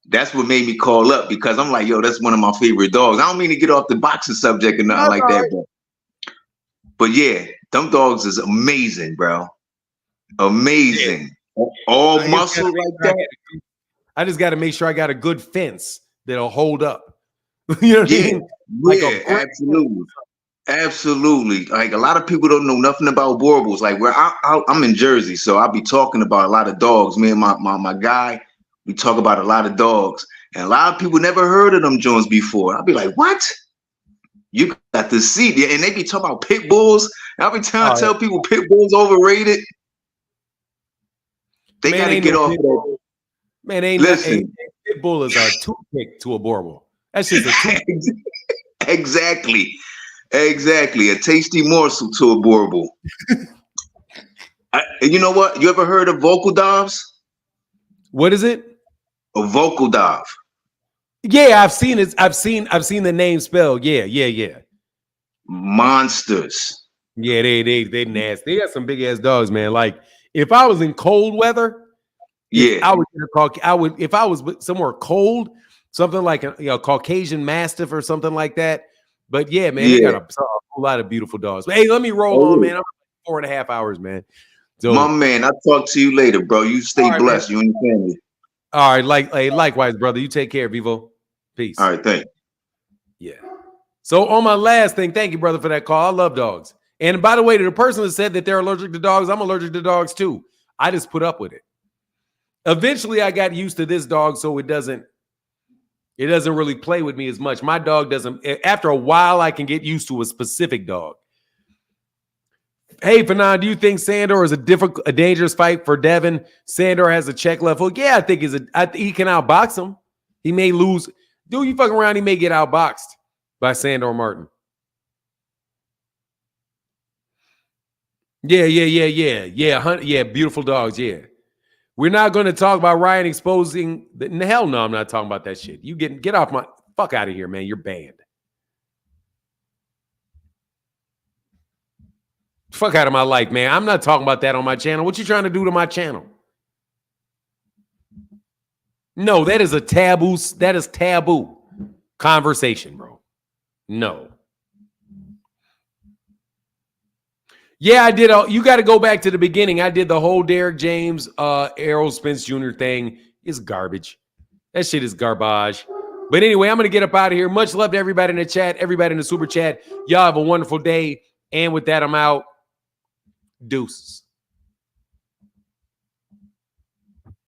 That's what made me call up, because I'm like, yo, that's one of my favorite dogs. I don't mean to get off the boxing subject or nothing like that, but yeah, them dogs is amazing, bro. Amazing. Yeah. All muscle like that. I just got to make sure I got a good fence that'll hold up. You know what I mean? Like absolutely. Absolutely. Like a lot of people don't know nothing about Borbals. Like where I'm in Jersey, so I'll be talking about a lot of dogs. Me and my guy, we talk about a lot of dogs. And a lot of people never heard of them Jones before. I'll be like, what? You got to see. And they be talking about pit bulls. Every time I tell people pit bulls overrated, they got to get off that. Man, listen. Pit bull is a toothpick to a Borbal. That's just a toothpick. Exactly. A tasty morsel to a Borbal. And you know what? You ever heard of vocal dives? What is it? A vocal dive. Yeah, I've seen it. I've seen the name spelled. Yeah. Monsters. Yeah, they nasty. They got some big ass dogs, man. Like if I was in cold weather, I would if I was somewhere cold, something like a Caucasian Mastiff or something like that. But yeah, man, they got a whole lot of beautiful dogs. But hey, let me roll on, man. I'm 4.5 hours, man. So, my man, I'll talk to you later, bro. You stay blessed, man. You and your family. All right, likewise, brother. You take care, Vivo. Peace. All right, thanks. Yeah. So on my last thing, thank you, brother, for that call. I love dogs. And by the way, to the person that said that they're allergic to dogs, I'm allergic to dogs too. I just put up with it. Eventually, I got used to this dog, so it doesn't really play with me as much. My dog doesn't. After a while, I can get used to a specific dog. Hey, Fernand, do you think Sandor is a dangerous fight for Devin? Sandor has a check left hook. Yeah, I think he can outbox him. He may lose. Dude, you fucking around, he may get outboxed by Sandor Martin. Yeah, beautiful dogs, yeah. We're not going to talk about Ryan exposing hell no, I'm not talking about that shit. You get off my fuck out of here, man. You're banned. Fuck out of my life, man. I'm not talking about that on my channel. What you trying to do to my channel? No, that is a taboo. That is taboo conversation, bro. No. Yeah, I did. You got to go back to the beginning. I did the whole Derrick James, Errol Spence Jr. thing. It's garbage. That shit is garbage. But anyway, I'm going to get up out of here. Much love to everybody in the chat, everybody in the super chat. Y'all have a wonderful day. And with that, I'm out. Deuces.